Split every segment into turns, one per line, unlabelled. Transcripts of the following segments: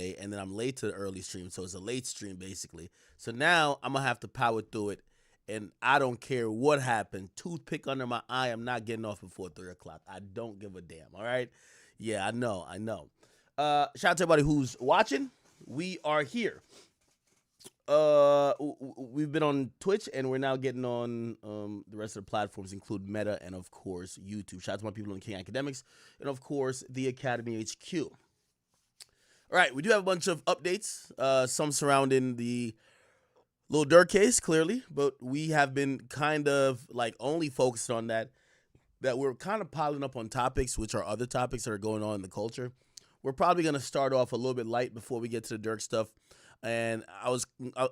today, and then I'm late to the early stream, so it's a late stream basically. So now I'm gonna have to power through it, and I don't care what happened. Toothpick under my eye, I'm not getting off before 3 o'clock. I don't give a damn. All right? Yeah, I know. Shout out to everybody who's watching. We are here. We've been on Twitch, and we're now getting on the rest of the platforms, include Meta and of course YouTube. Shout out to my people in King Academics, and of course the Academy HQ. All right, we do have a bunch of updates, some surrounding the Lil Durk case, clearly, but we have been kind of like only focused on that we're kind of piling up on topics, which are other topics that are going on in the culture. We're probably going to start off a little bit light before we get to the Durk stuff. And I'm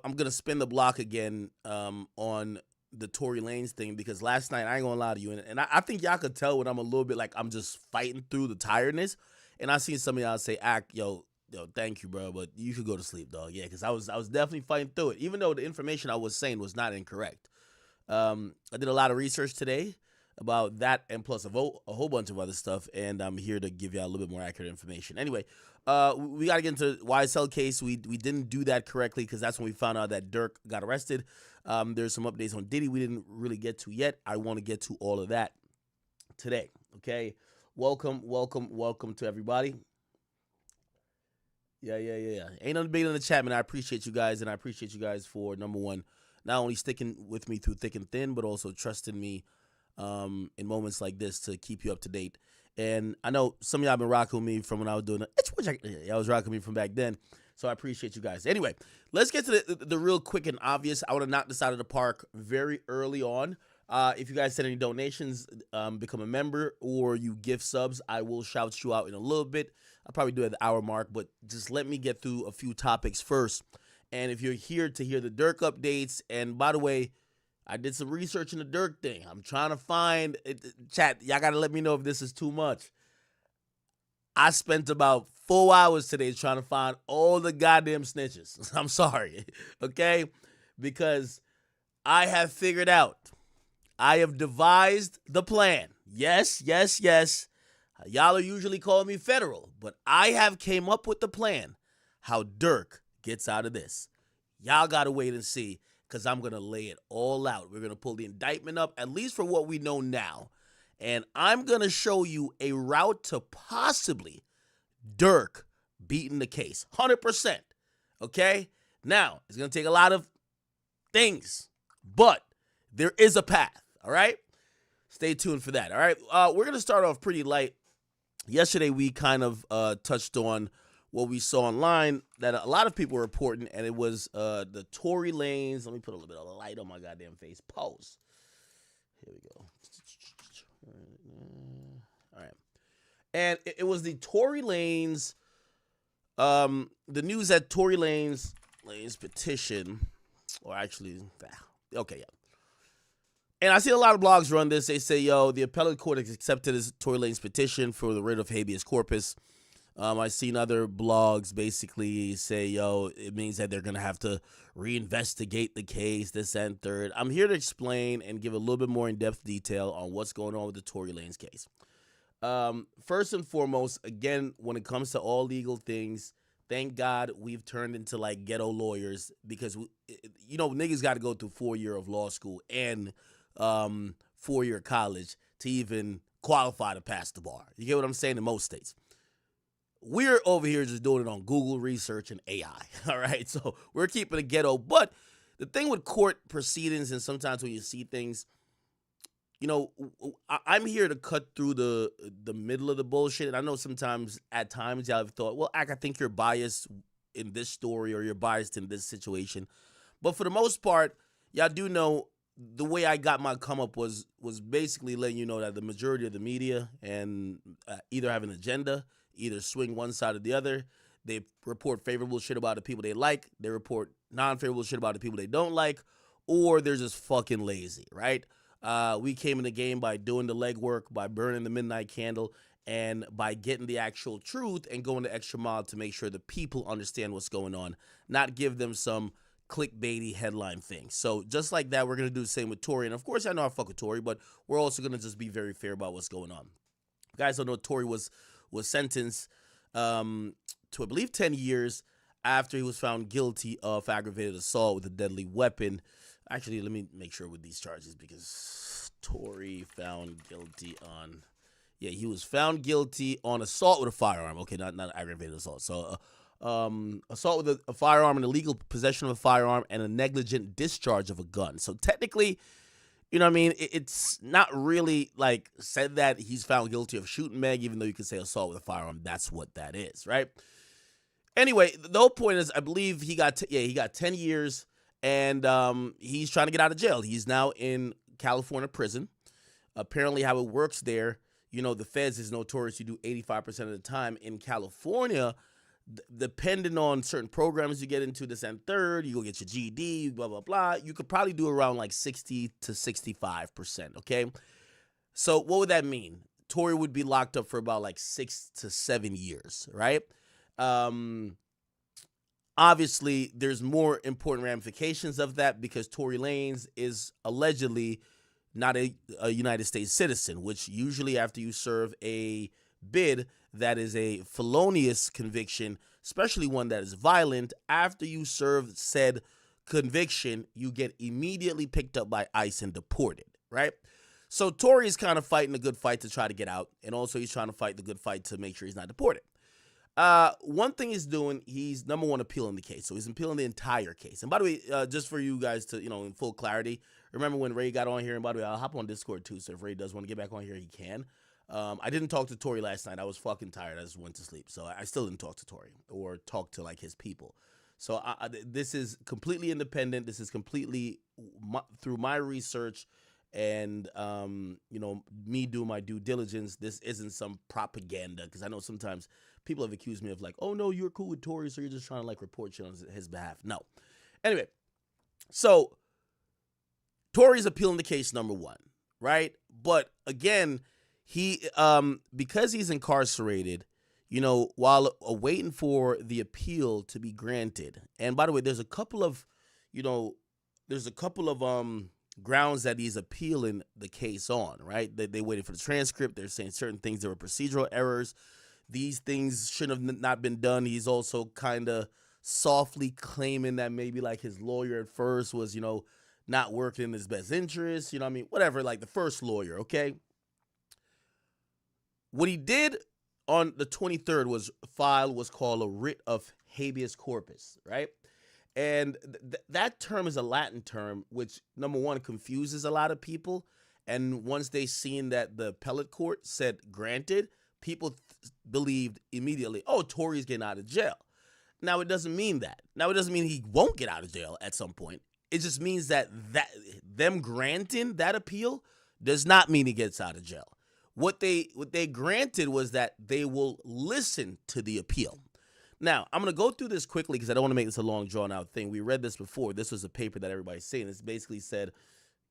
going to spin the block again on the Tory Lanez thing, because last night, I ain't going to lie to you, and I think y'all could tell when I'm a little bit like I'm just fighting through the tiredness. And I seen some of y'all say, yo, thank you, bro, but you could go to sleep, dog. Yeah, because I was definitely fighting through it, even though the information I was saying was not incorrect. I did a lot of research today about that, and plus a whole bunch of other stuff, and I'm here to give you a little bit more accurate information. Anyway, we got to get into YSL case. We didn't do that correctly, because that's when we found out that Durk got arrested. There's some updates on Diddy we didn't really get to yet. I want to get to all of that today, okay? Welcome to everybody. Yeah. Ain't nothing bigger than the chat, man. I appreciate you guys, and I appreciate you guys for, number one, not only sticking with me through thick and thin, but also trusting me in moments like this to keep you up to date. And I know some of y'all been rocking with me from when I was doing it. I was rocking with me from back then, so I appreciate you guys. Anyway, let's get to the real quick and obvious. I want to knock this out of the park very early on. If you guys send any donations, become a member, or you gift subs, I will shout you out in a little bit. I'll probably do it at the hour mark, but just let me get through a few topics first. And if you're here to hear the Durk updates, and by the way, I did some research in the Durk thing. I'm trying to find it. Chat, y'all got to let me know if this is too much. I spent about 4 hours today trying to find all the goddamn snitches. I'm sorry, okay? Because I have figured out, I have devised the plan. Yes. Y'all are usually calling me federal, but I have came up with the plan how Durk gets out of this. Y'all got to wait and see, because I'm going to lay it all out. We're going to pull the indictment up, at least for what we know now. And I'm going to show you a route to possibly Durk beating the case. 100%. Okay? Now, it's going to take a lot of things, but there is a path. All right? Stay tuned for that. All right? We're going to start off pretty light. Yesterday, we kind of touched on what we saw online that a lot of people were reporting, and it was the Tory Lanez. Let me put a little bit of light on my goddamn face. Pause. Here we go. All right. And it was the Tory Lanez, the news that Tory Lanez petition, or actually, okay, yeah. And I see a lot of blogs run this. They say, yo, the appellate court has accepted his Tory Lanez petition for the writ of habeas corpus. I've seen other blogs basically say, yo, it means that they're going to have to reinvestigate the case, this and third. I'm here to explain and give a little bit more in-depth detail on what's going on with the Tory Lanez case. First and foremost, again, when it comes to all legal things, thank God we've turned into like ghetto lawyers, because, niggas got to go through 4 years of law school and 4-year college to even qualify to pass the bar. You get what I'm saying? In most states. We're over here just doing it on Google research and AI, all right? So we're keeping it ghetto. But the thing with court proceedings, and sometimes when you see things, I'm here to cut through the middle of the bullshit. And I know sometimes, at times, y'all have thought, well, I think you're biased in this story, or you're biased in this situation. But for the most part, y'all do know the way I got my come up was basically letting you know that the majority of the media and either have an agenda, either swing one side or the other. They report favorable shit about the people they like. They report non-favorable shit about the people they don't like, or they're just fucking lazy, right? We came in the game by doing the legwork, by burning the midnight candle, and by getting the actual truth and going the extra mile to make sure the people understand what's going on, not give them some clickbaity headline thing. So just like that, we're going to do the same with Tory. And of course, I know I fuck with Tory, but we're also going to just be very fair about what's going on. You guys don't know, Tory was sentenced to to, I believe, 10 years after he was found guilty of aggravated assault with a deadly weapon. Actually, let me make sure with these charges, because Tory found guilty on, yeah, he was found guilty on assault with a firearm. Okay, not aggravated assault. So assault with a firearm, and illegal possession of a firearm, and a negligent discharge of a gun. So technically, you know what I mean, it's not really like said that he's found guilty of shooting Meg, even though you could say assault with a firearm. That's what that is, right? Anyway, the whole point is, I believe he got 10 years, and he's trying to get out of jail. He's now in California prison. Apparently, how it works there, you know, the feds is notorious. You do 85% of the time. In California, depending on certain programs you get into, this and third, you go get your GED, blah, blah, blah. You could probably do around like 60 to 65%, okay? So what would that mean? Tory would be locked up for about like 6 to 7 years, right? Obviously, there's more important ramifications of that, because Tory Lanez is allegedly not a United States citizen, which usually after you serve a bid that is a felonious conviction, especially one that is violent, after you serve said conviction, you get immediately picked up by ICE and deported, right? So Tory is kind of fighting a good fight to try to get out, and also he's trying to fight the good fight to make sure he's not deported. One thing he's doing, he's number one appealing the case. So he's appealing the entire case. And by the way, just for you guys to, you know, in full clarity, remember when Ray got on here, and by the way, I'll hop on Discord too, so if Ray does want to get back on here, he can. I didn't talk to Tory last night. I was fucking tired. I just went to sleep. So I still didn't talk to Tory or talk to like his people. So this is completely independent. This is completely through my research and, you know, me doing my due diligence. This isn't some propaganda, because I know sometimes people have accused me of like, oh no, you're cool with Tory, so you're just trying to like report shit on his behalf. No. Anyway, so Tory's appealing the case, number one, right? But again, he because he's incarcerated, you know, while waiting for the appeal to be granted. And by the way, there's a couple of grounds that he's appealing the case on, right? They waited for the transcript. They're saying certain things, there were procedural errors. These things shouldn't have not been done. He's also kind of softly claiming that maybe like his lawyer at first was, you know, not working in his best interest, you know what I mean? Whatever, like the first lawyer, okay? What he did on the 23rd was called a writ of habeas corpus, right? And that term is a Latin term, which, number one, confuses a lot of people. And once they seen that the appellate court said granted, people believed immediately, oh, Tory's getting out of jail. Now, it doesn't mean that. Now, it doesn't mean he won't get out of jail at some point. It just means that them granting that appeal does not mean he gets out of jail. What they granted was that they will listen to the appeal. Now, I'm going to go through this quickly because I don't want to make this a long, drawn-out thing. We read this before. This was a paper that everybody's saying. It basically said,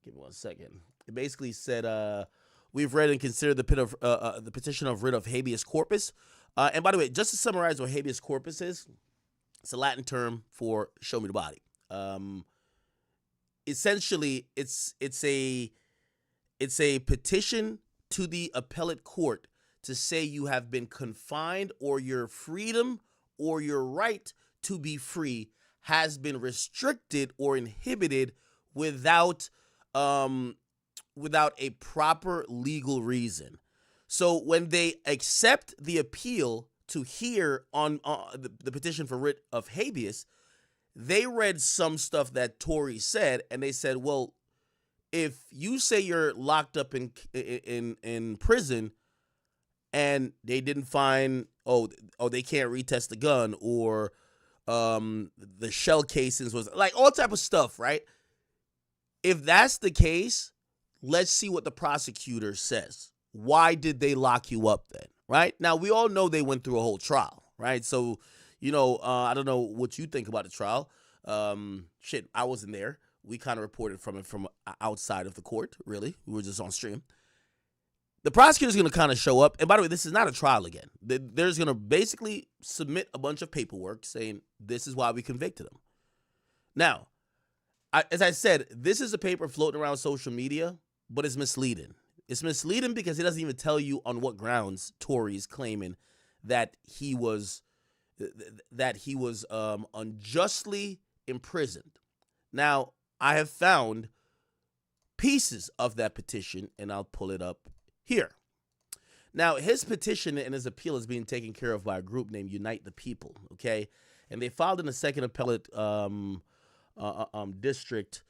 give me 1 second. It basically said, we've read and considered the petition of writ of habeas corpus. And by the way, just to summarize what habeas corpus is, it's a Latin term for show me the body. Essentially, it's a petition to the appellate court to say you have been confined, or your freedom or your right to be free has been restricted or inhibited without a proper legal reason. So when they accept the appeal to hear on the petition for writ of habeas, they read some stuff that Tory said, and they said, well, if you say you're locked up in prison and they didn't find, they can't retest the gun, or the shell casings was like all type of stuff, right? If that's the case, let's see what the prosecutor says. Why did they lock you up then, right? Now, we all know they went through a whole trial, right? So, I don't know what you think about the trial. I wasn't there. We kind of reported from it from outside of the court, really. We were just on stream. The prosecutor's going to kind of show up. And by the way, this is not a trial again. There's going to basically submit a bunch of paperwork saying this is why we convicted him. Now, as I said, this is a paper floating around social media, but it's misleading. It's misleading because it doesn't even tell you on what grounds Tory is claiming that he was that he was unjustly imprisoned. Now, I have found pieces of that petition, and I'll pull it up here. Now, his petition and his appeal is being taken care of by a group named Unite the People, okay? And they filed in the second appellate district,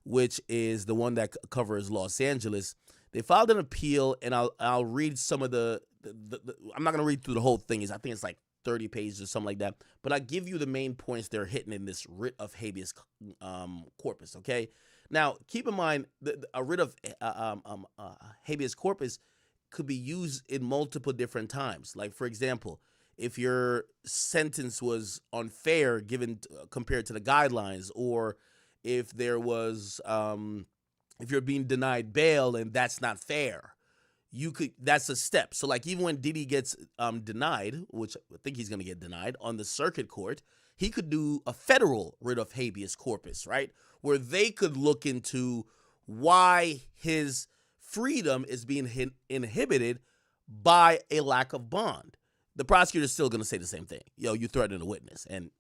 which is the one that covers Los Angeles. They filed an appeal, and I'll read some of the I'm not going to read through the whole thing. I think it's like 30 pages or something like that. But I'll give you the main points they're hitting in this writ of habeas corpus, okay? Now, keep in mind, a writ of habeas corpus could be used in multiple different times. Like, for example, if your sentence was unfair given compared to the guidelines, or if there was if you're being denied bail and that's not fair, that's a step. So like, even when Diddy gets denied, which I think he's going to get denied on the circuit court, he could do a federal writ of habeas corpus, right? Where they could look into why his freedom is being inhibited by a lack of bond. The prosecutor is still going to say the same thing. Yo, you threatened a witness. And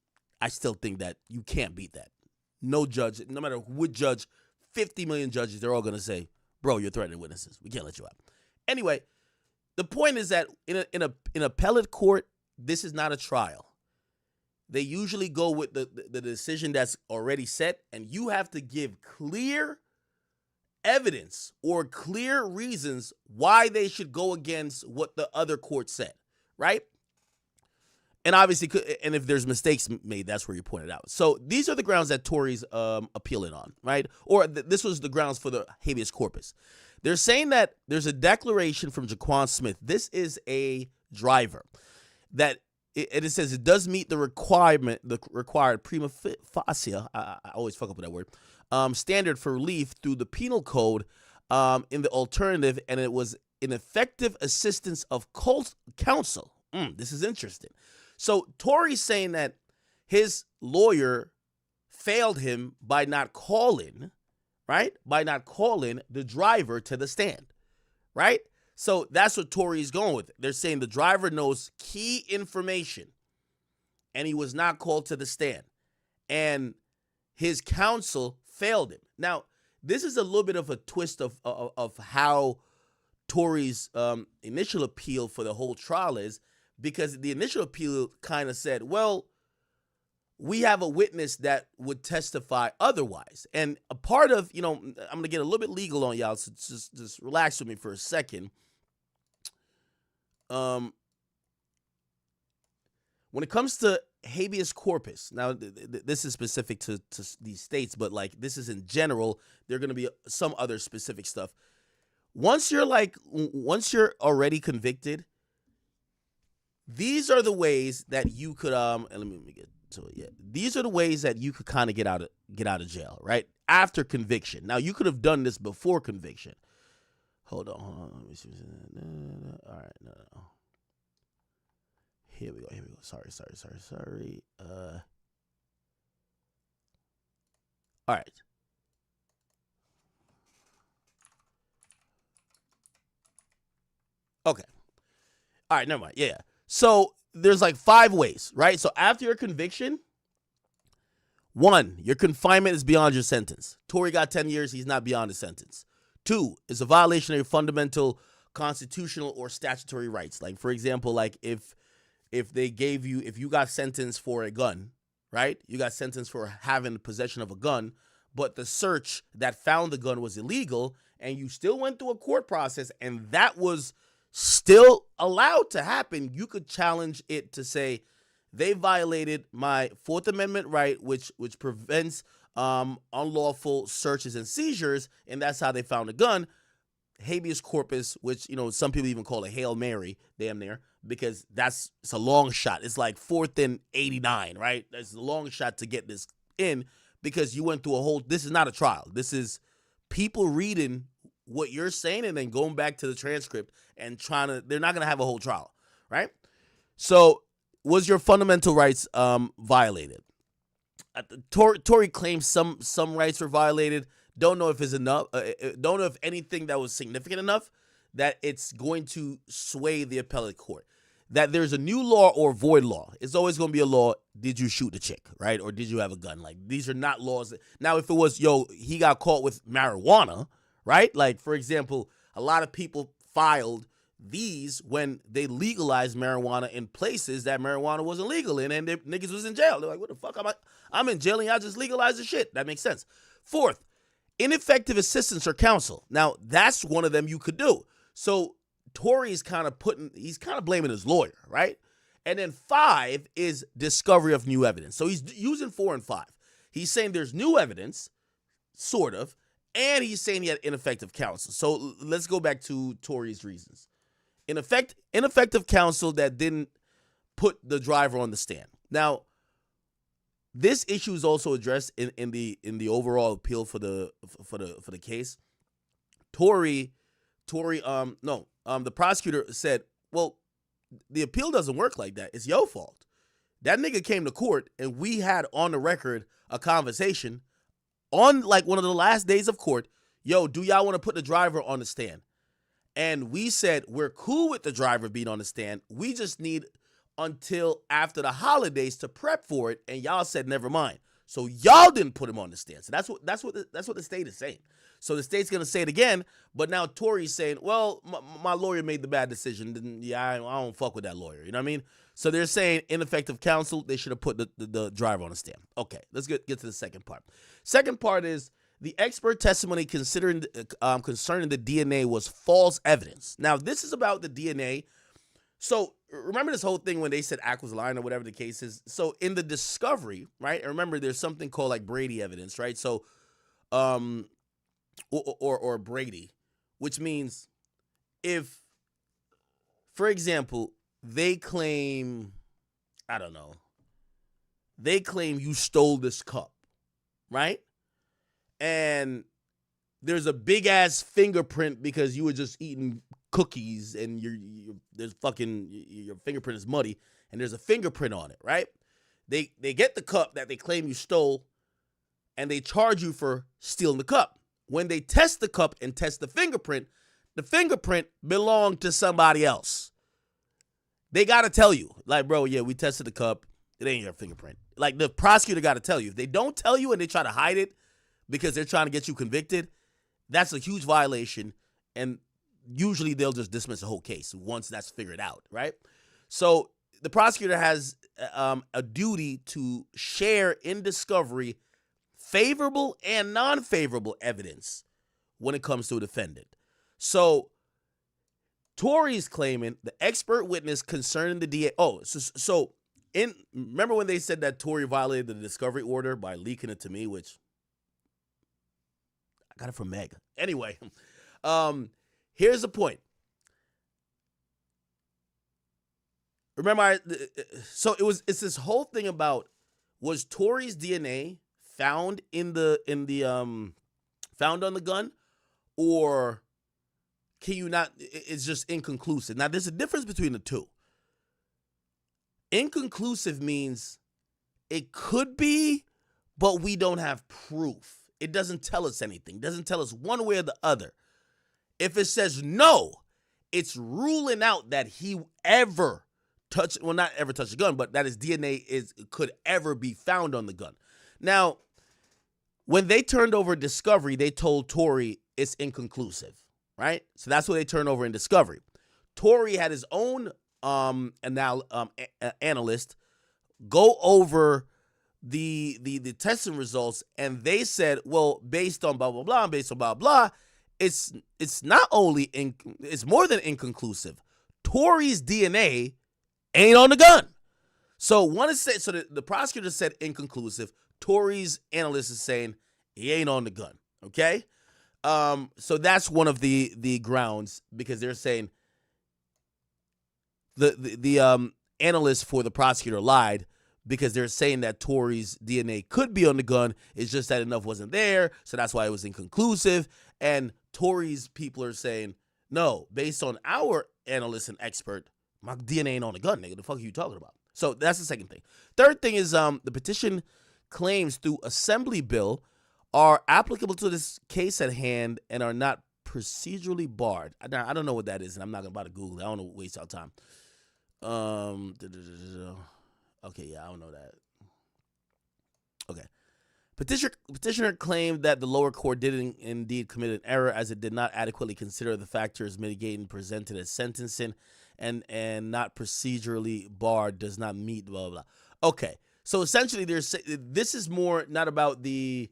I still think that you can't beat that. No judge, no matter what judge, 50 million judges, they're all going to say, bro, you're threatening witnesses. We can't let you out. Anyway, the point is that in appellate court, this is not a trial. They usually go with the decision that's already set, and you have to give clear evidence or clear reasons why they should go against what the other court said, right? And obviously, and if there's mistakes made, that's where you point it out. So these are the grounds that Tory's appealing on, right? Or this was the grounds for the habeas corpus. They're saying that there's a declaration from Jaquan Smith. This is a driver that it says it does meet the required prima facie. I always fuck up with that word. Standard for relief through the penal code in the alternative, and it was an effective assistance of counsel. This is interesting. So Tory's saying that his lawyer failed him by not calling, right? By not calling the driver to the stand, right? So that's what Tory's going with. They're saying the driver knows key information and he was not called to the stand, and his counsel failed him. Now, this is a little bit of a twist of how Tory's initial appeal for the whole trial is, because the initial appeal kind of said, well, we have a witness that would testify otherwise. And a part of, I'm going to get a little bit legal on y'all, so just relax with me for a second. When it comes to habeas corpus, now this is specific to these states, but like this is in general, there are going to be some other specific stuff. Once you're already convicted, these are the ways that you could and let me get to it. Yeah, these are the ways that you could kind of get out of jail, right? After conviction. Now, you could have done this before conviction. Hold on. Let me see. All right, no. Here we go. Sorry. All right. Okay. All right, never mind. Yeah. So there's like 5 ways, right? So after your conviction, 1, your confinement is beyond your sentence. Tory got 10 years. He's not beyond his sentence. 2, it's a violation of your fundamental constitutional or statutory rights. Like, for example, like if you got sentenced for a gun, right? You got sentenced for having possession of a gun, but the search that found the gun was illegal, and you still went through a court process, and that was still allowed to happen, you could challenge it to say they violated my 4th Amendment right, which prevents unlawful searches and seizures, and that's how they found a gun. Habeas corpus, which some people even call a Hail Mary, damn near, because it's a long shot. It's like 4th and 89, right? It's a long shot to get this in, because you went through this is not a trial. This is people reading what you're saying and then going back to the transcript and they're not going to have a whole trial, right? So was your fundamental rights violated? Tory claims some rights were violated. Don't know if it's enough. Don't know if anything that was significant enough that it's going to sway the appellate court. that there's a new law or void law. It's always going to be a law. Did you shoot the chick, right? Or did you have a gun? Like, these are not laws. Now, if it was, he got caught with marijuana, right? Like, for example, a lot of people filed these when they legalized marijuana in places that marijuana wasn't legal in, and niggas was in jail. They're like, what the fuck? I'm in jail and y'all just legalized the shit. That makes sense. Fourth, ineffective assistance or counsel. Now, that's one of them you could do. So Tory's he's kind of blaming his lawyer, right? And then 5 is discovery of new evidence. So he's using 4 and 5. He's saying there's new evidence, sort of, and he's saying he had ineffective counsel. So let's go back to Tory's reasons. Ineffective counsel that didn't put the driver on the stand. Now, this issue is also addressed in the overall appeal for the case. The prosecutor said, well, the appeal doesn't work like that. It's your fault. That nigga came to court and we had on the record a conversation on like one of the last days of court. Yo, do y'all want to put the driver on the stand? And we said, we're cool with the driver being on the stand. We just need until after the holidays to prep for it. And y'all said, never mind. So y'all didn't put him on the stand. So that's what the state is saying. So the state's going to say it again. But now Tory's saying, well, my lawyer made the bad decision. Yeah, I don't fuck with that lawyer. You know what I mean? So they're saying ineffective counsel. They should have put the driver on the stand. Okay, let's get to the second part. Second part is the expert testimony concerning the DNA was false evidence. Now, this is about the DNA. So remember this whole thing when they said Ack was lying or whatever the case is. So in the discovery, right? And remember, there's something called like Brady evidence, right? So, or Brady, which means if, for example, they claim, I don't know, they claim you stole this cup, right? And there's a big ass fingerprint because you were just eating cookies and your fingerprint is muddy and there's a fingerprint on it, right? They get the cup that they claim you stole and they charge you for stealing the cup. When they test the cup and test the fingerprint belonged to somebody else. They got to tell you, like, bro, yeah, we tested the cup. It ain't your fingerprint. Like, the prosecutor got to tell you. If they don't tell you and they try to hide it because they're trying to get you convicted, that's a huge violation. And usually they'll just dismiss the whole case once that's figured out, right? So the prosecutor has a duty to share in discovery favorable and non-favorable evidence when it comes to a defendant. So Tory's claiming the expert witness concerning the DA. Oh, remember when they said that Tory violated the discovery order by leaking it to me, which I got it from Meg. Anyway, here's the point. Remember, it's this whole thing about, was Tory's DNA found found on the gun, or can you not? It's just inconclusive. Now, there's a difference between the two. Inconclusive means it could be, but we don't have proof. It doesn't tell us anything. It doesn't tell us one way or the other. If it says no, it's ruling out that he ever touched, well, not ever touched the gun, but that his DNA could ever be found on the gun. Now, when they turned over discovery, they told Tory it's inconclusive, right? So that's what they turned over in discovery. Tory had his own analyst go over the testing results, and they said, well, based on blah blah blah, based on blah blah, it's not only it's more than inconclusive. Tory's DNA ain't on the gun. So the prosecutor said inconclusive. Tory's analyst is saying he ain't on the gun. Okay, so that's one of the grounds, because they're saying the analyst for the prosecutor lied, because they're saying that Tory's DNA could be on the gun. It's just that enough wasn't there, so that's why it was inconclusive. And Tory's people are saying, no, based on our analyst and expert, my DNA ain't on the gun, nigga. The fuck are you talking about? So that's the second thing. Third thing is the petition claims through assembly bill are applicable to this case at hand and are not procedurally barred. I don't know what that is, and I'm not about to Google it. I don't want to waste our time. Okay, yeah, I don't know that. Okay. Petitioner claimed that the lower court did indeed commit an error as it did not adequately consider the factors mitigating presented at sentencing and not procedurally barred does not meet blah, blah, blah. Okay. So essentially this is more not about the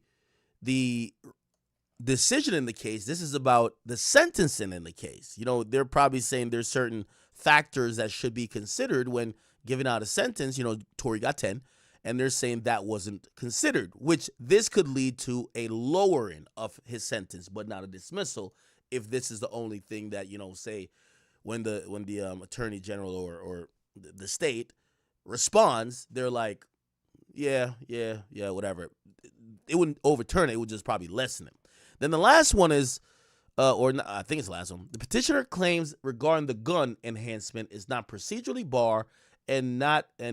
decision in the case. This is about the sentencing in the case. You know, they're probably saying there's certain factors that should be considered when giving out a sentence. You know, Tory got 10. And they're saying that wasn't considered, which this could lead to a lowering of his sentence, but not a dismissal. If this is the only thing that, you know, say when the attorney general or the state responds, they're like, yeah, whatever. It wouldn't overturn it. It would just probably lessen it. Then the last one is, I think it's the last one. The petitioner claims regarding the gun enhancement is not procedurally barred and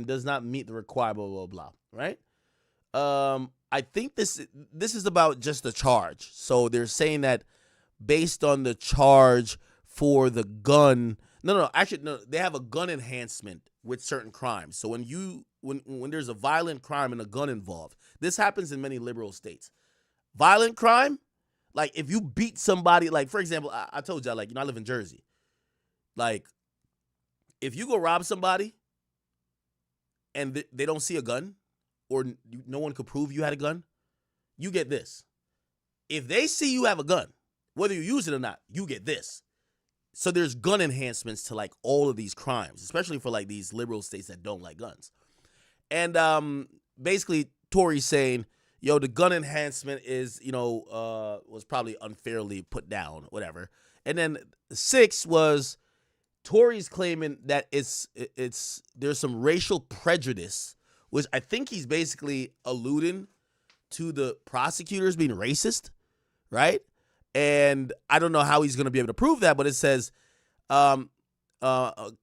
does not meet the required blah blah blah, right? I think this is about just the charge. So they're saying that based on the charge for the gun, actually they have a gun enhancement with certain crimes. So when there's a violent crime and a gun involved, this happens in many liberal states. Violent crime, like if you beat somebody, like for example, I told y'all, like, you know, I live in Jersey. Like if you go rob somebody and they don't see a gun, or no one could prove you had a gun, you get this. If they see you have a gun, whether you use it or not, you get this. So there's gun enhancements to like all of these crimes, especially for like these liberal states that don't like guns. And basically Tory's saying, yo, the gun enhancement is, you know, was probably unfairly put down, whatever. And then 6 was Tory's claiming that there's some racial prejudice, which I think he's basically alluding to the prosecutors being racist, right? And I don't know how he's going to be able to prove that, but it says a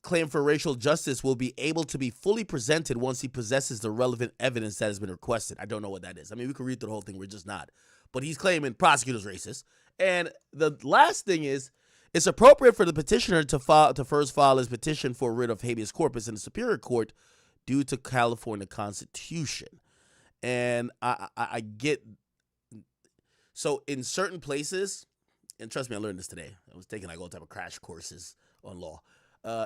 claim for racial justice will be able to be fully presented once he possesses the relevant evidence that has been requested. I don't know what that is. I mean, we could read through the whole thing. We're just not. But he's claiming prosecutors racist. And the last thing is, it's appropriate for the petitioner to first file his petition for writ of habeas corpus in the Superior Court due to California Constitution. And I get, so in certain places, and trust me, I learned this today. I was taking like all type of crash courses on law.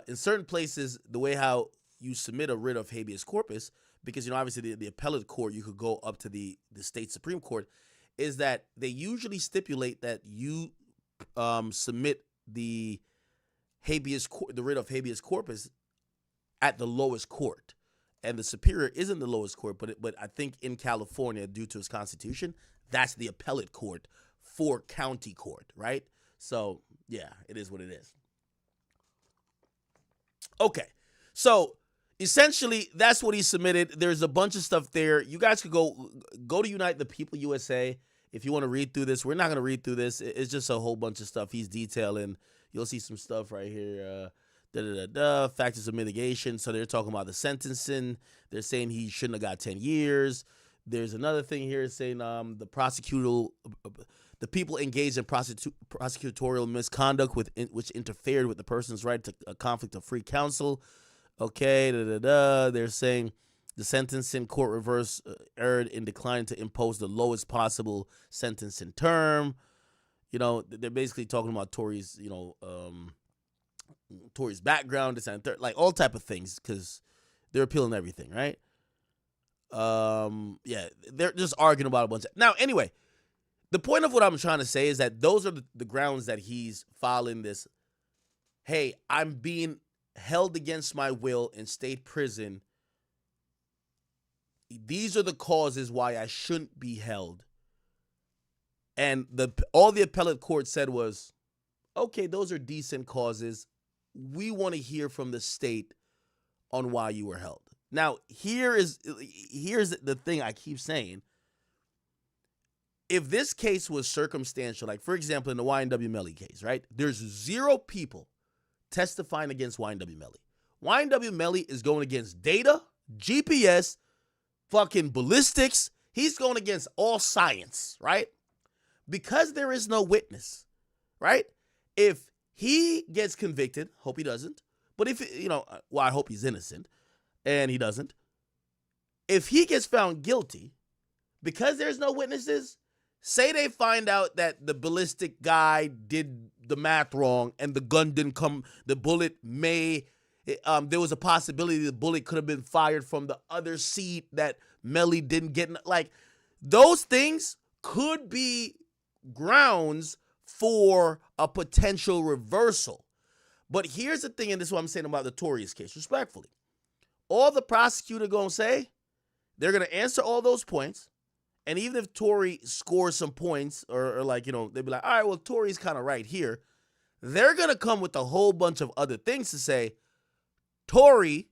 In certain places, the way how you submit a writ of habeas corpus, because, you know, obviously the appellate court, you could go up to the state Supreme Court, is that they usually stipulate that you submit the writ of habeas corpus at the lowest court, and the Superior isn't the lowest court, but I think in California, due to its constitution, that's the appellate court for county court, right? So yeah, it is what it is. Okay, so essentially that's what he submitted. There's a bunch of stuff there. You guys could go to Unite the People USA if you want to read through this. We're not going to read through this. It's just a whole bunch of stuff he's detailing. You'll see some stuff right here. Factors of mitigation. So they're talking about the sentencing. They're saying he shouldn't have got 10 years. There's another thing here saying the people engaged in prosecutorial misconduct which interfered with the person's right to a conflict of free counsel. Okay, They're saying the sentencing court reversed erred in declining to impose the lowest possible sentencing term. You know, they're basically talking about Tory's, you know, Tory's background, this and third, like all type of things, because they're appealing everything, right? Yeah, they're just arguing about a bunch of. Now, anyway, the point of what I'm trying to say is that those are the grounds that he's filing this. Hey, I'm being held against my will in state prison. These are the causes why I shouldn't be held. And all the appellate court said was, okay, those are decent causes. We want to hear from the state on why you were held. Now, here's the thing I keep saying. If this case was circumstantial, like for example, in the YNW Melly case, right? There's 0 people testifying against YNW Melly. YNW Melly is going against data, GPS, fucking ballistics. He's going against all science, right? Because there is no witness, right? If he gets convicted, hope he doesn't, But if, I hope he's innocent, and he doesn't. If he gets found guilty, because there's no witnesses, say they find out that the ballistic guy did the math wrong and the gun didn't come, the bullet there was a possibility the bullet could have been fired from the other seat that Melly didn't get. Like, those things could be grounds for a potential reversal. But here's the thing, and this is what I'm saying about the Tories case, respectfully. All the prosecutor going to say, they're going to answer all those points. And even if Tory scores some points or like, they'd be like, all right, well, Tory's kind of right here. They're going to come with a whole bunch of other things to say, Tory,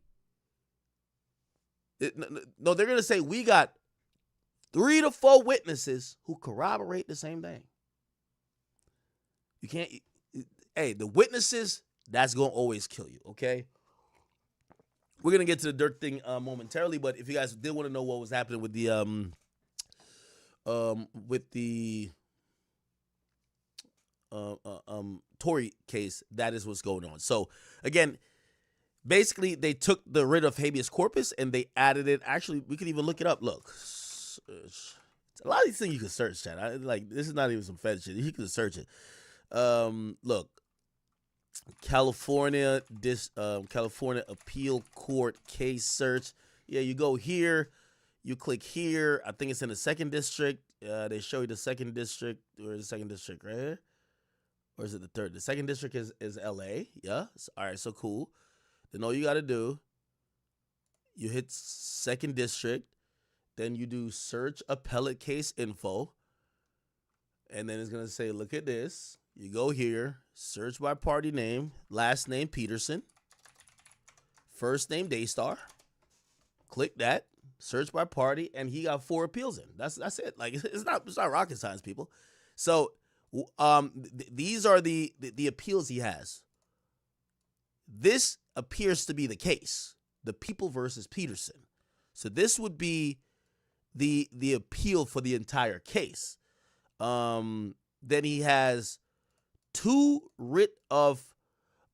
no, they're going to say, we got 3 to 4 witnesses who corroborate the same thing. You can't, the witnesses, that's going to always kill you, okay? We're going to get to the Durk thing momentarily, but if you guys did want to know what was happening with the Tory case, that is what's going on. So again, basically they took the writ of habeas corpus and they added it. Actually, we could even look it up. Look, a lot of these things you can search, chat. This is not even some fed shit. You can search it. Look, California Appeal Court case search. Yeah, you go here. You click here. I think it's in the 2nd district. They show you the 2nd district. Or the 2nd district right here? Or is it the 3rd? The 2nd district is LA. Yeah. All right, so cool. Then all you got to do, you hit 2nd district. Then you do search appellate case info. And then it's going to say, look at this. You go here. Search by party name. Last name Peterson. First name Daystar. Click that. Search by party, and he got 4 appeals in. That's it. Like, it's not rocket science, people. So, these are the appeals he has. This appears to be the case, the People versus Peterson. So this would be the appeal for the entire case. Then he has 2 writ of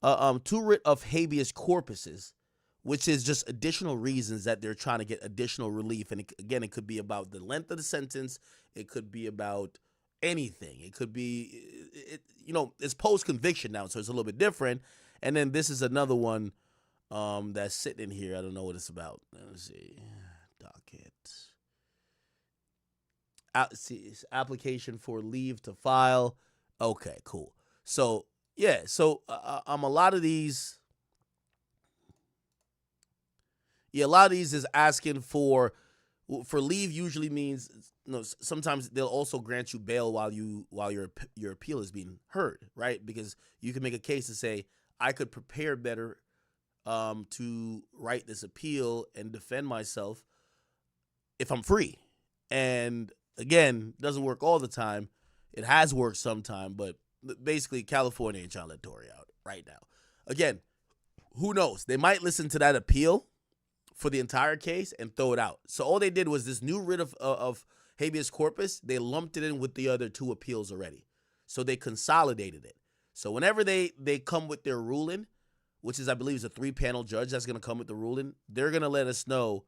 habeas corpuses, which is just additional reasons that they're trying to get additional relief. And it could be about the length of the sentence. It could be about anything. It could be, it's post-conviction now, so it's a little bit different. And then this is another one that's sitting in here. I don't know what it's about. Let's see. Docket. Application for leave to file. Okay, cool. So, yeah. So, a lot of these... Yeah, a lot of these is asking for leave. Usually means sometimes they'll also grant you bail while your appeal is being heard, right? Because you can make a case to say I could prepare better to write this appeal and defend myself if I'm free. And again, it doesn't work all the time. It has worked sometime, but basically California ain't trying to let Tory out right now. Again, who knows? They might listen to that appeal for the entire case and throw it out. So all they did was this new writ of habeas corpus, they lumped it in with the other 2 appeals already. So they consolidated it. So whenever they come with their ruling, which is, I believe, is a 3-panel judge that's going to come with the ruling, they're going to let us know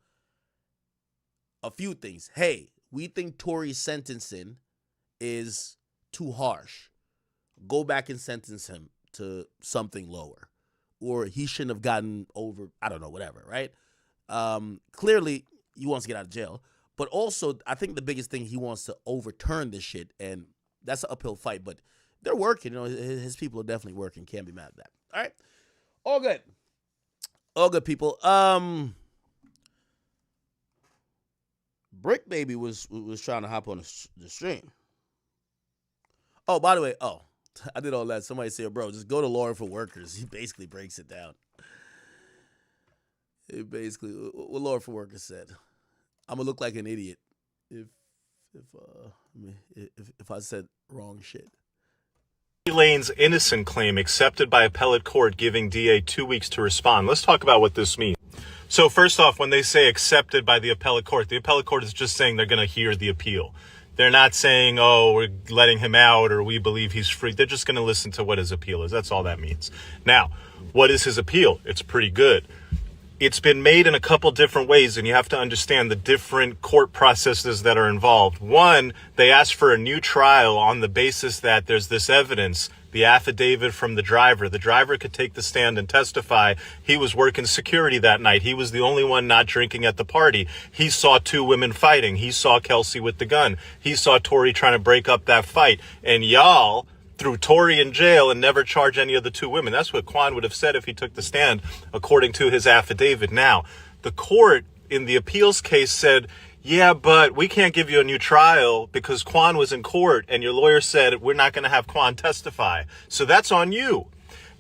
a few things. Hey, we think Tory's sentencing is too harsh. Go back and sentence him to something lower. Or he shouldn't have gotten over, I don't know, whatever, right? Clearly, he wants to get out of jail. But also, I think the biggest thing, he wants to overturn this shit. And that's an uphill fight. But they're working. His people are definitely working. Can't be mad at that. All right? All good. All good, people. Brick Baby was trying to hop on the stream. Oh, by the way, I did all that. Somebody said, bro, just go to Law for Workers. He basically breaks it down. It basically, what Law for Workers said, I'm going to look like an idiot if I said wrong shit.
Lane's innocent claim accepted by appellate court, giving DA 2 weeks to respond. Let's talk about what this means. So first off, when they say accepted by the appellate court is just saying they're going to hear the appeal. They're not saying, oh, we're letting him out or we believe he's free. They're just going to listen to what his appeal is. That's all that means. Now, what is his appeal? It's pretty good. It's been made in a couple different ways, and you have to understand the different court processes that are involved. One, they asked for a new trial on the basis that there's this evidence, the affidavit from the driver. The driver could take the stand and testify he was working security that night. He was the only one not drinking at the party. He saw two women fighting. He saw Kelsey with the gun. He saw Tori trying to break up that fight. And y'all threw Tori in jail and never charge any of the two women. That's what Quan would have said if he took the stand, according to his affidavit. Now, the court in the appeals case said, yeah, but we can't give you a new trial because Quan was in court and your lawyer said we're not going to have Quan testify. So that's on you.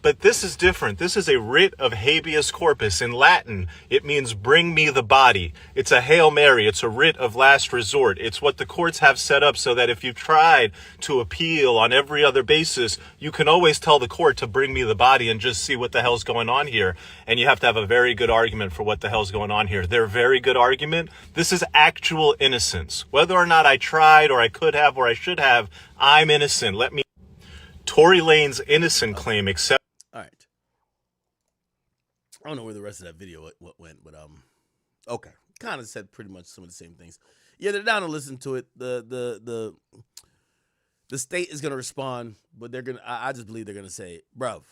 But this is different. This is a writ of habeas corpus. In Latin, it means bring me the body. It's a Hail Mary. It's a writ of last resort. It's what the courts have set up so that if you've tried to appeal on every other basis, you can always tell the court to bring me the body and just see what the hell's going on here. And you have to have a very good argument for what the hell's going on here. Their very good argument, this is actual innocence. Whether or not I tried or I could have or I should have, I'm innocent. Tory Lane's innocent claim, except.
All right. I don't know where the rest of that video went, but okay. Kind of said pretty much some of the same things. Yeah, they're down to listen to it. The state is gonna respond, but they're gonna. I just believe they're gonna say, "Bruv,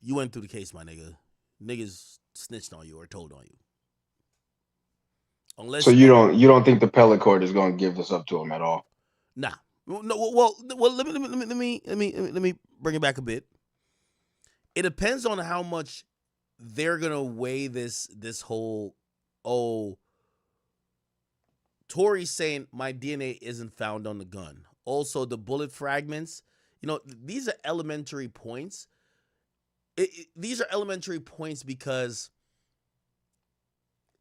you went through the case, my nigga. Niggas snitched on you or told on you."
Unless so you don't think the appellate court is gonna give this up to him at all?
Nah. No, well. Let me bring it back a bit. It depends on how much they're gonna weigh this whole. Oh, Tory's saying my DNA isn't found on the gun. Also, the bullet fragments. You know, these are elementary points. These are elementary points because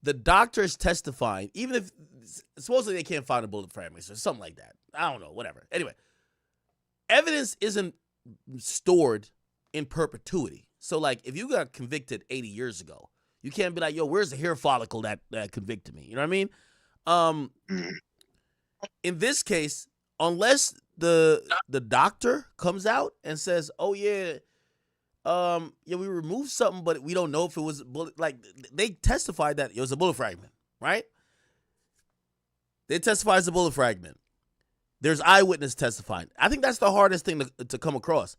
the doctor is testifying, even if supposedly they can't find the bullet fragments or something like that. I don't know, whatever. Anyway, evidence isn't stored in perpetuity. So, like, if you got convicted 80 years ago, you can't be like, yo, where's the hair follicle that convicted me? You know what I mean? In this case, unless the doctor comes out and says, oh, yeah, we removed something, but we don't know if it was bullet. Like, they testified that it was a bullet fragment, right? They testified it's a bullet fragment. There's eyewitness testifying. I think that's the hardest thing to come across.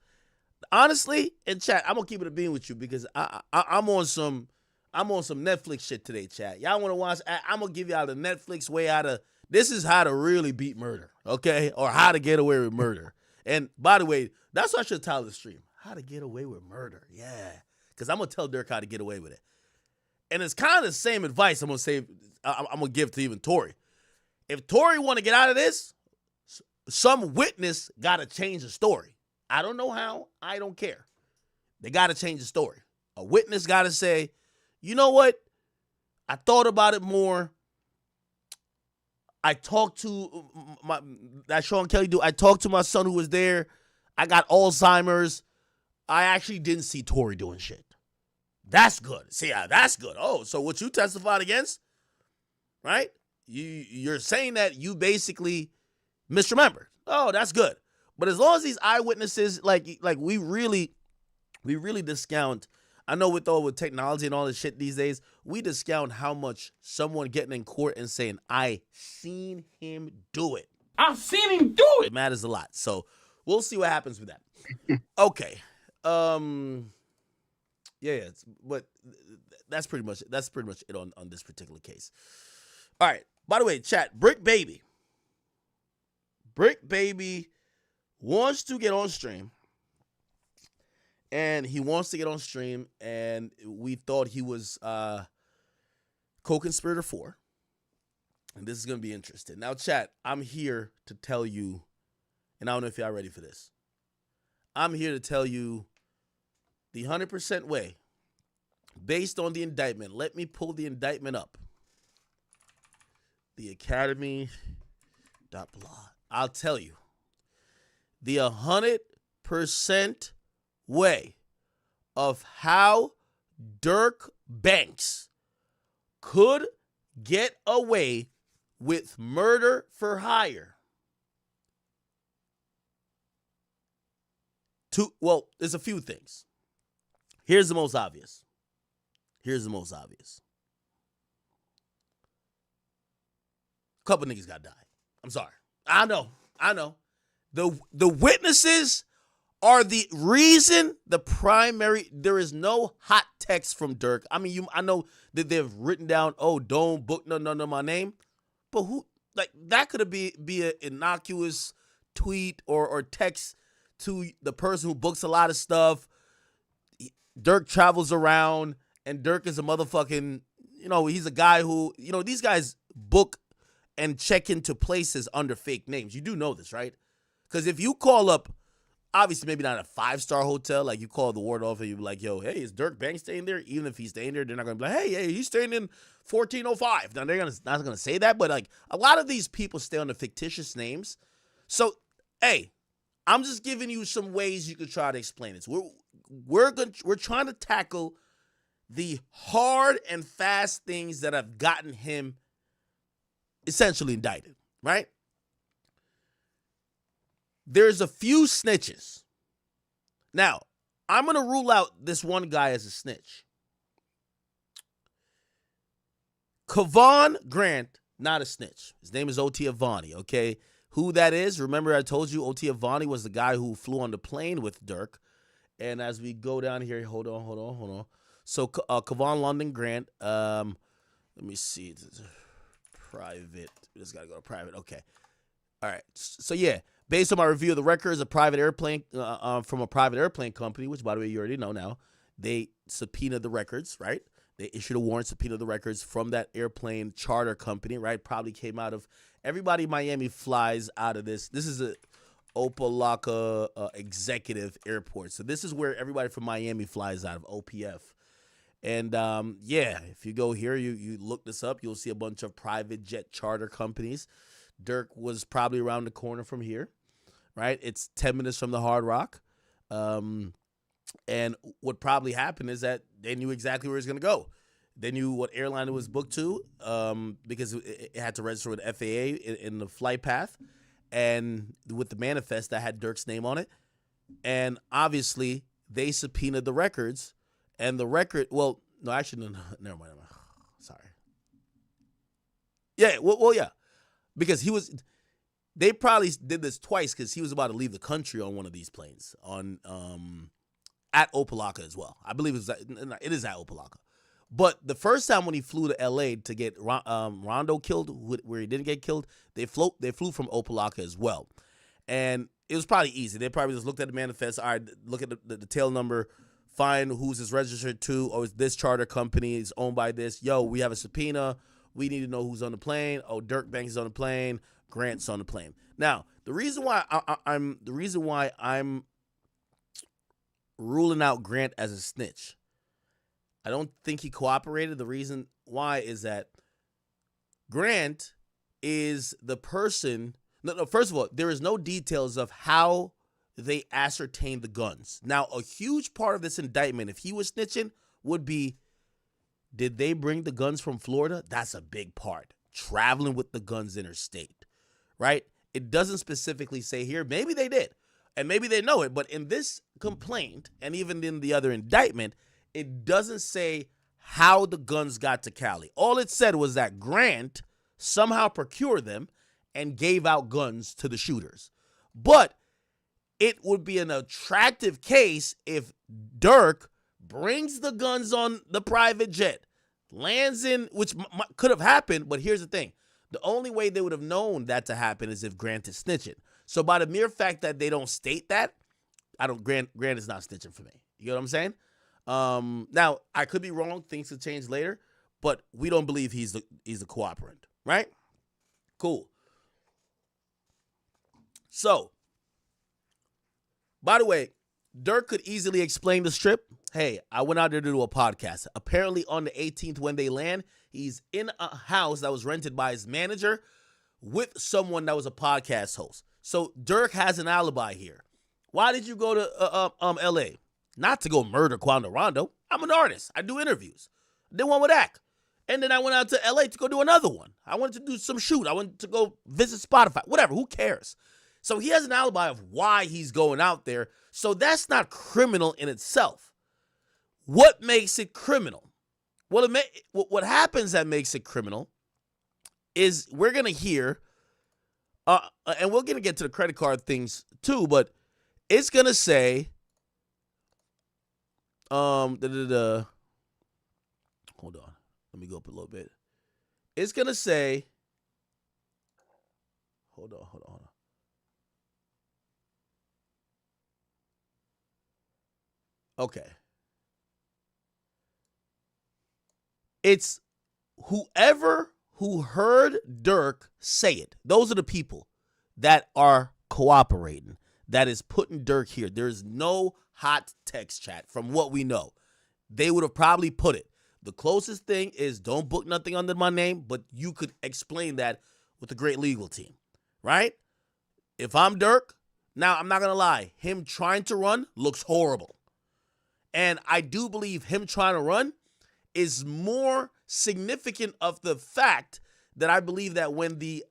Honestly, in chat, I'm gonna keep it a bean with you because I'm on some Netflix shit today, chat. Y'all want to watch? I'm gonna give y'all the Netflix way out of. This is how to really beat murder, okay? Or how to get away with murder. And by the way, that's what I should title the stream. How to get away with murder. Yeah. Because I'm going to tell Durk how to get away with it. And it's kind of the same advice I'm going to give to even Tory. If Tory want to get out of this, some witness got to change the story. I don't know how. I don't care. They got to change the story. A witness got to say, you know what? I thought about it more. I talked to that Sean Kelly dude. I talked to my son who was there. I got Alzheimer's. I actually didn't see Tory doing shit. That's good. See, that's good. Oh, so what you testified against, right? You're saying that you basically misremembered. Oh, that's good. But as long as these eyewitnesses, like we really discount. I know with technology and all this shit these days, we discount how much someone getting in court and saying, I seen him do it.
I've seen him do it.
It matters a lot. So we'll see what happens with that. Okay. Yeah, but that's pretty much it on this particular case. All right. By the way, chat, Brick Baby wants to get on stream. And he wants to get on stream, and we thought he was co-conspirator 4. And this is going to be interesting. Now, chat, I'm here to tell you, and I don't know if y'all ready for this. I'm here to tell you the 100% way, based on the indictment. Let me pull the indictment up. Theakademy.blog. I'll tell you. The 100% way of how Durk Banks could get away with murder for hire. Well, there's a few things. Here's the most obvious. A couple niggas got to die. I'm sorry. I know. The witnesses are the reason, the primary. There is no hot text from Durk. I mean, I know that they've written down, oh, don't book no my name. But who, like, that could be an innocuous tweet or text to the person who books a lot of stuff. Durk travels around, and Durk is a motherfucking, he's a guy who, these guys book and check into places under fake names. You do know this, right? Because if you call up, obviously maybe not a 5-star hotel, like you call the ward off and you be like, yo, hey, is Durk Banks staying there? Even if he's staying there, they're not going to be like, hey, he's staying in 1405. Now, they're not going to say that, but like a lot of these people stay under fictitious names. So, hey, I'm just giving you some ways you could try to explain it. So we're trying to tackle the hard and fast things that have gotten him essentially indicted, right? There's a few snitches. Now, I'm going to rule out this one guy as a snitch. Kevon Grant, not a snitch. His name is O.T. Avani, okay? Who that is, remember I told you O.T. Avani was the guy who flew on the plane with Durk. And as we go down here, hold on. So, Kevon London Grant, let me see. Private. We just got to go to private. Okay. All right. So, yeah. Based on my review of the records, a private airplane from a private airplane company, which, by the way, you already know now, they subpoenaed the records, right? They issued a warrant, subpoenaed the records from that airplane charter company, right? Probably came out of everybody in Miami flies out of this. This is a Opa-locka executive airport. So this is where everybody from Miami flies out of, OPF. And, yeah, if you go here, you look this up, you'll see a bunch of private jet charter companies. Durk was probably around the corner from here, right? It's 10 minutes from the Hard Rock. And what probably happened is that they knew exactly where he was going to go. They knew what airline it was booked to because it had to register with FAA in the flight path. And with the manifest that had Durk's name on it. And obviously, they subpoenaed the records. And the record, well, no, actually, no, never mind. Sorry. Yeah, well, yeah. Because they probably did this twice because he was about to leave the country on one of these planes at Opa-locka as well. I believe it is at Opa-locka. But the first time when he flew to L.A. to get Rondo killed, where he didn't get killed, they flew from Opa-locka as well. And it was probably easy. They probably just looked at the manifest. All right, look at the tail number, find who's it's registered to. Oh, it's this charter company. It's owned by this. Yo, we have a subpoena. We need to know who's on the plane. Oh, Durk Banks is on the plane. Grant's on the plane. Now, the reason why I'm ruling out Grant as a snitch, I don't think he cooperated. The reason why is that Grant is the person. No, first of all, there is no details of how they ascertained the guns. Now, a huge part of this indictment, if he was snitching, would be, did they bring the guns from Florida? That's a big part. Traveling with the guns interstate, right? It doesn't specifically say here. Maybe they did, and maybe they know it. But in this complaint, and even in the other indictment, it doesn't say how the guns got to Cali. All it said was that Grant somehow procured them and gave out guns to the shooters. But it would be an attractive case if Durk brings the guns on the private jet, lands in, which could have happened, but here's the thing. The only way they would have known that to happen is if Grant is snitching. So by the mere fact that they don't state that, Grant is not snitching for me. You know what I'm saying? Now, I could be wrong. Things could change later, but we don't believe he's a cooperant, right? Cool. So, by the way, Durk could easily explain the strip. Hey, I went out there to do a podcast. Apparently on the 18th when they land, he's in a house that was rented by his manager with someone that was a podcast host. So Durk has an alibi here. Why did you go to L.A.? Not to go murder Quando Rondo. I'm an artist. I do interviews. I did one with Ack. And then I went out to LA to go do another one. I wanted to do some shoot. I wanted to go visit Spotify, whatever, who cares? So he has an alibi of why he's going out there. So that's not criminal in itself. What makes it criminal? Well, what happens that makes it criminal is we're going to hear, and we're going to get to the credit card things too, but it's going to say, hold on. Let me go up a little bit. It's going to say, hold on. Okay. It's whoever who heard Durk say it. Those are the people that are cooperating, that is putting Durk here. There's no hot text chat from what we know. They would have probably put it. The closest thing is don't book nothing under my name, but you could explain that with a great legal team, right? If I'm Durk, now I'm not going to lie, him trying to run looks horrible. And I do believe him trying to run is more significant of the fact that I believe that when the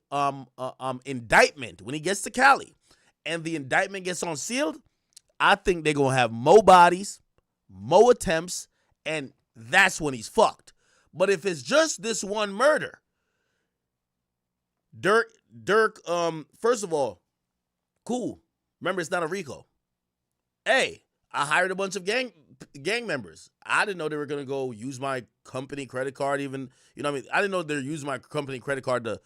indictment, when he gets to Cali and the indictment gets unsealed, I think they're going to have more bodies, more attempts, and that's when he's fucked. But if it's just this one murder, Durk, first of all, cool. Remember, it's not a RICO. Hey, I hired a bunch of gang members. I didn't know they were going to go use my company credit card even. You know what I mean? I didn't know they were using my company credit card to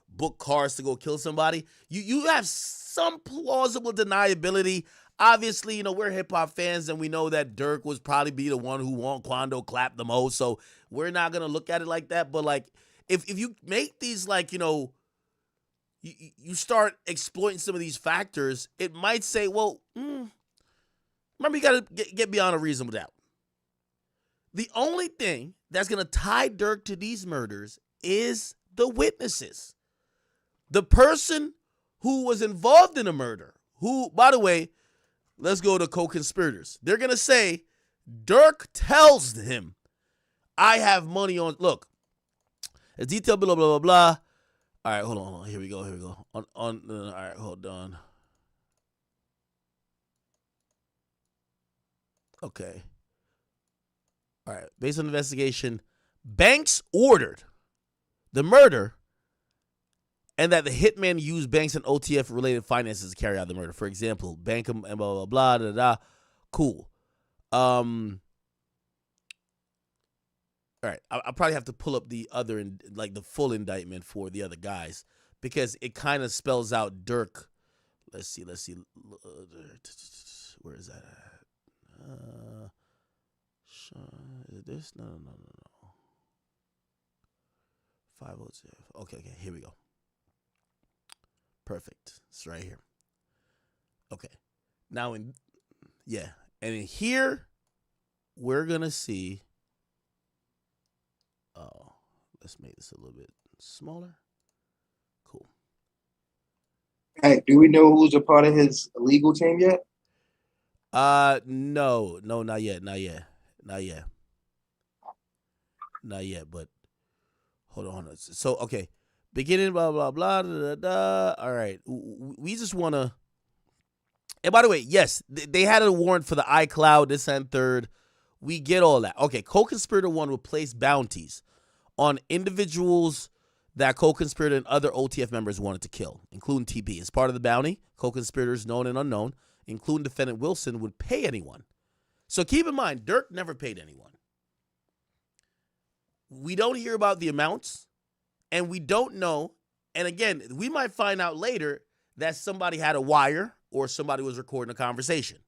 book cars to go kill somebody. You have some plausible deniability. Obviously, you know, we're hip-hop fans, and we know that Durk was probably be the one who want Quando clap the most, so we're not going to look at it like that. But, like, if you make these, like, you know, you start exploiting some of these factors, it might say, well, remember, you got to get beyond a reasonable doubt. The only thing that's going to tie Durk to these murders is the witnesses. The person who was involved in a murder, who, by the way, let's go to co-conspirators. They're going to say, Durk tells him, I have money on, look, it's detailed, blah, blah, blah, blah. All right, hold on. Here we go. All right, hold on. Okay. All right. Based on the investigation, Banks ordered the murder and that the hitman used Banks and OTF-related finances to carry out the murder. For example, bank and blah, blah, blah, da, da. Cool. All right. I'll probably have to pull up the other, like the full indictment for the other guys because it kind of spells out Durk. Let's see. Where is that at? Is it this? No. 502. Okay, here we go. Perfect. It's right here. Okay. Now and in here we're gonna see. Oh, let's make this a little bit smaller. Cool.
Hey, do we know who's a part of his legal team yet?
No, not yet. But hold on. So, okay, beginning, blah, blah, blah, da, da, da. All right. We just want to, and by the way, yes, they had a warrant for the iCloud, this and third. We get all that. Okay. Co-conspirator 1 will place bounties on individuals that co-conspirator and other OTF members wanted to kill, including TB. As part of the bounty, co-conspirators known and unknown, including defendant Wilson, would pay anyone. So keep in mind, Durk never paid anyone. We don't hear about the amounts, and we don't know. And again, we might find out later that somebody had a wire or somebody was recording a conversation.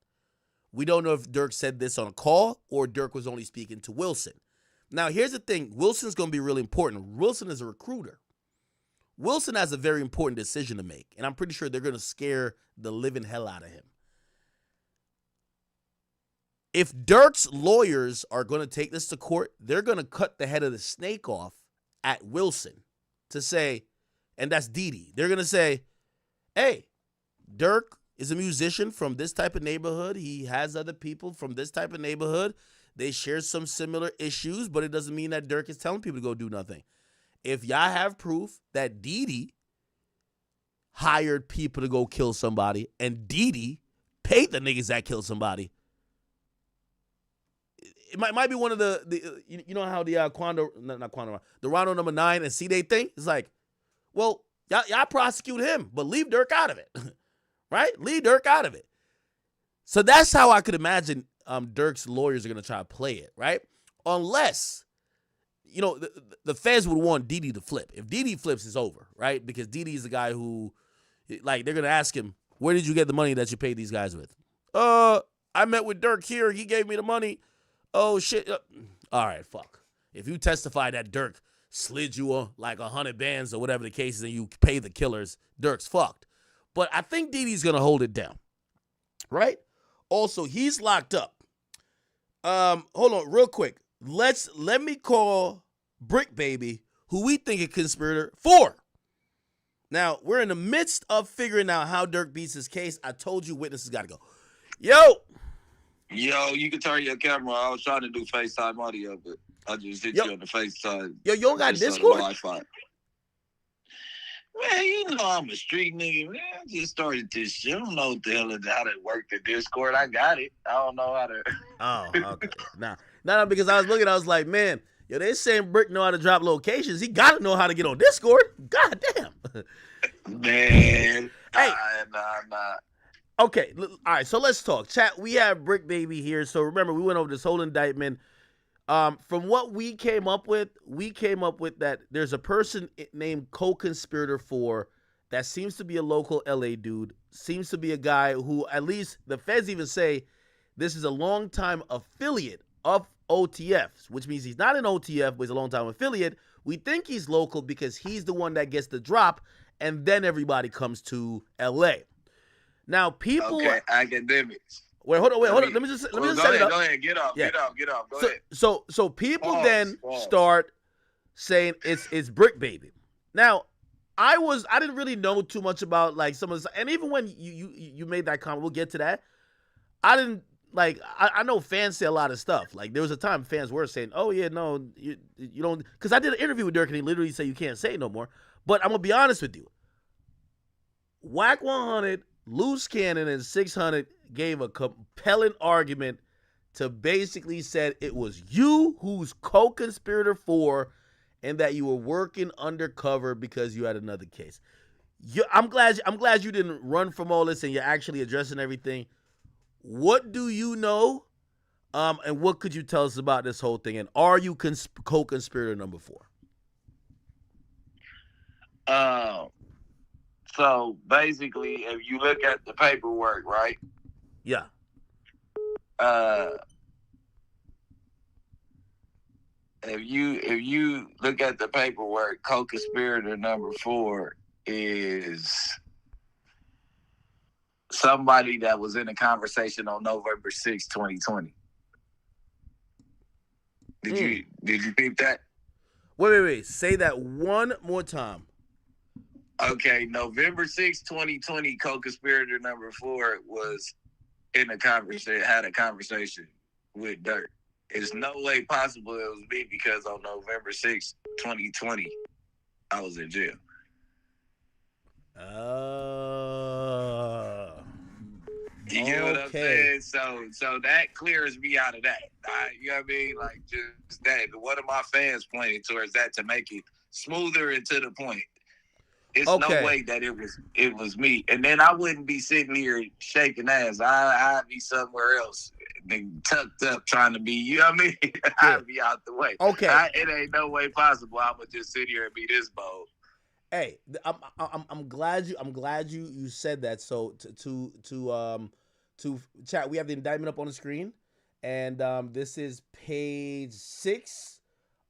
We don't know if Durk said this on a call or Durk was only speaking to Wilson. Now, here's the thing. Wilson's going to be really important. Wilson is a recruiter. Wilson has a very important decision to make, and I'm pretty sure they're going to scare the living hell out of him. If Durk's lawyers are going to take this to court, they're going to cut the head of the snake off at Wilson to say, and that's Didi. They're going to say, hey, Durk is a musician from this type of neighborhood. He has other people from this type of neighborhood. They share some similar issues, but it doesn't mean that Durk is telling people to go do nothing. If y'all have proof that Didi hired people to go kill somebody and Didi paid the niggas that killed somebody, it might be one of the you know how the the Rondo number 9 and C-Day thing? It's like, well, y'all prosecute him, but leave Durk out of it. Right? Leave Durk out of it. So that's how I could imagine Durk's lawyers are going to try to play it, right? Unless, you know, the feds would want Didi to flip. If Didi flips, it's over, right? Because Didi is the guy who, like, they're going to ask him, where did you get the money that you paid these guys with? I met with Durk here. He gave me the money. Oh, shit. All right, fuck. If you testify that Durk slid you like 100 bands or whatever the case is and you pay the killers, Durk's fucked. But I think Didi's going to hold it down, right? Also, he's locked up. Hold on real quick. Let me call Brick Baby, who we think a conspirator for. Now, we're in the midst of figuring out how Durk beats his case. I told you witnesses got to go. Yo,
you can turn your camera. I was trying to do FaceTime audio, but I just hit you on the FaceTime.
Yo, you don't got Discord?
Wi-Fi. Man, you know I'm a street nigga, man. I just started this shit. I don't know what the hell how to work the Discord. I got it. I don't know how to.
Oh, okay. Nah, because I was looking, I was like, man, yo, they saying Brick know how to drop locations. He got to know how to get on Discord. God damn.
Man.
Hey.
Nah.
Okay, all right, so let's talk. Chat, we have Brick Baby here. So remember, we went over this whole indictment. From what we came up with that there's a person named co-conspirator 4 that seems to be a local LA dude, seems to be a guy who, at least the feds even say, this is a longtime affiliate of OTF, which means he's not an OTF, but he's a longtime affiliate. We think he's local because he's the one that gets the drop, and then everybody comes to LA. Now, people...
Okay, academics.
Wait, hold on. Let me just set it up.
Go ahead. Get off. Go ahead.
So people start saying it's Brick Baby. Now, I didn't really know too much about like some of this, and even when you made that comment, we'll get to that. I didn't like. I know fans say a lot of stuff. Like there was a time fans were saying, "Oh yeah, no, you don't," because I did an interview with Durk and he literally said you can't say it no more. But I'm gonna be honest with you. Whack 100, Loose Cannon, and 600 gave a compelling argument to basically said it was you who's co-conspirator 4 and that you were working undercover because you had another case. I'm glad you didn't run from all this and you're actually addressing everything. What do you know? And what could you tell us about this whole thing? And are you co-conspirator number 4?
So basically, if you look at the paperwork, right?
Yeah.
If you look at the paperwork, co-conspirator number 4 is somebody that was in a conversation on November 6, 2020. Did you peep that?
Wait. Say that one more time.
Okay, November 6, 2020, co-conspirator number 4 was in a conversation, had a conversation with Durk. There's no way possible it was me because on November 6, 2020, I was in jail. You get what I'm saying? So that clears me out of that. You know what I mean? Like just that. One of my fans pointed towards that to make it smoother and to the point. It's no way that it was me. And then I wouldn't be sitting here shaking ass. I'd be somewhere else, tucked up trying to be, you know what I mean? I'd be out the way.
Okay.
It ain't no way possible I would just sit here and be this bold.
Hey, I'm glad you said that. So to chat, we have the indictment up on the screen, and this is page 6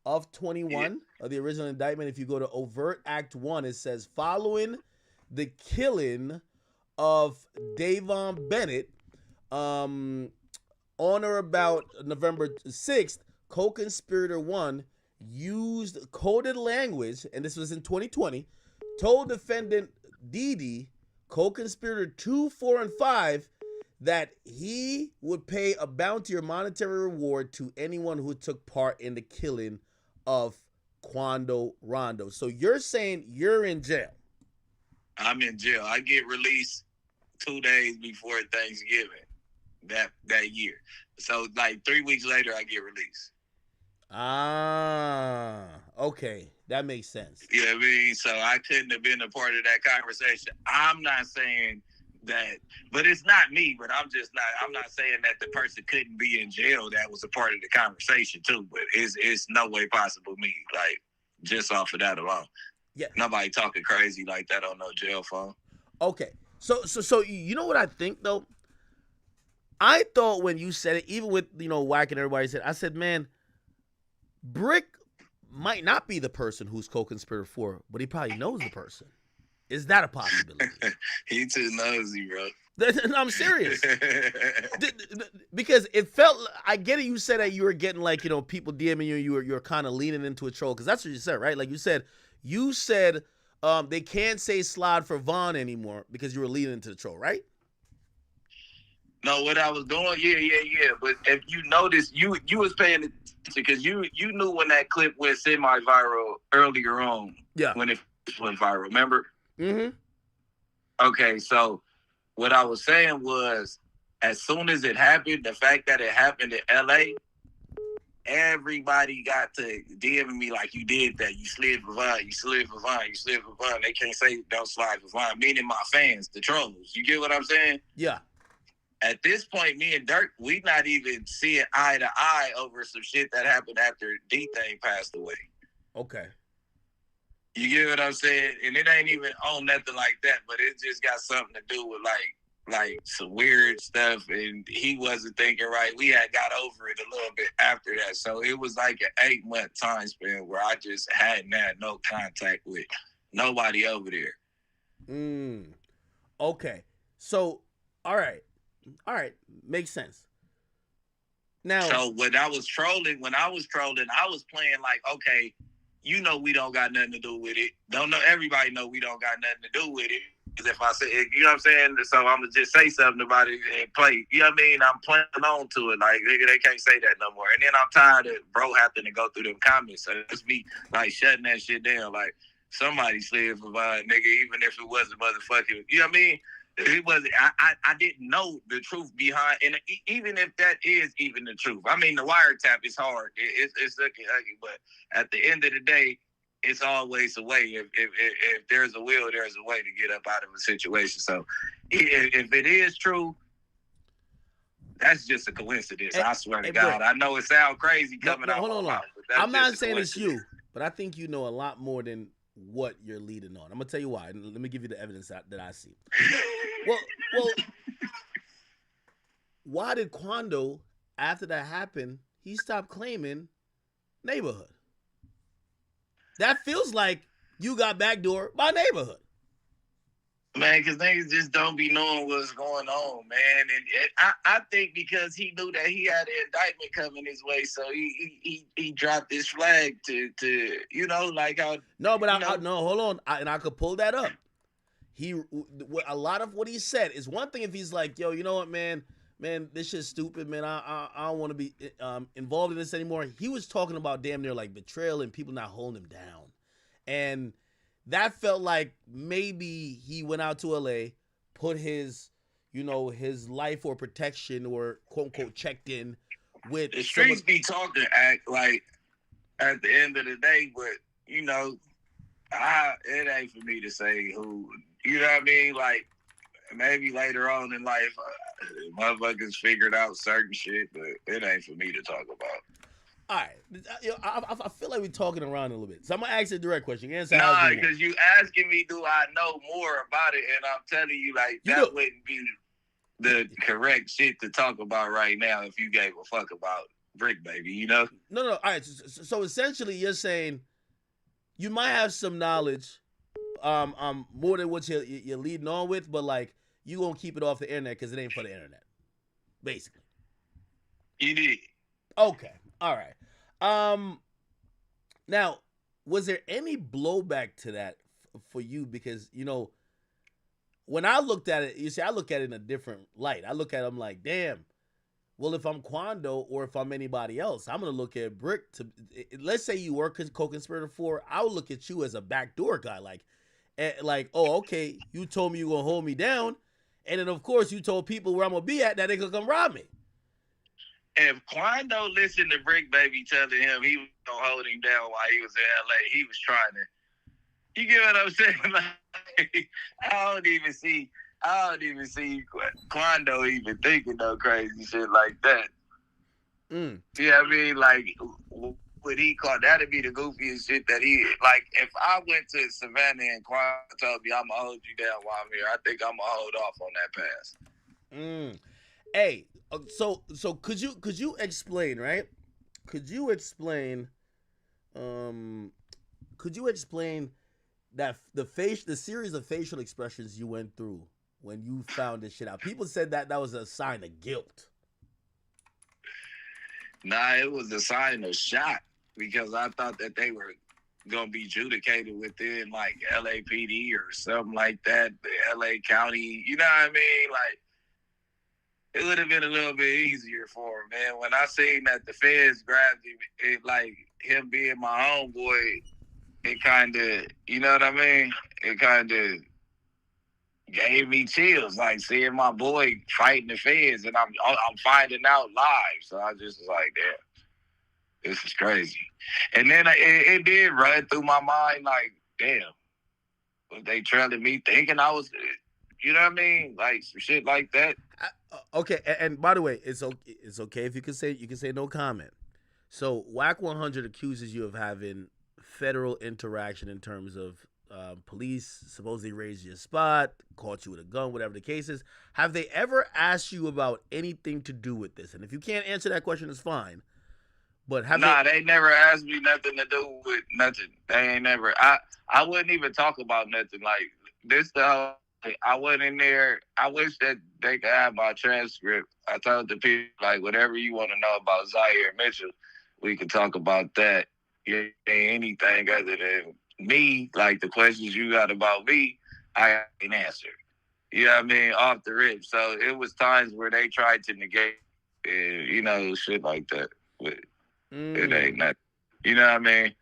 of 21 of the original indictment. If you go to Overt Act 1, it says, following the killing of Davon Bennett on or about November 6th, co-conspirator 1 used coded language, and this was in 2020, told defendant Didi, co-conspirator 2, 4, and 5, that he would pay a bounty or monetary reward to anyone who took part in the killing of Quando Rondo. So you're saying you're in jail?
I'm in jail. I get released 2 days before Thanksgiving that year. So like 3 weeks later, I get released.
Ah, okay. That makes sense.
You know what I mean? So I couldn't have been a part of that conversation. I'm not saying that, but it's not me, but I'm not saying that the person couldn't be in jail that was a part of the conversation too, but it's no way possible me, like, just off of that alone.
Yeah.
Nobody talking crazy like that on no jail phone.
Okay. So you know what I think though? I thought when you said it, even with, whacking everybody said, I said, man, Brick might not be the person who's co-conspirator for, but he probably knows the person. Is that a possibility?
He too nosy, bro.
I'm serious. Because it felt, I get it, you said that you were getting like, people DMing you, you're kind of leaning into a troll, because that's what you said, right? Like you said they can't say slide for Vaughn anymore because you were leaning into the troll, right?
No, what I was doing, yeah. But if you noticed, you was paying attention because you knew when that clip went semi-viral earlier on.
Yeah.
When it went viral, remember?
Mm-hmm.
Okay, so what I was saying was, as soon as it happened, the fact that it happened in L.A., everybody got to DM me like, you did that. You slid for Vaughn. You slid for Vaughn. You slid for Vaughn. They can't say don't slide for Vaughn, meaning my fans, the trolls. You get what I'm saying?
Yeah.
At this point, me and Durk, we not even seeing eye to eye over some shit that happened after D-Thing passed away.
Okay.
You get what I'm saying? And it ain't even on nothing like that, but it just got something to do with like some weird stuff, and he wasn't thinking right. We had got over it a little bit after that. So it was like an 8-month time span where I just hadn't had no contact with nobody over there.
Okay. So, all right. Makes sense. Now,
so when I was trolling, I was playing like, okay, we don't got nothing to do with it. Everybody know we don't got nothing to do with it. Because if I say, you know what I'm saying? So I'm going to just say something about it and play. You know what I mean? I'm playing on to it. Like, they can't say that no more. And then I'm tired of bro having to go through them comments. So it's me, like, shutting that shit down. Like, somebody slid for Vaughn, nigga, even if it wasn't motherfucking, you know what I mean? It wasn't. I didn't know the truth behind, and even if that is even the truth, I mean, the wiretap is hard. It's looking ugly, but at the end of the day, it's always a way. If there's a will, there's a way to get up out of a situation. So, if it is true, that's just a coincidence. I swear to God. I know it sounds crazy coming out.
Hold on. I'm not saying it's you, but I think you know a lot more than what you're leading on. I'm gonna tell you why. Let me give you the evidence that I see. Well, why did Quando, after that happened, he stopped claiming neighborhood? That feels like you got backdoor by neighborhood.
Man, because niggas just don't be knowing what's going on, man. And I think because he knew that he had an indictment coming his way, so he dropped this flag to like how.
No, but hold on, I could pull that up. A lot of what he said is one thing if he's like, yo, you know what, man, this shit's stupid, man. I don't want to be involved in this anymore. He was talking about damn near like betrayal and people not holding him down, and that felt like maybe he went out to LA, put his life or protection or quote unquote checked in with
the streets be talking act like at the end of the day, but it ain't for me to say who. You know what I mean? Like, maybe later on in life, motherfuckers figured out certain shit, but it ain't for me to talk about.
All right. I feel like we're talking around a little bit. So I'm going to ask you a direct question.
Nah, because you asking me, do I know more about it? And I'm telling you, like, that wouldn't be the correct shit to talk about right now if you gave a fuck about Brick Baby, you know?
No. All right. So essentially, you're saying you might have some knowledge more than what you're leading on with, but like you gonna keep it off the internet because it ain't for the internet, basically.
You did.
Okay. All right. Now, was there any blowback to that for you? Because when I looked at it, you see, I look at it in a different light. I look at him like, damn. Well, if I'm Quando or if I'm anybody else, I'm gonna look at Brick. Let's say you were co-conspirator 4, I would look at you as a backdoor guy, like, oh, okay, you told me you gonna hold me down, and then of course you told people where I'm gonna be at that they could come rob me.
If Quando listened to Brick Baby telling him he was gonna hold him down while he was in LA, he was trying to. You get what I'm saying? Like, I don't even see Quando even thinking no crazy shit like that. Yeah, I mean, like, what he called, that'd be the goofiest shit that he, like, if I went to Savannah and Quando told me I'm gonna hold you down while I'm here, I think I'm gonna hold off on that pass.
Hey, so could you explain, right? Could you explain that the series of facial expressions you went through when you found this shit out? People said that was a sign of guilt.
Nah, it was a sign of shock because I thought that they were gonna be adjudicated within like LAPD or something like that, the LA County. You know what I mean? Like, it would have been a little bit easier for him, man. When I seen that the feds grabbed him, it like him being my homeboy, it kind of, you know what I mean? It kind of gave me chills, like seeing my boy fighting the feds, and I'm finding out live. So I just was like, damn, this is crazy. And then it did run through my mind, like, damn, was they trailing me thinking I was, you know what I mean? Like some shit like that.
Okay, and by the way, it's okay if you can say no comment. So Whack 100 accuses you of having federal interaction in terms of police supposedly raised your spot, caught you with a gun, whatever the case is. Have they ever asked you about anything to do with this? And if you can't answer that question, it's fine. But
they never asked me nothing to do with nothing. They ain't never. I wouldn't even talk about nothing like this. I went in there. I wish that they could have my transcript. I told the people, like, whatever you want to know about Zaire Mitchell, we could talk about that. Anything other than me, like the questions you got about me, I can answer. You know what I mean? Off the rip. So it was times where they tried to negate, you know, shit like that. But it ain't nothing. You know what I mean?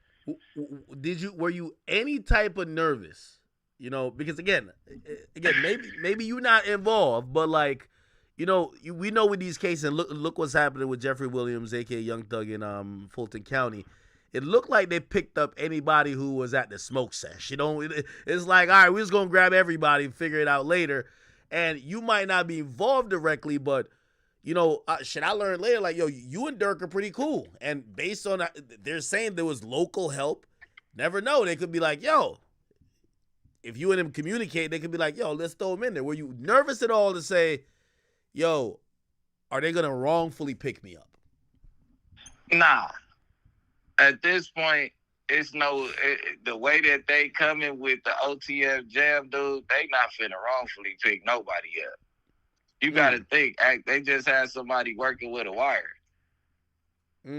Were you any type of nervous? You know, because again, maybe you're not involved, but like, you know, we know with these cases, and look what's happening with Jeffrey Williams, aka Young Thug in Fulton County. It looked like they picked up anybody who was at the smoke sesh. You know, it's like, all right, we're just gonna grab everybody and figure it out later. And you might not be involved directly, but you know, shit, I learned later, like, yo, you and Durk are pretty cool. And based on that, they're saying there was local help. Never know, they could be like, yo. If you and him communicate, they could be like, yo, let's throw him in there. Were you nervous at all to say, yo, are they going to wrongfully pick me up?
Nah. At this point, it's the way that they coming with the OTF jam, dude, they not finna wrongfully pick nobody up. You got to think, they just had somebody working with a wire.
Yeah,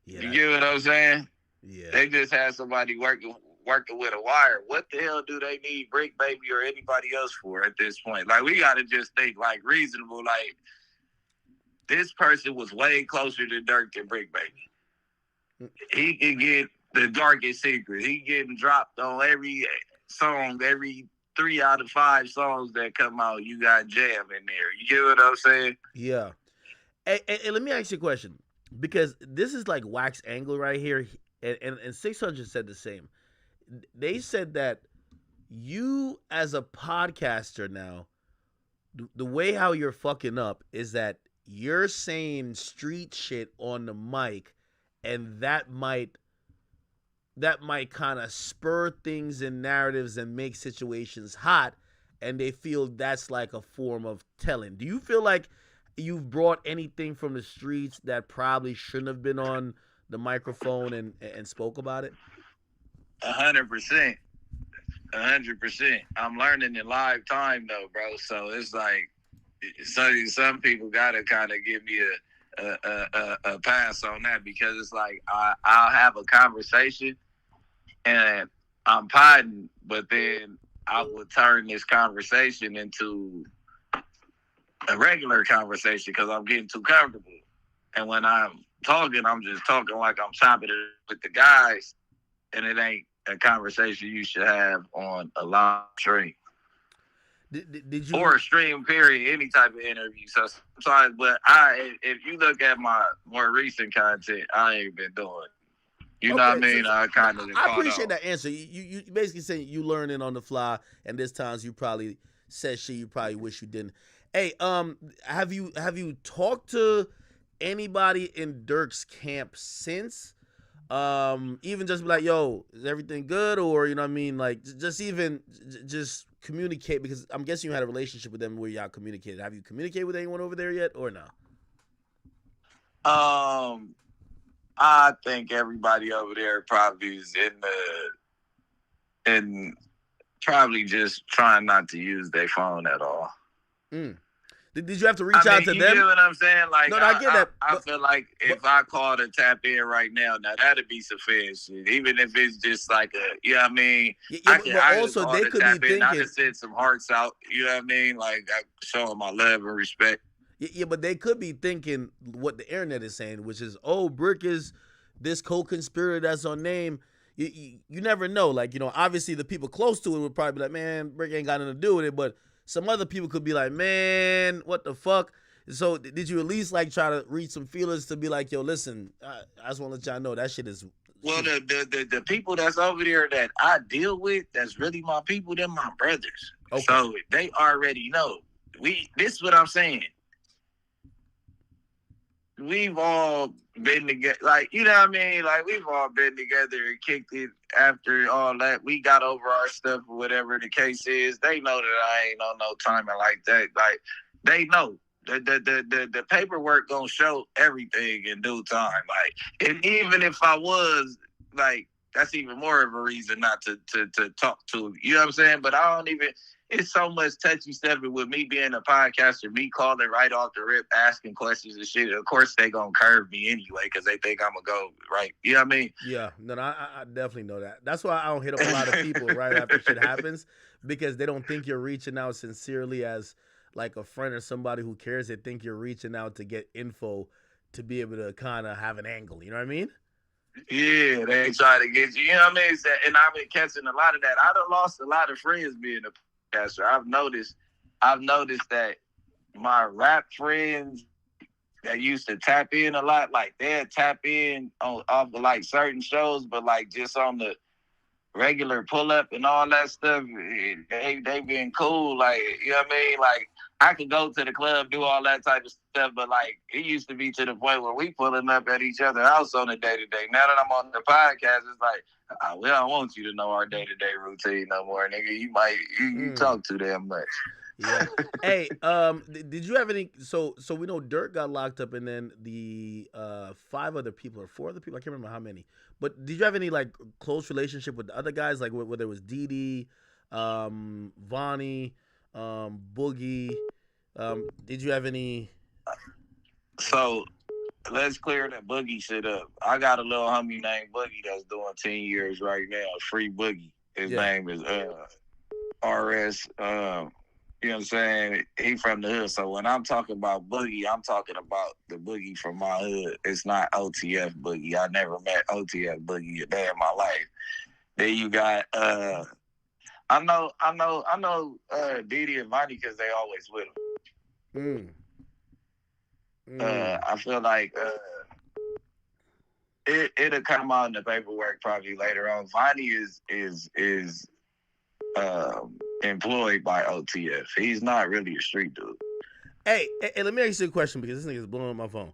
you get what I'm saying?
Yeah.
They just had somebody working with a wire. What the hell do they need Brick Baby or anybody else for at this point? Like, we got to just think, like, reasonable. Like, this person was way closer to Durk than Brick Baby. He can get the darkest secret. He getting dropped on every song, every 3 out of 5 songs that come out, you got jam in there. You get what I'm saying?
Yeah. Hey, let me ask you a question, because this is like Wax angle right here, and 600 said the same. They said that you as a podcaster now, the way how you're fucking up is that you're saying street shit on the mic, and that might kind of spur things and narratives and make situations hot, and they feel that's like a form of telling. Do you feel like you've brought anything from the streets that probably shouldn't have been on the microphone and spoke about it?
100%. 100%. I'm learning in live time though, bro. So it's like, some people gotta kind of give me a pass on that, because it's like I'll have a conversation and I'm potting, but then I would turn this conversation into a regular conversation because I'm getting too comfortable. And when I'm talking, I'm just talking like I'm chopping it with the guys, and it ain't a conversation you should have on a live stream.
Did you
or a stream period, any type of interview. So sometimes, but if you look at my more recent content, I ain't been doing. You know what I mean? I kind of.
I appreciate that answer. You basically saying you learning on the fly, and there's times you probably said shit you probably wish you didn't. Hey, have you talked to anybody in Durk's camp since? Even just be like, yo, is everything good? Or, you know what I mean? Like, just communicate, because I'm guessing you had a relationship with them where y'all communicated. Have you communicated with anyone over there yet, or no?
I think everybody over there probably is in probably just trying not to use their phone at all.
Did you have to reach out to them?
You know what I'm saying? Like,
no, I get that.
I feel like if I call to tap in right now that'd be sufficient. Even if it's just like you know what I mean?
But also, they could be thinking.
I just send some hearts out. You know what I mean? Like, I show them my love and respect.
Yeah, but they could be thinking what the internet is saying, which is, oh, Brick is this co-conspirator that's on name. You never know. Like, you know, obviously the people close to it would probably be like, man, Brick ain't got nothing to do with it. But some other people could be like, man, what the fuck? So did you at least like try to read some feelers to be like, yo, listen, I just want to let y'all know that shit is.
Well, the people that's over there that I deal with, that's really my people, they're my brothers. Okay. So they already know. This is what I'm saying. We've all been together, like, you know what I mean? Like, we've all been together and kicked it after all that. We got over our stuff or whatever the case is. They know that I ain't on no timing like that. Like, they know. The paperwork gonna show everything in due time. Like, and even if I was, like, that's even more of a reason not to talk to. You know what I'm saying? But I don't even. It's so much touchy stuff with me being a podcaster, me calling right off the rip, asking questions and shit. Of course, they gonna curve me anyway because they think I'm gonna go right. You know what I mean?
Yeah, no, I definitely know that. That's why I don't hit up a lot of people right after shit happens, because they don't think you're reaching out sincerely as like a friend or somebody who cares. They think you're reaching out to get info to be able to kind of have an angle. You know what I mean?
Yeah, they try to get you. You know what I mean? And I've been catching a lot of that. I done lost a lot of friends being a podcaster. I've noticed that my rap friends that used to tap in a lot, like they'd tap in off of like certain shows, but like just on the regular pull up and all that stuff, they been cool. Like, you know what I mean? Like, I could go to the club, do all that type of stuff, but like it used to be to the point where we pulling up at each other's house on a day-to-day. Now that I'm on the podcast, it's like, we don't want you to know our day-to-day routine no more, nigga. You talk too damn much.
Yeah. Hey, did you have any? So we know Durk got locked up, and then the 5 other people or 4 other people, I can't remember how many. But did you have any like close relationship with the other guys, like whether it was Didi, Vonnie, Boogie? Did you have any?
So let's clear that Boogie shit up. I got a little homie named Boogie that's doing 10 years right now. Free Boogie. His name is RS. You know what I'm saying? He from the hood. So when I'm talking about Boogie, I'm talking about the Boogie from my hood. It's not OTF Boogie. I never met OTF Boogie a day in my life. Then you got I know Didi and Vonnie because they always with him. I feel like it'll come out in the paperwork probably later on. Vonnie is employed by OTF. He's not really a street dude.
Hey, let me ask you a question, because this nigga's blowing up my phone.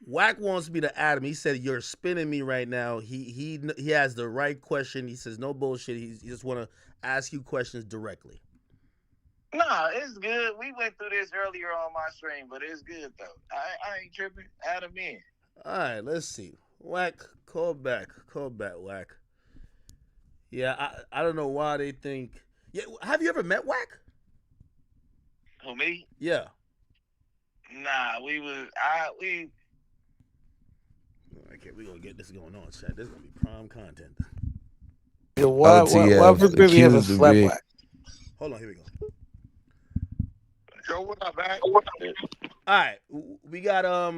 Wack wants me to add him. He said, you're spinning me right now. He has the right question. He says no bullshit. He just want to ask you questions directly.
Nah, it's good. We went through this earlier on my stream, but it's good though. I ain't tripping. Add him in.
All right, let's see. Wack, call back, Wack. Yeah, I don't know why they think. Yeah, have you ever met Wack?
Who, me?
Yeah.
Nah, we.
Okay, we gonna get this going on, chat. This is gonna be prime content.
Yo, Why Brick Baby have a flat black?
Hold on, here we go.
Yo, what up, man?
All right, we got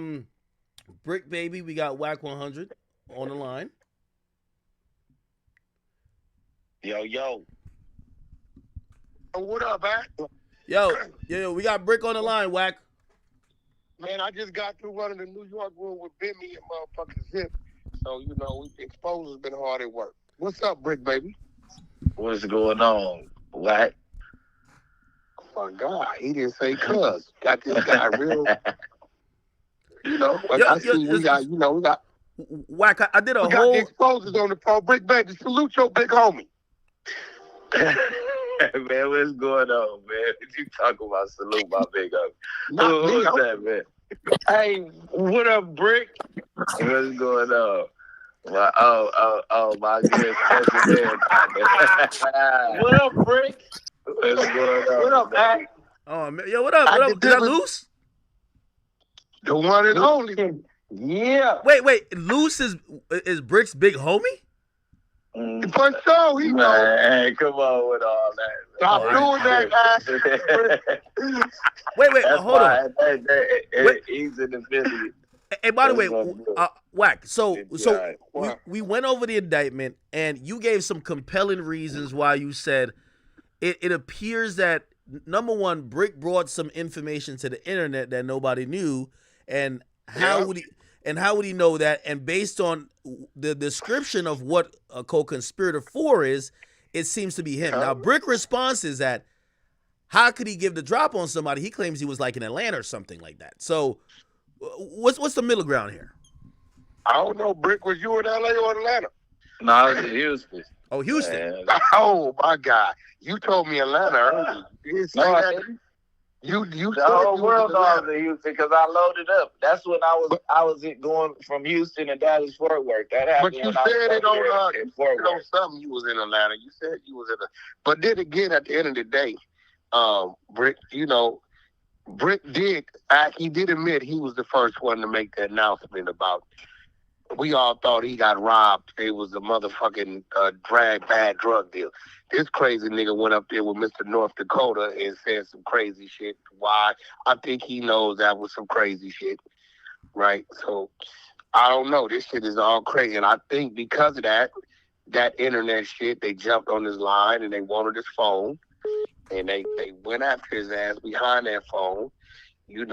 Brick Baby, we got Whack 100 on the line.
Yo.
What up, man?
Yo, we got Brick on the line, Whack.
Man, I just got through running the New York room with Bimmy and motherfucking Zip. So, exposure's been hard at work. What's up, Brick Baby?
What's going on, Whack?
Oh, my God. He didn't say cuz. Got this guy real... we got...
Whack, I did a
we
whole...
got the exposures on the phone. Brick Baby, salute your big homie.
Man, what's going on, man? What you talking about? Salute my big homie. Who's that, man? Hey, what up, Brick? What's going on? My good special man. What up, Brick? What's going on?
What up, man?
Oh, man. Yo, what up? What up? Is that Loose?
The one and only.
Yeah.
Wait. Loose is Brick's big homie?
For sure, he knows.
Man, come on with all that.
Stop doing that, guys.
Wait, hold on.
He's an affiliate.
Hey, by the way, Whack, so we went over the indictment, and you gave some compelling reasons why you said it appears that, number one, Brick brought some information to the internet that nobody knew, and how would he know that? And based on the description of what a co-conspirator 4 is, it seems to be him. Now, Brick response is that, how could he give the drop on somebody? He claims he was like in Atlanta or something like that. So what's the middle ground here?
I don't know, Brick. Was you in LA or Atlanta?
No, I was in Houston.
Oh, Houston.
Oh, my God. You told me Atlanta earlier. You didn't say that. You
the whole world knows in Houston because I loaded up. That's when I was going from Houston to Dallas Fort Worth. That happened.
But you said it on something. You was in Atlanta. You said you was in. But then again, at the end of the day, Brick, Brick did. He did admit he was the first one to make the announcement about. We all thought he got robbed. It was a motherfucking bad drug deal. This crazy nigga went up there with Mr. North Dakota and said some crazy shit. Why? I think he knows that was some crazy shit. Right? So, I don't know. This shit is all crazy. And I think because of that internet shit, they jumped on his line and they wanted his phone. And they went after his ass behind that phone. He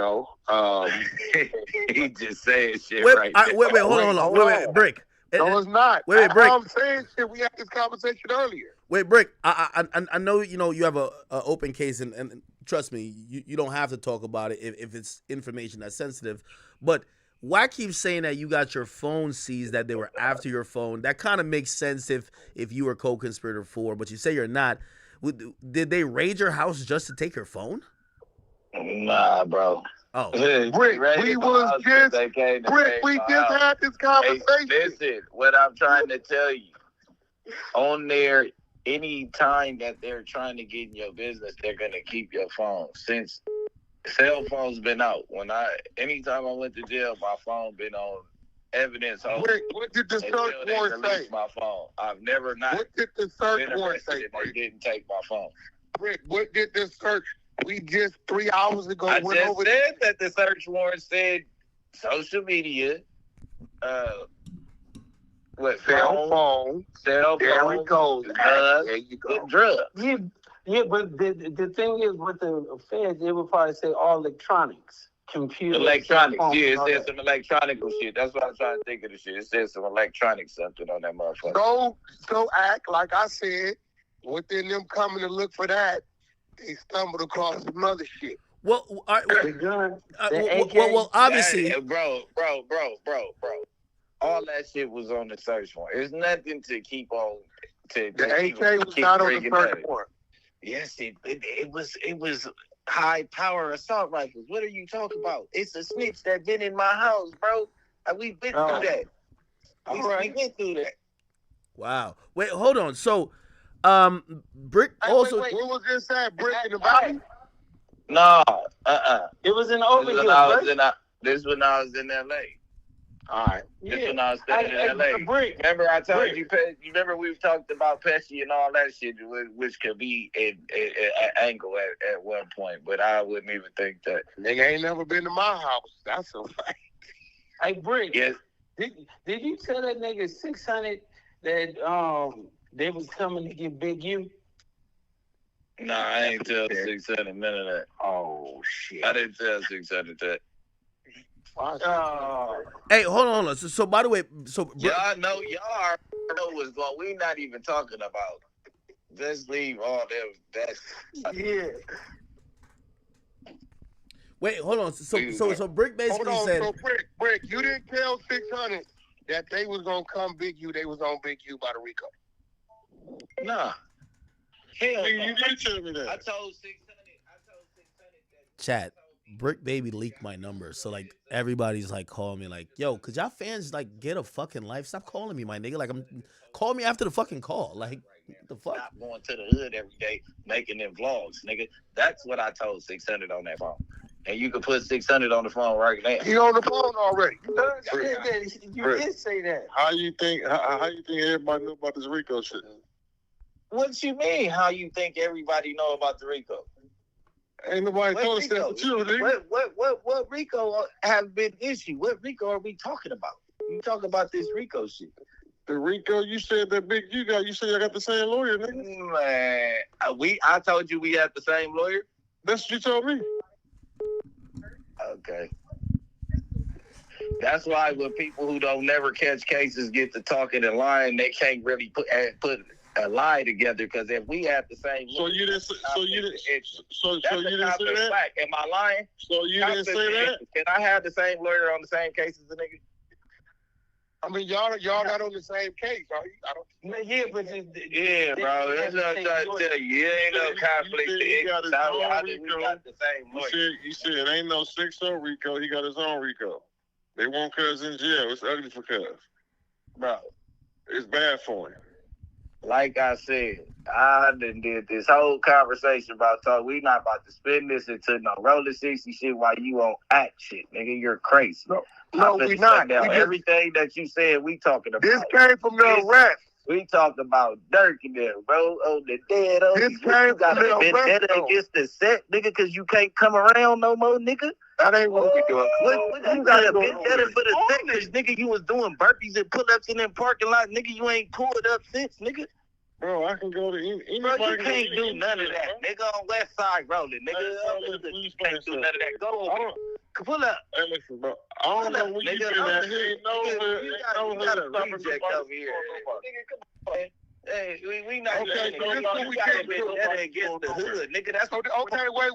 just saying shit right now.
Wait, hold on. Wait, Brick.
No, it's not.
Wait, Brick.
I'm saying shit. We had this conversation earlier.
Wait, Brick. I know you have a open case, and trust me, you don't have to talk about it if it's information that's sensitive. But why keep saying that you got your phone seized, that they were after your phone? That kind of makes sense if you were co-conspirator 4, but you say you're not. Did they raid your house just to take your phone?
Nah, bro.
Oh,
Brick, we just had this conversation.
Hey, listen, what I'm trying to tell you, on there, any time that they're trying to get in your business, they're gonna keep your phone. Since cell phones been out, anytime I went to jail, my phone been on evidence.
Brick, what did the search warrant say?
My phone. I've never not.
What did the search warrant say?
They didn't take my phone.
Brick, what did the search? We just 3 hours ago
I
went
just
over
said that the search warrant said social media,
cell phone. There we go. There you go.
Drugs.
Yeah, but the thing is, with the feds, they would probably say all electronics, computers.
Electronics, it said some electronic shit. That's what I'm trying to think of the shit. It said some electronic something on that motherfucker.
So act like I said, within them coming to look for that, they stumbled across some other shit.
Well, well, obviously,
bro. All that shit was on the search warrant. There's nothing to keep on. The
AK was not on the search warrant.
Yes, it was high power assault rifles. What are you talking about? It's a snitch that been in my house, bro. We've been through that. We went through that.
Wow. Wait, hold on. So, Brick also.
Wait. What was this at? Brick in the body?
No,
It was in Overhill.
This when I was in LA.
All right.
This when I was staying in LA. Remember I told you, you remember we talked about Pesci and all that shit, which could be an angle at one point, but I wouldn't even think that.
Nigga ain't never been to my house. That's a fact.
Hey, Brick.
Yes.
Did you tell that nigga 600 that they was coming to get Big U?
Nah, I ain't tell 600 none of that.
Oh shit!
I didn't tell 600 that.
Hey, hold on. So by the way,
y'all know what's going. We not even talking about. Just leave all that.
Yeah.
Wait, hold on. So Brick basically said.
So Brick, you didn't tell 600 that they was gonna come Big U. They was on Big U by the Rico.
Nah. Hell,
you didn't tell me that.
I told 600 that.
Chat. Brick Baby leaked my number, so like everybody's like calling me like, yo, could y'all fans like get a fucking life? Stop calling me, my nigga. Like call me after the fucking call. Like what the fuck?
Stop going to the hood every day making them vlogs, nigga. That's what I told 600 on that phone. And you can put 600 on the phone right now.
He on the phone already.
You did say that.
How you think everybody knew about this Rico shit?
What you mean? How you think everybody know about the Rico?
Ain't nobody told us that but you, nigga.
What Rico have been issue? What Rico are we talking about? You talking about this Rico shit?
The Rico, you said that Big you got. You said I got the same lawyer, nigga.
Man, I told you we had the same lawyer.
That's what you told me.
Okay. That's why when people who don't never catch cases get to talking and lying, they can't really put a lie together. Because if we have the same,
so you didn't say that.
Fact. Am I lying?
So you didn't say that.
Can I have the same lawyer on the same case as the nigga?
I mean, y'all not on the same case, are you?
Yeah, but
bro. That's what I'm trying to tell you. You ain't no conflict.
He got his own Rico.
We got the same lawyer.
You said it ain't no 6-0 Rico. He got his own Rico. They want Cuz in jail. It's ugly for Cuz.
Bro.
It's bad for him.
Like I said, I done did this whole conversation about talk. We not about to spin this into no roller 60 shit while you on act shit, nigga. You're crazy.
No, we not.
Everything that you said, we talking about.
This came from the arrest.
We talk about Durk and them, bro. On the dead.
This came from the arrest.
Against the set, nigga, because you can't come around no more, nigga.
That ain't what we doing.
You got a vendetta for the sectors, nigga. You was doing burpees and pull-ups in them parking lots, nigga. You ain't pulled up since, nigga.
Bro, I can go to anybody.
Bro, you can't do none of that, nigga. On West Side rolling, nigga. You can't do none of that. Go over. Pull up.
Hey, listen, bro. I don't know where you been at.
You got a reject over here. Nigga, come on, man. Hey, we not
okay, so this what we can't do
against the hood, nigga. That's
okay. Wait.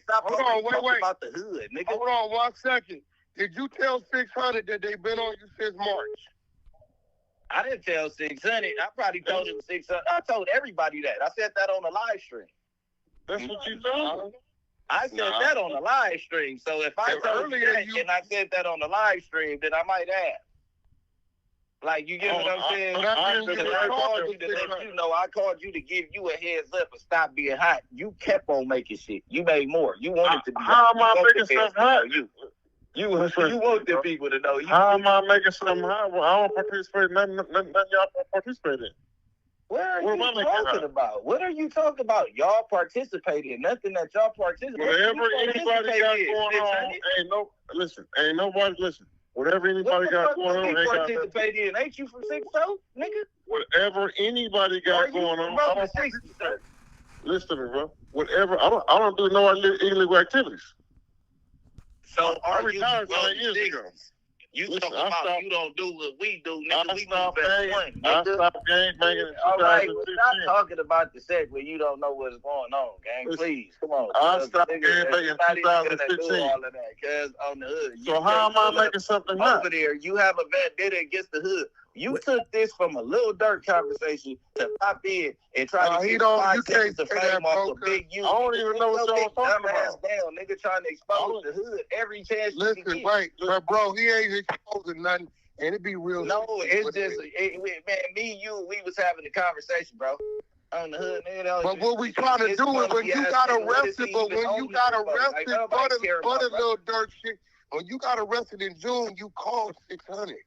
Stop
Hold on, wait.
About the hood, nigga.
Hold on 1 second. Did you tell 600 that they been on you since March?
I didn't tell 600. I probably told him 600. I told everybody that. I said that on the live stream.
That's what you told?
I said that on the live stream. So if I told you that and I said that on the live stream, then I might have. Like, you get what I'm saying? I called you to let you know. I called you to give you a heads up and stop being hot. You kept on making shit. You made more. You wanted to be.
How am I making something hot?
You want the people to know.
How am I making something hot? Well, I don't participate. Nothing y'all participate in.
What are you talking about? What are you talking about? Y'all participating. Nothing that y'all participate in.
Whatever anybody got going on, ain't nobody listen. Whatever anybody got going on,
ain't participating in. Ain't you from 6-0, nigga?
Whatever anybody got going on, I don't participate. Listen to me, bro. Whatever, I don't do no illegal activities.
So
I retired 9 years ago.
You talking about you don't do what we do, nigga. We
stopped
gang
banging in 2016.
All right, well, stop talking about the set where you don't know what's going on, gang. Please, come on.
I stopped gang banging in 2016.
All of that, cause on the hood.
So how am I making something hot?
Over there, you have a vendetta against the hood. You took this from a little Durk conversation to pop in and try to get 5 seconds to fame off a Big U.
I don't even know what y'all talking about.
Down, nigga, trying to expose the hood every chance you can get.
Wait, bro, he ain't exposing nothing, and it be real.
No, it's just, man, me and you, we was having a conversation, bro. On the hood, nigga.
But what we trying to do is when you got arrested, for the little Durk shit, When you got arrested in June, you called 600.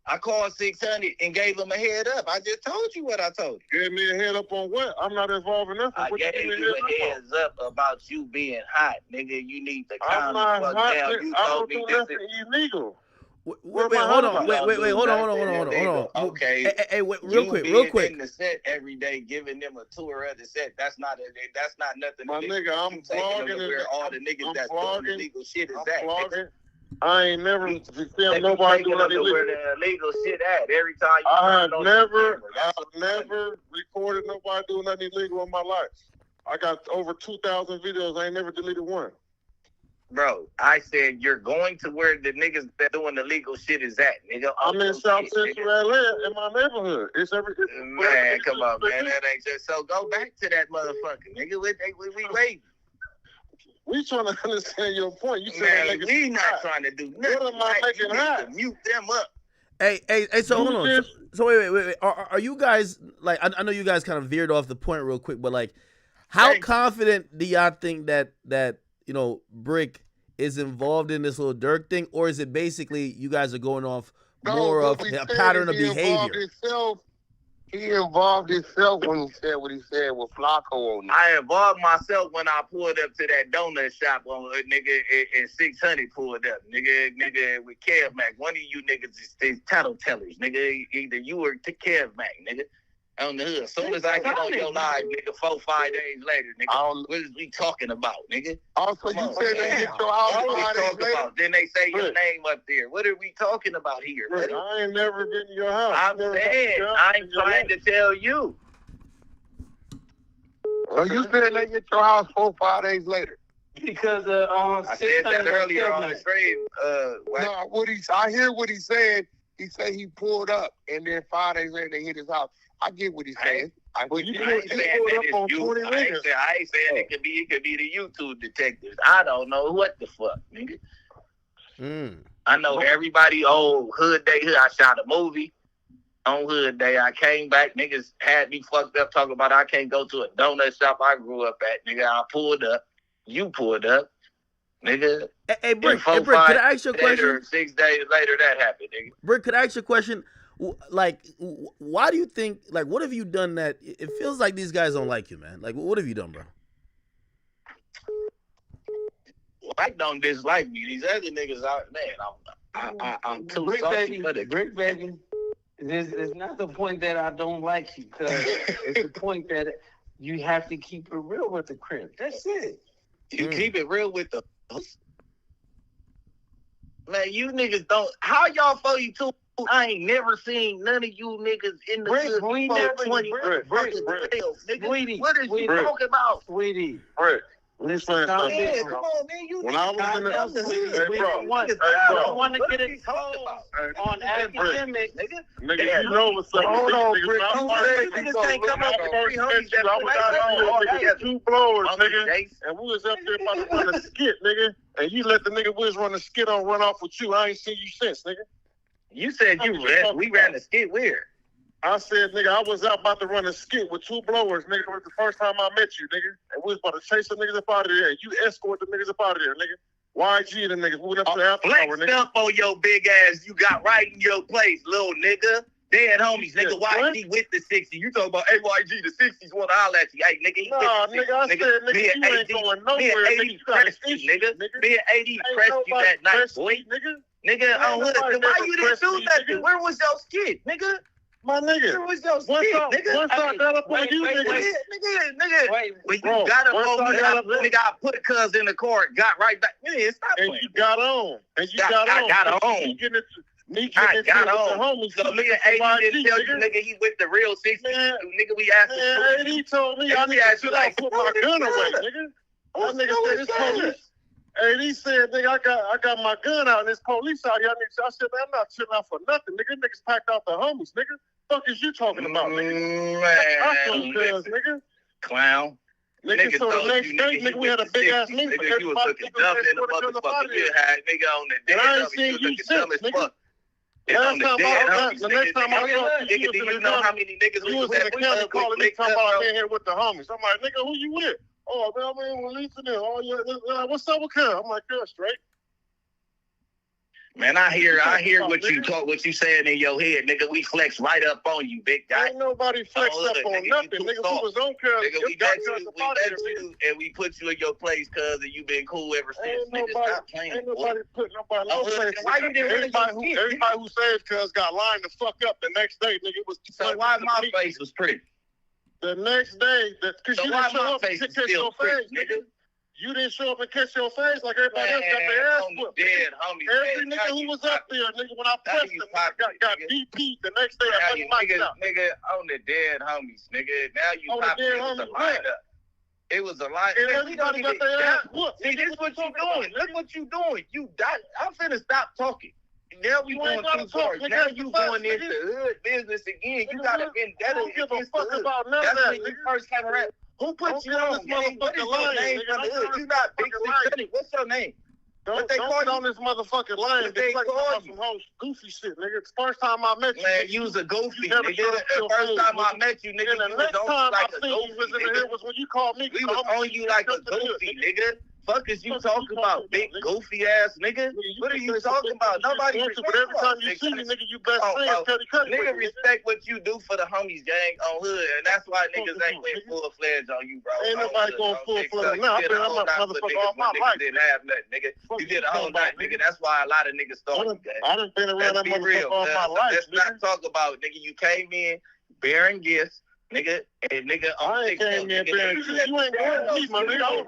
I called 600 and gave them a head up. I just told you what I told you.
Gave me a head up on what? I'm not involved in nothing.
I gave you a heads up about you being hot, nigga. You need to calm the fuck down. You told me this is
illegal.
Wait, hold on. Wait, hold on.
Okay.
Hey, real quick.
In the set every day, giving them a tour of the set. That's not nothing.
My nigga, I'm vlogging.
Where all the niggas that's doing illegal shit is at.
I ain't never filmed nobody doing anything illegal.
Where the illegal shit at every time you
I've never recorded nobody doing nothing illegal in my life. I got over 2,000 videos. I ain't never deleted one.
Bro, I said you're going to where the niggas that doing illegal shit is at, nigga.
I'm in South Central LA in my neighborhood. It's everything.
Man, come on, man. That ain't just so. Go back to that motherfucker, nigga. We waiting.
We trying to understand your point. You
said we not trying to do nothing.
What am I making hot?
Mute them up.
Hey, so hold on. So wait. Are you guys, like, I know you guys kind of veered off the point real quick, but like, how confident do y'all think that you know, Brick is involved in this little Durk thing, or is it basically you guys are going off more of a pattern of behavior?
He involved himself when he said what he said with Flacco on it.
I involved myself when I pulled up to that donut shop on nigga and 600 pulled up. Nigga with Kev Mac. One of you niggas is title tellers. Nigga, either you or Kev Mac, nigga. On the hood. As soon as I get on your live, nigga, 4-5 days later, nigga, what is we talking about, nigga?
Also, you said they hit your house 5 days later.
Then they say your name up there. What are we talking about here?
I ain't never been to your house.
I'm saying, I'm trying to tell you.
Well, you said they hit your house 4-5 days later.
Because
I said that earlier on the stream.
No, I hear what he said. He said he pulled up, and then 5 days later they hit his house. I get what he's saying.
I ain't saying it could be the YouTube detectives. I don't know what the fuck, nigga. I know everybody. Hood Day. I shot a movie on Hood Day. I came back. Niggas had me fucked up talking about I can't go to a donut shop I grew up at. Nigga, I pulled up. You pulled up. Nigga.
Hey, Brick, could I ask you a question?
6 days later, that happened, nigga.
Brick, could I ask you a question? Like, why do you think, like, what have you done that it feels like these guys don't like you, man? Like, what have you done, bro?
White don't dislike me. These other niggas, I'm too salty for the
Brick, baby. It's not the point that I don't like you, because it's the point that you have to keep it real with the crib. That's it.
You keep it real with the... Man, you niggas don't... How y'all 42? I ain't never seen none of you niggas in the hood before 20 fucking sales, nigga. What is you talking about?
Sweetie.
Brick.
Listen,
come on, man. You
when I was in the
I don't want to get it told on academic.
Nigga, you know what's up.
Hold on,
Brick.
Brick.
Niggas can't come up with 300. I was out there with 2 blowers, nigga. And we was up there about to run a skit, nigga. And you let the nigga we was running a skit on run off with you. I ain't seen you since, nigga.
You said we ran a skit where?
I said, nigga, I was out about to run a skit with 2 blowers, nigga. It was the first time I met you, nigga. And we was about to chase the niggas up out of there. And you escort the niggas up out of there, nigga. YG the niggas. We went up to the after hour, nigga.
Flexed up on your big ass. You got right in your place, little nigga. Dead homies, nigga. YG with the 60. You talking about YG the 60s want to holler at you. Hey, nigga.
Nigga, I said, nigga, you ain't going nowhere, nigga. You got issues, nigga.
Me and AD pressed you that night, boy. Nigga, why you didn't do nothing? Where was your skit, nigga?
My nigga.
Where was your skit, nigga?
Once I got up on you, nigga.
Nigga. When you got up on me, nigga, I put cuz in the car, got right back. Man, stop playing.
And you got on. I
got on. I got on. So nigga, AD didn't tell you, nigga, he with the real 60. Nigga, we asked him.
AD told me I need to put my gun away, nigga. That nigga said this police. And he said, nigga, I got my gun out and this police out here. I said, man, I'm not chilling out for nothing, nigga. Niggas packed out the homies, nigga. Fuck is you talking about, nigga?
Man,
nigga.
Clown.
Nigga, so the next day, nigga, we had a big ass meeting.
Nigga, you was looking dumb in the motherfucker. You had nigga on the dead.
I ain't seen you since, nigga. The next time I saw you,
do you know how many niggas
you was in the county calling me talking about I'm in here with the homies. I'm like, nigga, who you with? Oh, man, I'm in with Lisa now. Oh, yeah, what's up with her? I'm like, girl, straight.
Man, I hear what you talk, what you saying in your head, nigga. We flex right up on you, big guy.
Ain't nobody flexed up on nothing, nigga. We was on cuz.
Nigga, we met you, and we put you in your place, cuz, and you been cool ever since.
Ain't nobody put nobody no place.
Why you didn't
everybody who says cuz got lined the fuck up the next day, nigga. It was
so why my face was pretty?
The next day, because you didn't show up and kiss your face, nigga. You didn't show up and kiss your face like everybody else got their ass whooped. Every nigga who was up there, nigga, when I pressed him, got DP the next day.
Nigga, on the dead homies, nigga. Now you popping. It was a lineup. It was a line.
Everybody got their ass whooped.
See, this is what you doing. Look what you doing. I'm finna stop talking. Now we going too far. Now you going into hood business again. You got a vendetta.
Don't give a fuck about none of that.
That's when you first came around. Who put you on this motherfucking line? You not Big Six. What's your name?
Don't get on this motherfucking line. They call you some whole goofy shit, nigga. It's the first time I met you.
Man, you was a goofy, nigga. The first time I met you, nigga,
the next time I seen you was in here was when you called me.
We was on you like a goofy, nigga. Fuck is you talking about, big goofy ass nigga? What are you talking about? Nobody respect.
But every time you see me, nigga, you best friend, Cuddy.
Nigga respect what you do for the homies gang on hood, and that's why niggas ain't went full fledged on you, bro.
Ain't nobody going full fledged. Now I've been a motherfucker all my life.
Didn't have nothing, nigga. You did a whole lot, nigga. That's why a lot of niggas started.
I done been around that motherfucker all my life.
Let's not talk about, nigga. You came in bearing gifts. Nigga, and nigga,
I ain't came in bearing gifts. You ain't going to me, my nigga.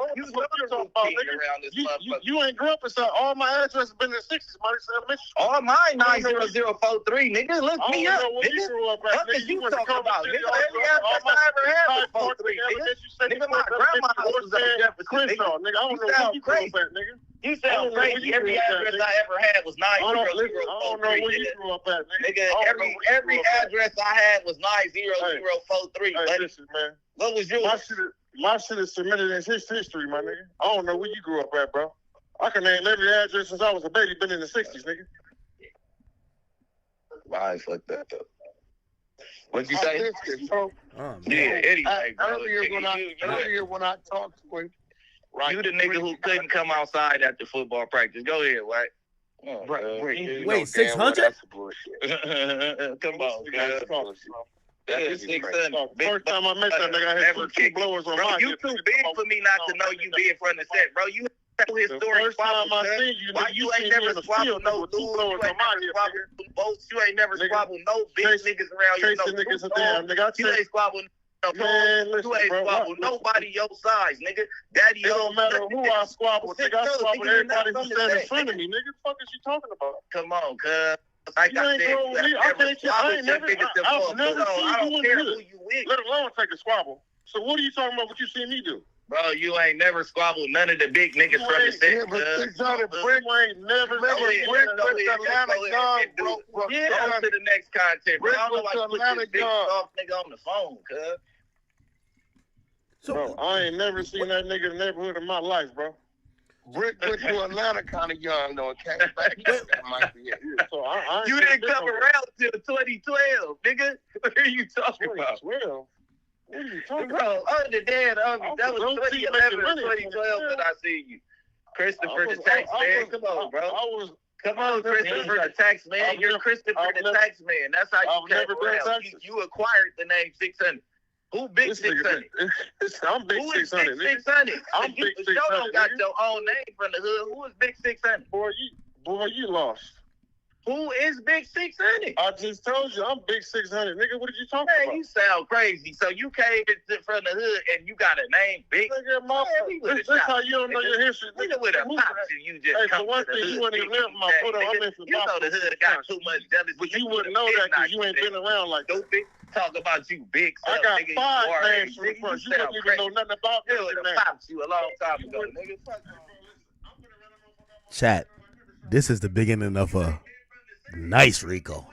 You ain't grew up inside. All my addresses been in the 60s, my nigga.
All mine 90043, nigga. Look me up, nigga. What is you talking about? Nigga, every address I ever had was 43, nigga. Nigga, my grandma was on Jefferson, nigga.
I don't know where you grew up at, nigga.
You sound crazy. Every address I ever had was 90043.
I don't know where you grew up at,
nigga. Every address I had was 90043.
Hey, listen, man.
What was yours?
My shit is submitted in his history, my nigga. I don't know where you grew up at, bro. I can name every address since I was a baby. Been in the 60s, nigga.
I fucked that up. What'd you say?
Yeah, anyway. Earlier when I talked to him.
Right. You the nigga who couldn't come outside after football practice. Go ahead, right?
Wait, 600?
Come on, guys. That's 600.
First time I met that nigga, I had two blowers on my
You too big for me not to know you being from the set, bro. You
the first time I seen you, nigga, you ain't never squabbled no dudes. You ain't never squabbled boats.
You ain't never squabbled no big niggas around you.
Chasing niggas a damn nigga.
You ain't squabbled.
Man, listen,
you ain't squabble nobody your size, nigga. Daddy,
it don't matter who I squabble. Nigga, I squabble everybody who stands in front of me. Nigga, the fuck is you talking about?
Come on, cuz. Like
I said, I never seen you in hood, let alone take a squabble. So what are you talking about? What you seen me do?
Bro, you ain't never squabbled none of the big niggas from the set.
You ain't never
Yeah, on to the next content, bro. I don't know why you put this big soft nigga on the phone, cuz.
Bro, I ain't never seen that nigga in the neighborhood in my life, bro.
Rick went to Atlanta kind of young, though, and came back.
So I
you didn't come around till 2012, nigga. What are you talking about?
2012? What are you talking
about? Bro, other than that was 2011 or 2012 that I see you. Christopher the Tax Man. Come on, bro. Come on, Christopher the Tax Man. You're Christopher the Tax Man. That's how you came around. You acquired the name 600. Who big 600?
I'm big 600.
Who is big 600?
I'm big 600.
You don't got your own name from the hood. Who is big 600?
Boy, you lost.
Who is big 600?
I just told you, I'm big 600. Nigga, what are you talking about?
Man, you sound crazy. So you came from the hood and you got a name big?
Nigga, this how you don't know your history.
Nigga with a pop you just
come to the hood. You wouldn't even live my photo. I'm in
you know the hood got too much jealousy.
But you wouldn't know that because you ain't been around like that.
Talk about you big stuff,
I got
nigga,
5 names from the front. You wouldn't even know nothing about me.
It would have popped you a long time ago, nigga.
Chat, this is the beginning of a nice Rico.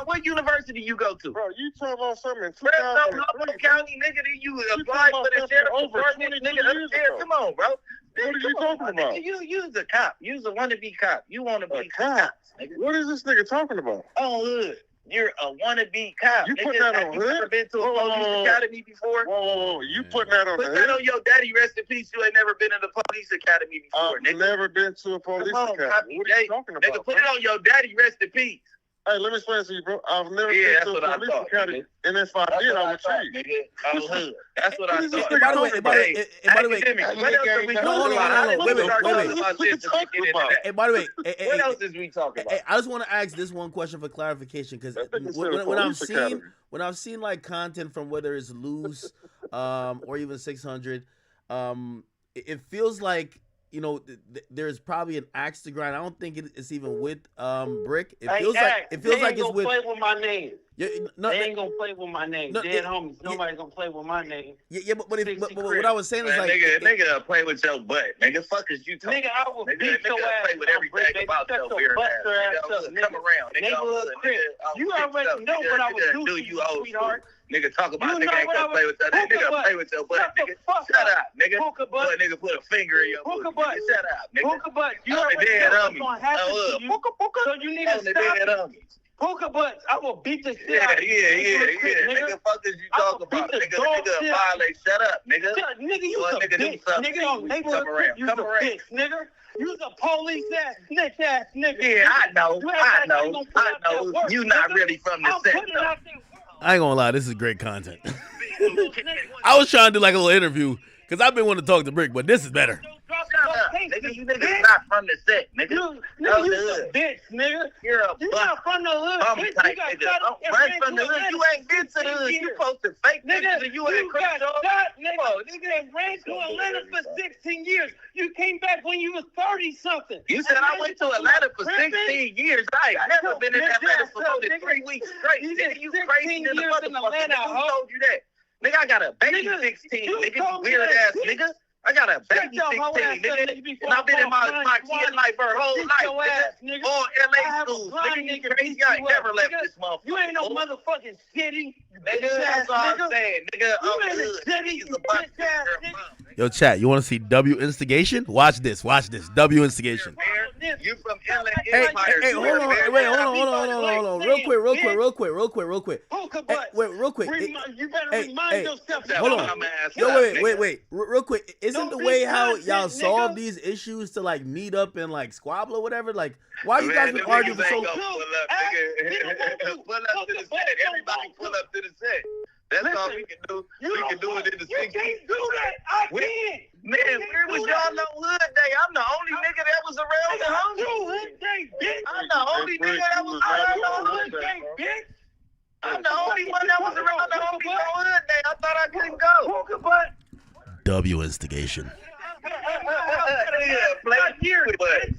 What university you go to?
Bro, you talking about something in
2003. County, nigga, that you applied for the sheriff's department, nigga, upstairs. Come on, bro.
What are you talking about?
You's a cop. You's a wannabe cop. You want to be a cop.
What is this nigga talking about?
Oh, hood. You're a wannabe cop.
You put
nigga.
that
Have
on
you
hood?
ever been to a police academy before?
Whoa. You putting that on
Put
the
that
hood?
on your daddy, rest in peace. You ain't never been in the police academy before,
I've
nigga.
never been to a police
Come on,
academy.
copy,
What are you talking about?
Nigga, put it on your daddy, rest in peace.
Hey, let me explain to you, bro. I've never
Yeah,
been
that's
to
what
a
I
police
thought,
academy.
nigga.
And if I
That's
did,
what
I
I
would
thought,
tell you.
nigga. On hood. That's what I thought.
By the way,
Academic, what else are we
no,
talking
hold on,
about?
hold on,
How did we start
wait.
talking about this and get into that?
Hey, by the way,
What else is we talking about?
I just want to ask this one question for clarification, because when I've seen like content from whether it's Loose, or even 600, it feels like, you know, there's probably an axe to grind. I don't think it's even with Brick. It feels like it's with.
Play with my name.
Yeah,
They ain't gonna play with my name. Dead homies. Nobody's gonna play with my name.
Yeah, but what I was saying is,
Man,
like,
nigga play with your butt. Nigga, fuck is you talking?
Nigga, I will beat your ass.
Play with everything about your weird ass. Nigga, come around. Nigga,
you already know what I would do to you, sweetheart.
Nigga, talk about nigga ain't gonna play with that. Nigga, play with your butt. Nigga, shut up, nigga. Boy, nigga, put a finger in your butt. Shut up, nigga.
Hookah butt. You already know what's gonna happen to you. So you need to stop. Hookah butts. I will beat the shit out of you.
Yeah. Nigga, fuck is you talking about? Nigga, violate. Shut up, nigga.
Nigga, you a bitch. Nigga, on neighborhood crib, you a bitch, nigga. You's a police ass, snitch ass nigga.
Yeah, I know. You not really from the set, though.
I ain't gonna lie, this is great content. I was trying to do like a little interview, because I've been wanting to talk to Brick, but this is better.
Shut up, nigga. You niggas not from the set, nigga.
You a bitch, nigga.
You're
not from the hood.
Bitch, type nigga. Right from the hood. You ain't been to the hood. You posted fake niggas and you ain't
got shot, nigga. Ran to Atlanta for 16 years. You came back when you was 30-something.
You said I went to Atlanta for 16 years. I ain't never been in Atlanta for more than 3 weeks straight. Nigga, you crazy than a motherfucker. Who told you that? Nigga, I got a baby 16. Nigga, you weird ass nigga. I got a baby 16, nigga, and I've been in my kid life her whole life, nigga. All LA schools, nigga, you crazy, I ain't never left this motherfucker.
You ain't no motherfucking city,
nigga, that's all I'm saying, nigga.
You ain't a city, you bitch ass nigga.
Yo, chat, you want to see W instigation? Watch this. W instigation.
You from LA?
Hey, hold on. Real quick. Real quick.
You better remind yourself that.
Hold on. Yo, wait. Real quick. Isn't the way how y'all solve these issues to like meet up and like squabble or whatever? Like, why you guys been arguing for so long?
Pull up to the set. Everybody pull up to the set. That's all we can do. We can do it in the 60s.
You can't do that. I can.
Man, where was y'all on Hood Day? I'm the only nigga that was around the
Hood Day, bitch.
I'm the only nigga that was around the Hood Day, bitch. I'm the only one that was around the Hood Day. I thought I couldn't go.
W instigation.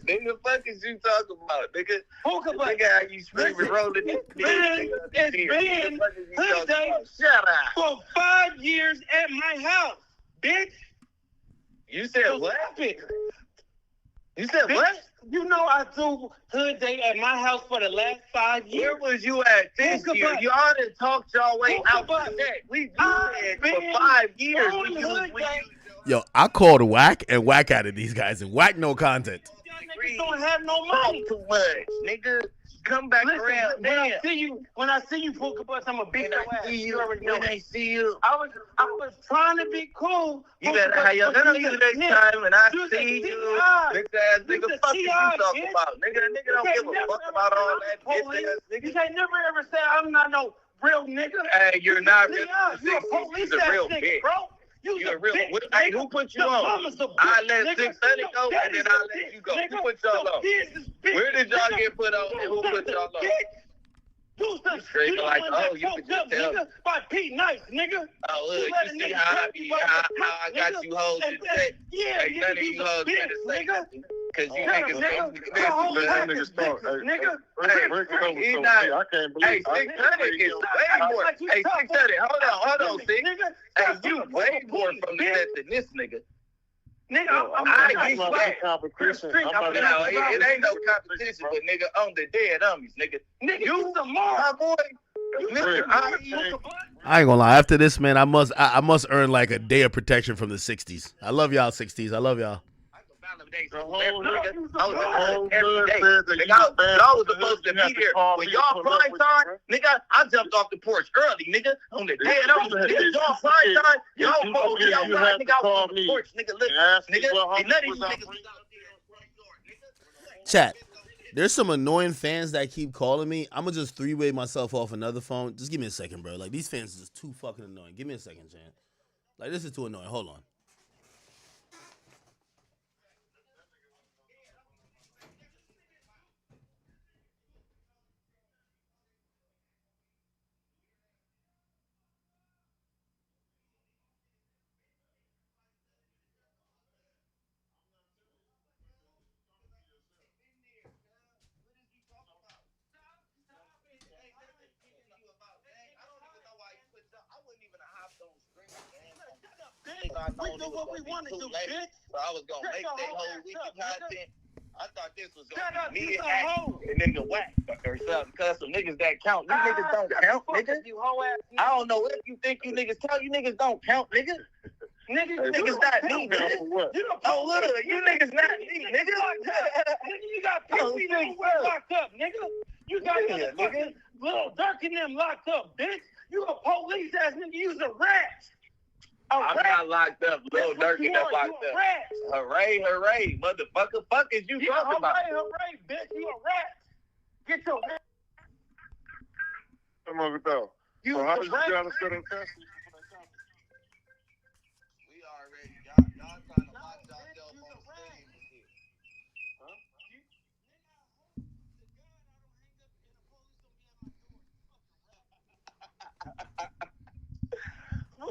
Nigga, fuck is you talking about, nigga? Nigga, how you screaming, rolling this bitch?
It's been Hood Day
Shut up.
for 5 years at my house, bitch.
You said what? You said
bitch,
what?
You know I do Hood Day at my house for the last 5 years.
Where was you at this year? Y'all done talked y'all way out to that. We did for 5 years.
Yo, I called Whack, and Whack out of these guys, and Whack no content.
You don't have no money.
Too much, nigga. Come back around.
When I see you, Polka Butts, I'm a beat your ass.
You already know. When I see you,
I was trying to be cool.
You better have your next time when I see you. Big ass nigga, fuck you talking about, nigga. Nigga don't give a fuck about all that bitch.
You can't never ever say I'm not no real nigga.
Hey, you're not real.
You're a police ass nigga, bro. You're a real.
Hey, who put you on? I let 630 go, and then I let you go. Who put y'all on? Where did y'all get put on, and who put y'all on? You like, oh, you can just tell.
By Pete Nice, nigga.
Oh, look, you see how I got you hoes in the set?
Yeah,
none of you hoes better say nothing. Because you niggas
nigga.
He's not. I can't believe.
Hey, 600 is way more. Hey, 600, hold on, 6. Hey, you way more from the set than this nigga.
Nigga,
I'm not competition.
No, it ain't no competition, but nigga, on the dead homies, nigga.
You the my
boy.
I ain't gonna lie. After this, man, I must earn like a day of protection from the 60s. I love y'all, 60s. I love y'all.
days. I was every day. Nigga, I was supposed to be there. When y'all prime time, nigga, I jumped off the porch early, nigga. On the day of those niggas, y'all prime time, y'all supposed to be outside, nigga. I was on the porch, nigga. Look, nigga, and none of these niggas was out there on the front door, nigga.
Chat. There's some annoying fans that keep calling me. I'm gonna just three-way myself off another phone. Just give me a second, bro. Like, these fans are just too fucking annoying. Give me a second, Chan. Like, this is too annoying. Hold on.
We do what we want to do, bitch. So I was gonna make that whole week of content. I thought this was gonna be me and then the whack or something. Cause some niggas that count. You niggas don't count, nigga. I don't know if you think you niggas count. You niggas don't count, nigga. Niggas not me, nigga. Oh, look, you niggas not me, nigga.
You got people locked up, nigga. You got motherfucking little Durk and them locked up, bitch. You a police ass nigga. You's a rat.
I'm not locked up. Little Durk and them locked up. Hooray, hooray, motherfucker. Fuck is you talking about?
Hooray, bitch. You a rat. Get your rat.
Come on, go.
You
so how did you
rat.
got to set up custody?
We already, y'all trying to lock yourself on stage and shit.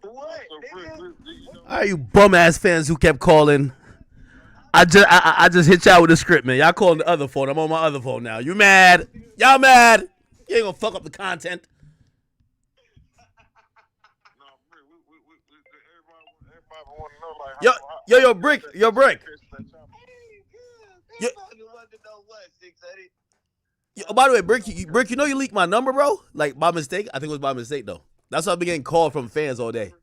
What?
All right, you bum ass fans who kept calling. I just hit y'all with the script, man. Y'all calling the other phone. I'm on my other phone now. You mad? Y'all mad? You ain't gonna fuck up the content. Yo, Brick. Yo, by the way, Brick, you know you leaked my number, bro? Like, by mistake? I think it was by mistake, though. That's why I've been getting called from fans all day.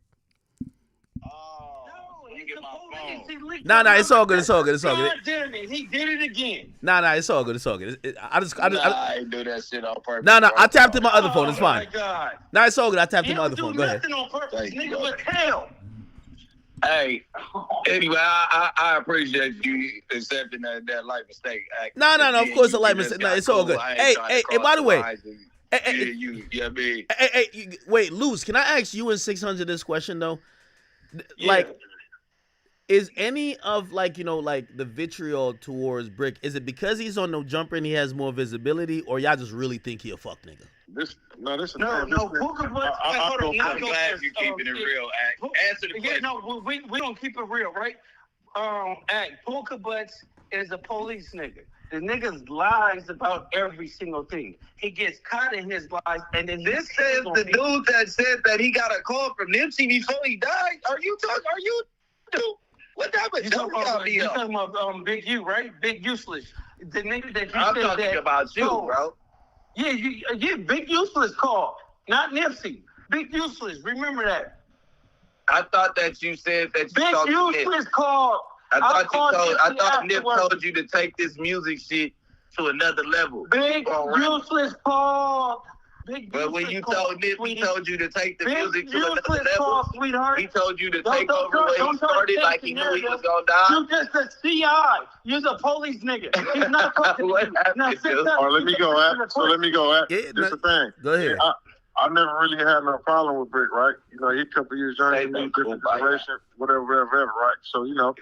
Nah, it's all good.
God damn it, he did it again.
Nah, it's all good. I
ain't do that shit on purpose.
Nah, I tapped in my other phone. It's fine.
Oh my God.
Nah, it's all good. I tapped in my other phone. Go ahead.
On purpose, nigga, but hell.
Hey, anyway, I appreciate you accepting that light mistake.
No, of course a light mistake. No, it's all good. Hey, by the way. Wait, Luz, can I ask you and 600 this question, though? Like, is any of, like, you know, like, the vitriol towards Brick, is it because he's on No Jumper and he has more visibility, or y'all just really think he a fuck nigga?
No, Booker,
I'm glad you're keeping it real, Act. Answer the question.
No, we don't keep it real, right? Act, Booker Butts is a police nigga. The niggas lies about every single thing. He gets caught in his lies, and then
this says the dude that said that he got a call from Nipsey before he died. Are you dude? What type of joke
you talking about Big U, right? Big Useless. The nigga that you
I'm
said
talking about you, bro.
Yeah, Big Useless called, not Nipsey. Big Useless, remember that.
I thought that you said that you
Big Useless called.
I thought Nip told you to take this music shit to another level.
Big Useless called.
But when you told Nip, he told you to take the music to another level.
Sweetheart.
He told you to take over where he started, like he knew he was gonna die.
You just a CI. You're a police nigga. He's not talking to you. Now,
let me go at. This the thing.
Go ahead.
I never really had no problem with Brick, right? You know, he couple years younger, different generation, whatever, right? So, you know,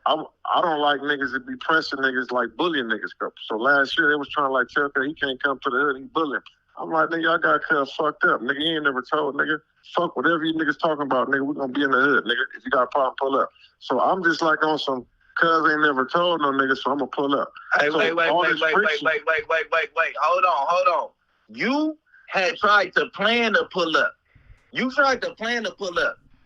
I don't like niggas that be pressing niggas like bullying niggas. So last year they was trying to like tell him he can't come to the hood, he bullying. I'm like, nigga, y'all got cuz fucked up. Nigga, you ain't never told, nigga. Fuck whatever you niggas talking about, nigga. We gonna be in the hood, nigga. If you got a problem, pull up. So I'm just like on some cuz ain't never told no nigga, so I'm gonna pull up.
Hey,
so
wait. Hold on. You had tried to plan to pull up.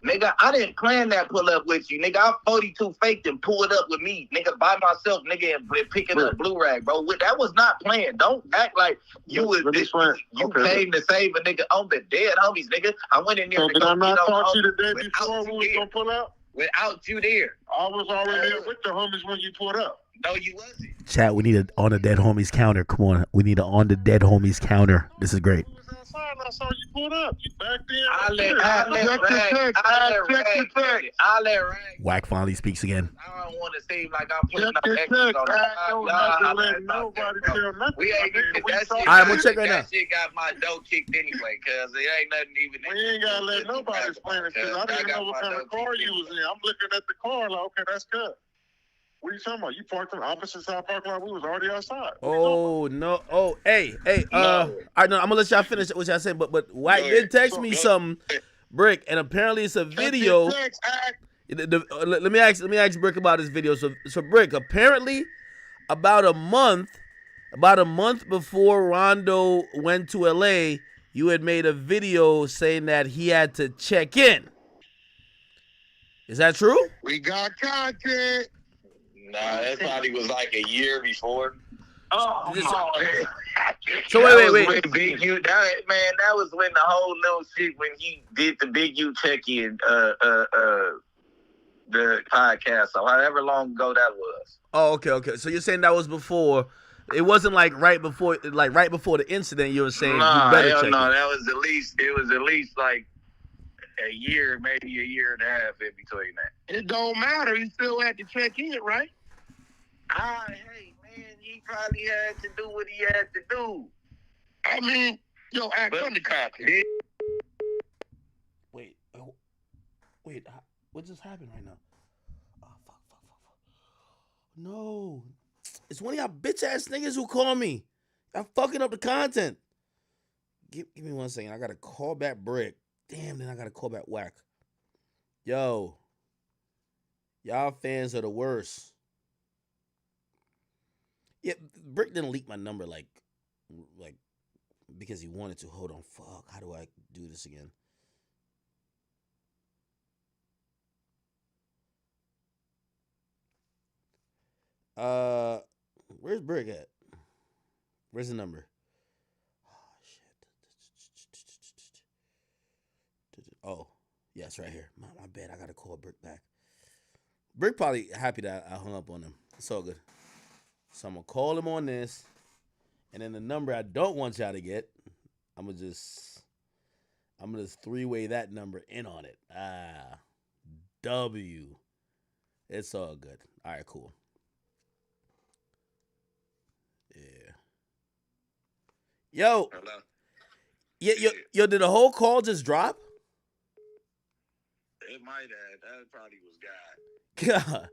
Nigga, I didn't plan that pull up with you. Nigga, I'm 42 faked and pulled up with me. Nigga, by myself, nigga, and picking up blue rag, bro. That was not planned. Don't act like you came to save a nigga on the dead homies, nigga. I went in there.
So did I not talk to you the day before we was gonna pull out?
without you there.
I was already there with the homies when you pulled up.
No, you wasn't.
Chat, we need an on the dead homies counter. Come on, we need an on the dead homies counter. This is great.
You was outside and I saw you pulled up. You back there.
I let Rag.
Whack finally speaks again.
I don't want to seem like I'm putting up
Check
extras on
don't let nobody tell nothing.
We ain't that shit.
All right, I'm gonna check right now.
That shit got my dough kicked anyway, cause it ain't nothing even.
We ain't gotta let nobody explain it, because I didn't know what kind of car you was in. I'm looking at the car like, okay, that's good. What are you talking about? You parked on the opposite side of the parking lot. We was already outside.
Oh no! Oh, hey. All right, no, I'm gonna let y'all finish what y'all saying. But White did text me something, Brick, and apparently it's a video. Let me ask Brick about this video. So Brick, apparently, about a month before Rondo went to LA, you had made a video saying that he had to check in. Is that true?
We got content.
Nah, that probably was like a year before.
So wait.
Big U, that was when the whole little shit when he did the Big U check-in, the podcast. So however long ago that was.
Oh, okay. So you're saying that was before? It wasn't like right before the incident. You were saying you better check.
No, that was at least like a year, maybe a year and a half in between that.
It don't matter. You still had to check in, right?
Hey, man, he probably had to do what he had to do.
I mean, act on the content.
Wait, what just happened right now? Oh, fuck. No. It's one of y'all bitch ass niggas who call me. I'm fucking up the content. Give me 1 second. I gotta call back Brick. Damn, then I gotta call back Whack. Yo. Y'all fans are the worst. Yeah, Brick didn't leak my number like because he wanted to. Hold on, fuck. How do I do this again? Where's Brick at? Where's the number? Oh shit. Oh, yeah, it's right here. My bad. I gotta call Brick back. Brick probably happy that I hung up on him. It's all good. So I'm gonna call him on this, and then the number I don't want y'all to get, I'm gonna just three-way that number in on it. W. It's all good. All right, cool. Yeah. Yo.
Hello?
Yo, did the whole call just drop?
It might have. That probably was God.
God.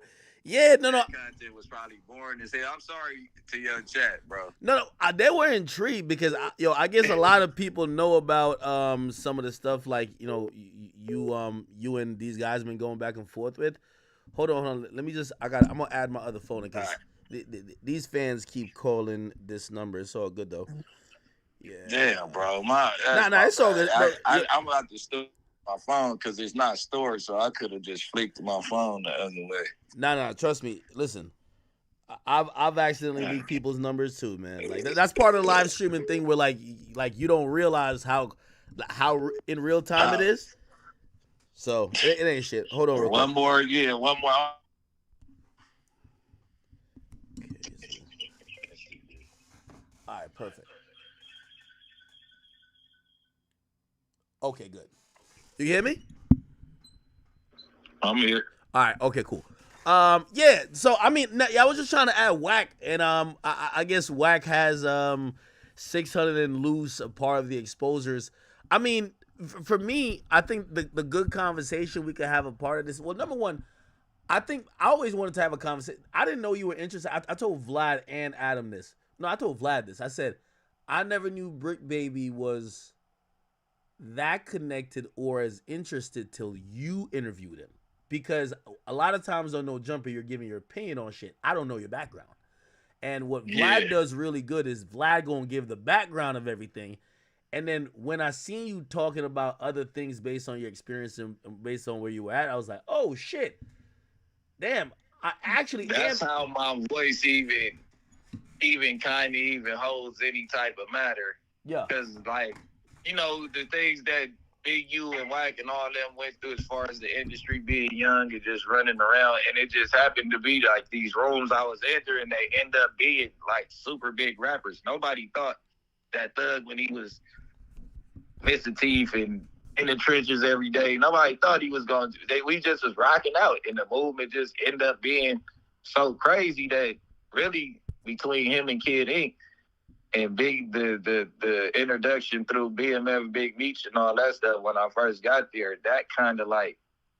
Yeah, no.
That content was probably boring as hell. I'm sorry to your chat, bro.
No, they were intrigued because I guess a lot of people know about some of the stuff like you and these guys been going back and forth with. Hold on. Let me I'm gonna add my other phone because these fans keep calling this number. It's all good though. Yeah.
Damn, bro.
It's all good.
I'm about to store my phone because it's not stored, so I could have just flicked my phone the other way.
No, trust me. Listen, I've accidentally leaked people's numbers too, man. Like that's part of the live streaming thing where like you don't realize how in real time it is. So it ain't shit. Hold on.
One more.
All right, perfect. Okay, good. You hear me?
I'm here.
All right. Okay, cool. Yeah. So I mean, I was just trying to add Whack, and I guess Whack has 600 and loose, a part of the exposures. I mean, for me, I think the good conversation we could have a part of this. Well, number one, I think I always wanted to have a conversation. I didn't know you were interested. I told Vlad and Adam this. No, I told Vlad this. I said I never knew Brick Baby was that connected or as interested till you interviewed him, because a lot of times on No Jumper you're giving your opinion on shit. I don't know your background, and what Vlad does really good is Vlad gonna give the background of everything, and then when I seen you talking about other things based on your experience and based on where you were at, I was like, oh shit, damn, I actually
that's how my voice even kind of holds any type of matter.
Yeah,
because like, the things that Big U and Wack and all them went through as far as the industry being young and just running around. And it just happened to be like these rooms I was entering, they end up being like super big rappers. Nobody thought that Thug, when he was missing teeth and in the trenches every day, nobody thought he was going to. We just was rocking out. And the movement just ended up being so crazy that really between him and Kid Ink, and Big, the introduction through BMF, Big Meech, and all that stuff when I first got there, that kind of like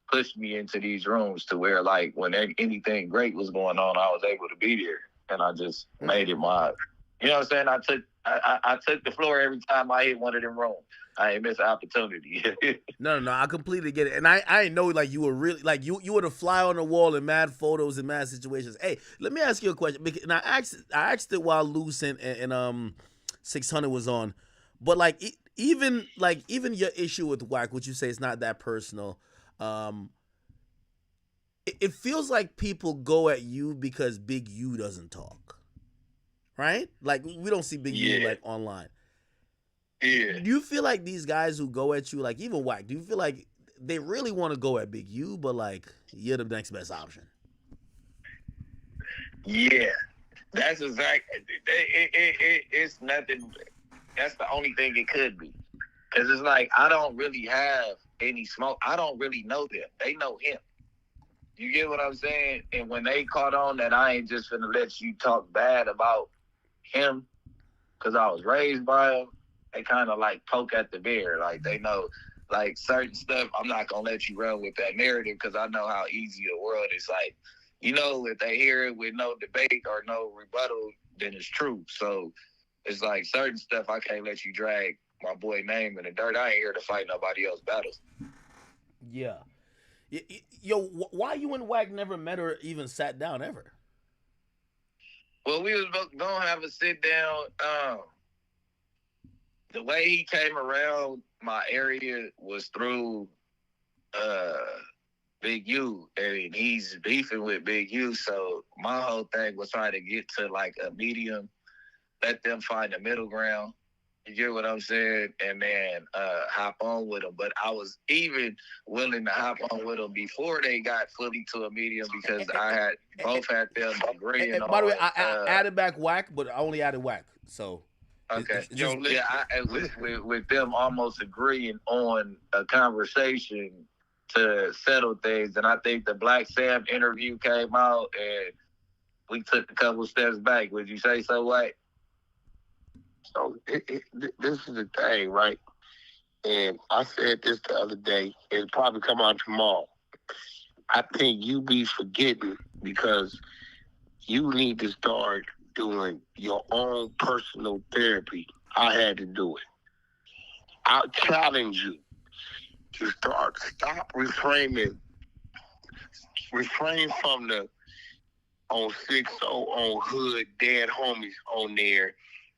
pushed me into these rooms to where like when anything great was going on, I was able to be there, and I just made it my, you know what I'm saying? I took the floor every time I hit one of them rooms. I ain't miss an opportunity.
No, I completely get it. And I didn't know like you were really like you were the fly on the wall in mad photos and mad situations. Hey, let me ask you a question. And I asked it while Luce and 600 was on. But like even your issue with Wack, which you say is not that personal, it feels like people go at you because Big U doesn't talk. Right? Like we don't see Big U like online.
Yeah.
Do you feel like these guys who go at you, like even Wack, do you feel like they really want to go at Big U, but like you're the next best option?
Yeah, that's exactly. It's nothing. That's the only thing it could be, because it's like I don't really have any smoke. I don't really know them. They know him. You get what I'm saying? And when they caught on that I ain't just finna let you talk bad about him, because I was raised by him. They kind of like poke at the bear. Like they know like certain stuff, I'm not going to let you run with that narrative because I know how easy the world is. Like, you know, if they hear it with no debate or no rebuttal, then it's true. So it's like certain stuff I can't let you drag my boy name in the dirt. I ain't here to fight nobody else's battles.
Yeah. Yo, why you and Wack never met or even sat down ever?
Well, we was going to have a sit down. The way he came around my area was through Big U, and he's beefing with Big U. So my whole thing was trying to get to like a medium, let them find a middle ground. You get what I'm saying? And then hop on with them. But I was even willing to hop on with them before they got fully to a medium because I had both had them agreeing on.
By the way, I added back Wack, but I only added Wack. So.
Okay. With them almost agreeing on a conversation to settle things. And I think the Black Sam interview came out and we took a couple steps back. Would you say so, Wack?
So this is the thing, right? And I said this the other day. It'll probably come out tomorrow. I think you be forgetting because you need to start doing your own personal therapy. I had to do it. I challenge you to stop refrain from the on 6-0 on hood dead homies on there,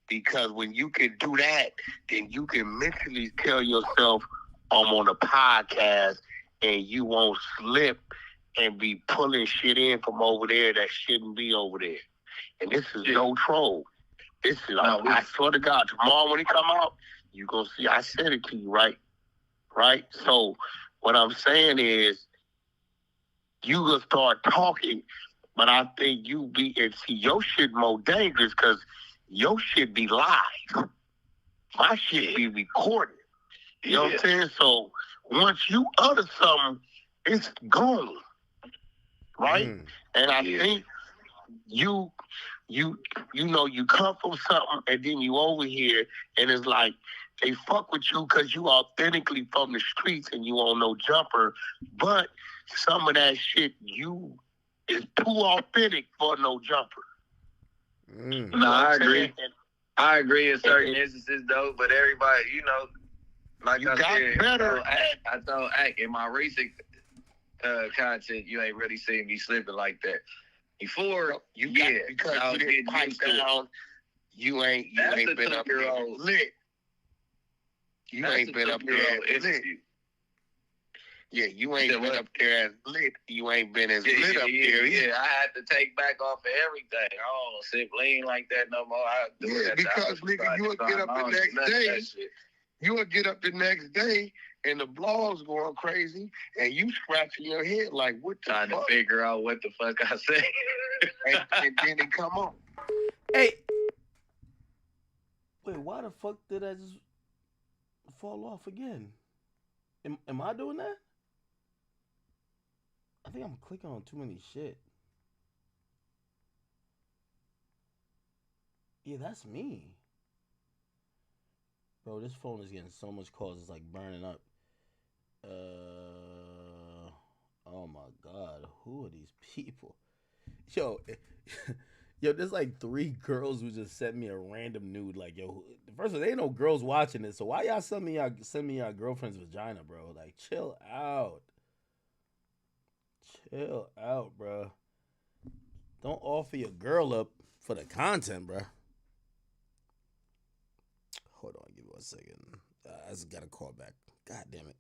because when you can do that, then you can mentally tell yourself I'm on a podcast and you won't slip and be pulling shit in from over there that shouldn't be over there. And this is no troll. This is, I swear to God, tomorrow when it come out, you're going to see I said it to you, right? Right? So what I'm saying is you going to start talking, but I think you be, and see, your shit more dangerous because your shit be live. My shit be recorded. You know what I'm saying? So once you utter something, it's gone. Right? And I think you know, you come from something and then you over here and it's like they fuck with you because you authentically from the streets and you on no jumper, but some of that shit you is too authentic for no jumper.
No, I agree. I agree in certain instances though, but everybody, you know, like
you
I
got
said,
better.
I told Ack in my recent content, you ain't really seen me slipping like that. Before,
you got, because you didn't pipe down, you ain't been up there lit. You ain't been up there lit. Yeah, you ain't been up there as lit. You ain't been as lit up there.
Yeah, I had to take back off of everything. I don't sip lean like that no more. I do it
because nigga, you would get up the next day. You would get up the next day and the blog's going crazy, and you scratching your head like, what the
Trying
fuck?
to figure out what the fuck I say.
And then it come on.
Hey. Wait, why the fuck did I just fall off again? Am I doing that? I think I'm clicking on too many shit. Yeah, that's me. Bro, this phone is getting so much calls, it's like burning up. Oh my God, who are these people? Yo, there's like 3 girls who just sent me a random nude. Like, yo, first of all, there ain't no girls watching this, so why y'all send me your girlfriend's vagina, bro? Like, chill out. Chill out, bro. Don't offer your girl up for the content, bro. Hold on, give me 1 second. I just got a call back. God damn it.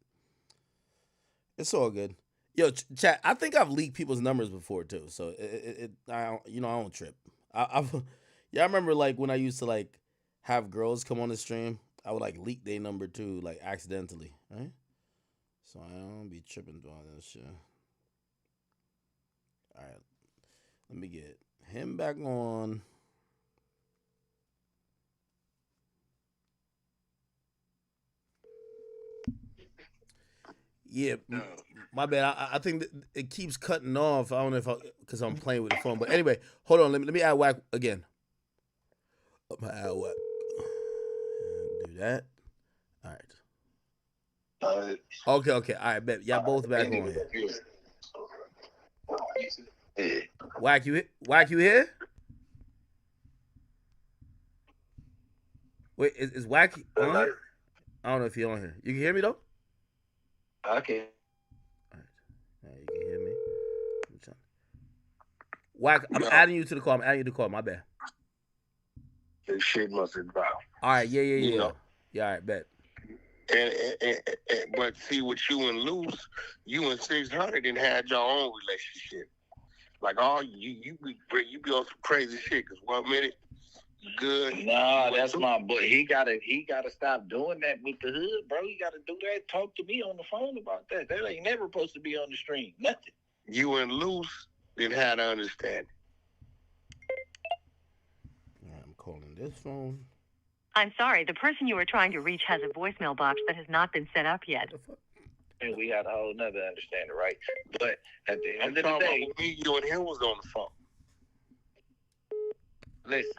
It's all good. Yo, chat. I think I've leaked people's numbers before too, so I don't trip. Y'all remember like when I used to like have girls come on the stream? I would like leak their number too, like accidentally, right? So I don't be tripping doing this shit. All right, let me get him back on. Yeah, my bad. I think that it keeps cutting off. I don't know because I'm playing with the phone. But anyway, hold on. Let me add whack again. I'm gonna add whack. Do that. All right. Okay. All right, bet. Y'all both back on here. Whack you here? Wait, is Whack on here? I don't know if he's on here. You can hear me though?
Okay.
All right. You can hear me. Whack, I'm adding you to the call. My bad.
This shit must have dropped.
All right. Yeah.
You know.
Yeah. All right. Bet.
But see, with you and Luce, you and 600 didn't had your own relationship. Like you be on some crazy shit. Cause 1 minute you good.
Nah, that's my boy. He gotta stop doing that with the hood, bro. He gotta do that. Talk to me on the phone about that. That ain't never supposed to be on the stream. Nothing.
You and Luce didn't have to understand.
I'm calling this phone.
I'm sorry, the person you are trying to reach has a voicemail box that has not been set up yet.
And we had a whole nother understanding, right? But at the end of the day,
me, you and him was on the phone.
Listen,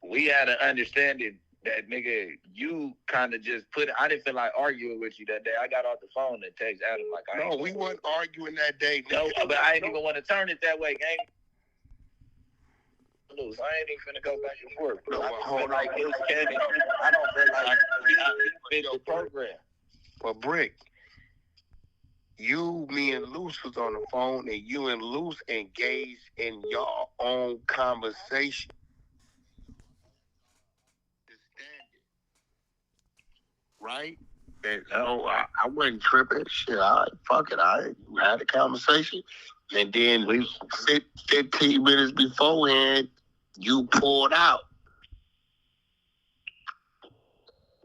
we had an understanding that nigga, you kind of just I didn't feel like arguing with you that day. I got off the phone and text Adam like,
we weren't arguing that day.
No, but I didn't even want to turn it that way, gang. I ain't even finna go back and forth. I don't feel like it's Kevin. I don't feel like we fit the program.
But Brick, me and Luce was on the phone, and you and Luce engaged in your own conversation. Right? And I wasn't tripping. Shit, all right, fuck it. We had a conversation. And then 15 minutes beforehand, you pulled out.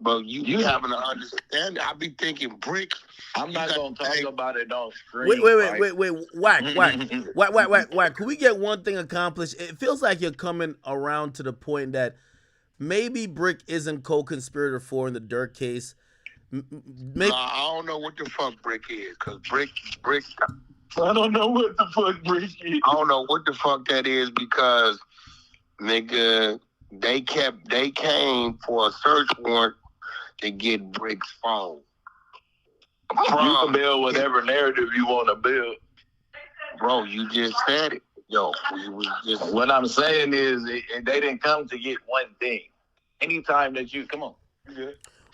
But you having to understand. I be thinking, Brick.
I'm not gonna talk about it on screen.
Wait. Whack. Can we get one thing accomplished? It feels like you're coming around to the point that maybe Brick isn't co-conspirator 4 in the Durk case.
I don't know what the fuck Brick is, cause Brick. I don't know what the fuck Brick is. I don't know what the fuck that is because, nigga, they came for a search warrant to get Brick's phone.
You can build whatever narrative you want to build.
Bro, you just said it. Yo,
what I'm saying is they didn't come to get one thing. Anytime that you come on.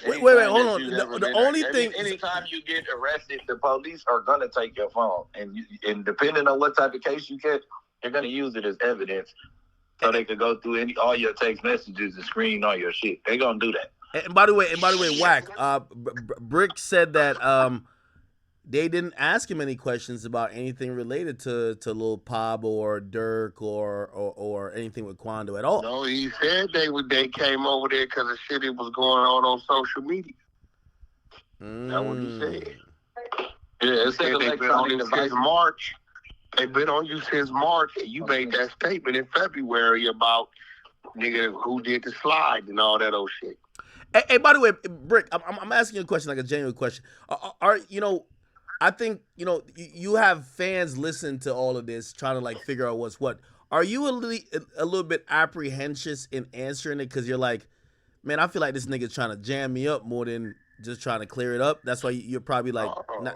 Wait, hold on. The only thing,
anytime you get arrested, the police are gonna take your phone, and depending on what type of case you get, they're gonna use it as evidence, so they could go through all your text messages and screen all your shit. They gonna do that.
And by the way, Whack, Brick said that they didn't ask him any questions about anything related to Lil Pop or Durk or anything with Quando at all.
No, he said they came over there because of shit that was going on social media. That's what he said.
Yeah, it said
they've been on you since March. They've been on you since March, and you made that statement in February about nigga who did the slide and all that old shit.
Hey, by the way, Brick, I'm asking you a question, like a genuine question. Are you know? I think you have fans listen to all of this, trying to like figure out what's what. Are you a little bit apprehensive in answering it because you're like, man, I feel like this nigga's trying to jam me up more than just trying to clear it up. That's why you're probably like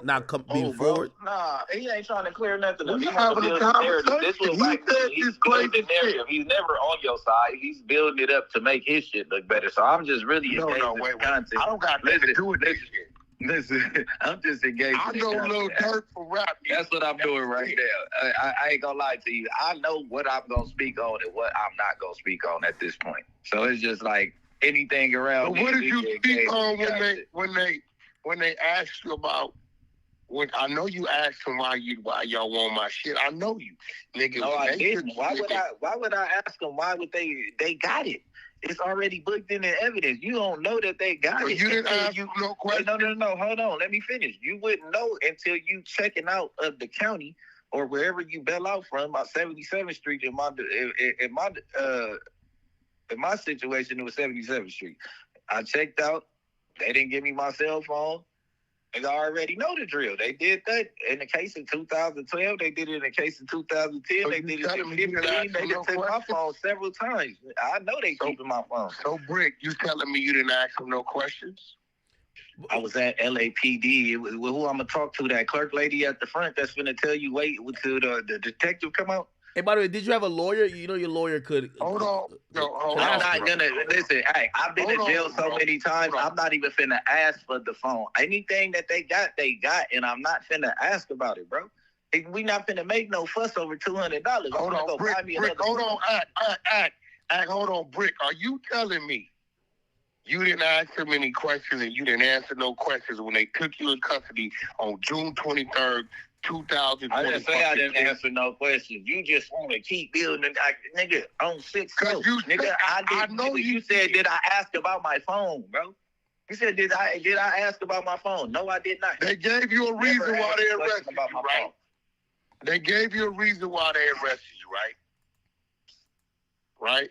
not being forward.
Nah, he ain't trying to clear nothing up.
He's
He's having a conversation. This was like he's building the narrative. He's never on your side. He's building it up to make his shit look better. So I'm just really engaged in content.
I don't got nothing to do with this shit.
Listen, I'm just engaged.
I know Lil Durk for rap.
That's what I'm doing right now. I ain't gonna lie to you. I know what I'm gonna speak on and what I'm not gonna speak on at this point. So it's just like anything around.
But what did you speak on when they asked you about? When I know you asked them why y'all want my shit. I know you, nigga.
No, I didn't. Why would I ask them? Why would they got it? It's already booked in the evidence. You don't know that they got it.
You didn't ask no question.
No. Hold on. Let me finish. You wouldn't know until you checking out of the county or wherever you bail out from. My 77th Street in my situation, it was 77th Street. I checked out. They didn't give me my cell phone. They already know the drill. They did that in the case in 2012. They did it in the case in 2010.
So
they did it in 2015. They just took my phone several times. I know they keeping my phone.
So, Brick, you telling me you didn't ask them no questions?
I was at LAPD. It was who I'm going to talk to, that clerk lady at the front that's going to tell you, wait until the detective come out.
Hey, by the way, did you have a lawyer? You know your lawyer could...
Hold on.
I'm not going to... Listen, hey, I've been in jail so many times, I'm not even finna ask for the phone. Anything that they got, and I'm not finna ask about it, bro. We not finna make no fuss over $200.
Hold on, Brick, hold on, Act, hold on, Brick. Are you telling me you didn't ask them any questions and you didn't answer no questions when they took you in custody on June 23rd, 2020?
I didn't say I didn't answer no questions. You just want to keep building, nigga. On 6 nigga. I know you said, did I ask about my phone, bro? You said, did I ask about my phone? No, I did not.
They gave you a reason why they arrested you, right? They gave you a reason why they arrested you, right? Right?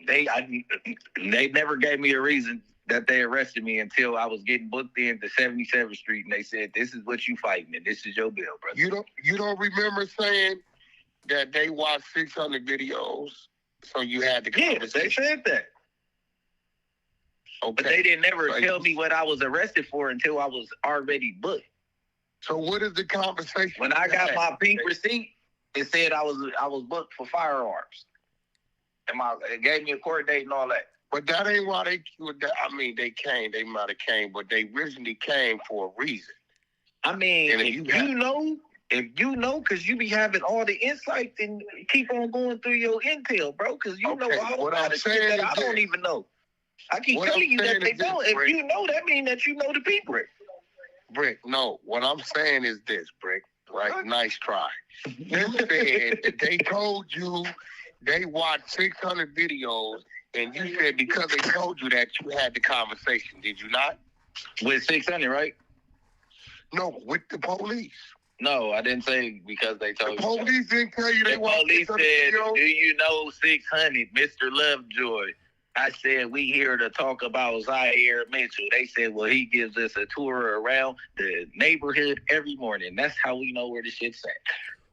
They never gave me a reason that they arrested me until I was getting booked in to 77th Street, and they said, "This is what you fighting, and this is your bill, brother."
You don't remember saying that they watched 600 videos, so you had to.
Yeah, they said that. Okay. But they didn't never tell me what I was arrested for until I was already booked.
So what is the conversation?
When I got my pink receipt, it said I was booked for firearms, and it gave me a court date and all that.
But that ain't why they came. They might have came, but they originally came for a reason.
I mean, if you know, because you be having all the insight, then keep on going through your intel, bro, because you know all about the shit that I don't even know. I keep telling you that they don't. If you know, that means that you know the people.
Brick, no. What I'm saying is this, Brick, right? Nice try. You said that they told you they watched 600 videos, and you said because they told you that you had the conversation. Did you not?
With 600, right?
No, with the police.
No, I didn't say because they told you.
The police didn't tell you they watched 600
videos? The police said,
videos?
do you know 600, Mr. Lovejoy? I said, we here to talk about Zaire Mitchell. They said, well, he gives us a tour around the neighborhood every morning. That's how we know where the shit's at.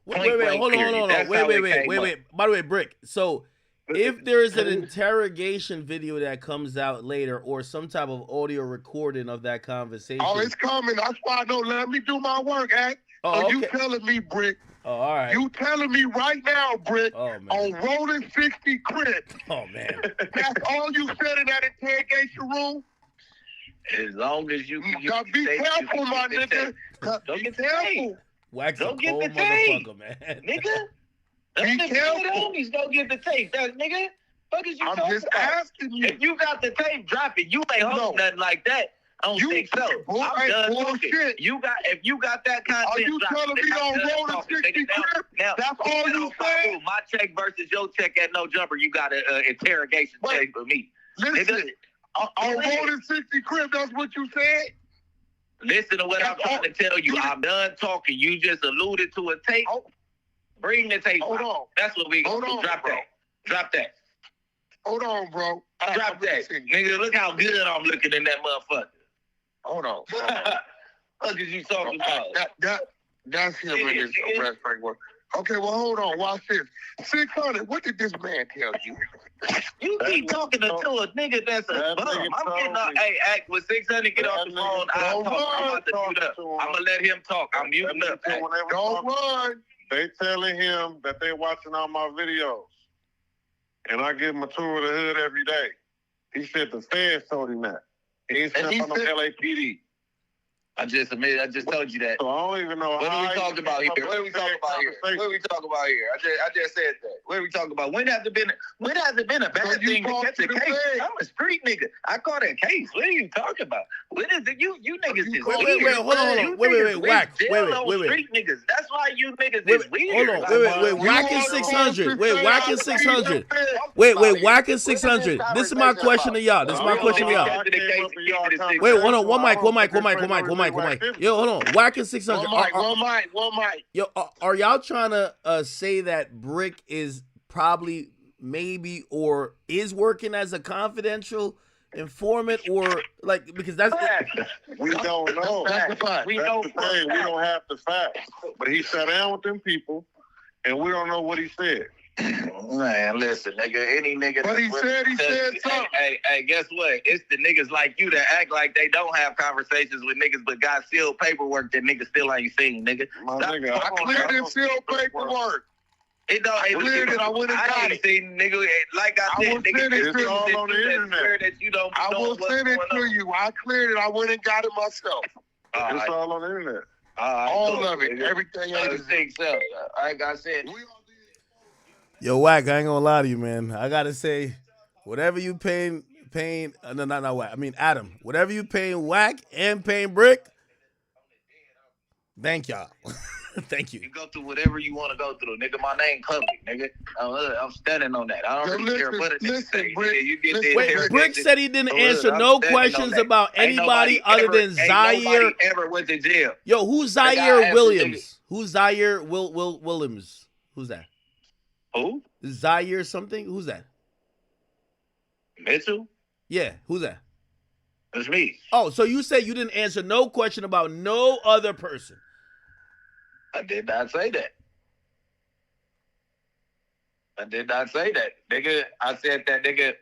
Wait, hold on. Wait. By the way, Brick, so if there is an interrogation video that comes out later or some type of audio recording of that conversation.
Oh, it's coming. That's why I don't let me do my work, Act. So you telling me, Brick.
Oh, all right.
You telling me right now, Brick, on rolling 60 crit.
Oh, man.
That's all you said in that interrogation room?
As long as you
gotta be careful, my nigga.
Don't get careful.
Wax
don't
get the
tape,
man.
Nigga.
Be careful.
Homies go get the tape, nigga. Fuck is you
I'm
talking
just
about?
asking you.
If you got the tape, drop it. You ain't holding nothing like that. I don't think so. I'm done talking. If you got that content,
are you telling me on rolling 60 crib?
Now,
that's all you saying?
My check versus your check at no jumper. You got an interrogation check for me.
Listen, on rolling 60 crib, that's what you said?
Listen to what I'm trying to tell you. I'm done talking. You just alluded to a tape. Bring the tape.
Hold on.
That's what we gonna do. Drop that. Drop that.
Hold on, bro.
Drop that. Nigga, look how good I'm looking in that motherfucker.
Hold on.
Look at you talking about.
That's him in his arrest framework. Okay, well, hold on. Watch this. 600, what did this man tell you?
You keep talking to a nigga that's a bum. I'm getting up. Hey, act with 600, get off the phone. I'm about to mute up. I'm going to let him talk. I'm muting up.
Don't run.
They telling him that they watching all my videos. And I give him a tour of the hood every day. He said the feds told him that. He ain't sent on no LAPD.
I just told you that.
So I don't even know
what are we talking about here? What are we talking about here? What are we talking about here? I just said that. What are we talking about? When has it been a bad thing to catch a case? I'm a street nigga. I caught a case. What are you talking about? When is it? You niggas is weird.
Wait, hold on. Wait, Whack. Wait.
Street niggas. That's why you niggas is weird.
Hold on. Wait. Whack is 600. Wait, Whack is 600. Wait, Whack is 600. This is my question to y'all. Wait, hold on. One mic. Yo, hold on. Whack is 600.
One mic.
Yo, are y'all trying to say that Brick is probably, maybe, or is working as a confidential informant, or like, because that's
we don't know. We don't have the facts. But he sat down with them people, and we don't know what he said.
Man, listen, nigga, any nigga.
But he said something.
Hey, guess what? It's the niggas like you that act like they don't have conversations with niggas, but got sealed paperwork that niggas still ain't seen, nigga.
I cleared them sealed paperwork.
I cleared it. I went and got it. Seen, nigga, like I said, nigga,
it's all on the internet.
I will send it to you. I cleared it. I went and got it myself.
It's all on the internet.
All of it. Everything.
Like I said.
Yo, Whack, I ain't gonna lie to you, man. I gotta say, whatever you paying, not Whack. I mean, Adam, whatever you paying Whack and paying Brick, thank y'all. Thank you.
You go through whatever you want to go through, nigga. My name public, nigga. I'm standing on that. I don't really care what it is.
Wait, Brick said he didn't answer no questions about anybody other than Zaire.
Ever went to jail?
Yo, who's Zaire Williams? Who's Zaire Williams? Who's that?
Who?
Zaire something? Who's that?
Mitchell?
Yeah, who's that?
That's me.
Oh, so you said you didn't answer no question about no other person.
I did not say that. Nigga. I said that, nigga,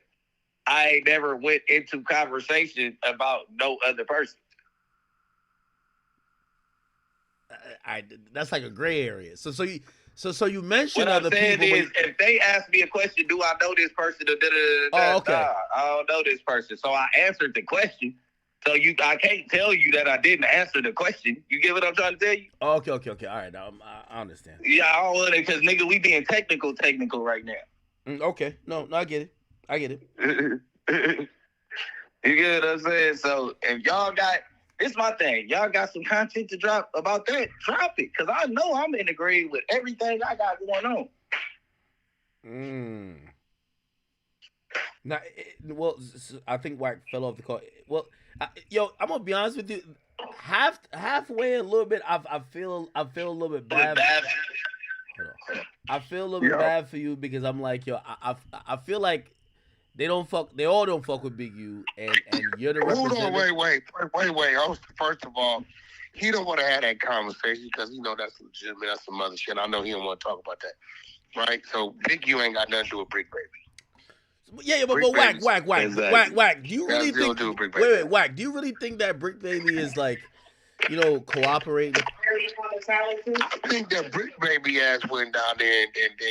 I ain't never went into conversation about no other person.
That's like a gray area. So you mentioned
what
other people.
What I'm saying is, if they ask me a question, do I know this person?
Oh, okay.
Nah, I don't know this person. So I answered the question. So I can't tell you that I didn't answer the question. You get what I'm trying to tell you?
Okay. All right, I understand.
Yeah, I don't want it because, nigga, we being technical right now.
Okay. No, I get it.
You get what I'm saying? So if y'all got, it's my thing. Y'all got some content to drop about that, drop it. Because I know I'm in agreement with everything I got going on.
Now, I think Whack fell off the call. Well, I'm gonna be honest with you. Halfway a little bit, I feel a little bit bad. Hold on. I feel a little bit bad for you because I'm like, I feel like they all don't fuck with Big U, and you're the representative.
Hold on, wait. First of all, he don't want to have that conversation because that's legitimate. That's some other shit. I know he don't want to talk about that, right? So Big U ain't got nothing to do with Brick Baby.
Yeah, but Whack. Do you really think? Wait, Whack. Do you really think that Brick Baby is like, cooperating?
I think that Brick Baby ass went down there and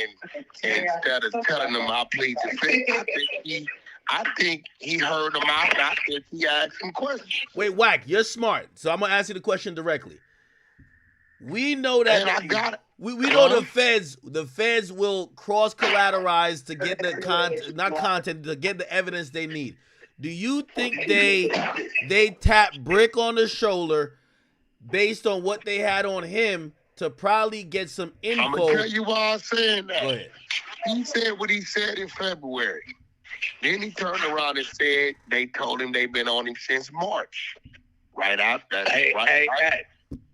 instead of telling them I plead the fifth, I think he heard them out. And I think he asked some questions.
Wait, Whack, you're smart, so I'm gonna ask you the question directly. We know that.
And I got it.
We know the feds will cross collateralize to get the content to get the evidence they need. Do you think they tap Brick on the shoulder based on what they had on him to probably get some info?
I'm gonna tell you why I'm saying that.
Go ahead.
He said what he said in February. Then he turned around and said they told him they've been on him since March. Right after.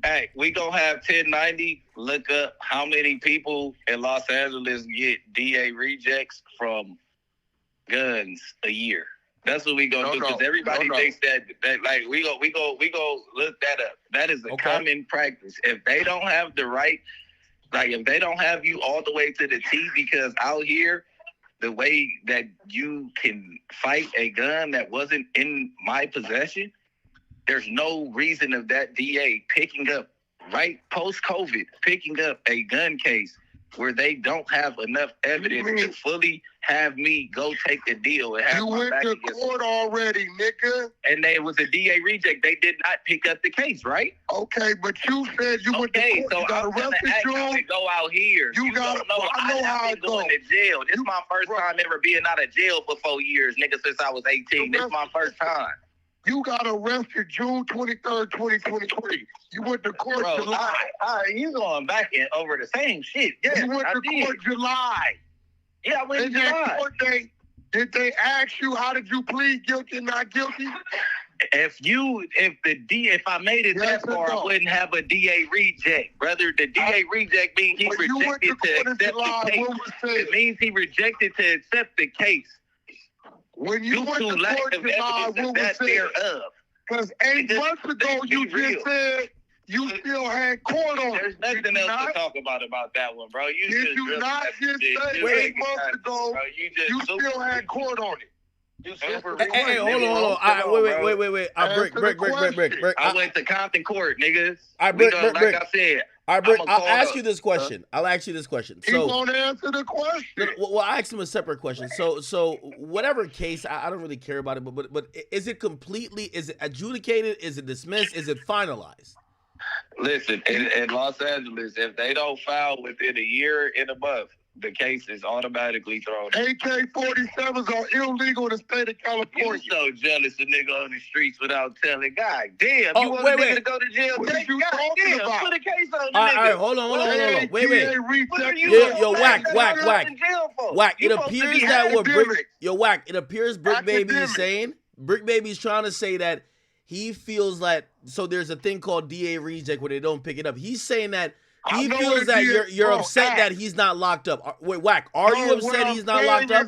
Hey, we gonna have 1090 look up how many people in Los Angeles get DA rejects from guns a year. That's what we gonna do, because everybody thinks that like we go look that up. That is a common practice. If they don't have the right, like if they don't have you all the way to the T, because out here, the way that you can fight a gun that wasn't in my possession, there's no reason of that DA picking up, right post-COVID, picking up a gun case where they don't have enough evidence to fully have me go take the deal. And have
you went to court already, nigga.
And it was a DA reject. They did not pick up the case, right?
Okay, but you said you went to court.
So
you got arrested,
to go out here. You got to know. I know how it goes. Going to jail. This is my first time ever being out of jail for 4 years, nigga, since I was 18. This is my first time.
You got arrested June 23rd, 2023. You went to court July.
You going back in over the same shit. Yes,
you went to court July.
Yeah, I went to July.
Court date, did they ask you how did you plead guilty, not guilty?
If I made it that far, I wouldn't have a DA reject. Brother, the DA reject means he rejected to accept the case. It means he rejected to accept the case.
When you went to court July, what was said? Because 8 months ago, you just said you still had court on it.
There's nothing else to talk about that one, bro.
Did you not just say 8 months ago you still had court on it?
Hey, hold on. Wait. Break.
I went to Compton Court, niggas.
Break.
I said.
I'll ask you this question.
He won't answer the question.
Well, I asked him a separate question. So whatever case, I don't really care about it. But is it adjudicated? Is it dismissed? Is it finalized?
Listen, in Los Angeles, if they don't file within a year and above, the case is automatically thrown.
AK-47s are illegal in the state of California.
You're so jealous of nigga on the streets without telling. God damn, you want a nigga to go to jail?
What are you talking about?
Put a case on the
all
nigga.
All right, hold on. Wait.
What are you
Yo, whack. It appears that what Brick Baby is saying, Brick Baby is trying to say that he feels that, so there's a thing called DA reject where they don't pick it up. He's saying that he feels that you're upset that he's not locked up. Wait, Whack, are you upset he's not locked up?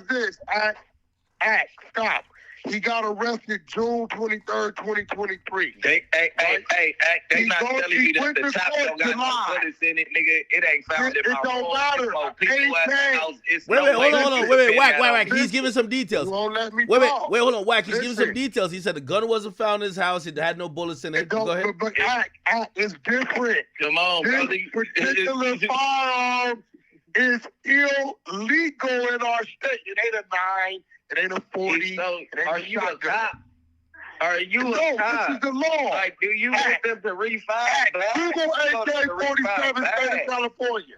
Stop. He got arrested June 23rd, 2023.
They not telling me that the chop don't got no bullets in it, nigga. It ain't found in my
room. It don't matter.
Wait, hold on. Wait, Whack. He's giving some details.
You won't let me
wait, hold on, Whack. He's giving some details. He said the gun wasn't found in his house. It had no bullets in it. Go ahead.
But it's different.
Come on, brother.
This particular firearm is illegal in our state. It ain't a 9. It ain't a 40.
Are you a cop? Are you a cop?
This is the law.
Like, do you want them to refile?
Google AK-47 state of California.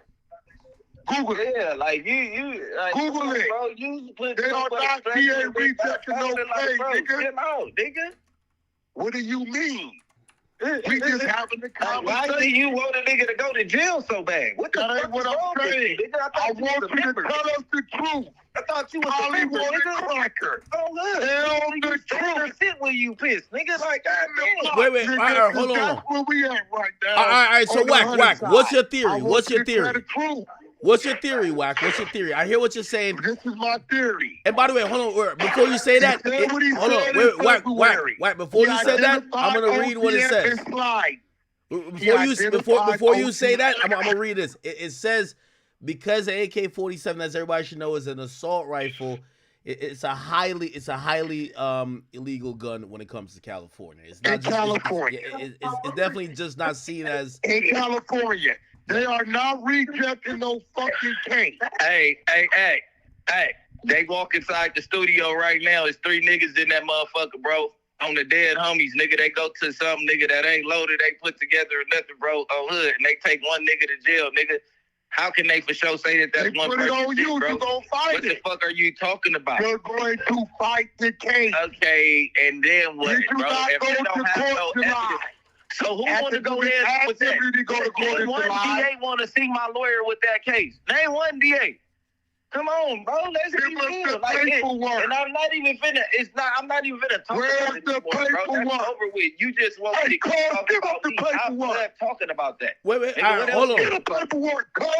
Google it.
Yeah, like you like,
Google it.
Bro, you put
they are not DA rejecting no case, nigga.
Get out, nigga.
What do you mean? We just having the conversation.
Why do you want a nigga to go to jail so bad? What the fuck
what I'm saying? I want you to tell us the truth.
I thought you was
Hollywood cracker.
Oh, look.
Tell the truth.
Sit when you piss, nigga. Like,
wait. All right, hold on.
That's where we at right now.
All right. So, Whack, what's your theory?
What's your theory,
Whack? What's your theory? I hear what you're saying.
This is my theory.
And by the way, hold on. Before you say that, hold on. Wait, Whack. Before you said that, I'm gonna read what it says. Before you say that, I'm gonna read this. It says, because the AK-47, as everybody should know, is an assault rifle, it's a highly illegal gun when it comes to California. It's not just
California.
It's definitely just not seen as
in California. They are not rejecting no fucking case.
Hey. They walk inside the studio right now. There's 3 niggas in that motherfucker, bro. On the dead homies, nigga. They go to some nigga that ain't loaded. They put together nothing, bro, on hood, and they take one nigga to jail, nigga. How can they for sure say that that's one person?
Put it on you.
Bro?
You gonna fight
what the fuck are you talking about?
You're going to fight the case.
Okay, and then what, bro? If they don't have no evidence. So who want to go there with that? One DA want to see my lawyer with that case. Name one DA. Come on, bro. Let's be real. Like, and I'm not even finna. I'm not even finna talk about it anymore, bro. That's over with. You just want to talk about me. I'm not talking about that.
Wait. Hold on.
Give up the paperwork, Carl.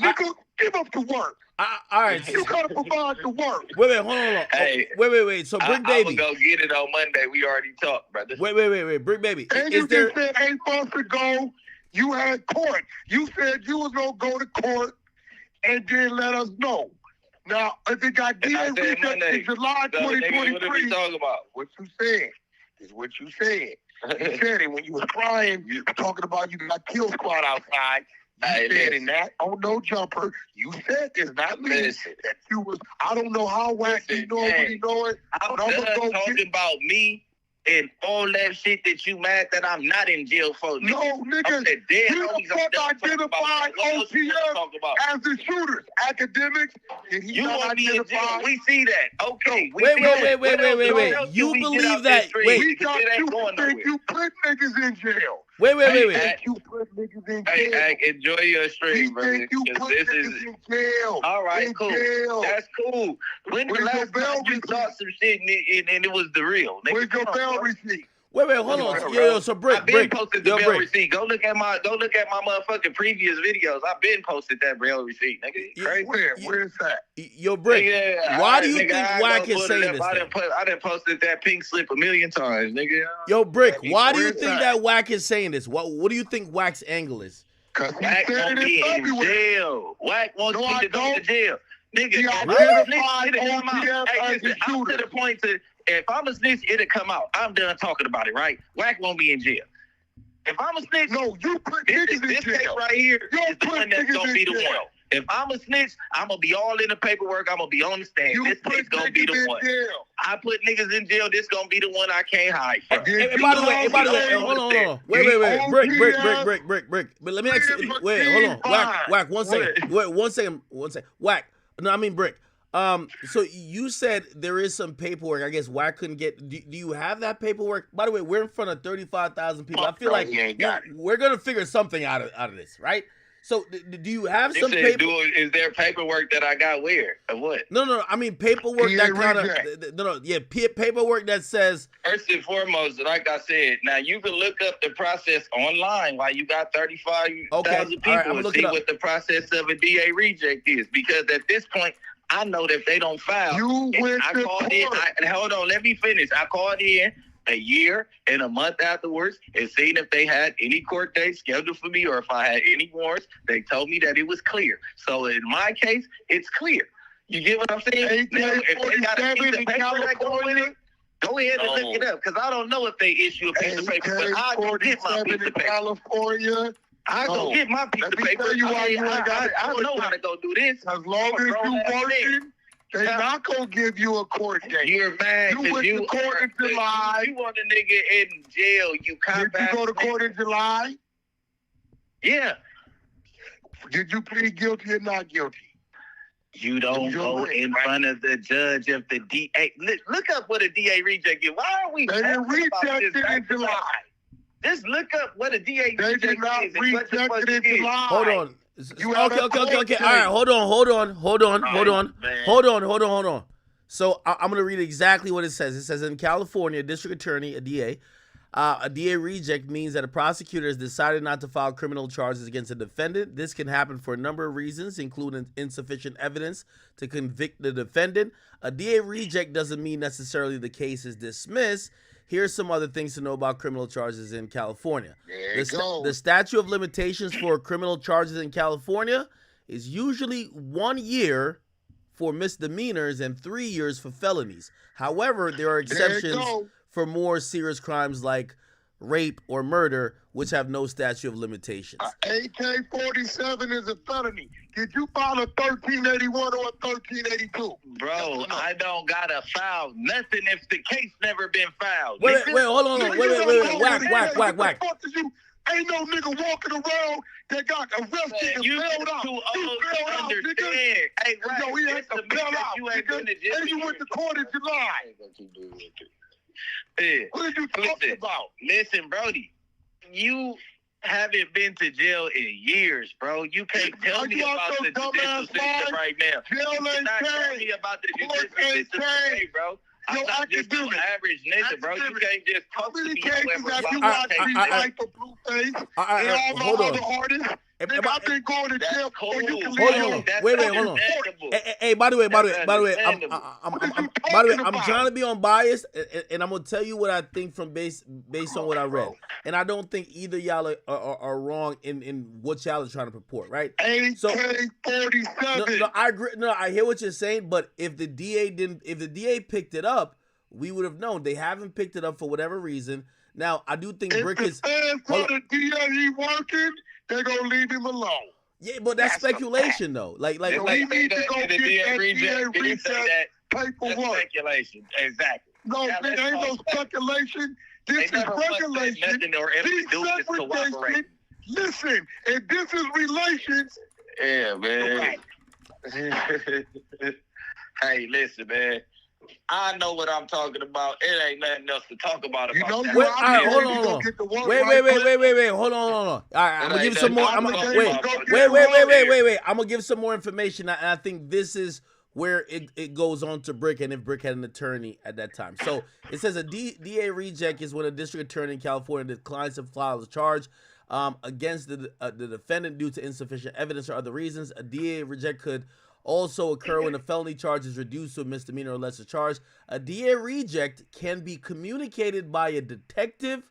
Nigga, give up the work.
All right.
You gotta provide the work.
Wait, hold on.
Hey,
wait. So, Brick Baby.
I'm gonna go get it on Monday. We already talked, brother.
Wait. Brick Baby.
And you just said 8 months ago you had court. You said you was gonna go to court and then let us know. Now, if it got DA rejected in July 2023,
what are we talking about?
What you said is what you said. You said it when you was crying, you were talking about you got kill squad outside. You said in that on No Jumper, you said it's not me. That you was, I don't know how whack you know what you know it.
I'm done talking about me and all that shit that you mad that I'm not in jail for.
No, nigga, you identified OTF as the shooters, academics, and he
you want me in jail? We see that. Okay.
Wait. You believe that? Wait.
We got you put niggas in jail.
Wait.
You put niggas in jail.
Hey, enjoy your stream, brother.
You put niggas in jail.
All right, cool.
Jail.
That's cool. When the last time you saw some shit and it was the real?
Where's your bail receipt?
Wait, hold on. Yo, so Brick.
I've been posted the bail receipt. Go look at my motherfucking previous videos. I've been posted that bail receipt, nigga. Crazy.
Where's that?
Yo, Brick. Why do you think Wack is saying this?
I done posted that pink slip a million times, nigga.
Yo, Brick. Why do you think that Wack is saying this? What do you think Wack's angle is?
Cause
Wack won't be in jail. Wack wants me to go to jail. Nigga, I'm to the point to, if I'm a snitch, it'll come out. I'm done talking about it, right? Wack won't be in jail. If I'm a snitch,
no, you put
this case right here is the one that's gonna be the one. If I'm a snitch, I'm gonna be all in the paperwork. I'm gonna be on the stand. This case gonna be the one. I put niggas in jail. This gonna be the one I can't hide from.
Hey, by the way, hold on. Wait. Brick. But let me ask you. Wait, hold on. Wack. One second. Wait, one second. Wack. No, I mean Brick. So you said there is some paperwork. I guess Wack couldn't get. Do you have that paperwork? By the way, we're in front of 35,000 people. I feel like we're gonna figure something out of this, right? So do you have some paperwork?
Is there paperwork that I got where? Of what?
No. I mean paperwork that kind of paperwork that says.
First and foremost, like I said, now you can look up the process online while you got 35,000 people and see what the process of a DA reject is. Because at this point, I know that if they don't file, hold on, let me finish. I called in a year and a month afterwards and seen if they had any court dates scheduled for me or if I had any warrants. They told me that it was clear. So in my case, it's clear. You get what I'm saying? Now, if they got a piece of paper that go with it, go ahead and look it up, because I don't know if they issue a piece of paper, but I'll go get my piece of paper.
California.
I go get my piece of paper. I don't know how to go do this.
As long as you working, they're not gonna give you a court date.
You're mad because
you went to court in July.
You want a nigga in jail.
Did you go to court in July?
Yeah.
Did you plead guilty or not guilty?
You don't go in front of the judge if the DA. Look up what a DA reject is. Why are we?
They didn't reject it in July.
Just look up what a DA
they did not reject it in July.
Hold on. Okay. All right, hold on. So I'm going to read exactly what it says. It says in California, a district attorney, a DA reject means that a prosecutor has decided not to file criminal charges against a defendant. This can happen for a number of reasons, including insufficient evidence to convict the defendant. A DA reject doesn't mean necessarily the case is dismissed. Here's some other things to know about criminal charges in California. The statute of limitations for criminal charges in California is usually 1 year for misdemeanors and 3 years for felonies. However, there are exceptions for more serious crimes like rape or murder, which have no statute of limitations.
AK-47 is a felony. Did you file a 1381 or a 1382?
Bro, I don't gotta file nothing if the case never been filed.
Wait, hold on. Wait. Whack.
Ain't no nigga walking around that got arrested and bailed out.
You bailed out, nigga. Hey,
yo, he had to bail out, nigga. And you went to court in July.
Yeah.
What are you talking about?
Listen, Brody, you haven't been to jail in years, bro. You can't tell me about the judicial system right now. You cannot tell me about the judicial system today, bro. I'm not just no average nigga, bro. You can't just talk to me.
Hold on. I've been going to jail. Hold on. Wait, hold on. Hey, by the way, I'm trying to be unbiased, and I'm gonna tell you what I think from based on what I read, and I don't think either y'all are wrong in what y'all are trying to purport, right? So, no, I agree. No, I hear what you're saying, but if the DA picked it up, we would have known. They haven't picked it up for whatever reason. Now, I do think Brick is.
The DA he working, they're gonna leave him alone.
Yeah, but that's speculation, though. Like
we need to go get that DA reject paperwork.
Speculation, exactly.
No, there ain't no speculation. This is regulation. Listen, and this is relations.
Yeah, man. Hey, listen, man. I know what I'm talking about. It ain't nothing else to talk about.
Wait, hold on. Wait. Hold on. All right, I'm gonna give some more. Wait. I'm gonna give some more information, and I think this is where it goes on to Brick, and if Brick had an attorney at that time. So it says a DA reject is when a district attorney in California declines to file a charge against the defendant due to insufficient evidence or other reasons. A DA reject could also occur when a felony charge is reduced to a misdemeanor or lesser charge. A DA reject can be communicated by a detective,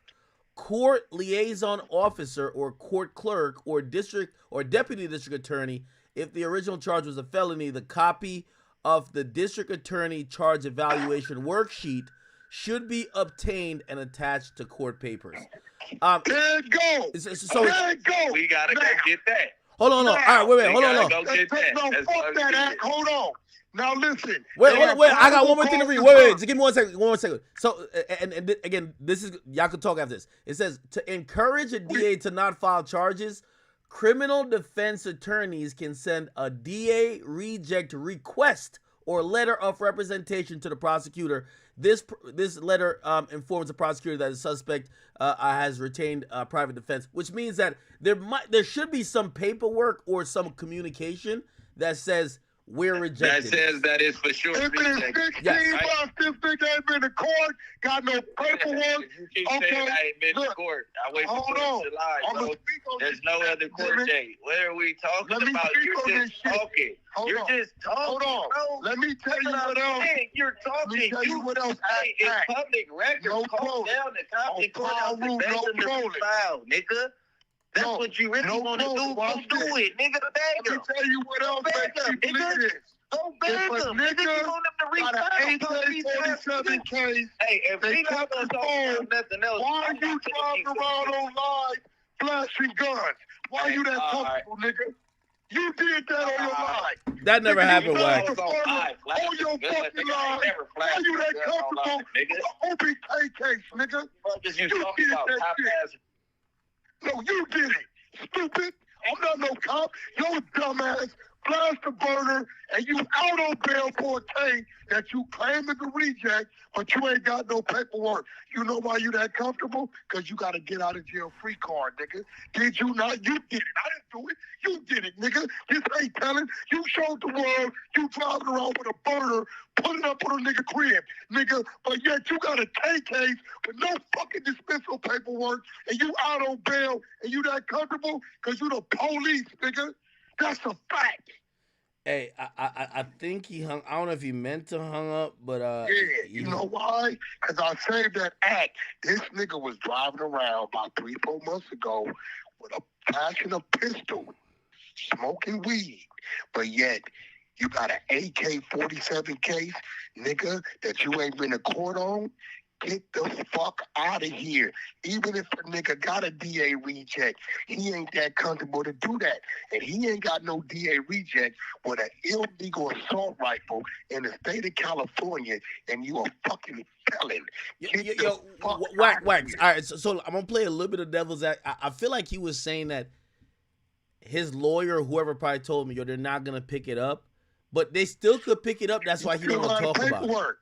court liaison officer, or court clerk, or district or deputy district attorney. If the original charge was a felony, the copy of the district attorney charge evaluation worksheet should be obtained and attached to court papers.
There it goes. There it goes.
We gotta go get that.
Hold on. All right, wait. Hold on.
Fuck that act. Hold on. Now listen.
Wait. I got one more thing to read. Wait. Just give me 1 second. 1 second. So, and again, this is y'all can talk after this. It says to encourage a DA to not file charges, criminal defense attorneys can send a DA reject request or letter of representation to the prosecutor. This letter informs the prosecutor that the suspect has retained private defense, which means that there should be some paperwork or some communication that says we're rejected.
That says that it's for sure.
It's been 16 months. This nigga ain't been to court. Got no paperwork.
You keep saying I ain't been to court. I wait for court to lie, bro. There's no other court date. What are we talking about? You're just talking. You're just talking.
Hold on.
Bro.
Let me tell you what else.
You're talking.
Let me tell you what else.
It's public record. Calm down. The cops and put out the best in the file, nigga. That's what you really want to do. Go do it, nigga.
Let me tell you what else makes me believe this.
Don't beg them, nigga. You want them to refile.
case.
Hey, if we not gonna talk about nothing else,
why are you driving around online flashing guns? Why are you that comfortable, nigga? You did that on your life.
That never happened, Wax.
On your fucking life. Why are you that comfortable with an OPK case, nigga? You did that shit. No, you did it, stupid. I'm not no cop. Your dumbass flashed the burner, and you out on bail for a case that you claim is a reject, but you ain't got no paperwork. You know why you that comfortable? Because you got to get out of jail free card, nigga. Did you not? You did it. I didn't do it. You did it, nigga. This ain't telling. You showed the world you driving around with a burner, putting up on a nigga crib, nigga. But yet you got a K case with no fucking dismissal paperwork, and you out on bail, and you that comfortable because you the police, nigga. That's a fact.
Hey, I think he hung. I don't know if he meant to hung up, but
yeah, you know why? Because I saved that act. This nigga was driving around about 3-4 months ago with a flashing a pistol, smoking weed, but yet you got an AK-47 case, nigga, that you ain't been to court on. Get the fuck out of here. Even if a nigga got a DA reject, he ain't that comfortable to do that. And he ain't got no DA reject with an illegal assault rifle in the state of California, and you a fucking felon.
Wax. All right, so I'm going to play a little bit of devil's advocate. I feel like he was saying that his lawyer or whoever probably told me, they're not going to pick it up. But they still could pick it up. That's why he don't want to talk about it.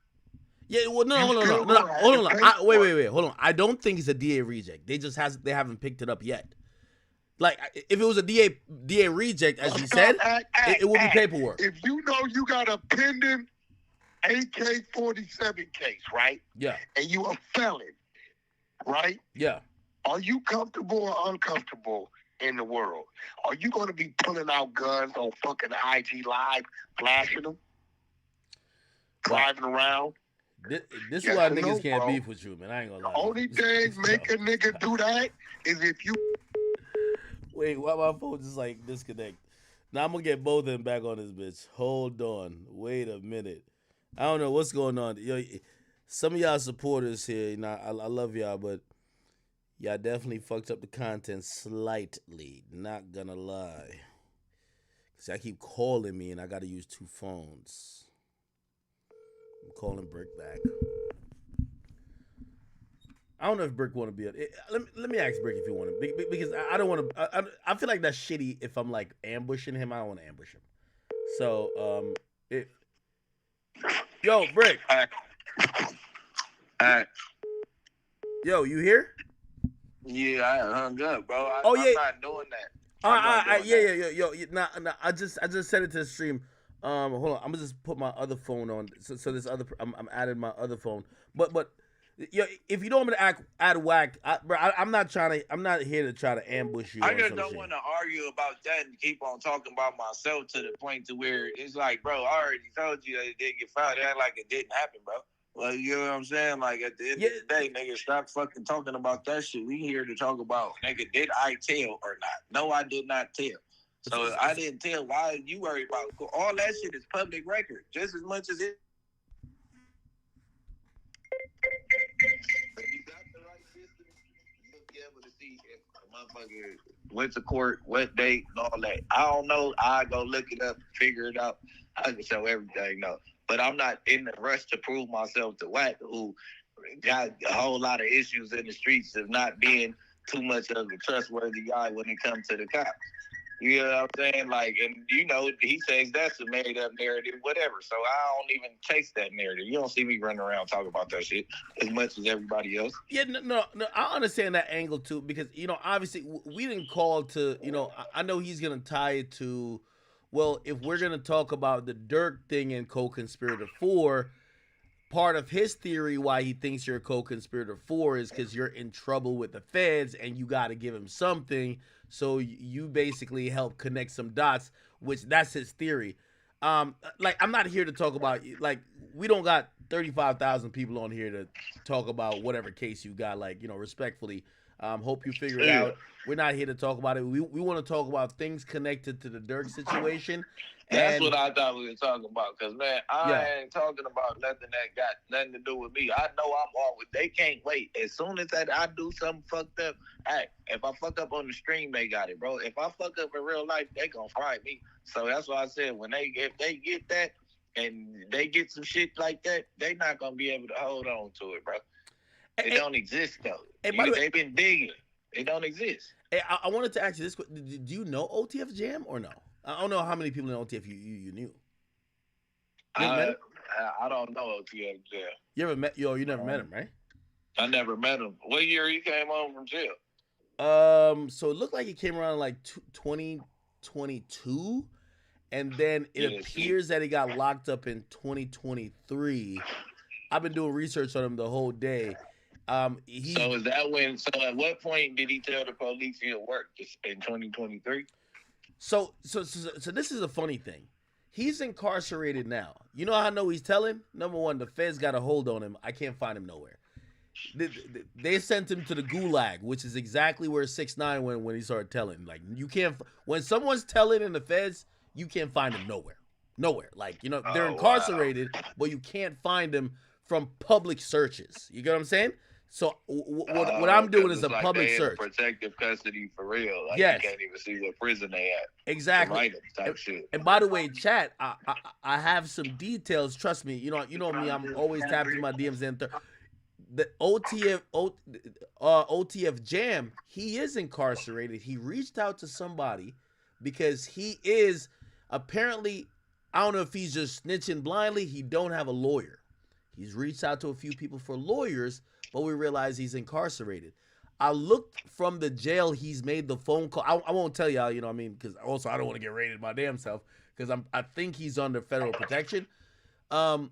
Yeah, well, no, hold on. Wait, hold on. I don't think it's a DA reject. They haven't picked it up yet. Like if it was a DA reject, as you said, it would be paperwork.
If you know you got a pending AK-47 case, right?
Yeah.
And you a felon, right?
Yeah.
Are you comfortable or uncomfortable in the world? Are you going to be pulling out guns on fucking IG Live, flashing them, driving around?
This is why niggas can't beef with you, man. I ain't gonna lie.
The only thing make a nigga do that is if you...
Wait, why my phone just like disconnect? Now I'm gonna get both of them back on this bitch. Hold on. Wait a minute. I don't know what's going on. Yo, some of y'all supporters here, you know, I love y'all, but y'all definitely fucked up the content slightly. Not gonna lie. Cause I keep calling me and I gotta use 2 phones. I'm calling Brick back. I don't know if Brick want to be on. Let me ask Brick if he want to, because I don't want to. I feel like that's shitty if I'm like ambushing him. I don't want to ambush him. So yo, Brick. Yo, you here?
Yeah, I hung up, bro.
I'm
not doing that.
Yo. Nah, I just sent it to the stream. Hold on. I'm gonna just put my other phone on. So this other, I'm adding my other phone. But. Yo, if you don't want me to add whack, I'm not here to try to ambush you.
I just don't want to argue about that and keep on talking about myself to the point to where it's like, bro, I already told you that it didn't get found. It act like it didn't happen, bro. Well, you know what I'm saying? Like at the end of the day, nigga, stop fucking talking about that shit. We here to talk about, nigga, did I tell or not? No, I did not tell. So I didn't tell. Why you worried about? All that shit is public record, just as much as it. Motherfucker went to court, what date, and all that. I don't know. I go look it up, figure it out. I can show everything, no. But I'm not in the rush to prove myself to Wack, who got a whole lot of issues in the streets of not being too much of a trustworthy guy when it comes to the cops. You know what I'm saying? Like, and you know, he says that's a made up narrative, whatever. So I don't even chase that narrative. You don't see me running around talking about that shit as much as everybody else.
Yeah, no, I understand that angle too, because, you know, obviously we didn't call to, you know, I know he's going to tie it to, well, if we're going to talk about the Durk thing in Co-Conspirator 4, part of his theory why he thinks you're a Co-Conspirator 4 is because you're in trouble with the feds and you got to give him something. So you basically help connect some dots, which that's his theory. Like, I'm not here to talk about, like, we don't got 35,000 people on here to talk about whatever case you got, like, you know, respectfully. Hope you figure it out. We're not here to talk about it. We want to talk about things connected to the Durk situation.
That's what I thought we were talking about. Because, man, I ain't talking about nothing that got nothing to do with me. I know I'm on with. They can't wait. As soon as I do something fucked up, hey, if I fuck up on the stream, they got it, bro. If I fuck up in real life, they gonna fry me. So that's why I said if they get that and they get some shit like that, they not gonna be able to hold on to it, bro. It don't exist, though. They've been digging. It don't exist.
Hey, I wanted to ask you this: do you know OTF Jam or no? I don't know how many people in OTF you knew.
I don't know OTF Jam.
You ever met? You never met him, right?
I never met him. What year he came home from jail?
So it looked like he came around like 2022, and then it appears that he got locked up in 2023. I've been doing research on him the whole day.
So is that when? So at what point did he tell the police he'll work in 2023? So
this is a funny thing. He's incarcerated now. You know how I know he's telling? Number one, the feds got a hold on him. I can't find him nowhere. They sent him to the gulag, which is exactly where 6ix9ine went when he started telling. Like, you can't, when someone's telling in the feds, you can't find him nowhere. Like, you know, they're incarcerated, but you can't find them from public searches. You get what I'm saying? So what I'm doing is a
like
public search.
Protective custody for real. Like,
yes.
You can't even see what prison they at.
Exactly.
Type shit.
And by the way, chat, I have some details. Trust me. You know me. I'm always tapping my DMs in. The OTF Jam, he is incarcerated. He reached out to somebody because he is apparently, I don't know if he's just snitching blindly. He don't have a lawyer. He's reached out to a few people for lawyers, but we realize he's incarcerated. I looked from the jail he's made the phone call. I won't tell y'all, you know what I mean? Because also I don't want to get raided my damn self because I think he's under federal protection. I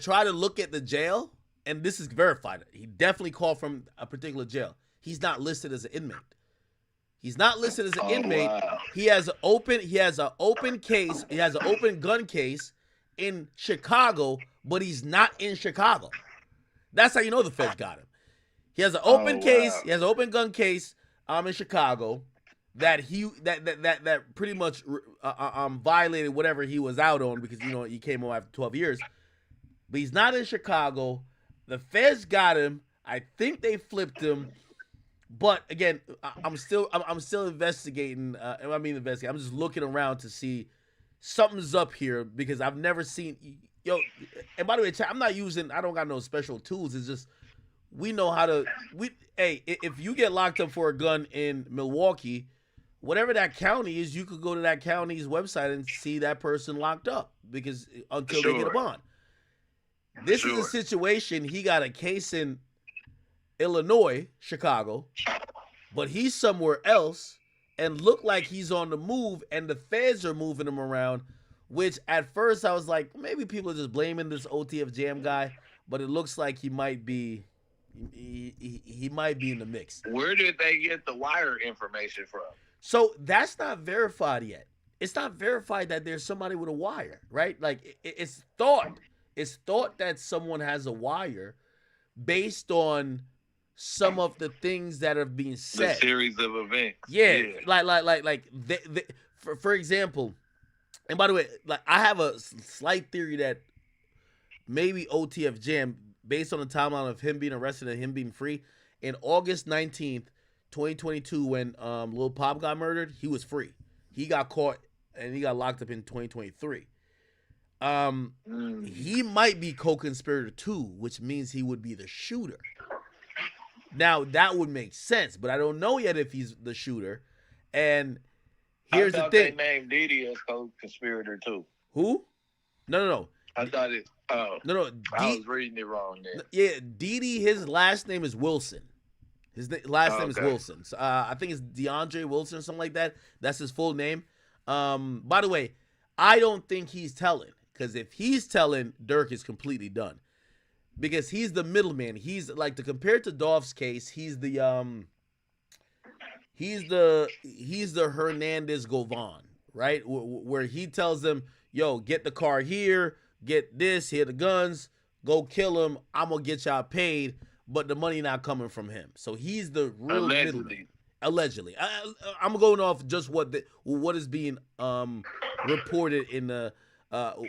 try to look at the jail, and this is verified. He definitely called from a particular jail. He's not listed as an inmate. He's not listed as an inmate. Wow. He has an open case. He has an open gun case in Chicago, but he's not in Chicago. That's how you know the feds got him. He has an open case. He has an open gun case in Chicago that pretty much violated whatever he was out on because, you know, he came home after 12 years. But he's not in Chicago. The feds got him. I think they flipped him. But again, I'm still investigating. I'm just looking around to see something's up here because I've never seen. Yo, and by the way, I don't got no special tools. It's just we know how to. Hey, if you get locked up for a gun in Milwaukee, whatever that county is, you could go to that county's website and see that person locked up because until they get a bond. This is a situation. He got a case in Illinois, Chicago, but he's somewhere else and look like he's on the move and the feds are moving him around, which at first I was like, maybe people are just blaming this OTF Jam guy, but it looks like he might be in the mix.
Where did they get the wire information from?
So that's not verified yet. It's not verified that there's somebody with a wire, right? Like it's thought that someone has a wire based on some of the things that are being said.
The series of events.
Yeah. Like for example, and by the way, like I have a slight theory that maybe OTF Jam, based on the timeline of him being arrested and him being free, in August 19th, 2022, when Lil Pop got murdered, he was free. He got caught and he got locked up in 2023. He might be co-conspirator too, which means he would be the shooter. Now that would make sense, but I don't know yet if he's the shooter. And here's the thing:
they named Diddy as co-conspirator too.
Who? No.
I thought it.
No.
I was reading it wrong there.
Yeah, Diddy. His last name is Wilson. His last name is Wilson. So, I think it's DeAndre Wilson or something like that. That's his full name. By the way, I don't think he's telling, because if he's telling, Durk is completely done. Because he's the middleman. He's like, to compare to Dolph's case, he's the Hernandez Govan, right? Where he tells them, yo, get the car here, get this, here the guns, go kill him. I'm gonna get y'all paid, but the money not coming from him. So he's the real middleman. Allegedly. I'm going off just what is being reported in the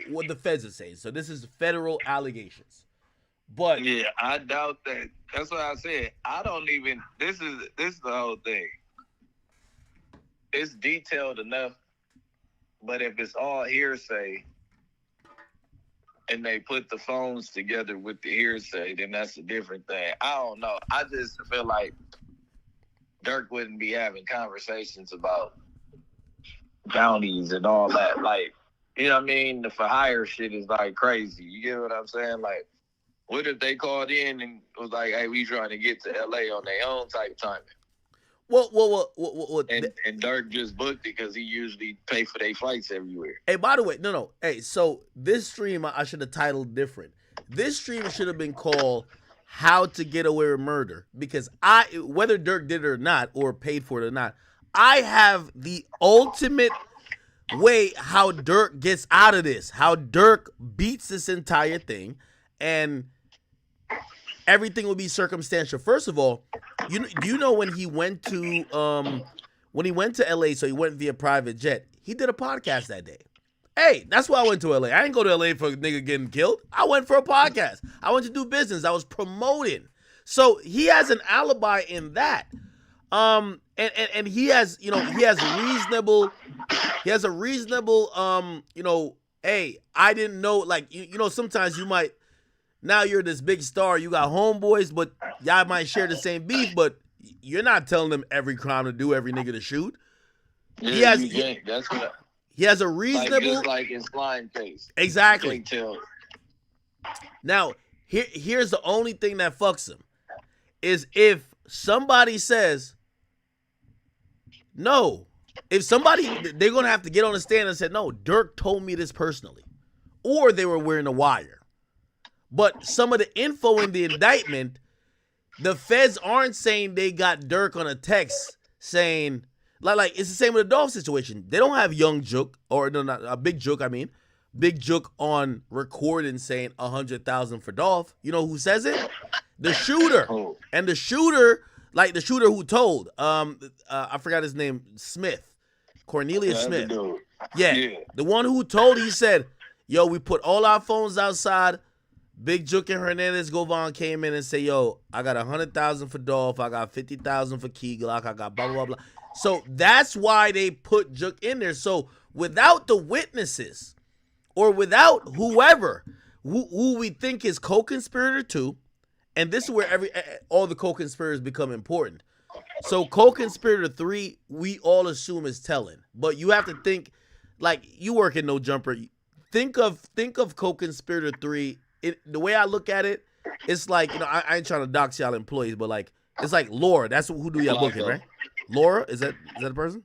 what the feds are saying. So this is federal allegations. But
yeah, I doubt that. That's what I said. I don't even. This is the whole thing. It's detailed enough, but if it's all hearsay, and they put the phones together with the hearsay, then that's a different thing. I don't know. I just feel like Durk wouldn't be having conversations about bounties and all that. Like, you know what I mean? The for hire shit is like crazy. You get what I'm saying? Like, what if they called in and was like, hey, we trying to get to LA on their own type timing?
Well,
and Durk just booked it because he usually pay for their flights everywhere.
Hey, by the way, no. Hey, so this stream I should have titled different. This stream should have been called "How to Get Away with Murder," because whether Durk did it or not, or paid for it or not, I have the ultimate way how Durk gets out of this, how Durk beats this entire thing, and everything will be circumstantial. First of all, you know when he went to LA, so he went via private jet, he did a podcast that day. Hey, that's why I went to LA. I didn't go to LA for a nigga getting killed. I went for a podcast. I went to do business. I was promoting. So he has an alibi in that. And he has a reasonable hey, I didn't know, like, sometimes you might, now you're this big star, you got homeboys, but y'all might share the same beef, but you're not telling them every crime to do, every nigga to shoot.
Yeah,
he has a reasonable,
just like in Slime case.
Exactly.
You can't tell.
Now, here's the only thing that fucks him. is if somebody says, no, if somebody, they're going to have to get on the stand and say, no, Durk told me this personally. Or they were wearing a wire. But some of the info in the indictment, the feds aren't saying they got Durk on a text saying, like it's the same with the Dolph situation. They don't have Young Jook, or no, not Big Jook, Big Jook on recording saying 100,000 for Dolph. You know who says it? The shooter. And the shooter, like the shooter who told, I forgot his name, Smith. Cornelius Smith. Yeah. The one who told, he said, yo, we put all our phones outside. Big Jook and Hernandez Govan came in and say, yo, I got 100,000 for Dolph. I got 50,000 for Key Glock. I got blah, blah, blah. So that's why they put Jook in there. So without the witnesses or without whoever who we think is co-conspirator 2, and this is where all the co-conspirators become important. So co-conspirator 3, we all assume is telling. But you have to think, like, you work in No Jumper. Think of co-conspirator 3. The way I look at it, it's like, you know, I ain't trying to dox y'all employees, but like, it's like Laura. That's who do y'all booking, right? Laura, is that the person?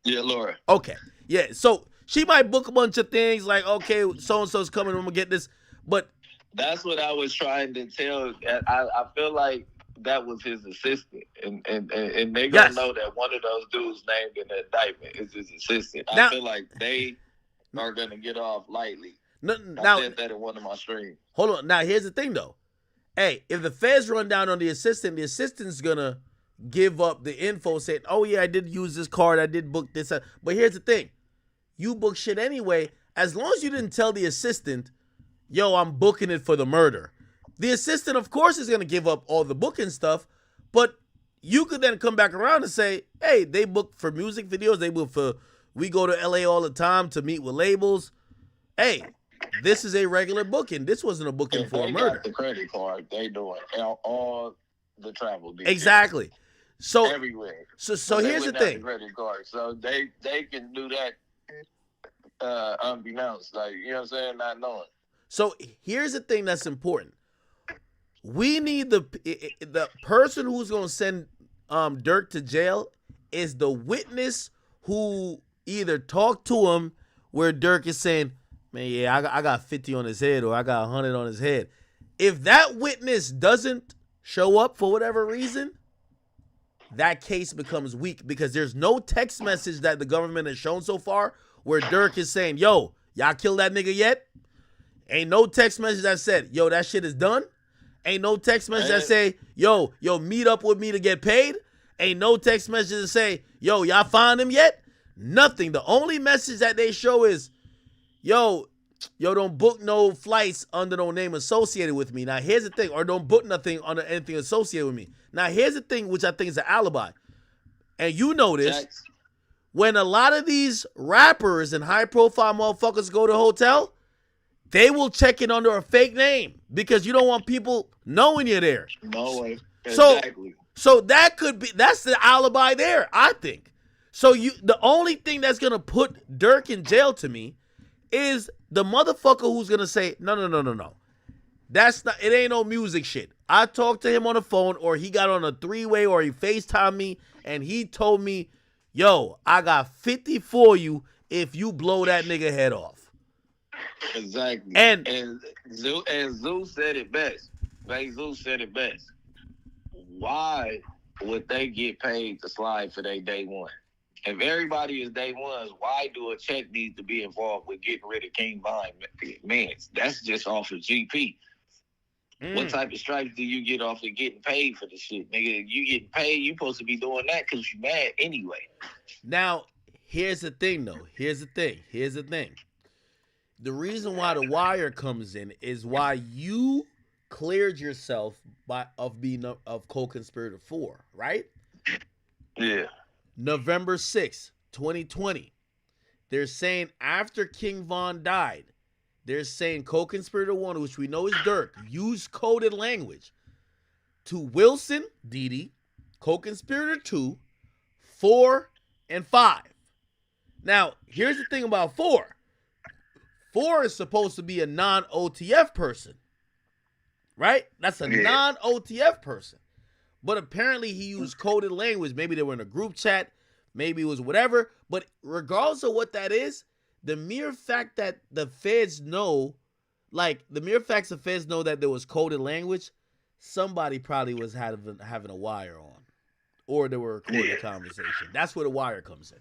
Yeah, Laura.
Okay, yeah. So she might book a bunch of things like, okay, so and so's coming, I'm gonna get this, but
that's what I was trying to tell. I feel like that was his assistant, and they gonna know that one of those dudes named in the indictment is his assistant. I feel like they are gonna get off lightly. I said that in one of my streams.
Hold on. Now here's the thing though. Hey, if the feds run down on the assistant's gonna give up the info saying, oh yeah, I did use this card, I did book this. But here's the thing. You book shit anyway, as long as you didn't tell the assistant, yo, I'm booking it for the murder. The assistant, of course, is gonna give up all the booking stuff, but you could then come back around and say, hey, they booked for music videos, they book for, we go to LA all the time to meet with labels. Hey, this is a regular booking. This wasn't a booking for a murder.
Got the credit card, they doing all the travel details.
Exactly. So
everywhere.
So here's the thing.
The credit card, so they can do that unbeknownst, like, you know what I'm saying, not knowing.
So here's the thing that's important. We need the person who's gonna send Durk to jail is the witness who either talked to him where Durk is saying, man, yeah, I got 50 on his head or I got 100 on his head. If that witness doesn't show up for whatever reason, that case becomes weak because there's no text message that the government has shown so far where Durk is saying, yo, y'all kill that nigga yet? Ain't no text message that said, yo, that shit is done. Ain't no text message that say, yo, meet up with me to get paid. Ain't no text message that say, yo, y'all find him yet? Nothing. The only message that they show is, yo, don't book no flights under no name associated with me. Now, here's the thing. Or don't book nothing under anything associated with me. Now, here's the thing, which I think is an alibi. And you know this. When a lot of these rappers and high-profile motherfuckers go to a hotel, they will check it under a fake name because you don't want people knowing you're there.
No way. Exactly.
So that's the alibi there, I think. So the only thing that's going to put Durk in jail to me is the motherfucker who's gonna say, no. That's not, it ain't no music shit. I talked to him on the phone, or he got on a 3-way, or he FaceTimed me, and he told me, yo, I got 50 for you if you blow that nigga head off.
Exactly.
And
Zeus said it best. Zeus said it best. Why would they get paid to slide for their day one? If everybody is day ones, why do a check need to be involved with getting rid of King Von Mans? That's just off of GP. What type of stripes do you get off of getting paid for the shit? Nigga, you getting paid, you supposed to be doing that because you mad anyway.
Now, here's the thing, though. Here's the thing. The reason why the wire comes in is why you cleared yourself of being of co-conspirator 4, right?
Yeah.
November 6th, 2020. They're saying after King Von died, they're saying co-conspirator 1, which we know is Durk, used coded language to Wilson, Didi, co-conspirator 2, 4, and 5. Now, here's the thing about 4. 4 is supposed to be a non-OTF person, right? That's a non-OTF person. But apparently he used coded language. Maybe they were in a group chat. Maybe it was whatever. But regardless of what that is, the mere fact that the feds know, like the mere facts the feds know that there was coded language, somebody probably was having a wire on. Or they were recording a conversation. That's where the wire comes in.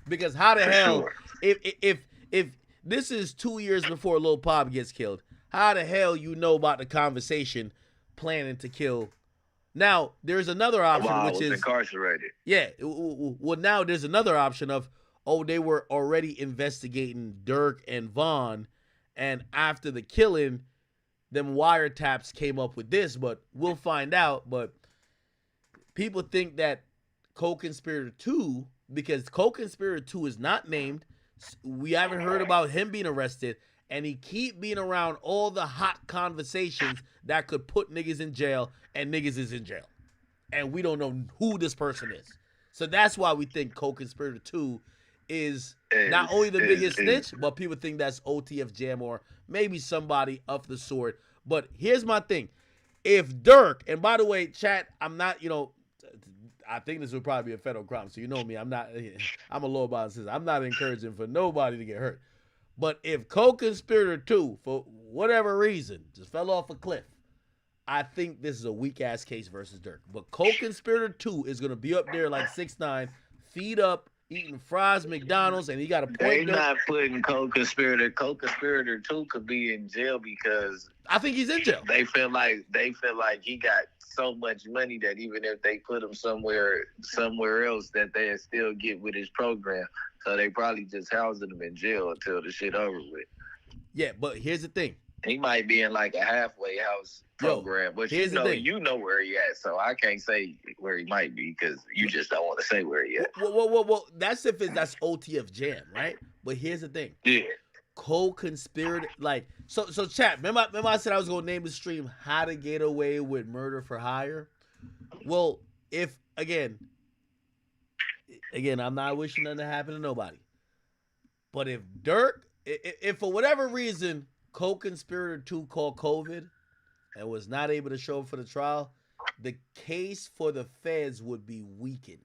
Because how the hell, if this is 2 years before Lil Pop gets killed, how the hell you know about the conversation planning to kill? Now, there's another option, which is
incarcerated.
Yeah. Well, now there's another option of, they were already investigating Durk and Vaughn, and after the killing, them wiretaps came up with this, but we'll find out. But people think that Co-Conspirator 2, because Co-Conspirator 2 is not named, we haven't heard about him being arrested, and he keep being around all the hot conversations that could put niggas in jail, and niggas is in jail. And we don't know who this person is. So that's why we think Co-Conspirator 2 is not only the biggest snitch, but people think that's OTF Jam or maybe somebody of the sort. But here's my thing. If Durk, and by the way, chat, I'm not, I think this would probably be a federal crime. So you know me, I'm a law-abiding citizen. I'm not encouraging for nobody to get hurt. But if Co-Conspirator 2, for whatever reason, just fell off a cliff, I think this is a weak-ass case versus Durk. But Co-Conspirator 2 is going to be up there like 6ix9ine, feet up, eating fries, McDonald's, and he got a point.
They not putting Co-Conspirator. Co-Conspirator 2 could be in jail because
I think he's in jail.
They feel like he got so much money that even if they put him somewhere else, that they'll still get with his program. So they probably just housing him in jail until the shit over with.
Yeah, but here's the thing.
He might be in like a halfway house program, but you know where he at. So I can't say where he might be because you just don't want to say where he at.
Well, that's that's OTF Jam, right? But here's the thing.
Yeah.
Co-conspirator, so chat. Remember I said I was gonna name the stream "How to Get Away with Murder for Hire." Well, if again, I'm not wishing nothing to happen to nobody, but if Durk, if for whatever reason Co-Conspirator 2 called COVID and was not able to show up for the trial, the case for the feds would be weakened.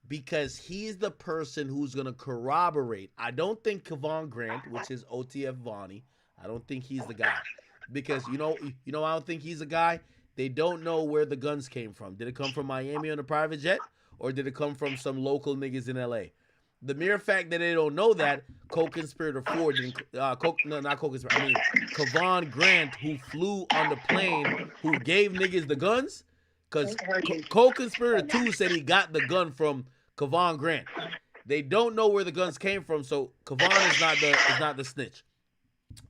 Because he's the person who's going to corroborate. I don't think Kevon Grant, which is OTF Vonnie, I don't think he's the guy. Because, I don't think he's a guy. They don't know where the guns came from. Did it come from Miami on a private jet? Or did it come from some local niggas in L.A.? The mere fact that they don't know that, Co-Conspirator 4 didn't... Kevon Grant, who flew on the plane, who gave niggas the guns... Because Co-Conspirator 2 said he got the gun from Kevon Grant. They don't know where the guns came from, so Kevon is not the snitch.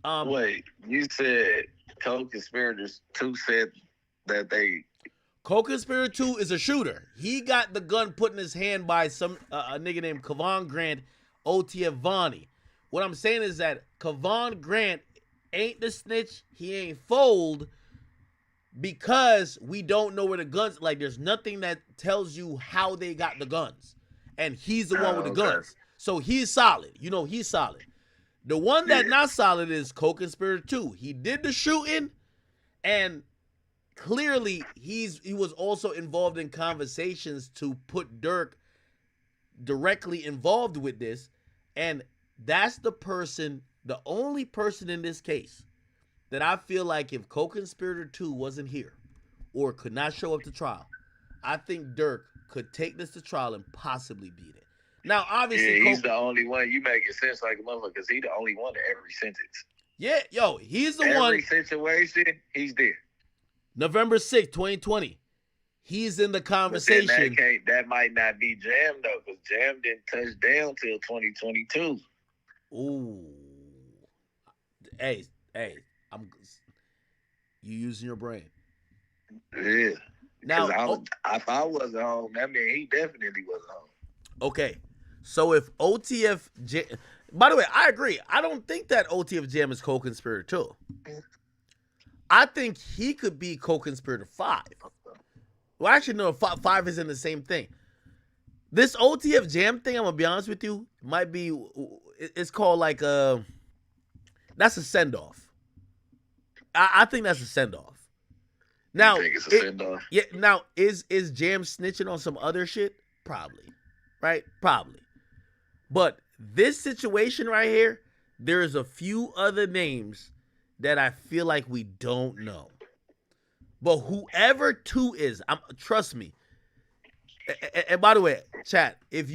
Wait, you said Co-Conspirator 2 said that they...
Co-Conspirator 2 is a shooter. He got the gun put in his hand by some a nigga named Kevon Grant, OTF Vonnie. What I'm saying is that Kevon Grant ain't the snitch. He ain't fold. Because we don't know where the guns, there's nothing that tells you how they got the guns. And he's the one with the guns. So he's solid. He's solid. The one that's not solid is Co-Conspirator 2. He did the shooting, and clearly he was also involved in conversations to put Durk directly involved with this. And that's the only person in this case that I feel like if Co-Conspirator 2 wasn't here or could not show up to trial, I think Durk could take this to trial and possibly beat it. Now, obviously...
he's the only one. You making sense like a motherfucker because he's the only one in every sentence.
Yeah, he's the
every
one...
Every situation, he's there.
November 6th, 2020. He's in the conversation.
That might not be Jam, though, because Jam didn't touch down till 2022.
Ooh. Hey. You using your brain.
Yeah.
Now,
if I wasn't home, that mean he definitely wasn't home.
Okay. So if OTF Jam... By the way, I agree. I don't think that OTF Jam is Co-Conspirator 2. I think he could be Co-Conspirator 5. Well, actually, no, 5 isn't the same thing. This OTF Jam thing, I'm going to be honest with you, might be... It's called that's a send-off. I think that's a send-off. Now,
you think it's a send-off?
Yeah. Now, is Jam snitching on some other shit? Probably, right? Probably. But this situation right here, there's a few other names that I feel like we don't know. But whoever 2 is, trust me. And by the way, chat, it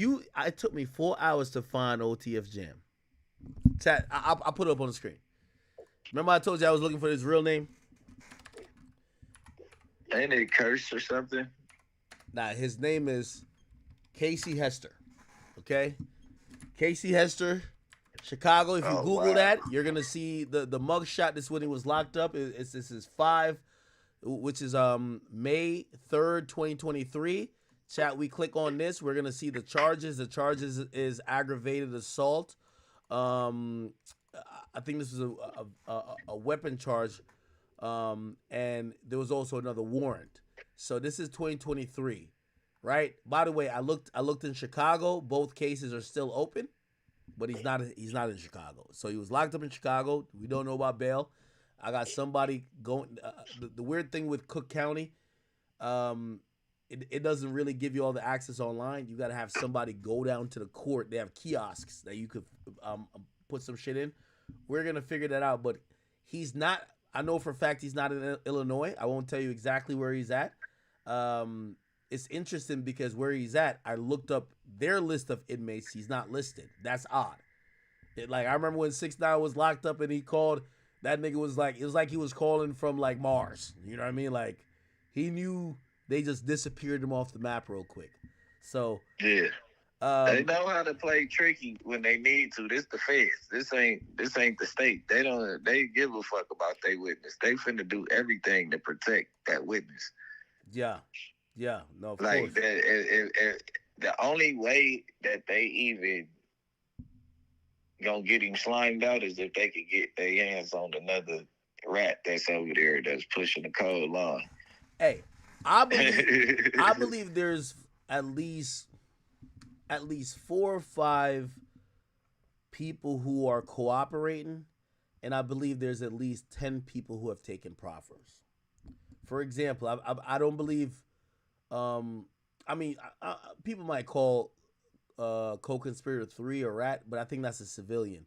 took me 4 hours to find OTF Jam. Chat, I'll put it up on the screen. Remember I told you I was looking for his real name?
Ain't it Curse or something?
Nah, his name is Casey Hester. Okay? Casey Hester, Chicago. If you Google that, you're going to see the mugshot. This when he was locked up. This is 5, which is May 3rd, 2023. Chat, we click on this. We're going to see the charges. The charges is aggravated assault. I think this is a weapon charge. And there was also another warrant. So this is 2023, right? By the way, I looked in Chicago. Both cases are still open, but he's not in Chicago. So he was locked up in Chicago. We don't know about bail. I got somebody going. The weird thing with Cook County, it doesn't really give you all the access online. You got to have somebody go down to the court. They have kiosks that you could put some shit in. We're gonna figure that out, but he's not. I know for a fact he's not in Illinois. I won't tell you exactly where he's at. It's interesting because where he's at, I looked up their list of inmates. He's not listed. That's odd. I remember when 6ix9ine was locked up and he called. That nigga was like, it was like he was calling from like Mars. You know what I mean? Like he knew they just disappeared him off the map real quick. So
yeah. They know how to play tricky when they need to. This the feds. This ain't the state. They give a fuck about their witness. They finna do everything to protect that witness.
Yeah. No, of
like
course.
The only way that they even gonna get him slimed out is if they could get their hands on another rat that's over there that's pushing the code law.
Hey, I believe there's at least 4 or 5 people who are cooperating, and I believe there's at least 10 people who have taken proffers. For example, I don't believe. People might call co-conspirator 3 a rat, but I think that's a civilian.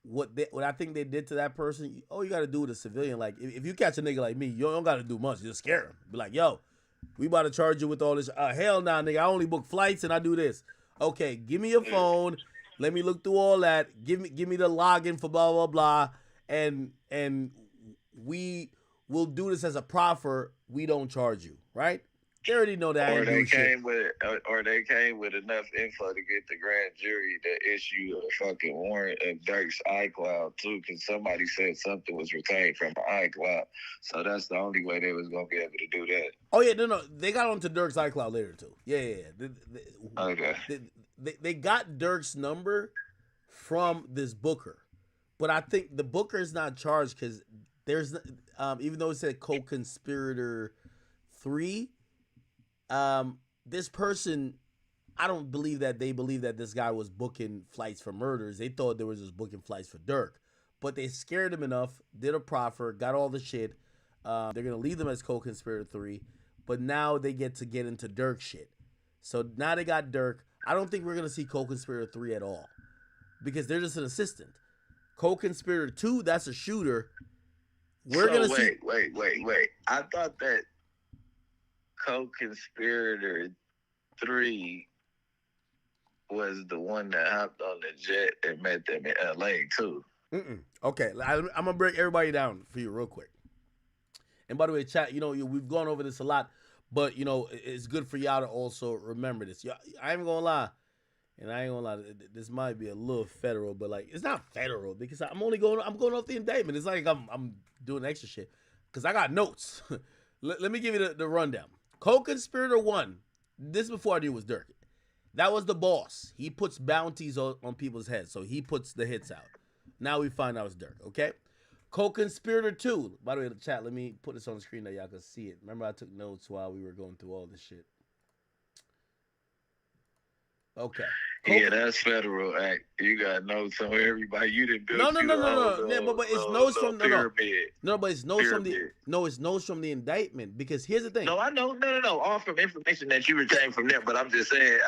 What I think they did to that person, all you got to do with a civilian, like if you catch a nigga like me, you don't got to do much. You just scare him. Be like, yo, we about to charge you with all this. Hell nah, nigga, I only book flights and I do this. Okay, give me your phone. Let me look through all that. Give me the login for blah blah blah, and we will do this as a proffer. We don't charge you, right? They already know that.
Or they came with enough info to get the grand jury to issue a fucking warrant of Durk's iCloud too, because somebody said something was retained from an iCloud. So that's the only way they was gonna be able to do that.
Oh yeah, no, they got onto Durk's iCloud later too. Yeah.
Okay.
They got Durk's number from this booker, but I think the booker is not charged because there's even though it said co-conspirator 3. This person, I don't believe that they believe that this guy was booking flights for murders. They thought there was just booking flights for Durk, but they scared him enough, did a proffer, got all the shit. They're gonna leave them as co-conspirator 3, but now they get into Durk shit. So now they got Durk. I don't think we're gonna see co-conspirator 3 at all because they're just an assistant. Co-conspirator 2, that's a shooter. We're gonna see.
Wait. I thought that co-conspirator 3 was the one that hopped on the jet and met them in LA too.
Okay, I'm gonna break everybody down for you real quick. And by the way, chat, we've gone over this a lot, but it's good for y'all to also remember this. I ain't gonna lie, this might be a little federal, but like it's not federal because I'm going off the indictment. It's like I'm doing extra shit because I got notes. Let me give you the rundown. Co-conspirator 1, this before I knew it was Durk. That was the boss. He puts bounties on people's heads, so he puts the hits out. Now we find out it's Durk, okay? Co-conspirator 2. By the way, the chat, let me put this on the screen that y'all can see it. Remember I took notes while we were going through all this shit. Okay.
Yeah, that's federal act. You gotta know some everybody. You didn't build.
No. Yeah, but it's notes from
pyramid.
No, but it's notes from it's notes from the indictment. Because here's the thing.
No, I know. No. All from information that you retained from them. But I'm just saying.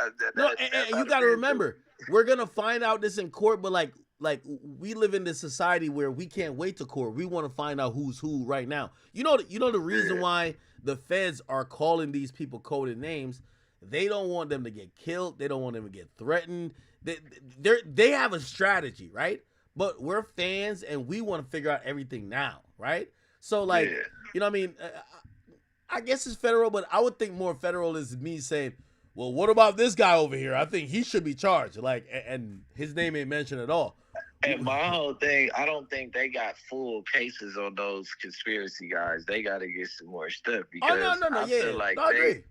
You got to remember, we're gonna find out this in court. But like we live in this society where we can't wait to court. We want to find out who's who right now. You know the reason why the feds are calling these people coded names. They don't want them to get killed. They don't want them to get threatened. They have a strategy, right? But we're fans and we want to figure out everything now, right? So like, you know what I mean? I guess it's federal, but I would think more federal is me saying, well, what about this guy over here? I think he should be charged. Like, and his name ain't mentioned at all.
And my whole thing, I don't think they got full cases on those conspiracy guys. They got to get some more stuff because I feel like
I agree.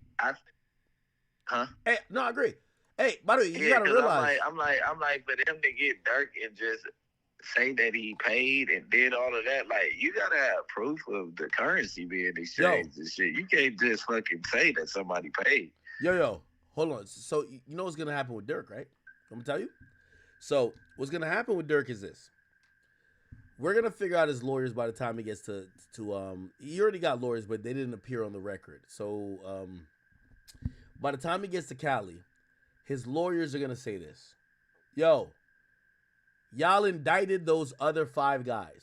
Huh?
Hey, no, I agree. Hey, by the way, you gotta realize.
I'm like, for them to get Durk and just say that he paid and did all of that, like, you gotta have proof of the currency being exchanged and shit. You can't just fucking say that somebody paid.
Yo, hold on. So you know what's gonna happen with Durk, right? I'm gonna tell you. So what's gonna happen with Durk is this. We're gonna figure out his lawyers by the time he gets to he already got lawyers, but they didn't appear on the record. So by the time he gets to Cali, his lawyers are going to say this. Yo, y'all indicted those other 5 guys.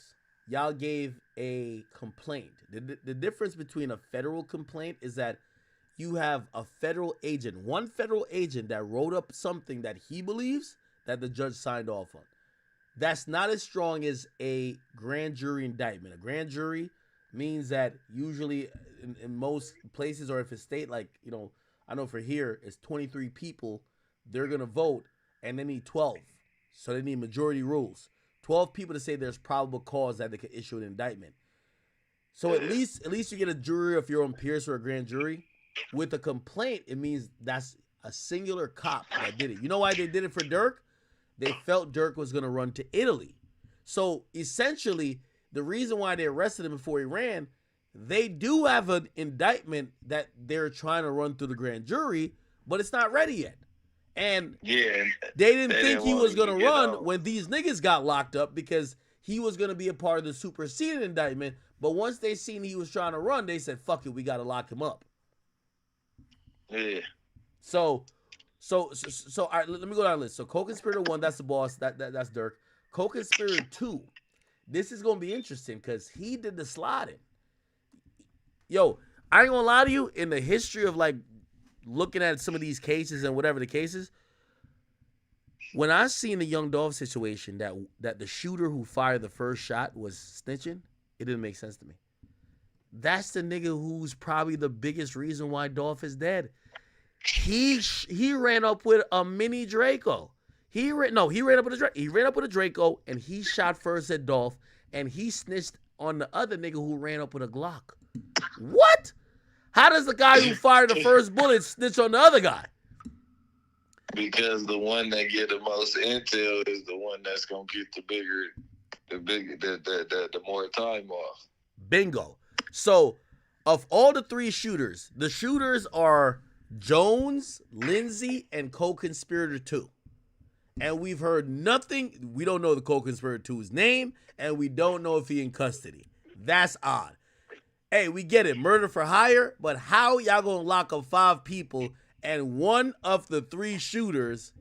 Y'all gave a complaint. The difference between a federal complaint is that you have a federal agent, one federal agent that wrote up something that he believes that the judge signed off on. That's not as strong as a grand jury indictment. A grand jury means that usually in most places, or if it's state, like, you know, I know for here, it's 23 people. They're going to vote, and they need 12. So they need majority rules. 12 people to say there's probable cause that they could issue an indictment. So at least you get a jury if you're on Pierce or a grand jury. With a complaint, it means that's a singular cop that did it. You know why they did it for Durk? They felt Durk was going to run to Italy. So essentially, the reason why they arrested him before he ran, they do have an indictment that they're trying to run through the grand jury, but it's not ready yet. And they didn't think he was going to run when these niggas got locked up because he was going to be a part of the superseded indictment. But once they seen he was trying to run, they said, fuck it, we got to lock him up.
Yeah.
So all right, let me go down the list. So co-conspirator 1, that's the boss. That's Durk. Co-conspirator 2, this is going to be interesting because he did the sliding. Yo, I ain't gonna lie to you, in the history of like looking at some of these cases and whatever the cases, when I seen the Young Dolph situation that the shooter who fired the first shot was snitching, it didn't make sense to me. That's the nigga who's probably the biggest reason why Dolph is dead. He ran up with a mini Draco. He ran up with a Draco and he shot first at Dolph and he snitched on the other nigga who ran up with a Glock. What? How does the guy who fired the first bullet snitch on the other guy?
Because the one that get the most intel is the one that's gonna get the more time off.
Bingo. So, of all the 3 shooters, the shooters are Jones, Lindsay, and co-conspirator 2. And we've heard nothing. We don't know the co-conspirator 2's name, and we don't know if he's in custody. That's odd. Hey, we get it, murder for hire, but how y'all gonna lock up 5 people and one of the 3 shooters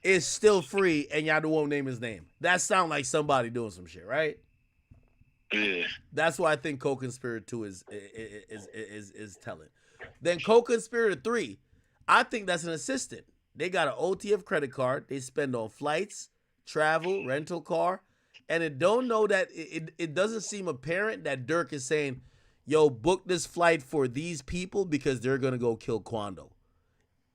is still free and y'all won't name his name? That sound like somebody doing some shit, right?
Yeah.
That's why I think co-conspirator 2 is telling. Then co-conspirator 3, I think that's an assistant. They got an OTF credit card. They spend on flights, travel, rental car, and it don't know that it doesn't seem apparent that Durk is saying, yo, book this flight for these people because they're going to go kill Quando.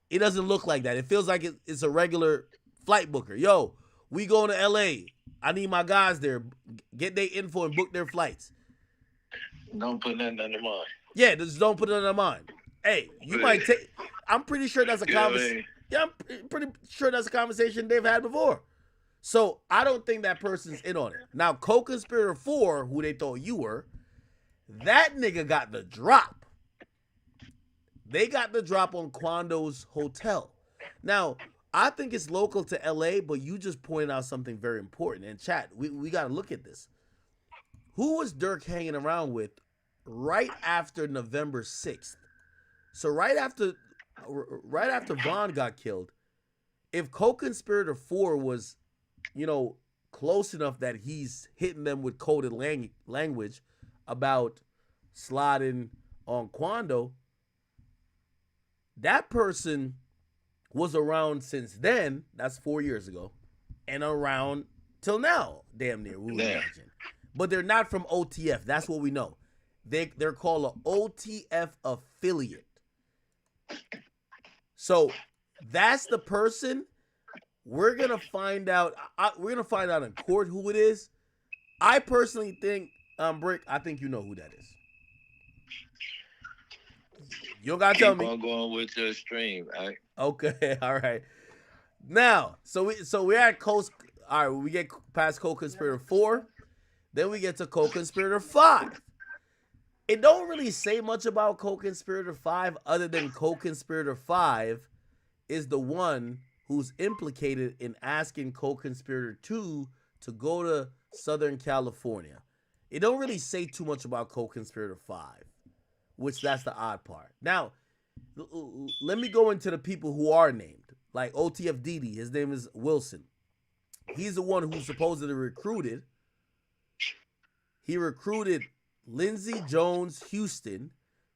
It doesn't look like that. It feels like it's a regular flight booker. Yo, we going to LA. I need my guys there. Get their info and book their flights.
Don't put nothing under mine.
Yeah, just don't put it under mine. Hey, you might take... I'm pretty sure that's a conversation. Yeah, I'm pretty sure that's a conversation they've had before. So I don't think that person's in on it. Now, co-conspirator 4, who they thought you were, that nigga got the drop. They got the drop on Quando's hotel. Now, I think it's local to LA, but you just pointed out something very important. And chat, we got to look at this. Who was Durk hanging around with right after November 6th? So right after Vaughn got killed, if co-conspirator 4 was, close enough that he's hitting them with coded language about slotting on Quando, that person was around since then. That's 4 years ago, and around till now, damn near. We would imagine, but they're not from OTF. That's what we know. They're called an OTF affiliate. So that's the person. We're gonna find out. We're gonna find out in court who it is. I personally think, Brick. I think you know who that is. You don't gotta tell me.
Keep on going with your stream, right?
Okay, all right. Now, so we're at All right, we get past co-conspirator 4, then we get to co-conspirator 5. It don't really say much about co-conspirator 5 other than co-conspirator 5 is the one who's implicated in asking co-conspirator 2 to go to Southern California. It don't really say too much about co-conspirator 5, which that's the odd part. Now, let me go into the people who are named. Like OTF Didi, his name is Wilson. He's the one who supposedly recruited. He recruited Lindsey Jones Houston.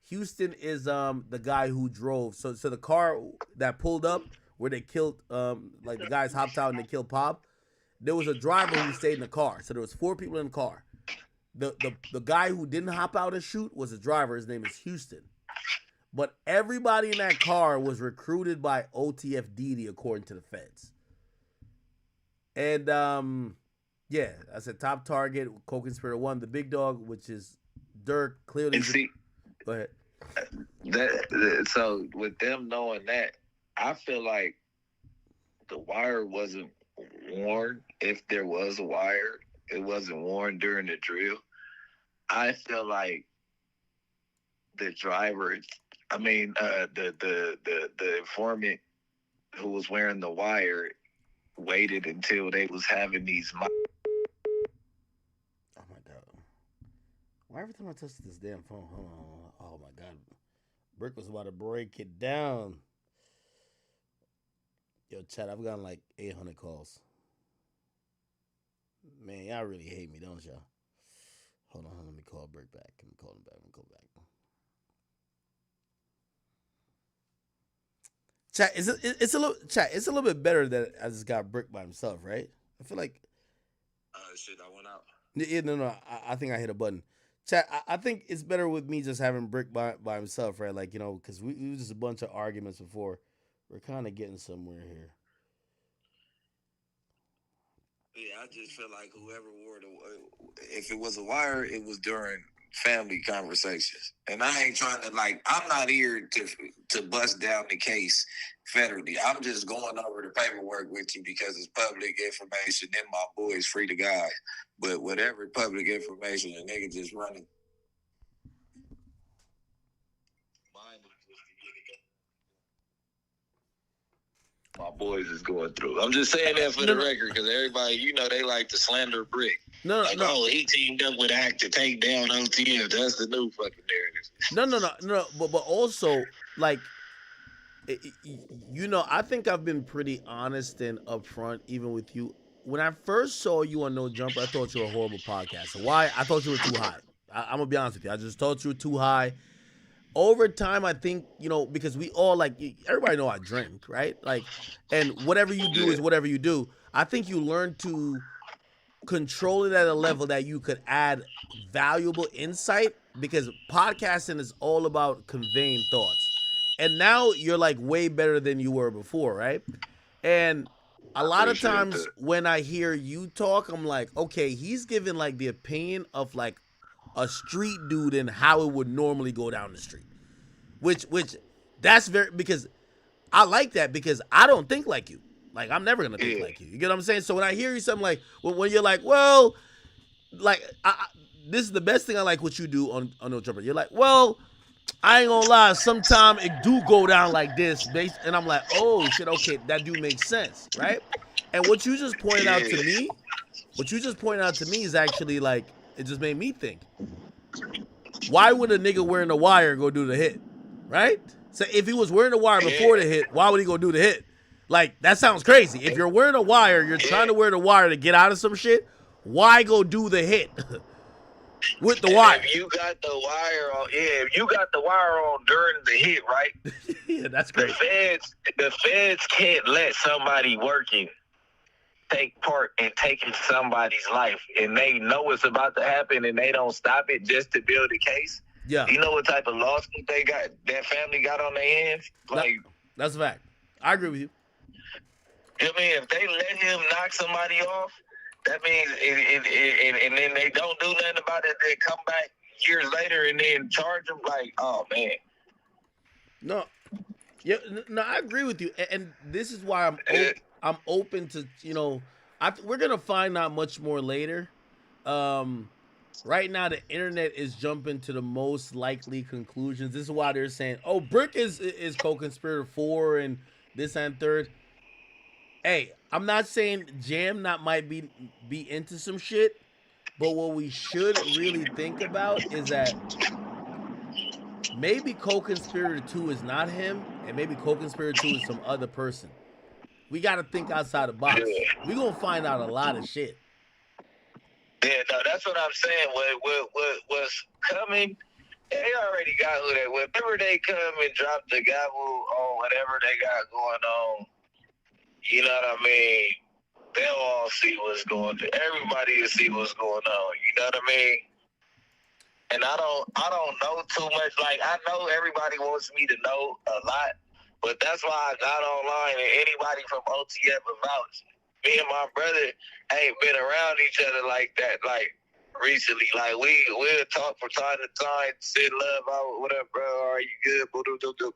Houston is the guy who drove. So the car that pulled up where they killed like the guys hopped out and they killed Pop. There was a driver who stayed in the car. So there was 4 people in the car. The guy who didn't hop out and shoot was the driver. His name is Houston. But everybody in that car was recruited by OTF Didi, according to the feds. And yeah, I said top target, co-conspirator 1, the big dog, which is Durk. Clearly,
And see,
go ahead.
So with them knowing that, I feel like the wire wasn't worn. If there was a wire, it wasn't worn during the drill. I feel like the driver, the informant who was wearing the wire waited until they was having these.
Oh my god! Why every time I touch this damn phone? Hold on. Oh my god! Brick was about to break it down. Yo, chat, I've gotten like 800 calls. Man, y'all really hate me, don't y'all? Hold on, let me call Brick back. Let me call him back. Chat, it's a little bit better that I just got Brick by himself, right? I feel like.
Shit, I went out.
Yeah, no. I think I hit a button. Chat, I think it's better with me just having Brick by himself, right? Like, because we was just a bunch of arguments before. We're kind of getting somewhere here.
Yeah, I just feel like whoever wore if it was a wire, it was during family conversations. And I ain't trying to, I'm not here to bust down the case federally. I'm just going over the paperwork with you because it's public information and my boy's free to God. But whatever public information, a nigga just running. My boys is going through. I'm just saying that for the record because everybody, they like to slander Brick.
No.
He teamed up with Act to take down OTF. That's the new fucking narrative.
No. But also, I think I've been pretty honest and upfront, even with you. When I first saw you on No Jumper, I thought you were a horrible podcaster. Why? I thought you were too high. I'm gonna be honest with you. I just thought you were too high. Over time, I think, because we all, everybody know I drink, right? And whatever you do is whatever you do. I think you learn to control it at a level that you could add valuable insight, because podcasting is all about conveying thoughts. And now you're, way better than you were before, right? And a lot of times when I hear you talk, I'm like, okay, he's giving, the opinion of, a street dude and how it would normally go down the street, which that's because I like that, because I don't think like you. I'm never gonna think like you. You get what I'm saying? So when I hear you something when you're this is the best thing I like what you do on No Jumper. You're I ain't gonna lie, sometimes it do go down like this, and I'm like, oh shit, okay, that do make sense, right? And what you just pointed out to me, is actually like, it just made me think. Why would a nigga wearing the wire go do the hit, right? So if he was wearing the wire before the hit, why would he go do the hit? Like, that sounds crazy. If you're wearing a wire, you're trying to wear the wire to get out of some shit, why go do the hit with the wire?
If you got the wire on, if you got the wire on during the hit, right?
Yeah, that's crazy.
The feds can't let somebody working take part in taking somebody's life, and they know it's about to happen, and they don't stop it just to build a case.
Yeah.
You know what type of lawsuit they got? That family got on their hands. Like,
that's a fact. I agree with you.
I mean, if they let him knock somebody off, that means, and then they don't do nothing about it. They come back years later and then charge them. Like, oh man.
No, yeah, no, I agree with you, and this is why I'm open to, you know, we're gonna find out much more later. Right now, the internet is jumping to the most likely conclusions. This is why they're saying, "Oh, Brick is co-conspirator 4 and this and third." Hey, I'm not saying Jam might be into some shit, but what we should really think about is that maybe co-conspirator 2 is not him, and maybe co-conspirator 2 is some other person. We got to think outside the box. We're going to find out a lot of shit.
Yeah, no, that's what I'm saying. What's coming, they already got who they, whenever they come and drop the gavel on whatever they got going on, you know what I mean? They'll all see what's going on. Everybody will see what's going on. You know what I mean? And I don't know too much. Like, I know everybody wants me to know a lot, but that's why I got online, and anybody from OTF vouch. Me and my brother ain't been around each other like that, like, recently. Like, we'll talk from time to time, send love out, what up, bro, are you good?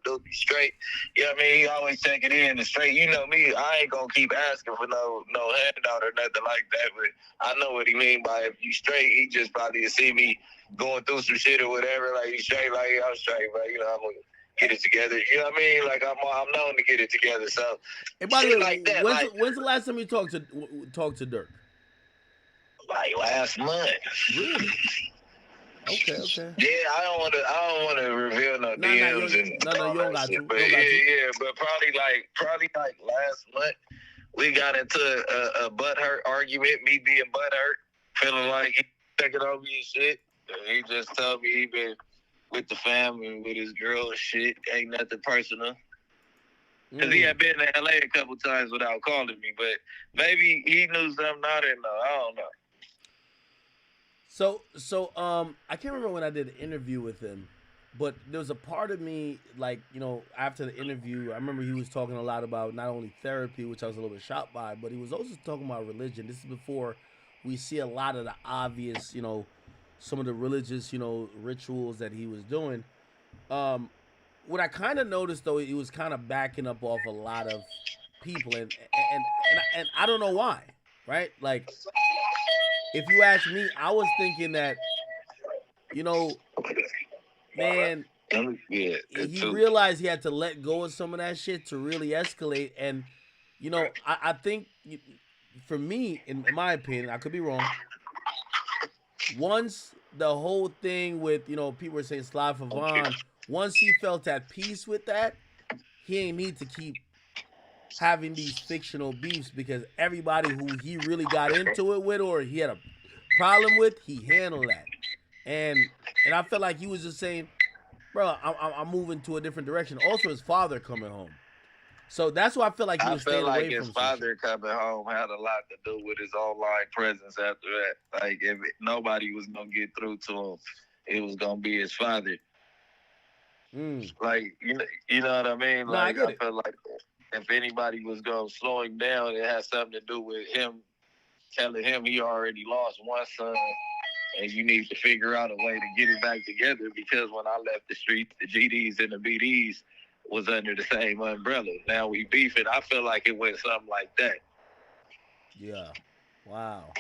Do be straight. You know what I mean? He always check it in and straight. You know me, I ain't gonna keep asking for no handout or nothing like that, but I know what he mean by if you straight. He just probably see me going through some shit or whatever, like, you straight, like, yeah, I'm straight, but, you know, I'm gonna get it together. You know what I mean? Like, I'm known to get it together. So,
hey, by the way,
like that.
When's the last time you talked to Durk?
Like last month.
Really? Okay.
Yeah, I don't want to reveal no DMs and
you don't got to.
But yeah, but probably like last month we got into a butthurt argument. Me being butthurt, feeling like he taking over me and shit. And he just told me he been with the family, with his girl and shit. Ain't nothing personal. Because he had been to LA a couple times without calling me, but maybe he knew something I didn't know. I don't know.
So I can't remember when I did an interview with him, but there was a part of me, like, you know, after the interview, I remember he was talking a lot about not only therapy, which I was a little bit shocked by, but he was also talking about religion. This is before we see a lot of the obvious, you know, some of the religious, you know, rituals that he was doing. What I kind of noticed, though, he was kind of backing up off a lot of people, and I don't know why, right? Like, if you ask me, I was thinking that, you know, man, he realized he had to let go of some of that shit to really escalate. And, you know, I think, for me, in my opinion, I could be wrong, once the whole thing with, you know, people were saying Slav Havon, once he felt at peace with that, he ain't need to keep having these fictional beefs, because everybody who he really got into it with or he had a problem with, he handled that. And I felt like he was just saying, bro, I'm moving to a different direction. Also, his father coming home. So that's why I feel like he was staying away from
his father coming home had a lot to do with his online presence after that. Like, if nobody was going to get through to him, it was going to be his father. Like, you know what I mean? Like, I feel like if anybody was going to slow him down, it has something to do with him telling him he already lost one son, and you need to figure out a way to get it back together, because when I left the streets, the GDs and the BDs was under the same umbrella. Now we beefing. I feel like it went something like that.
Yeah. Wow.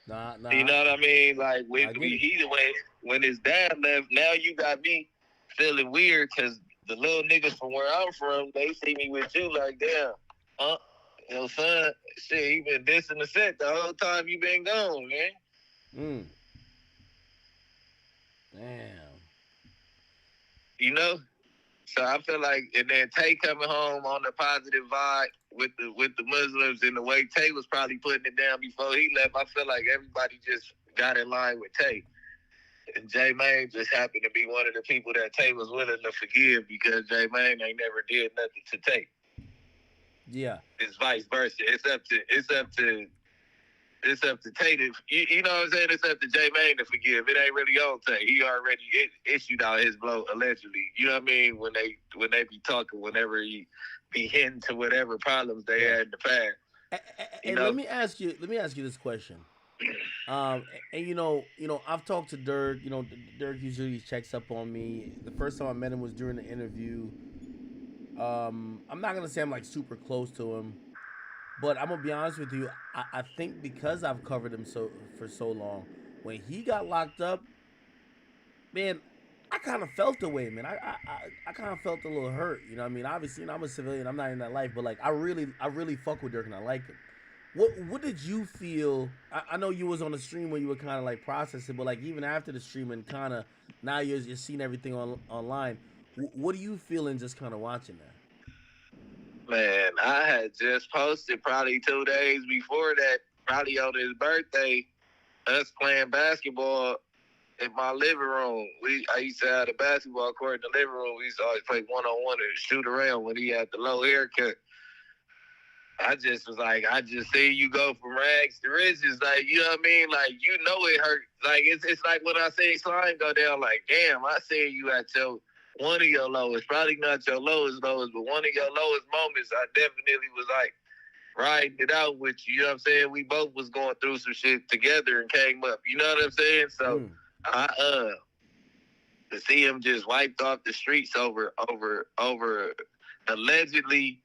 Nah.
You know what I mean? Like, when his dad left, now you got me feeling weird because the little niggas from where I'm from, they see me with you like, damn, your son, shit, he been dissing the set the whole time you been gone, man.
Damn.
You know? So I feel like, and then Tay coming home on the positive vibe with the Muslims and the way Tay was probably putting it down before he left, I feel like everybody just got in line with Tay. And J Mane just happened to be one of the people that Tay was willing to forgive because J Mane ain't never did nothing to Tay.
Yeah.
It's vice versa. It's up to Tay to, you know what I'm saying? It's up to J Mane to forgive. It ain't really on Tay. He already issued out his blow allegedly. You know what I mean? When they be talking, whenever he be hinting to whatever problems they had in the past.
And let me ask you this question. And you know, I've talked to Durk. You know, Durk usually checks up on me. The first time I met him was during the interview. I'm not gonna say I'm like super close to him, but I'm gonna be honest with you. I think because I've covered him for so long, when he got locked up, man, I kind of felt the way, man. I kind of felt a little hurt. You know what I mean? Obviously, you know, I'm a civilian. I'm not in that life, but like I really fuck with Durk and I like him. What did you feel? I know you was on the stream when you were kind of like processing, but like even after the stream and kind of now you're seeing everything online. What are you feeling just kind of watching that?
Man, I had just posted probably 2 days before that, probably on his birthday, us playing basketball in my living room. I used to have a basketball court in the living room. We used to always play one-on-one and shoot around when he had the low haircut. I just was like, I just see you go from rags to riches. Like, you know what I mean? Like, you know it hurt. Like, it's like when I see Slime go down, like, damn, I see you at one of your lowest. Probably not your lowest, but one of your lowest moments. I definitely was like riding it out with you. You know what I'm saying? We both was going through some shit together and came up. You know what I'm saying? So, to see him just wiped off the streets over allegedly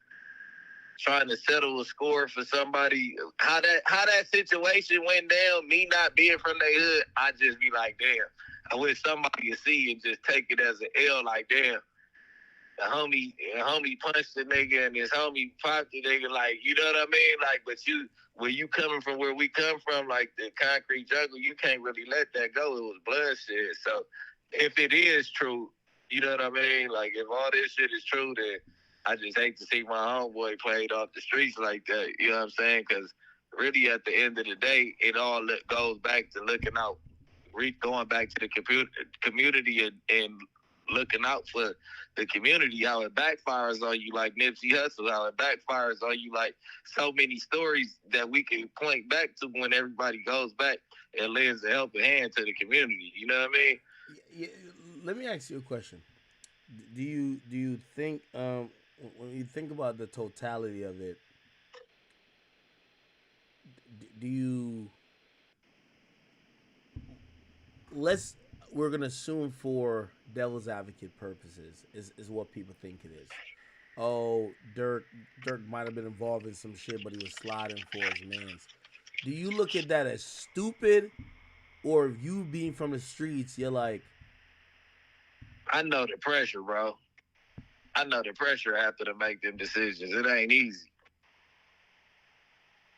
trying to settle a score for somebody. How that situation went down, me not being from the hood, I just be like, damn. I wish somebody could see and just take it as an L, like, damn. The homie punched the nigga and his homie popped the nigga, like, you know what I mean? Like, but when you coming from where we come from, like the concrete jungle, you can't really let that go. It was bloodshed. So if it is true, you know what I mean? Like, if all this shit is true, then I just hate to see my homeboy played off the streets like that. You know what I'm saying? Because really, at the end of the day, it all goes back to looking out, going back to the community and looking out for the community. How it backfires on you, like Nipsey Hussle. How it backfires on you, like so many stories that we can point back to when everybody goes back and lends a helping hand to the community. You know what I mean?
Yeah, let me ask you a question. Do you think when you think about the totality of it, we're gonna assume for devil's advocate purposes is what people think it is. Oh, Durk might have been involved in some shit, but he was sliding for his mans. Do you look at that as stupid, or you being from the streets, you're like,
I know the pressure, bro. I know the pressure after to make them decisions. It ain't easy.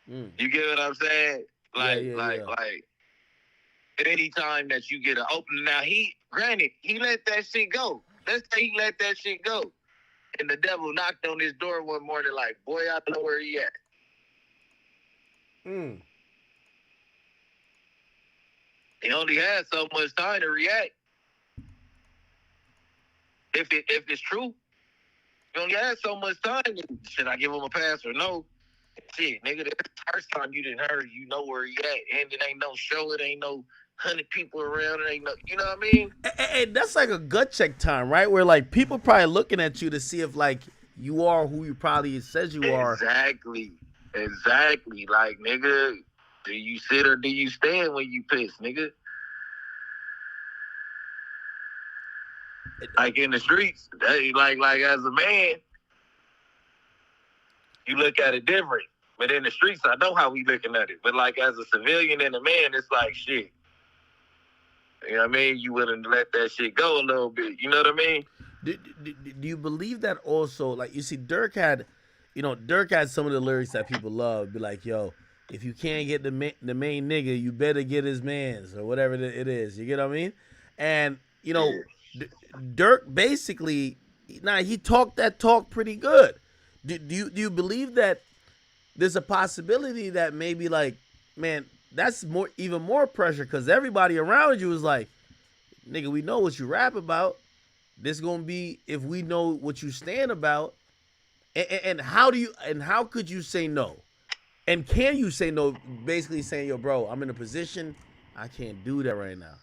You get what I'm saying? Like anytime that you get an opening. Now he let that shit go. Let's say he let that shit go. And the devil knocked on his door one morning like, boy, I know where he at. He only had so much time to react. If it's true, you only had so much time. Should I give him a pass or no? Shit, nigga, that's the first time you didn't heard, you know where he at. And it ain't no show, it ain't no 100 people around, it ain't no, you know what I mean?
Hey, that's like a gut check time, right? Where like people probably looking at you to see if like you are who you probably says you are.
Exactly. Like, nigga, do you sit or do you stand when you piss, nigga? Like in the streets, like as a man, you look at it different. But in the streets, I know how we looking at it. But like as a civilian and a man, it's like shit. You know what I mean? You wouldn't let that shit go a little bit. You know what I mean?
Do you believe that also? Like, you see, Durk had some of the lyrics that people love. Be like, yo, if you can't get the main nigga, you better get his mans or whatever it is. You get what I mean? And Durk basically, he talked that talk pretty good. Do you believe that there's a possibility that maybe, like, man, that's even more pressure because everybody around you is like, nigga, we know what you rap about. This gonna be if we know what you stand about, and how could you say no, and can you say no? Basically saying, yo, bro, I'm in a position I can't do that right now.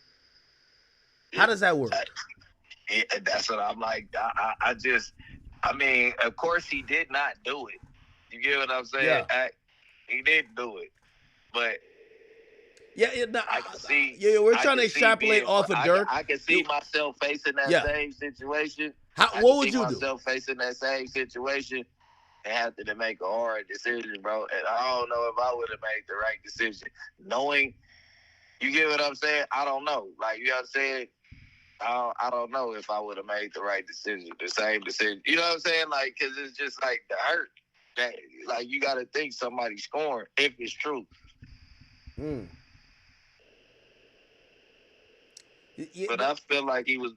How does that work?
That's what I'm like. I mean, of course he did not do it. You get what I'm saying?
Yeah.
He didn't do it, but I can see.
Yeah, we're trying to extrapolate off of Durk.
I can see myself facing that same situation.
What would you do?
Myself facing that same situation and having to make a hard decision, bro. And I don't know if I would have made the right decision. Knowing, you get what I'm saying? I don't know. Like, you know what I'm saying? I don't know if I would have made the right decision, the same decision. You know what I'm saying? Like, because it's just like the hurt. That, like, you got to think somebody's scoring if it's true. But I feel like he was.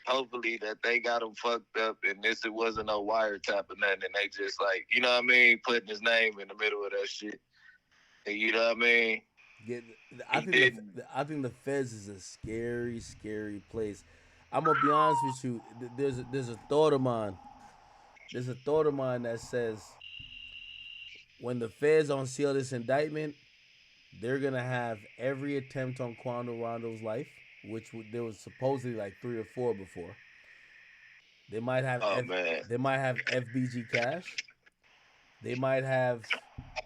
Hopefully that they got him fucked up, and it wasn't no wiretap or nothing. And they just, like, you know what I mean, putting his name in the middle of that shit. And you know what I mean?
I think the feds is a scary, scary place. I'm gonna be honest with you. There's a thought of mine. There's a thought of mine that says when the feds unseal this indictment, they're gonna have every attempt on Quando Rondo's life, which there was supposedly like 3 or 4 before. They might have they might have FBG Cash. They might have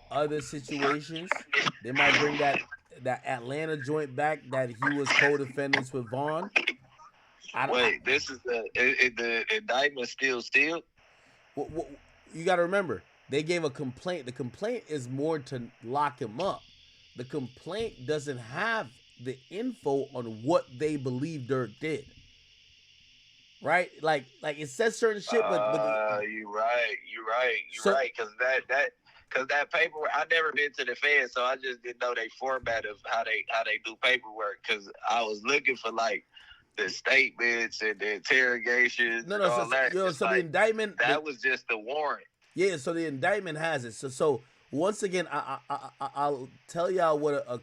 other situations. They might bring that Atlanta joint back that he was co-defendants with Vaughn.
This is the indictment still sealed?
You got to remember, they gave a complaint. The complaint is more to lock him up. The complaint doesn't have the info on what they believe Durk did. Right? Like it says certain shit, but
you're right. Because that paperwork, I never been to the Fed, so I just didn't know they format of how they do paperwork. Because I was looking for, like, the statements and the interrogations. So
the indictment,
that was just the warrant.
Yeah, so the indictment has it. So once again, I'll tell y'all what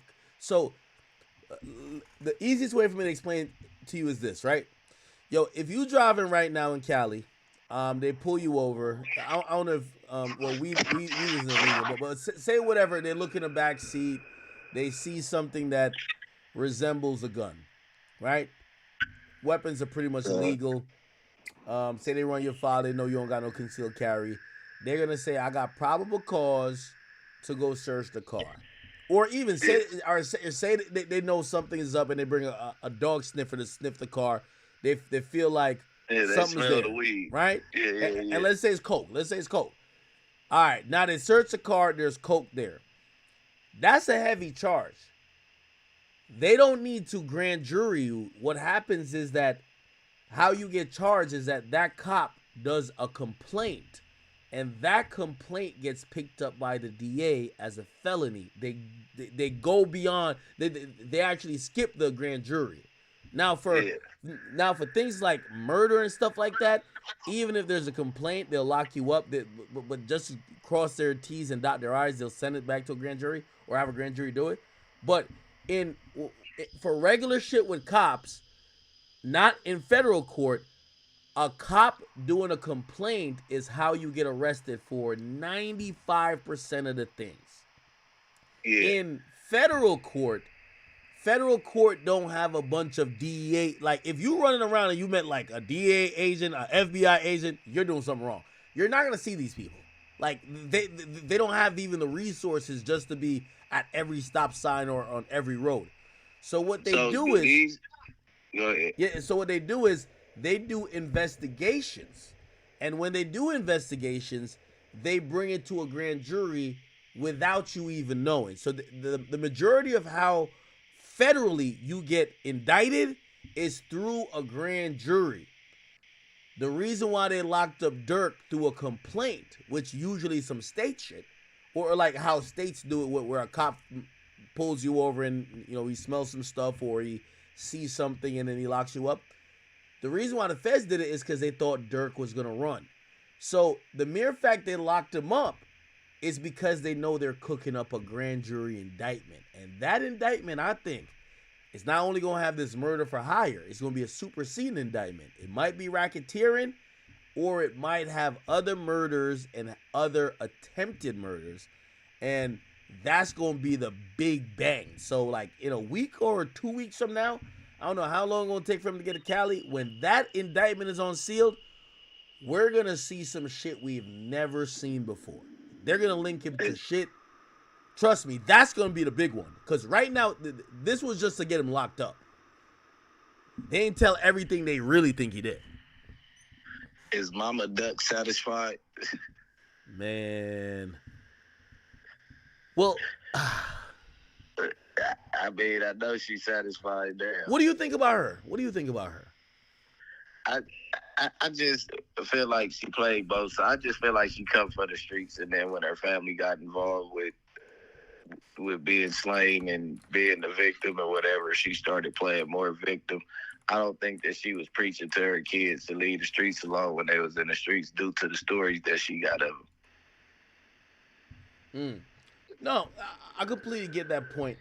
the easiest way for me to explain to you is this, right? Yo, if you driving right now in Cali, they pull you over. I don't know if we was illegal, but say whatever. They look in the back seat, they see something that resembles a gun, right? Weapons are pretty much illegal. Say they run your file, they know you don't got no concealed carry. They're gonna say, I got probable cause to go search the car, or even say they know something is up and they bring a dog sniffer to sniff the car. They feel like something's there,
the weed.
Right? And let's say it's coke. All right, now they search the car. There's coke there. That's a heavy charge. They don't need to grand jury you. What happens is that how you get charged is that cop does a complaint, and that complaint gets picked up by the DA as a felony. They go beyond. They actually skip the grand jury. Now for things like murder and stuff like that, even if there's a complaint, they'll lock you up. But just to cross their T's and dot their I's, they'll send it back to a grand jury or have a grand jury do it. But for regular shit with cops, not in federal court, a cop doing a complaint is how you get arrested for 95% of the things. In federal court don't have a bunch of DEA. Like, if you running around and you met like a DEA agent, a FBI agent, you're doing something wrong. You're not gonna see these people. Like, they don't have even the resources just to be at every stop sign or on every road. So what they do is, so what they do is they do investigations, and when they do investigations, they bring it to a grand jury without you even knowing. So the majority of how federally you get indicted is through a grand jury. The reason why they locked up Durk through a complaint, which usually some state shit, or like how states do it, where a cop pulls you over and he smells some stuff or he sees something and then he locks you up. The reason why the feds did it is because they thought Durk was gonna run. So the mere fact they locked him up is because they know they're cooking up a grand jury indictment, and that indictment, I think, is not only gonna have this murder for hire, it's gonna be a superseding indictment. It might be racketeering, or it might have other murders and other attempted murders, and that's gonna be the big bang. So like in a week or 2 weeks from now, I don't know how long it's gonna take for him to get to Cali. When that indictment is unsealed, we're gonna see some shit we've never seen before. They're gonna link him to shit. Trust me, that's gonna be the big one. Because right now, this was just to get him locked up. They didn't tell everything they really think he did.
Is Mama Duck satisfied?
Man. Well,
I mean, I know she's satisfied now.
What do you think about her?
I just feel like she played both sides. I just feel like she come for the streets, and then when her family got involved with being slain and being the victim or whatever, she started playing more victim. I don't think that she was preaching to her kids to leave the streets alone when they was in the streets due to the stories that she got of them.
No, I completely get that point.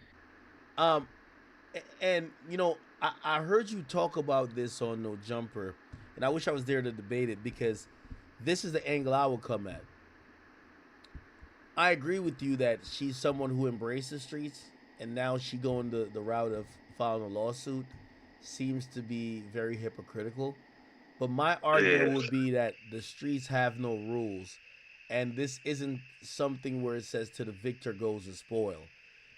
And I heard you talk about this on No Jumper, and I wish I was there to debate it, because this is the angle I will come at. I agree with you that she's someone who embraces streets, and now she going the route of filing a lawsuit seems to be very hypocritical. But my argument would be that the streets have no rules, and this isn't something where it says to the victor goes the spoil.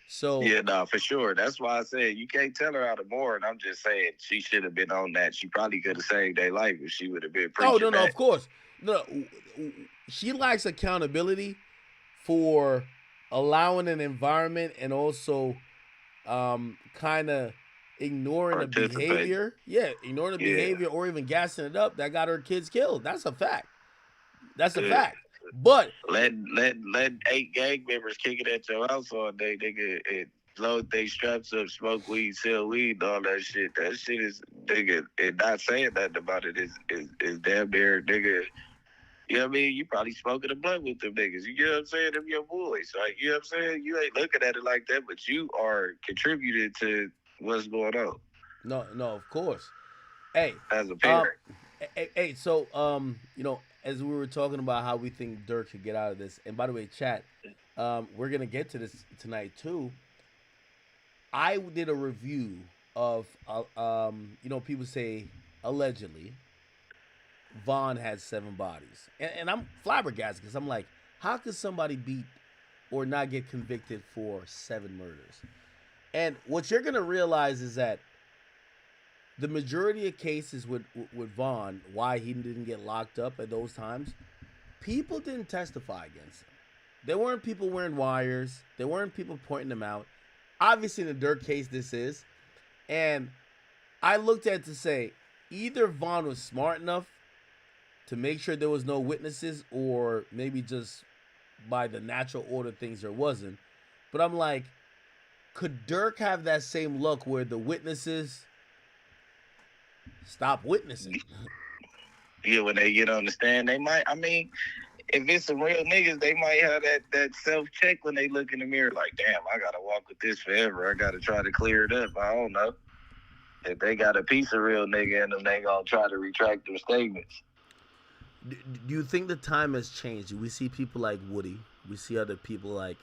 So
for sure. That's why I said you can't tell her how to mourn. I'm just saying she should have been on that. She probably could have saved their life if she would have been preaching.
Oh, no, of course. No, she lacks accountability for allowing an environment and also kind of ignoring the behavior. Yeah, ignoring the behavior or even gassing it up that got her kids killed. That's a fact. Fact. But
let 8 gang members kick it at your house all day, nigga, and load they straps up, smoke weed, sell weed, all that shit. That shit is, nigga, and not saying nothing about it is damn near, nigga. You know what I mean? You probably smoking a blunt with them niggas. You know what I'm saying? Them your boys. Like, you know what I'm saying? You ain't looking at it like that, but you are contributing to what's going on.
No, of course. Hey,
as a parent.
So as we were talking about how we think Durk should get out of this, and by the way, chat, we're gonna get to this tonight too. I did a review of, people say allegedly Vaughn had 7 bodies, and I'm flabbergasted because I'm like, how could somebody beat or not get convicted for 7 murders? And what you're gonna realize is that the majority of cases with Vaughn, why he didn't get locked up at those times, people didn't testify against him. There weren't people wearing wires. There weren't people pointing them out. Obviously, in the Durk case, this is. And I looked at it to say, either Vaughn was smart enough to make sure there was no witnesses, or maybe just by the natural order of things there wasn't. But I'm like, could Durk have that same luck where the witnesses stop witnessing?
Yeah, when they get on the stand, they might, I mean, if it's some real niggas, they might have that self-check when they look in the mirror like, damn, I got to walk with this forever. I got to try to clear it up. I don't know. If they got a piece of real nigga in them, they going to try to retract their statements.
Do you think the time has changed? We see people like Woody. We see other people like,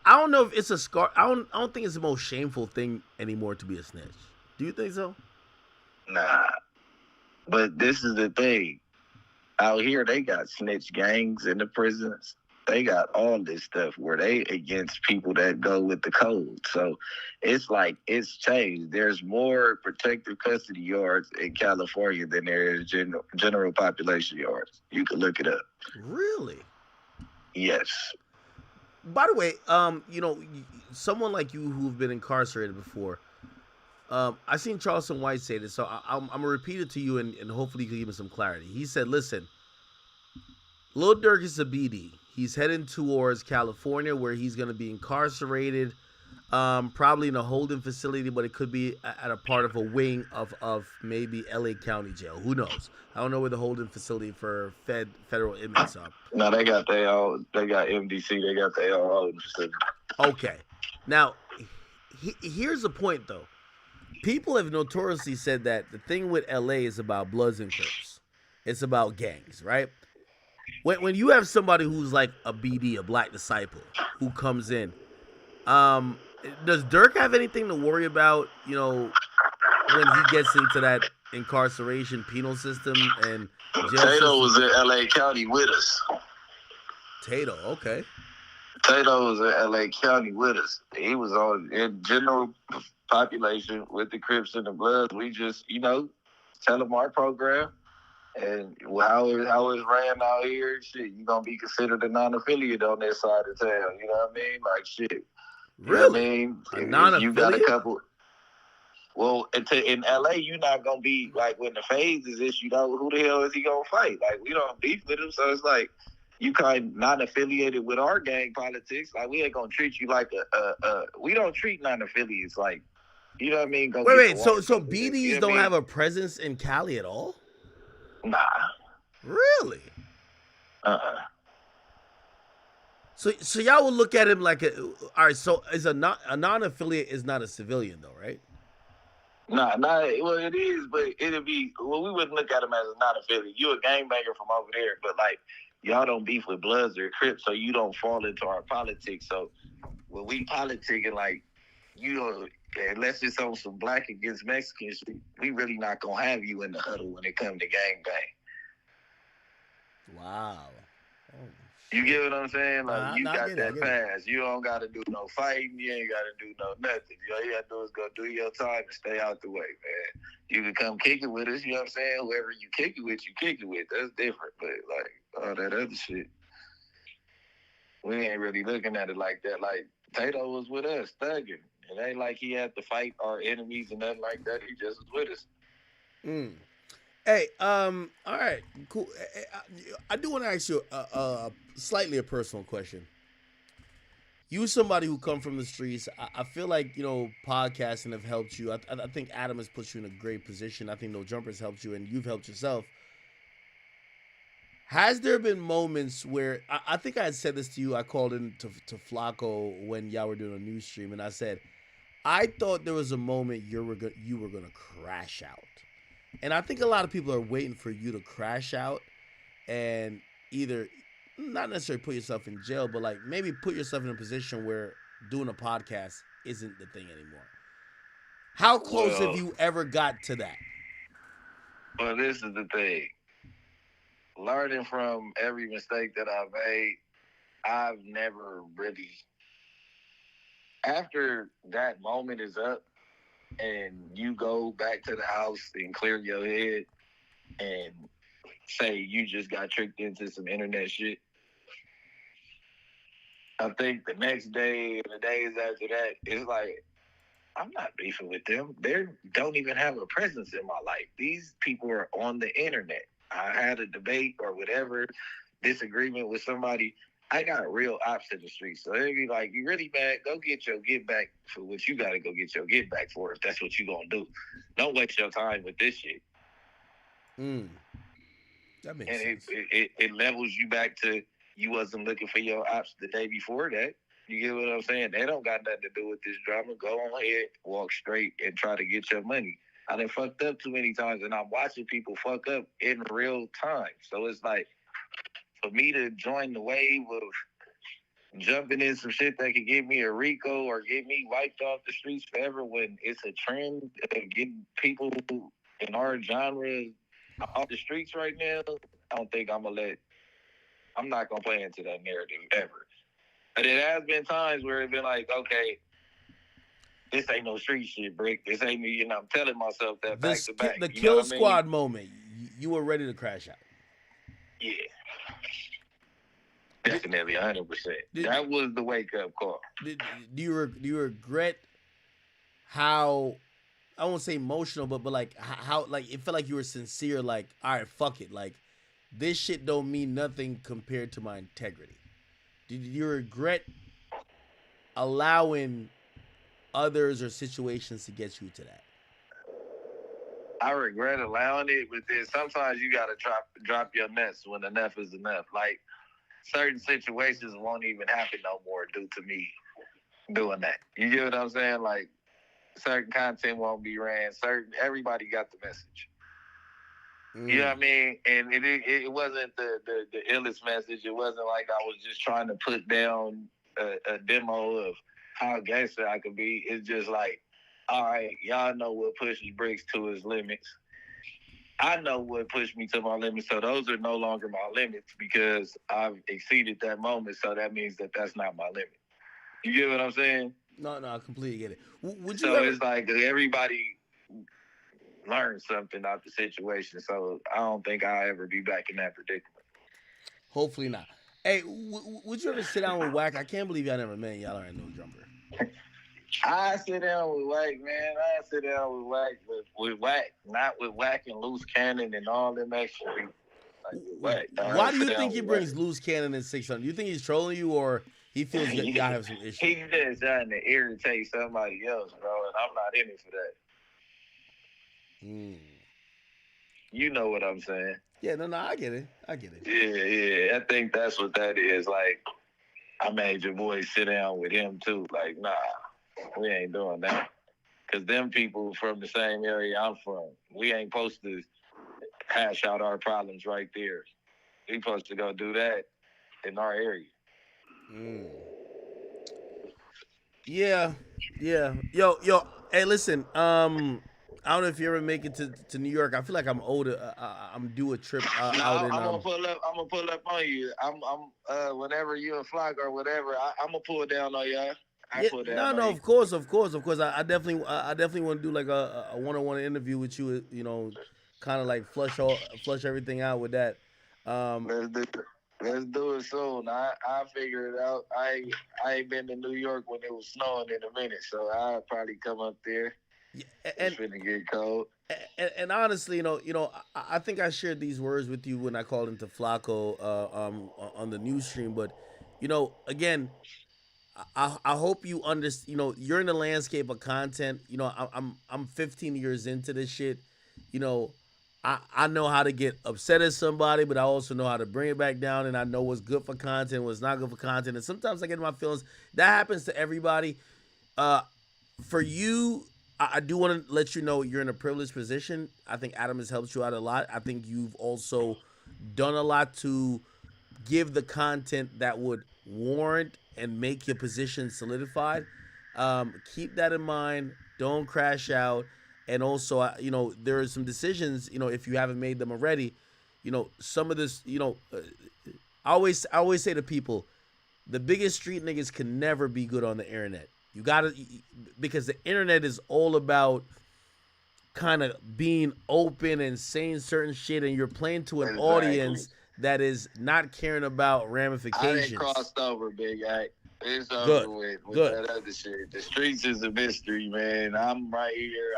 I don't know if it's a scar. I don't think it's the most shameful thing anymore to be a snitch. Do you think so?
Nah. But this is the thing. Out here, they got snitch gangs in the prisons. They got all this stuff where they against people that go with the code. So it's like, it's changed. There's more protective custody yards in California than there is general population yards. You can look it up.
Really?
Yes.
By the way, someone like you who've been incarcerated before, I seen Charleston White say this, so I'm gonna repeat it to you, and hopefully you can give me some clarity. He said, "Listen, Lil Durk is a BD. He's heading towards California, where he's gonna be incarcerated, probably in a holding facility, but it could be at a part of a wing of maybe LA County Jail. Who knows? I don't know where the holding facility for federal inmates are."
No, they got they got MDC, they got their own holding facility.
Okay, now here's the point though. People have notoriously said that the thing with LA is about Bloods and Crips. It's about gangs, right? When you have somebody who's like a BD, a Black Disciple, who comes in, does Durk have anything to worry about, you know, when he gets into that incarceration penal system and jail
Tato
system?
was in LA County with us.
Tato, okay.
Tato was in LA County with us. He was on in general population with the Crips and the Bloods. We just, you know, tell them our program and how it's ran out here. Shit, you gonna be considered a non-affiliate on this side of town. You know what I mean? Like shit.
Really?
You know what I mean?
A non-affiliate?
You got a couple. Well, in LA, you're not gonna be like when the phase is issued out. Who the hell is he gonna fight? Like we don't beef with him, so it's like you kind of not affiliated with our gang politics. Like we ain't gonna treat you like a. We don't treat non-affiliates like, you know what I mean?
Wait. So BDs you know don't have a presence in Cali at all?
Nah.
Really? So y'all will look at him like all right. So is a non-affiliate is not a civilian though, right?
Nah. Well, it is, but it'll be. Well, we wouldn't look at him as a non-affiliate. You a gangbanger from over there, but like y'all don't beef with Bloods or Crips, so you don't fall into our politics. So when we politicking, like you know, unless it's on some Black against Mexican shit, we really not gonna have you in the huddle when it comes to gangbang.
Wow.
You get what I'm saying? Like you got that pass. You don't got to do no fighting. You ain't got to do no nothing. All you got to do is go do your time and stay out the way, man. You can come kick it with us. You know what I'm saying? Whoever you kick it with, you kick it with. That's different. But like all that other shit, we ain't really looking at it like that. Like Tato was with us, thugging. It ain't like he had to fight our enemies and nothing like that. He just was with us.
Hey, all right, cool. I do want to ask you slightly a personal question. You, somebody who come from the streets, I feel like, you know, podcasting have helped you. I think Adam has put you in a great position. I think No Jumper has helped you, and you've helped yourself. Has there been moments where I think I had said this to you? I called in to Flacco when y'all were doing a news stream, and I said I thought there was a moment you were gonna crash out. And I think a lot of people are waiting for you to crash out and either not necessarily put yourself in jail, but like maybe put yourself in a position where doing a podcast isn't the thing anymore. How close have you ever got to that?
Well, this is the thing. Learning from every mistake that I've made, I've never really, after that moment is up, and you go back to the house and clear your head and say you just got tricked into some internet shit, I think the next day and the days after that, it's like, I'm not beefing with them. They don't even have a presence in my life. These people are on the internet. I had a debate or whatever, disagreement with somebody. I got real ops in the streets. So they'd be like, you really mad? Go get your get back for what you got to go get your get back for if that's what you going to do. Don't waste your time with this shit.
That makes sense.
It levels you back to you wasn't looking for your ops the day before that. You get what I'm saying? They don't got nothing to do with this drama. Go on ahead, walk straight, and try to get your money. I done fucked up too many times, and I'm watching people fuck up in real time. So it's like, for me to join the wave of jumping in some shit that could get me a RICO or get me wiped off the streets forever when it's a trend of getting people in our genre off the streets right now, I don't think I'm not going to play into that narrative ever. But it has been times where it's been like, okay, this ain't no street shit, Brick. This ain't me. And I'm telling myself that back to back.
The Kill Squad moment, you were ready to crash out.
Yeah. Definitely, 100%. That was the wake-up call.
Do you regret how I won't say emotional, but like how like it felt like you were sincere. Like, all right, fuck it. Like, this shit don't mean nothing compared to my integrity. Did you regret allowing others or situations to get you to that?
I regret allowing it, but then sometimes you gotta drop your nuts when enough is enough. Like, certain situations won't even happen no more due to me doing that. You get what I'm saying? Like, certain content won't be ran. Everybody got the message. You know what I mean? And it wasn't the illest message. It wasn't like I was just trying to put down a demo of how gangster I could be. It's just like, all right, y'all know what pushes Bricks to his limits. I know what pushed me to my limits, so those are no longer my limits because I've exceeded that moment, so that means that that's not my limit. You get what I'm saying?
No, I completely get it.
It's like everybody learned something out the situation, so I don't think I'll ever be back in that predicament.
Hopefully not. Hey, would you ever sit down with Wack? I can't believe y'all never met. Y'all are no jumper.
I sit down with Wack, man. I sit down with Wack, not with Wack and Loose Cannon and all them extra people. Like,
why do you think he brings Loose Cannon and 600? Do you think he's trolling you, or he feels that y'all have some issues?
He's just trying to irritate somebody else, bro, and I'm not in it for that. You know what I'm saying?
Yeah, no, I get it.
Yeah. I think that's what that is. Like, I made your boy sit down with him too. Like, nah, we ain't doing that. Because them people from the same area I'm from, we ain't supposed to hash out our problems right there. We supposed to go do that in our area.
Yeah. Yo. Hey, listen. I don't know if you ever make it to New York. I feel like I'm older. I'm due a trip out in.
I'm gonna pull up on you. I'm whenever you and Flock or whatever. I'm gonna pull down on y'all.
No. Of course. I definitely want to do like a one-on-one interview with you. You know, kind of like flush everything out with that.
Let's do it soon. I figure it out. I ain't been to New York when it was snowing in a minute, so I'll probably come up there. It's finna get cold.
And honestly, you know, I think I shared these words with you when I called into Flacco on the news stream. But, you know, again, I hope you understand. You know, you're in the landscape of content. You know, I'm 15 years into this shit. You know, I know how to get upset at somebody, but I also know how to bring it back down, and I know what's good for content, what's not good for content. And sometimes I get in my feelings. That happens to everybody. For you, I do want to let you know you're in a privileged position. I think Adam has helped you out a lot. I think you've also done a lot to give the content that would warrant and make your position solidified. Keep that in mind. Don't crash out. And also, you know, there are some decisions, you know, if you haven't made them already, you know, some of this, you know, I always say to people, the biggest street niggas can never be good on the internet. You gotta, because the internet is all about kind of being open and saying certain shit, and you're playing to an audience that is not caring about ramifications.
I didn't cross over, big act. It's over with that other shit. The streets is a mystery, man. I'm right here.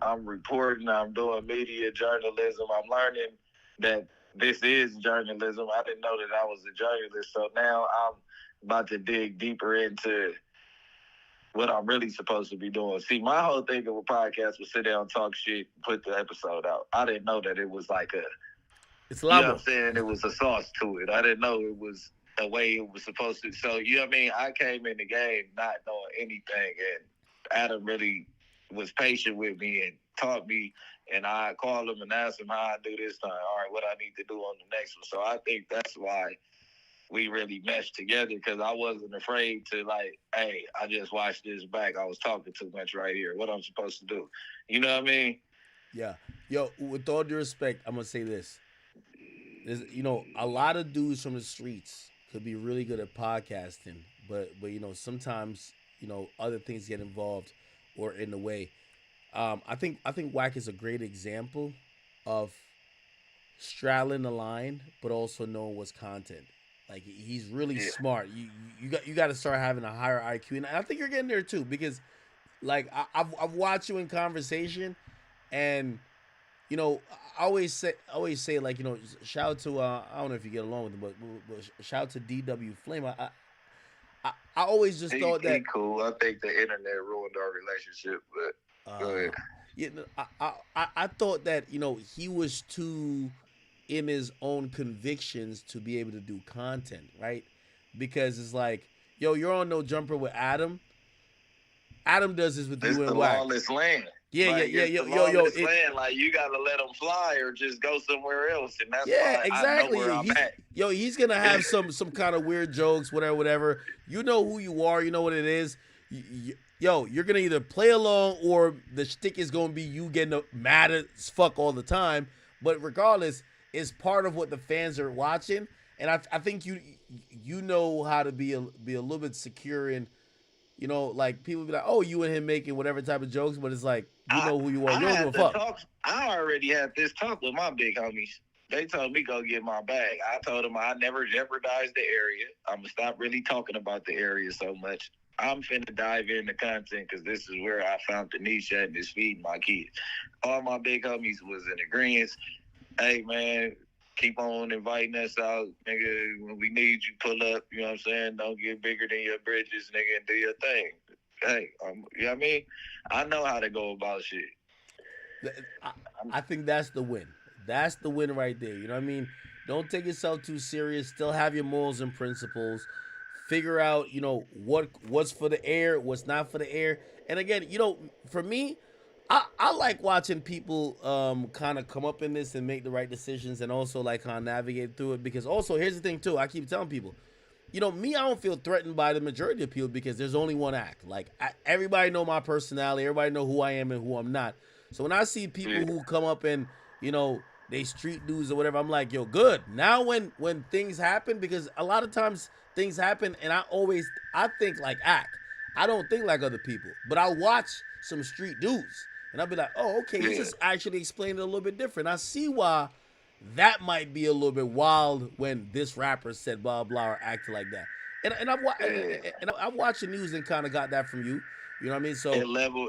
I'm reporting. I'm doing media journalism. I'm learning that this is journalism. I didn't know that I was a journalist, so now I'm about to dig deeper into what I'm really supposed to be doing. See, my whole thing of a podcast was sit down, talk shit, put the episode out. I didn't know that it was like
it's a lot.
You know what I'm saying? It was a sauce to it. I didn't know it was the way it was supposed to. So, you know what I mean? I came in the game not knowing anything, and Adam really was patient with me and taught me, and I called him and asked him how I do this time. All right, what I need to do on the next one. So I think that's why we really meshed together, because I wasn't afraid to, like, hey, I just watched this back. I was talking too much right here. What I'm supposed to do. You know what I mean?
Yeah. Yo, with all due respect, I'm going to say this. You know, a lot of dudes from the streets could be really good at podcasting, but you know, sometimes, you know, other things get involved or in the way. I think Wack is a great example of straddling the line, but also knowing what's content. Like, he's really smart. You got to start having a higher IQ, and I think you're getting there too, because Like I've watched you in conversation, and you know, I always say like, you know, shout out to I don't know if you get along with him, but shout out to DW Flame. I always just thought that
he cool. I think the internet ruined our relationship, but go ahead.
Yeah, no, I thought that, you know, he was too in his own convictions to be able to do content, right? Because it's like, yo, you're on No Jumper with Adam. Adam does this with
It's
you
the
and Wack.
lawless land.
Yeah,
like,
yo,
land. Like, you gotta let them fly or just go somewhere else, and that's why
exactly.
I know where I'm at.
He's gonna have some kind of weird jokes, whatever. You know who you are. You know what it is. You're gonna either play along or the shtick is gonna be you getting mad as fuck all the time. But regardless, it's part of what the fans are watching, and I think you know how to be a little bit secure in. You know, like people be like, "Oh, you and him making whatever type of jokes," but it's like, you know who you are. You don't give a fuck.
I already had this talk with my big homies. They told me go get my bag. I told them I never jeopardized the area. I'm gonna stop really talking about the area so much. I'm finna dive into content because this is where I found the niche at and it's feeding my kids. All my big homies was in agreement. Hey man, keep on inviting us out, nigga. When we need you, pull up. You know what I'm saying? Don't get bigger than your bridges, nigga, and do your thing. Hey, you know what I mean? I know how to go about shit.
I think that's the win. That's the win right there. You know what I mean? Don't take yourself too serious. Still have your morals and principles. Figure out, you know, what's for the air, what's not for the air. And again, you know, for me, I like watching people kind of come up in this and make the right decisions and also like kind of navigate through it. Because also, here's the thing too, I keep telling people, you know, me, I don't feel threatened by the majority of people because there's only one act. Like, everybody know my personality. Everybody know who I am and who I'm not. So when I see people who come up and, you know, they street dudes or whatever, I'm like, yo, good. Now when things happen, because a lot of times things happen and I think like act. I don't think like other people. But I'll watch some street dudes and I'll be like, oh, okay, he just actually explained it a little bit different. I see why that might be a little bit wild when this rapper said blah blah or acted like that. And I've watched the news and kind of got that from you. You know what I mean? So
it level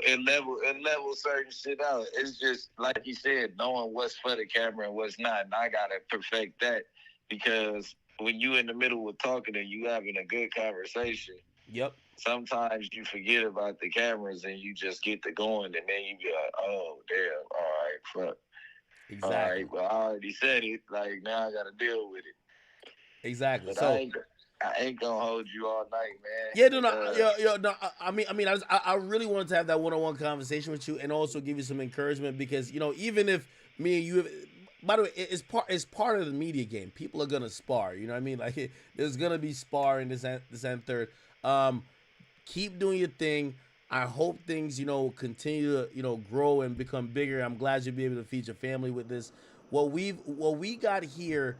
certain shit out. It's just like you said, knowing what's for the camera and what's not. And I gotta perfect that because when you in the middle of talking and you having a good conversation, sometimes you forget about the cameras and you just get to going and then you be like, oh damn, all right, fuck.
Exactly.
All right, well, I already said it. Like, now I got to deal with it.
Exactly.
But
so
I ain't gonna hold you all night, man.
Yeah, no. I really wanted to have that one-on-one conversation with you and also give you some encouragement because, you know, even if me and you, by the way, it's part of the media game. People are gonna spar. You know what I mean? Like, there's gonna be sparring this and third. Keep doing your thing. I hope things, you know, continue to, you know, grow and become bigger. I'm glad you'll be able to feed your family with this. What we got here,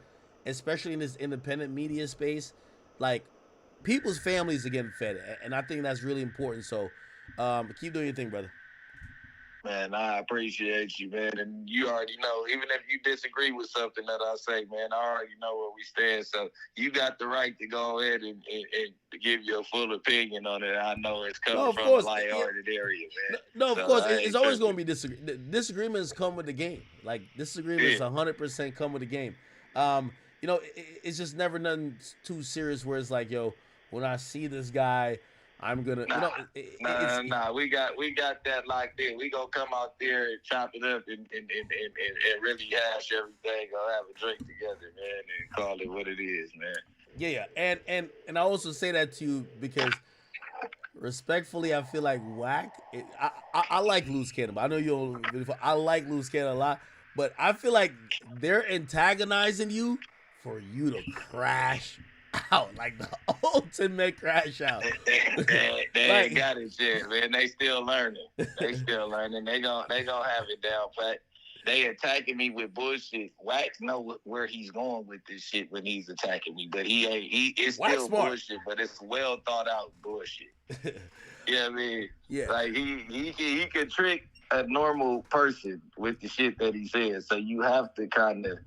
especially in this independent media space, like, people's families are getting fed, and I think that's really important. So, keep doing your thing, brother.
Man, I appreciate you, man. And you already know, even if you disagree with something that I say, man, I already know where we stand. So you got the right to go ahead and give your full opinion on it. I know it's coming from a lighthearted area, man.
No, of course. It's always going to be disagreements come with the game. Like, disagreements 100% come with the game. You know, it's just never nothing too serious where it's like, yo, when I see this guy, I'm gonna, we got that locked in. We gonna come out there and chop it up and really hash everything. Go have a drink together, man, and call it what it is, man. Yeah. And I also say that to you because respectfully, I feel like Wack. I like Loose Cannon. I know you don't. I like Loose Cannon a lot, but I feel like they're antagonizing you for you to crash out, like the ultimate crash out.
They ain't got it yet, man. They still learning. They gonna have it down pat. They attacking me with bullshit. Wax know where he's going with this shit when he's attacking me, but he ain't. It's still bullshit, but it's well thought out bullshit. You know what I mean?
Yeah.
Like he could trick a normal person with the shit that he says. So you have to kind of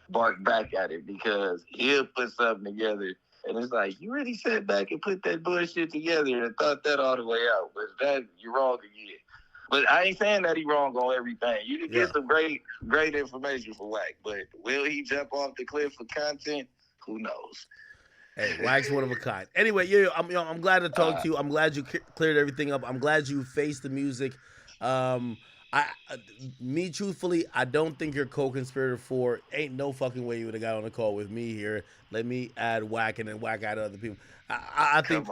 bark back at it because he'll put something together And it's like, you really sat back and put that bullshit together and thought that all the way out. But that, you're wrong again. But I ain't saying that he wrong on everything. You can get some great information for Wack. But will he jump off the cliff for content? Who knows?
Hey, Wack's one of a kind. Anyway, yeah, I'm glad to talk to you. I'm glad you cleared everything up. I'm glad you faced the music. Me truthfully, I don't think you're co-conspirator 4. Ain't no fucking way you would have got on the call with me here. Let me add Wack and then Wack add other people. I think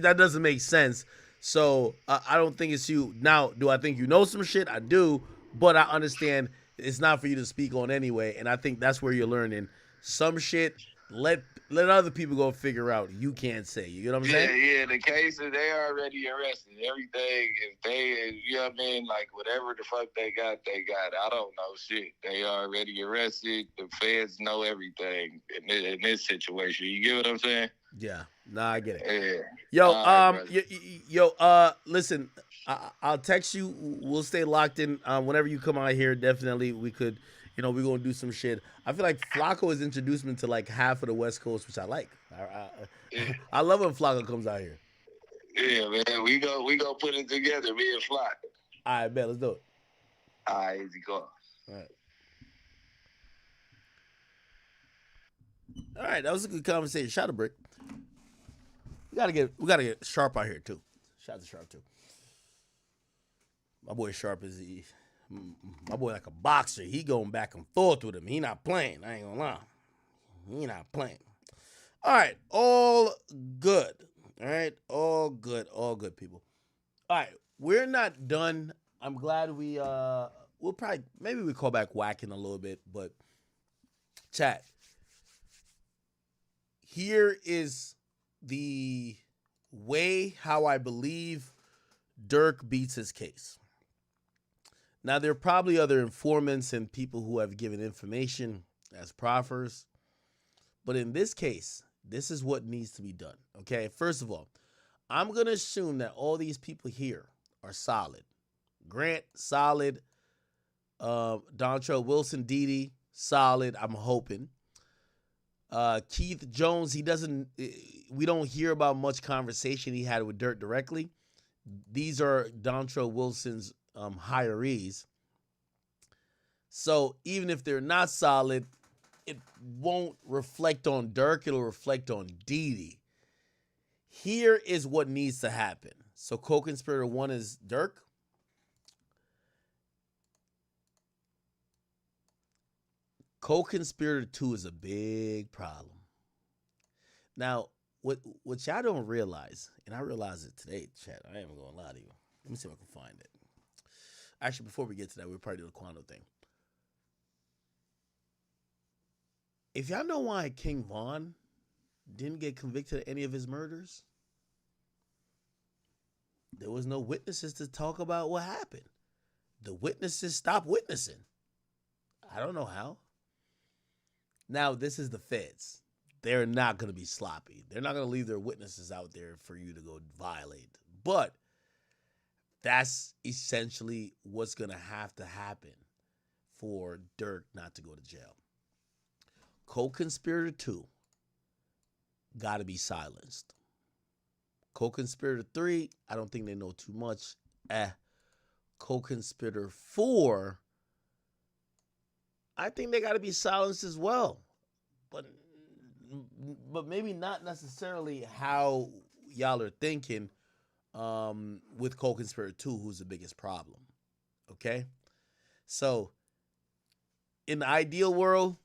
that doesn't make sense. So I don't think it's you. Now, do I think you know some shit? I do, but I understand it's not for you to speak on anyway. And I think that's where you're learning some shit. Let other people go figure out. You can't say. You know what I'm saying?
Yeah. The cases, they already arrested. Everything, if they, you know what I mean? Like, whatever the fuck they got. I don't know shit. They already arrested. The feds know everything in this situation. You get what I'm saying?
Yeah. Nah, I get it.
Yeah.
Listen, I'll text you. We'll stay locked in. Whenever you come out here, definitely we could. We're going to do some shit. I feel like Flacco has introduced me to like half of the West Coast, which I like. I love when Flacco comes out here.
Yeah, man. We go put it together, me and Flacco.
All right, bet. Let's do it.
All right, easy call.
All right, that was a good conversation. Shout out to Brick. We gotta get Sharp out here too. Shout out to Sharp too. My boy Sharp is my boy like a boxer. He going back and forth with him. He not playing. I ain't gonna lie. He not playing. All right. All good. All right. All good. All good, people. All right. We're not done. I'm glad we'll probably, maybe we call back Whacking a little bit, but chat. Here is the way how I believe Durk beats his case. Now, there are probably other informants and people who have given information as proffers. But in this case, this is what needs to be done. Okay, first of all, I'm going to assume that all these people here are solid. Grant, solid. Dontrell Wilson, Didi, solid, I'm hoping. Keith Jones, we don't hear about much conversation he had with Durk directly. These are Dontrell Wilson's hirees. So even if they're not solid, it won't reflect on Durk. It'll reflect on Didi. Here is what needs to happen. So co-conspirator 1 is Durk. Co-conspirator 2 is a big problem. Now, what y'all don't realize, and I realized it today, chat. I ain't even gonna lie to you. Let me see if I can find it. Actually, before we get to that, we'll probably do the Quando thing. If y'all know why King Von didn't get convicted of any of his murders, there was no witnesses to talk about what happened. The witnesses stopped witnessing. I don't know how. Now, this is the feds. They're not going to be sloppy. They're not going to leave their witnesses out there for you to go violate. But that's essentially what's going to have to happen for Durk not to go to jail. Co-conspirator 2 got to be silenced. Co-conspirator 3, I don't think they know too much. Co-conspirator 4, I think they got to be silenced as well. But maybe not necessarily how y'all are thinking with co-conspirator 2, who's the biggest problem. Okay? So, in the ideal world,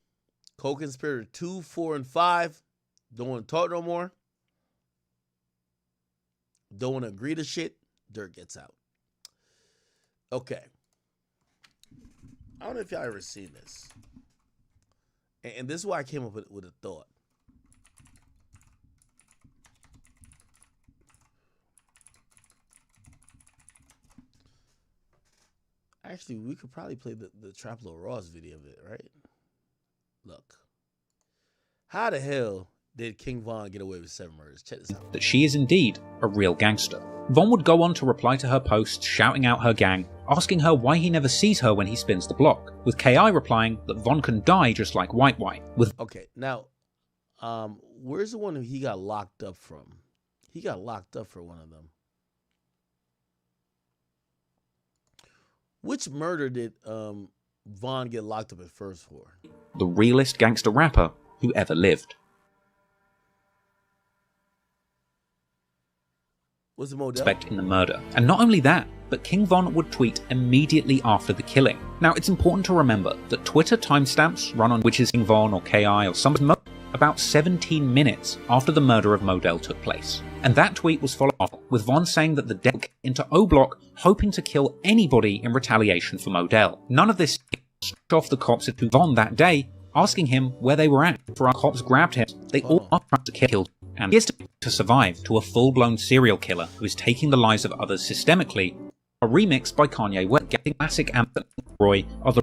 co-conspirator 2, 4, and 5 don't want to talk no more. Don't want to agree to shit. Durk gets out. Okay. I don't know if y'all ever seen this. And this is why I came up with a thought. Actually, we could probably play the Traplo Ross video of it, right? Look. How the hell did King Von get away with 7 murders? Check this out.
That she is indeed a real gangster. Von would go on to reply to her posts, shouting out her gang, asking her why he never sees her when he spins the block, with KI replying that Von can die just like White.
Okay, now, Where's the one who he got locked up from? He got locked up for one of them. Which murder did Vaughn get locked up at first for?
The realest gangster rapper who ever lived.
Was it Modell?
Suspect in the murder. And not only that, but King Von would tweet immediately after the killing. Now, it's important to remember that Twitter timestamps run on which is King Von or KI or somebody about 17 minutes after the murder of Modell took place. And that tweet was followed up with Von saying that the dead into O Block hoping to kill anybody in retaliation for Modell. None of this off the cops at Von that day, asking him where they were at. For our cops grabbed him, they all are trying to kill him. And he is to survive to a full-blown serial killer who is taking the lives of others systemically. A remix by Kanye West, getting classic anthem Roy, other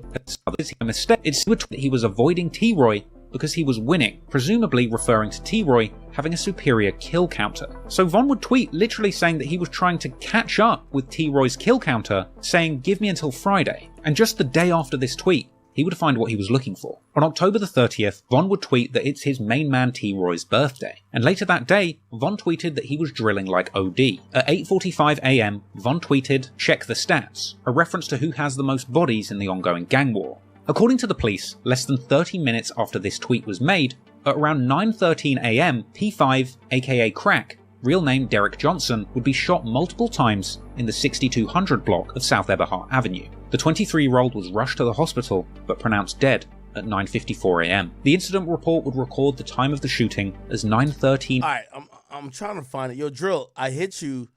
a mistake. It's that he was avoiding T-Roy because he was winning, presumably referring to T-Roy having a superior kill counter. So Von would tweet literally saying that he was trying to catch up with T-Roy's kill counter, saying give me until Friday. And just the day after this tweet, he would find what he was looking for. On October the 30th, Von would tweet that it's his main man T-Roy's birthday. And later that day, Von tweeted that he was drilling like OD. At 8:45 AM, Von tweeted, check the stats, a reference to who has the most bodies in the ongoing gang war. According to the police, less than 30 minutes after this tweet was made, at around 9:13 AM, P5, aka Crack, real name Derek Johnson, would be shot multiple times in the 6200 block of South Eberhart Avenue. The 23-year-old was rushed to the hospital, but pronounced dead at 9:54 AM. The incident report would record the time of the shooting as 9:13.
All right, I'm trying to find it. Yo, Drill, I hit you.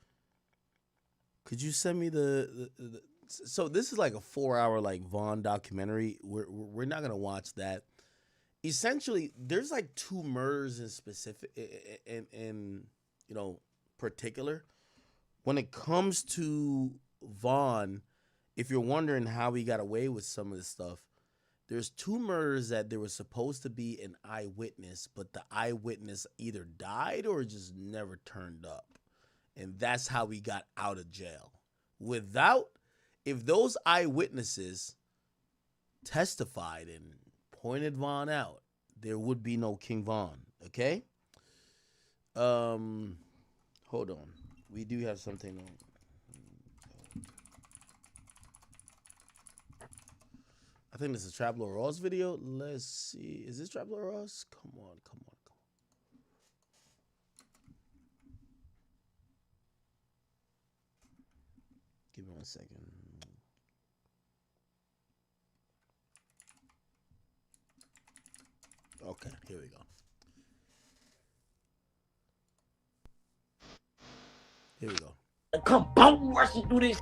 Could you send me the so this is like a 4-hour like Vaughn documentary. We're not gonna watch that. Essentially, there's like 2 murders in specific, in you know, particular. When it comes to Vaughn, if you're wondering how he got away with some of this stuff, there's 2 murders that there was supposed to be an eyewitness, but the eyewitness either died or just never turned up. And that's how he got out of jail. If those eyewitnesses testified and pointed Vaughn out, there would be no King Vaughn, okay? Hold on. We do have something on. I think this is Trap Lord Ross video. Let's see. Is this Trap Lord Ross? Come on. Give me 1 second. Okay, here we go.
Come on, rushing through this.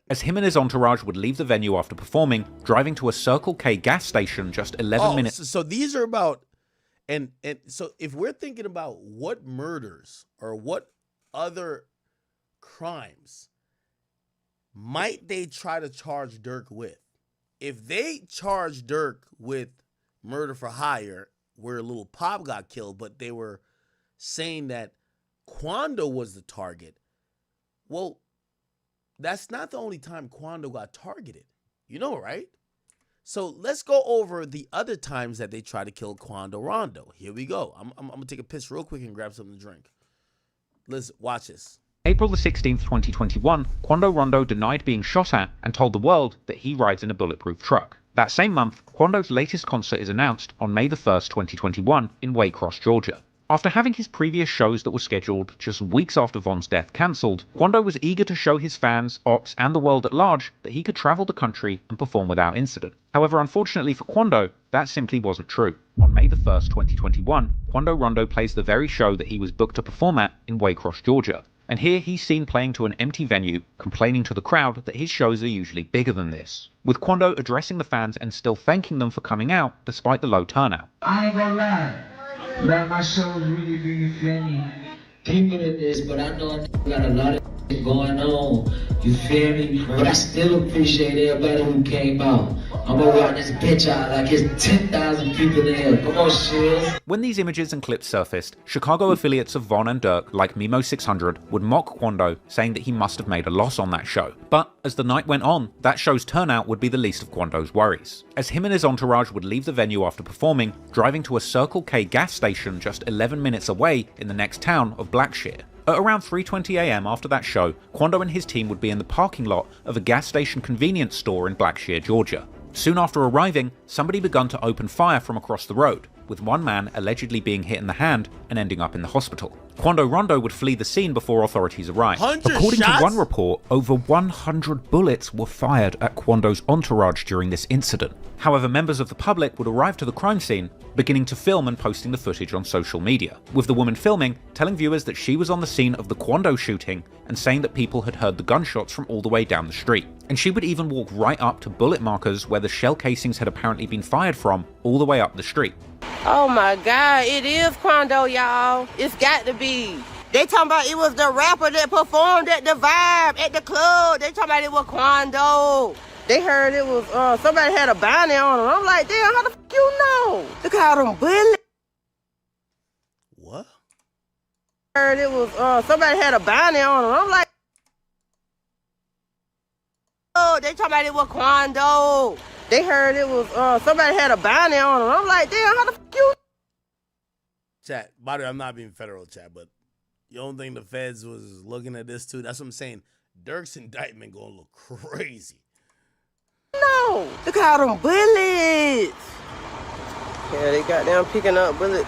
As him and his entourage would leave the venue after performing, driving to a Circle K gas station just 11 minutes.
So these are about, and so if we're thinking about what murders or what other crimes might they try to charge Durk with? If they charge Durk with murder for hire, where Lil Pop got killed, but they were saying that Quando was the target, well, that's not the only time Quando got targeted. You know, right? So let's go over the other times that they tried to kill Quando Rondo. Here we go. I'm going to take a piss real quick and grab something to drink. Let's watch this.
April the 16th, 2021, Quando Rondo denied being shot at and told the world that he rides in a bulletproof truck. That same month, Quando's latest concert is announced on May the 1st, 2021 in Waycross, Georgia. After having his previous shows that were scheduled just weeks after Von's death cancelled, Quando was eager to show his fans, ops, and the world at large that he could travel the country and perform without incident. However, unfortunately for Quando, that simply wasn't true. On May the 1st, 2021, Quando Rondo plays the very show that he was booked to perform at in Waycross, Georgia. And here he's seen playing to an empty venue, complaining to the crowd that his shows are usually bigger than this, with Quando addressing the fans and still thanking them for coming out despite the low turnout.
I ain't gonna lie. Like my show's really big, you feel me? People in this, but I know I got a lot of shit going on, you feel me? But I still appreciate everybody who came out. I'm gonna run this bitch out like it's 10,000 people in here. Come on, Shields.
When these images and clips surfaced, Chicago affiliates of Von and Durk, like Mimo600, would mock Quando, saying that he must have made a loss on that show. But as the night went on, that show's turnout would be the least of Quando's worries, as him and his entourage would leave the venue after performing, driving to a Circle K gas station just 11 minutes away in the next town of Blackshear. At around 3:20 AM after that show, Quando and his team would be in the parking lot of a gas station convenience store in Blackshear, Georgia. Soon after arriving, somebody begun to open fire from across the road, with one man allegedly being hit in the hand and ending up in the hospital. Quando Rondo would flee the scene before authorities arrived. According to one report, over 100 bullets were fired at Quando's entourage during this incident. However, members of the public would arrive to the crime scene, beginning to film and posting the footage on social media, with the woman filming telling viewers that she was on the scene of the Quando shooting and saying that people had heard the gunshots from all the way down the street. And she would even walk right up to bullet markers where the shell casings had apparently been fired from all the way up the street.
Oh my God, it is Quando, y'all. It's got to be. They talking about it was the rapper that performed at the Vibe at the club. They talking about it was Quando. They heard it was, somebody had a bounty on him. I'm like, damn, how the fuck you know? Look at all them bullets.
What?
Heard it was, somebody had a bounty on him. I'm like, oh, they talking about it was Quando. They heard it was, somebody had a bounty on him. I'm like, damn, how the fuck you?
Chat, by the way, I'm not being federal, chat, but you don't think the feds was looking at this too? That's what I'm saying. Durk's indictment gonna look crazy.
No, look at all them bullets. Yeah, they got down picking up bullets.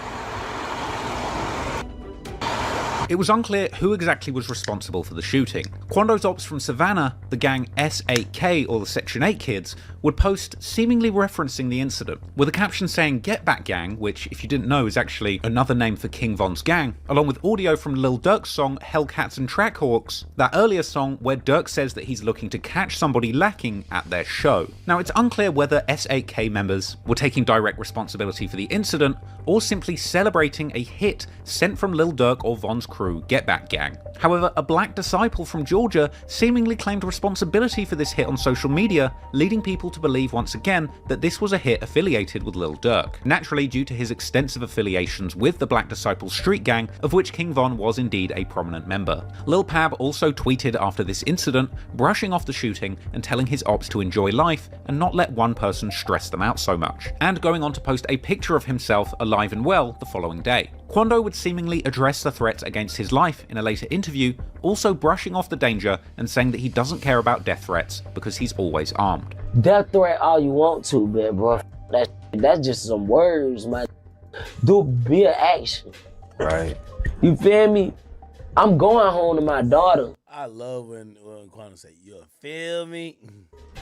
It was unclear who exactly was responsible for the shooting. Quando's ops from Savannah, the gang S8K or the Section 8 kids, would post seemingly referencing the incident, with a caption saying "Get Back Gang," which, if you didn't know, is actually another name for King Von's gang, along with audio from Lil Durk's song Hellcats and Trackhawks, that earlier song where Durk says that he's looking to catch somebody lacking at their show. Now, it's unclear whether S8K members were taking direct responsibility for the incident, or simply celebrating a hit sent from Lil Durk or Von's crew, Get Back Gang. However, a black disciple from Georgia seemingly claimed responsibility for this hit on social media, leading people to believe once again that this was a hit affiliated with Lil Durk, naturally due to his extensive affiliations with the Black Disciples street gang, of which King Von was indeed a prominent member. Lil Pab also tweeted after this incident, brushing off the shooting and telling his ops to enjoy life and not let one person stress them out so much, and going on to post a picture of himself alive and well the following day. Quando would seemingly address the threats against his life in a later interview, also brushing off the danger and saying that he doesn't care about death threats because he's always armed.
Death threat all you want to, man, bro. That's just some words, man. Be an action.
Right.
You feel me? I'm going home to my daughter.
I love when Quando say, "You feel me?"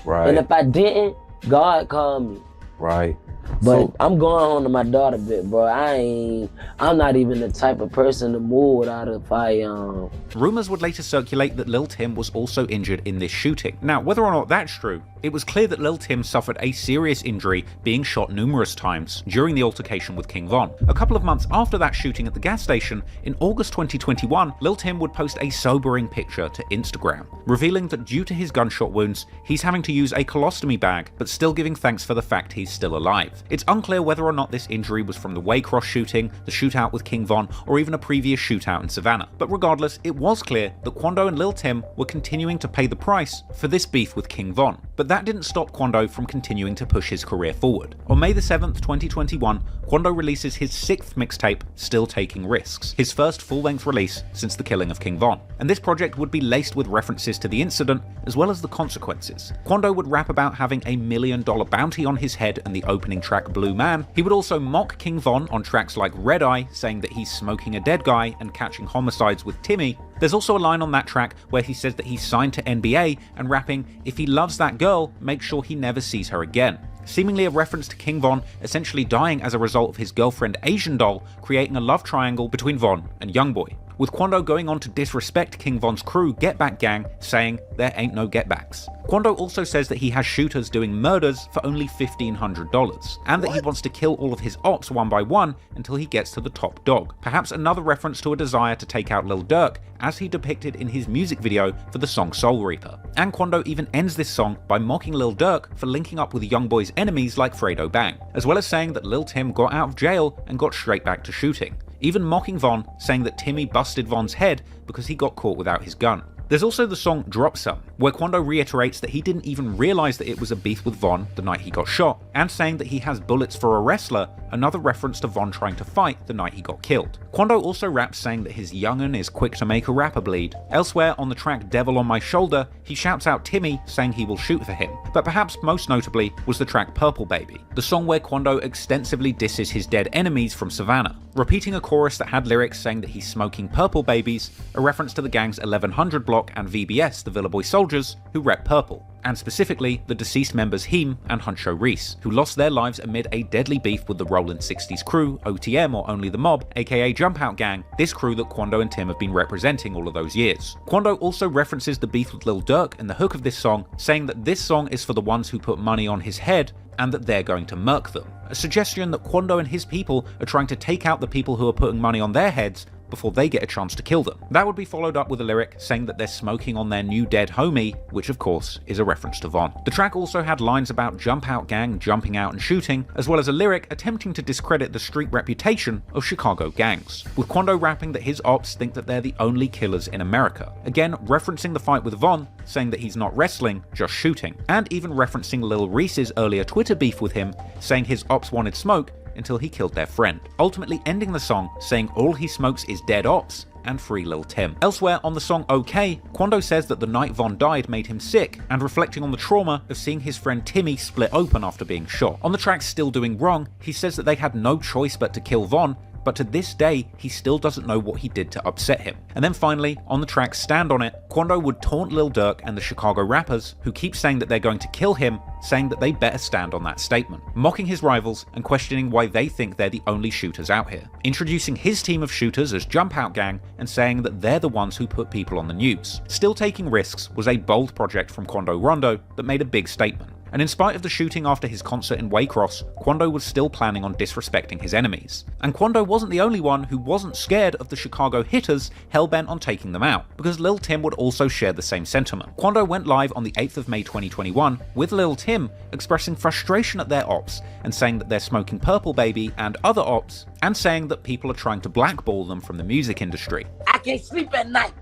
Right.
And if I didn't, God called me.
Right.
But I'm going home to my daughter, bro. I'm not even the type of person to move without a firearm.
Rumors would later circulate that Lil Tim was also injured in this shooting. Now, whether or not that's true, it was clear that Lil Tim suffered a serious injury, being shot numerous times during the altercation with King Von. A couple of months after that shooting at the gas station, in August 2021, Lil Tim would post a sobering picture to Instagram, revealing that due to his gunshot wounds, he's having to use a colostomy bag, but still giving thanks for the fact he's still alive. It's unclear whether or not this injury was from the Waycross shooting, the shootout with King Von, or even a previous shootout in Savannah. But regardless, it was clear that Quando and Lil Tim were continuing to pay the price for this beef with King Von. But that didn't stop Quando from continuing to push his career forward. On May the 7th, 2021, Quando releases his 6th mixtape, Still Taking Risks, his first full-length release since the killing of King Von. And this project would be laced with references to the incident, as well as the consequences. Quando would rap about having $1 million bounty on his head and the opening track Blue Man. He would also mock King Von on tracks like Red Eye, saying that he's smoking a dead guy and catching homicides with Timmy. There's also a line on that track where he says that he's signed to NBA and rapping, "If he loves that girl, make sure he never sees her again." Seemingly a reference to King Von essentially dying as a result of his girlfriend Asian Doll, creating a love triangle between Von and Youngboy. with Quando going on to disrespect King Von's crew Get Back Gang, saying there ain't no get backs. Quando also says that he has shooters doing murders for only $1,500, and that he wants to kill all of his ops one by one until he gets to the top dog. Perhaps another reference to a desire to take out Lil Durk, as he depicted in his music video for the song Soul Reaper. And Quando even ends this song by mocking Lil Durk for linking up with Youngboy's enemies like Fredo Bang, as well as saying that Lil Tim got out of jail and got straight back to shooting. Even mocking Von, saying that Timmy busted Von's head because he got caught without his gun. There's also the song Drop Some, where Quando reiterates that he didn't even realize that it was a beef with Von the night he got shot, and saying that he has bullets for a wrestler, another reference to Von trying to fight the night he got killed. Quando also raps saying that his young'un is quick to make a rapper bleed. Elsewhere on the track Devil on My Shoulder, he shouts out Timmy, saying he will shoot for him. But perhaps most notably was the track Purple Baby, the song where Quando extensively disses his dead enemies from Savannah, repeating a chorus that had lyrics saying that he's smoking purple babies, a reference to the gang's 1100 block and VBS, the Villa Boy Soldiers, who rep purple, and specifically the deceased members Heem and Huncho Reese, who lost their lives amid a deadly beef with the Rollin' 60s crew, OTM or Only the Mob, aka Jump Out Gang, this crew that Quando and Tim have been representing all of those years. Quando also references the beef with Lil Durk in the hook of this song, saying that this song is for the ones who put money on his head and that they're going to murk them, a suggestion that Quando and his people are trying to take out the people who are putting money on their heads before they get a chance to kill them. That would be followed up with a lyric saying that they're smoking on their new dead homie, which of course is a reference to Von. The track also had lines about Jump Out Gang jumping out and shooting, as well as a lyric attempting to discredit the street reputation of Chicago gangs, with Quando rapping that his ops think that they're the only killers in America, again referencing the fight with Von, saying that he's not wrestling, just shooting, and even referencing Lil Reese's earlier Twitter beef with him, saying his ops wanted smoke until he killed their friend, ultimately ending the song saying all he smokes is dead ops and free Lil Tim. Elsewhere on the song OK, Quando says that the night Von died made him sick, and reflecting on the trauma of seeing his friend Timmy split open after being shot. On the track Still Doing Wrong, he says that they had no choice but to kill Von, but to this day, he still doesn't know what he did to upset him. And then finally, on the track Stand On It, Quando would taunt Lil Durk and the Chicago rappers, who keep saying that they're going to kill him, saying that they better stand on that statement, mocking his rivals and questioning why they think they're the only shooters out here, introducing his team of shooters as Jump Out Gang and saying that they're the ones who put people on the news. Still Taking Risks was a bold project from Quando Rondo that made a big statement. And in spite of the shooting after his concert in Waycross, Quando was still planning on disrespecting his enemies. And Quando wasn't the only one who wasn't scared of the Chicago hitters hell-bent on taking them out, because Lil Tim would also share the same sentiment. Quando went live on the 8th of May 2021 with Lil Tim expressing frustration at their ops and saying that they're smoking Purple Baby and other ops, and saying that people are trying to blackball them from the music industry.
I can't sleep at night.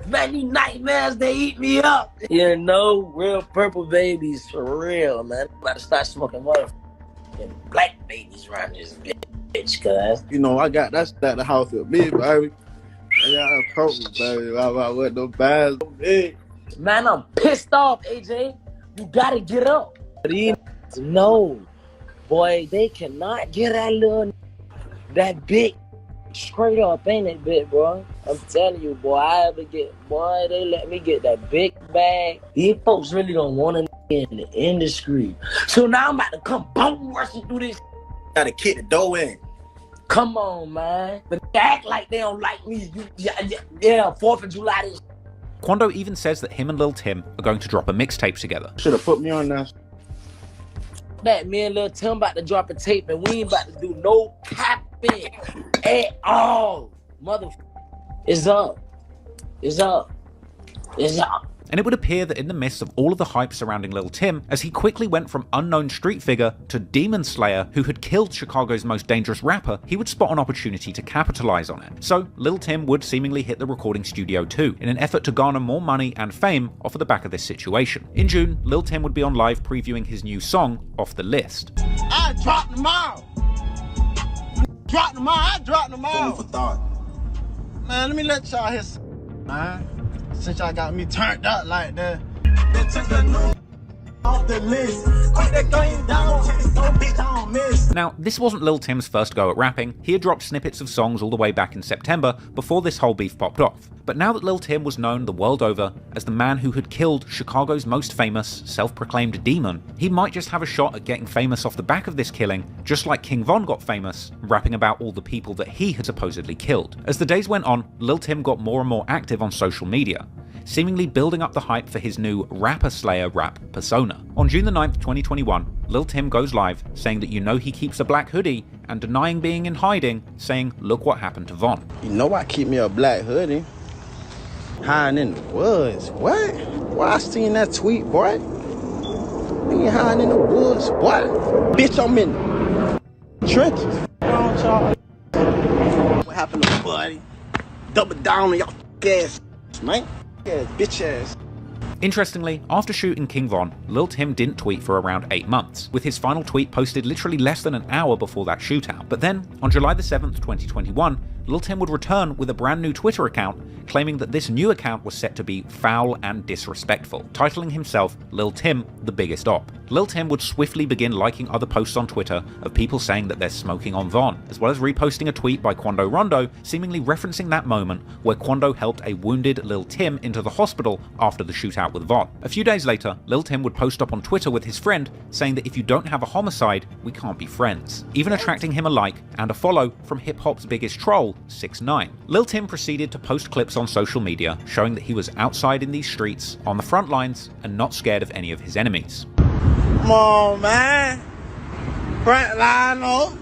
Man, these nightmares, they eat me up. You know, real purple babies for real, man. I'm about to start smoking motherfucking black babies around this bitch, cuz.
You know, I got that's at the house with me, baby. I got a purple, baby. I want no bags.
Man, I'm pissed off, AJ. You gotta get up. No, boy, they cannot get that big straight up, ain't it, big bro? I'm telling you, boy, they let me get that big bag. These folks really don't want to in the industry. So now I'm about to come bone rushing through this.
Gotta kick the door in.
Come on, man. But they act like they don't like me. Yeah, 4th of July. This.
Quando even says that him and Lil Tim are going to drop a mixtape together.
Should have put me on that.
That me and Lil Tim about to drop a tape, and we ain't about to do no capping at all. Motherfucker. It's up. It's up. It's up.
And it would appear that in the midst of all of the hype surrounding Lil Tim, as he quickly went from unknown street figure to demon slayer who had killed Chicago's most dangerous rapper, he would spot an opportunity to capitalize on it. So Lil Tim would seemingly hit the recording studio too, in an effort to garner more money and fame off of the back of this situation. In June, Lil Tim would be on live previewing his new song, Off the List.
I dropped them all. I dropped them all. For thought. Man, let me let y'all hear some, man. Since y'all got me turned up like that.
off the list. Put that thing down, so bitch, I don't miss.
Now, this wasn't Lil Tim's first go at rapping. He had dropped snippets of songs all the way back in September before this whole beef popped off. But now that Lil Tim was known the world over as the man who had killed Chicago's most famous, self-proclaimed demon, he might just have a shot at getting famous off the back of this killing, just like King Von got famous, rapping about all the people that he had supposedly killed. As the days went on, Lil Tim got more and more active on social media, seemingly building up the hype for his new Rapper Slayer rap persona. On June the 9th, 2021, Lil Tim goes live saying that he keeps a black hoodie and denying being in hiding, saying look what happened to Von.
You know I keep me a black hoodie. Hiding in the woods. What? Why I seen that tweet, boy? Being hiding in the woods, what? Bitch, I'm in the trenches. What happened to buddy? Double down on y'all ass, man. Yeah, bitch ass.
Interestingly, after shooting King Von, Lil Tim didn't tweet for around 8 months, with his final tweet posted literally less than an hour before that shootout. But then, on July the 7th, 2021, Lil Tim would return with a brand new Twitter account, claiming that this new account was set to be foul and disrespectful, titling himself Lil Tim the Biggest Op. Lil Tim would swiftly begin liking other posts on Twitter of people saying that they're smoking on Von, as well as reposting a tweet by Quando Rondo, seemingly referencing that moment where Quando helped a wounded Lil Tim into the hospital after the shootout with Von. A few days later, Lil Tim would post up on Twitter with his friend, saying that if you don't have a homicide, we can't be friends, even attracting him a like and a follow from hip-hop's biggest troll, 6ix9ine. Lil Tim proceeded to post clips on social media showing that he was outside in these streets, on the front lines, and not scared of any of his enemies.
Come on, man. Front line, oh.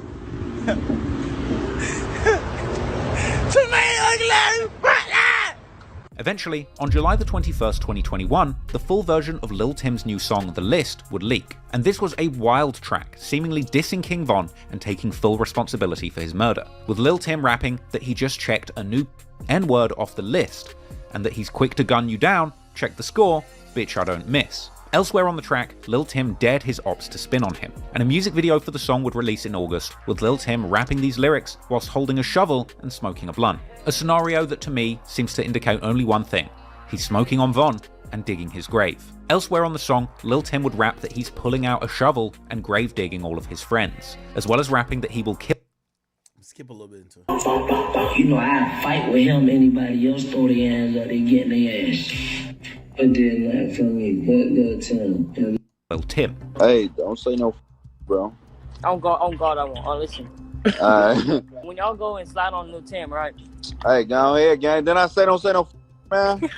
Too many ugly front line.
Eventually, on July the 21st, 2021, the full version of Lil Tim's new song, The List, would leak. And this was a wild track, seemingly dissing King Von and taking full responsibility for his murder, with Lil Tim rapping that he just checked a new N-word off the list, and that he's quick to gun you down, check the score, bitch I don't miss. Elsewhere on the track, Lil Tim dared his ops to spin on him, and a music video for the song would release in August, with Lil Tim rapping these lyrics whilst holding a shovel and smoking a blunt. A scenario that to me seems to indicate only one thing: he's smoking on Von and digging his grave. Elsewhere on the song, Lil Tim would rap that he's pulling out a shovel and grave digging all of his friends, as well as rapping that he will kill.
Skip a little bit into it.
You know, I fight with him, anybody else throw their hands up, they get their ass. But then that for me, but Lil Tim.
Lil Tim.
Hey, don't say no, bro.
On God, I won't. Oh, listen.
Alright.
When y'all go and slide on Lil Tim, right?
Hey, go ahead, gang. Then I say don't say no, man. I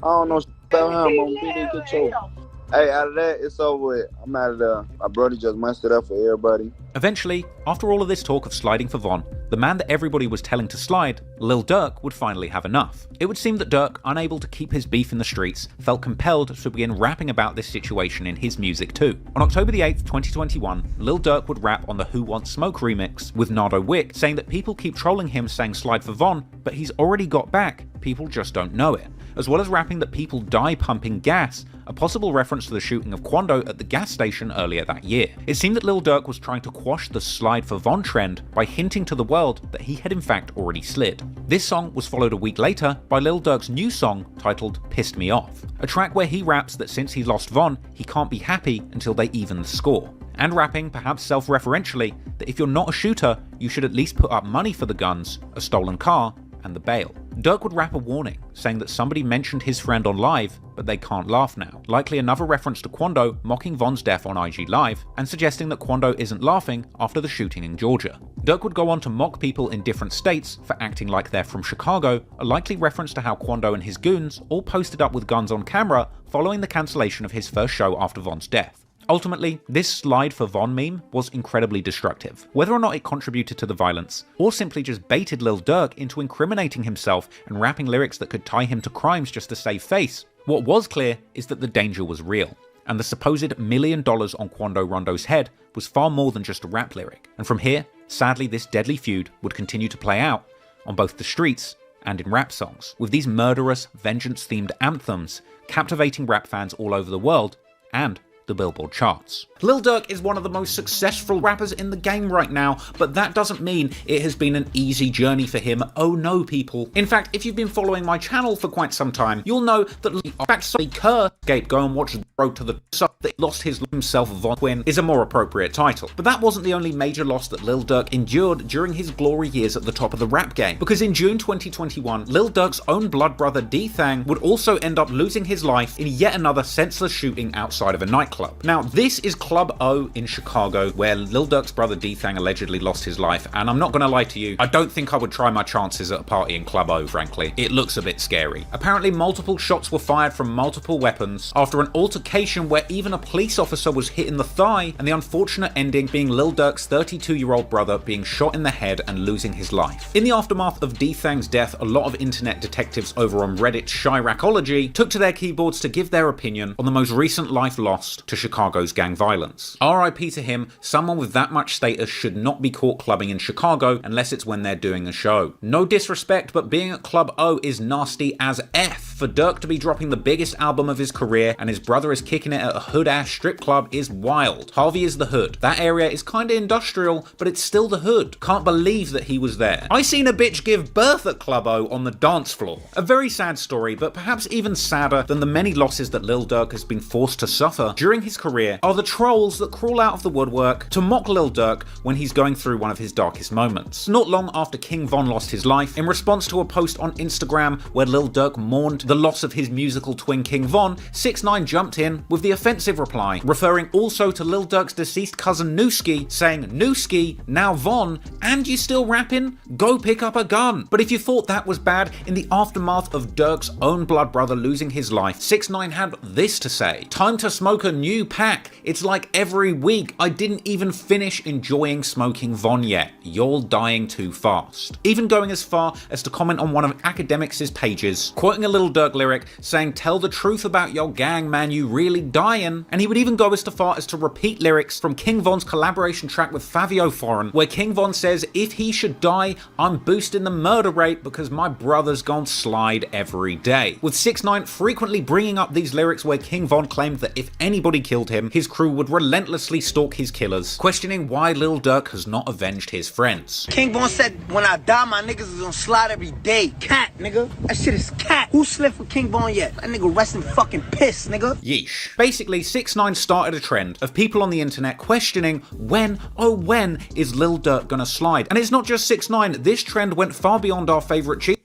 don't know about him. I'm being control. Hey, out of that, it's over with. I'm out of there. My brother just messed it up for everybody.
Eventually, after all of this talk of sliding for Von, the man that everybody was telling to slide, Lil Durk, would finally have enough. It would seem that Durk, unable to keep his beef in the streets, felt compelled to begin rapping about this situation in his music too. On October the 8th, 2021, Lil Durk would rap on the Who Wants Smoke remix with Nardo Wick, saying that people keep trolling him saying slide for Von, but he's already got back, people just don't know it. As well as rapping that people die pumping gas, a possible reference to the shooting of Quando at the gas station earlier that year. It seemed that Lil Durk was trying to quash the slide for Von trend by hinting to the world that he had in fact already slid. This song was followed a week later by Lil Durk's new song titled Pissed Me Off, a track where he raps that since he lost Von, he can't be happy until they even the score. And rapping, perhaps self-referentially, that if you're not a shooter, you should at least put up money for the guns, a stolen car, and the bail. Durk would rap a warning, saying that somebody mentioned his friend on live, but they can't laugh now, likely another reference to Quando mocking Von's death on IG Live, and suggesting that Quando isn't laughing after the shooting in Georgia. Durk would go on to mock people in different states for acting like they're from Chicago, a likely reference to how Quando and his goons all posted up with guns on camera following the cancellation of his first show after Von's death. Ultimately, this slide for Von meme was incredibly destructive, whether or not it contributed to the violence, or simply just baited Lil Durk into incriminating himself and rapping lyrics that could tie him to crimes just to save face. What was clear is that the danger was real, and the supposed $1 million on Quando Rondo's head was far more than just a rap lyric. And from here, sadly this deadly feud would continue to play out on both the streets and in rap songs, with these murderous, vengeance-themed anthems captivating rap fans all over the world and the Billboard charts. Lil Durk is one of the most successful rappers in the game right now, but that doesn't mean it has been an easy journey for him. Oh no, people. In fact, if you've been following my channel for quite some time, you'll know that go and watch The Road to the Top that lost himself Von Quinn is a more appropriate title. But that wasn't the only major loss that Lil Durk endured during his glory years at the top of the rap game, because in June 2021, Lil Durk's own blood brother D-Thang would also end up losing his life in yet another senseless shooting outside of a nightclub. Now, this is Club O in Chicago, where Lil Durk's brother D-Thang allegedly lost his life, and I'm not gonna lie to you, I don't think I would try my chances at a party in Club O, frankly. It looks a bit scary. Apparently, multiple shots were fired from multiple weapons after an altercation where even a police officer was hit in the thigh, and the unfortunate ending being Lil Durk's 32-year-old brother being shot in the head and losing his life. In the aftermath of D-Thang's death, a lot of internet detectives over on Reddit's Chiracology took to their keyboards to give their opinion on the most recent life lost to Chicago's gang violence. RIP to him, someone with that much status should not be caught clubbing in Chicago unless it's when they're doing a show. No disrespect, but being at Club O is nasty as F. For Durk to be dropping the biggest album of his career and his brother is kicking it at a hood-ass strip club is wild. Harvey is the hood. That area is kinda industrial, but it's still the hood. Can't believe that he was there. I seen a bitch give birth at Club O on the dance floor. A very sad story, but perhaps even sadder than the many losses that Lil Durk has been forced to suffer during his career are the trolls that crawl out of the woodwork to mock Lil Durk when he's going through one of his darkest moments. Not long after King Von lost his life, in response to a post on Instagram where Lil Durk mourned the loss of his musical twin King Von, 6ix9ine jumped in with the offensive reply, referring also to Lil Durk's deceased cousin Nooski, saying, "Nooski, now Von, and you still rapping? Go pick up a gun." But if you thought that was bad, in the aftermath of Durk's own blood brother losing his life, 6ix9ine had this to say: "Time to smoke a new pack. It's like every week. I didn't even finish enjoying smoking Von yet. You're dying too fast." Even going as far as to comment on one of Academics' pages, quoting a Lil Durk lyric saying, "Tell the truth about your gang, man, you really dying." And he would even go as far as to repeat lyrics from King Von's collaboration track with Fabio Foreign, where King Von says, "If he should die, I'm boosting the murder rate because my brother's gon' slide every day." With 6ix9ine frequently bringing up these lyrics where King Von claimed that if anybody killed him, his crew would relentlessly stalk his killers, questioning why Lil Durk has not avenged his friends.
King Von said, "When I die, my niggas is gonna slide every day." Cat, nigga. That shit is cat. Who slipped for King Von yet? That nigga resting fucking piss, nigga.
Yeesh. Basically, 6ix9ine started a trend of people on the internet questioning when, oh when, is Lil Durk gonna slide? And it's not just 6ix9ine, this trend went far beyond our favorite chief.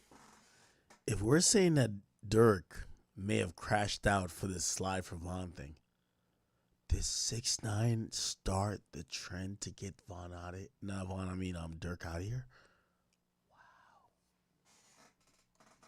If we're saying that Durk may have crashed out for this slide for Von thing, did 6ix9ine start the trend to get Von out of it? Not Von, I mean Durk out of here?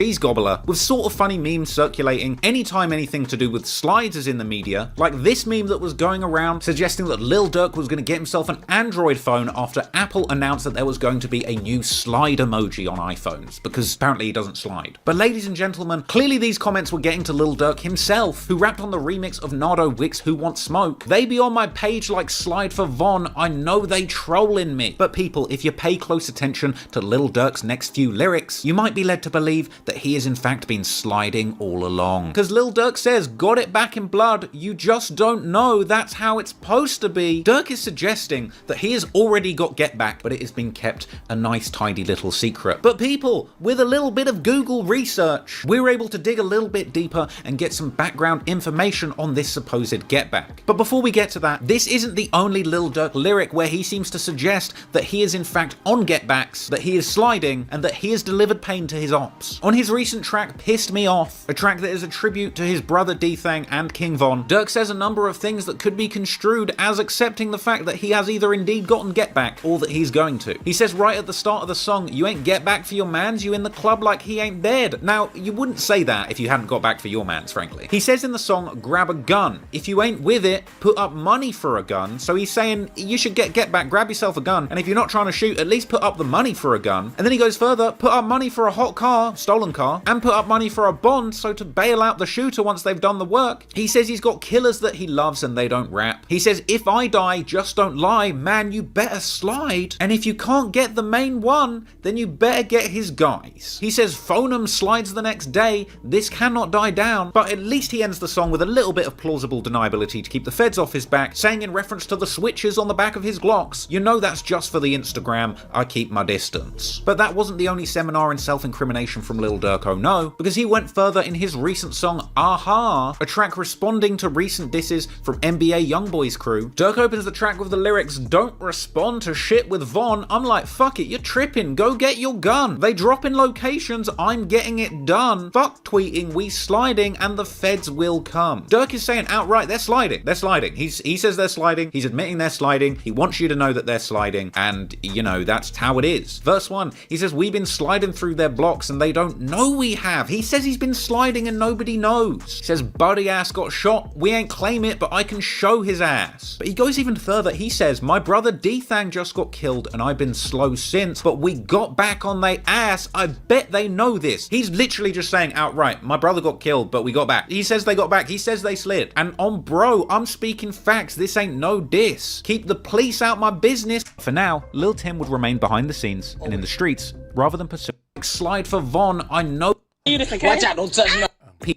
Cheese Gobbler, with sort of funny memes circulating anytime anything to do with slides is in the media, like this meme that was going around suggesting that Lil Durk was going to get himself an Android phone after Apple announced that there was going to be a new slide emoji on iPhones, because apparently he doesn't slide. But ladies and gentlemen, clearly these comments were getting to Lil Durk himself, who rapped on the remix of Nardo Wick's Who Wants Smoke. "They be on my page like slide for Von, I know they trolling me." But people, if you pay close attention to Lil Durk's next few lyrics, you might be led to believe that he has in fact been sliding all along. Because Lil Durk says, "Got it back in blood, you just don't know, that's how it's supposed to be." Durk is suggesting that he has already got get back, but it has been kept a nice tidy little secret. But people, with a little bit of Google research, we're able to dig a little bit deeper and get some background information on this supposed get back. But before we get to that, this isn't the only Lil Durk lyric where he seems to suggest that he is in fact on get backs, that he is sliding, and that he has delivered pain to his ops. On his recent track Pissed Me Off, a track that is a tribute to his brother D-Thang and King Von, Durk says a number of things that could be construed as accepting the fact that he has either indeed gotten get back or that he's going to. He says right at the start of the song, "You ain't get back for your mans, you in the club like he ain't dead." Now, you wouldn't say that if you hadn't got back for your mans, frankly. He says in the song, "Grab a gun. If you ain't with it, put up money for a gun." So he's saying you should get back, grab yourself a gun, and if you're not trying to shoot, at least put up the money for a gun. And then he goes further, "Put up money for a hot car, stolen stolen car, and put up money for a bond so to bail out the shooter once they've done the work. He says he's got killers that he loves and they don't rap. He says, if I die, just don't lie, man, you better slide. And if you can't get the main one, then you better get his guys. He says Phonum slides the next day, this cannot die down, but at least he ends the song with a little bit of plausible deniability to keep the feds off his back, saying in reference to the switches on the back of his Glocks, you know that's just for the Instagram, I keep my distance. But that wasn't the only seminar in self-incrimination from Lil Durk, oh no, because he went further in his recent song Aha, a track responding to recent disses from NBA Youngboy's crew. Durk opens the track with the lyrics, don't respond to shit with Von. I'm like, fuck it, you're tripping, go get your gun. They drop in locations, I'm getting it done. Fuck tweeting, we sliding, and the feds will come. Durk is saying outright, they're sliding. They're sliding. He says they're sliding. He's admitting they're sliding. He wants you to know that they're sliding. And, you know, that's how it is. Verse 1, he says, we've been sliding through their blocks and they don't know we have. He says he's been sliding and nobody knows. He says, buddy ass got shot. We ain't claim it, but I can show his ass. But he goes even further. He says, my brother D-Thang just got killed and I've been slow since, but we got back on they ass. I bet they know this. He's literally just saying outright, my brother got killed, but we got back. He says they got back. He says they slid. And on bro, I'm speaking facts. This ain't no diss. Keep the police out my business. For now, Lil Tim would remain behind the scenes and in the streets rather than pursue slide for Von. I know.
Watch out, don't touch no.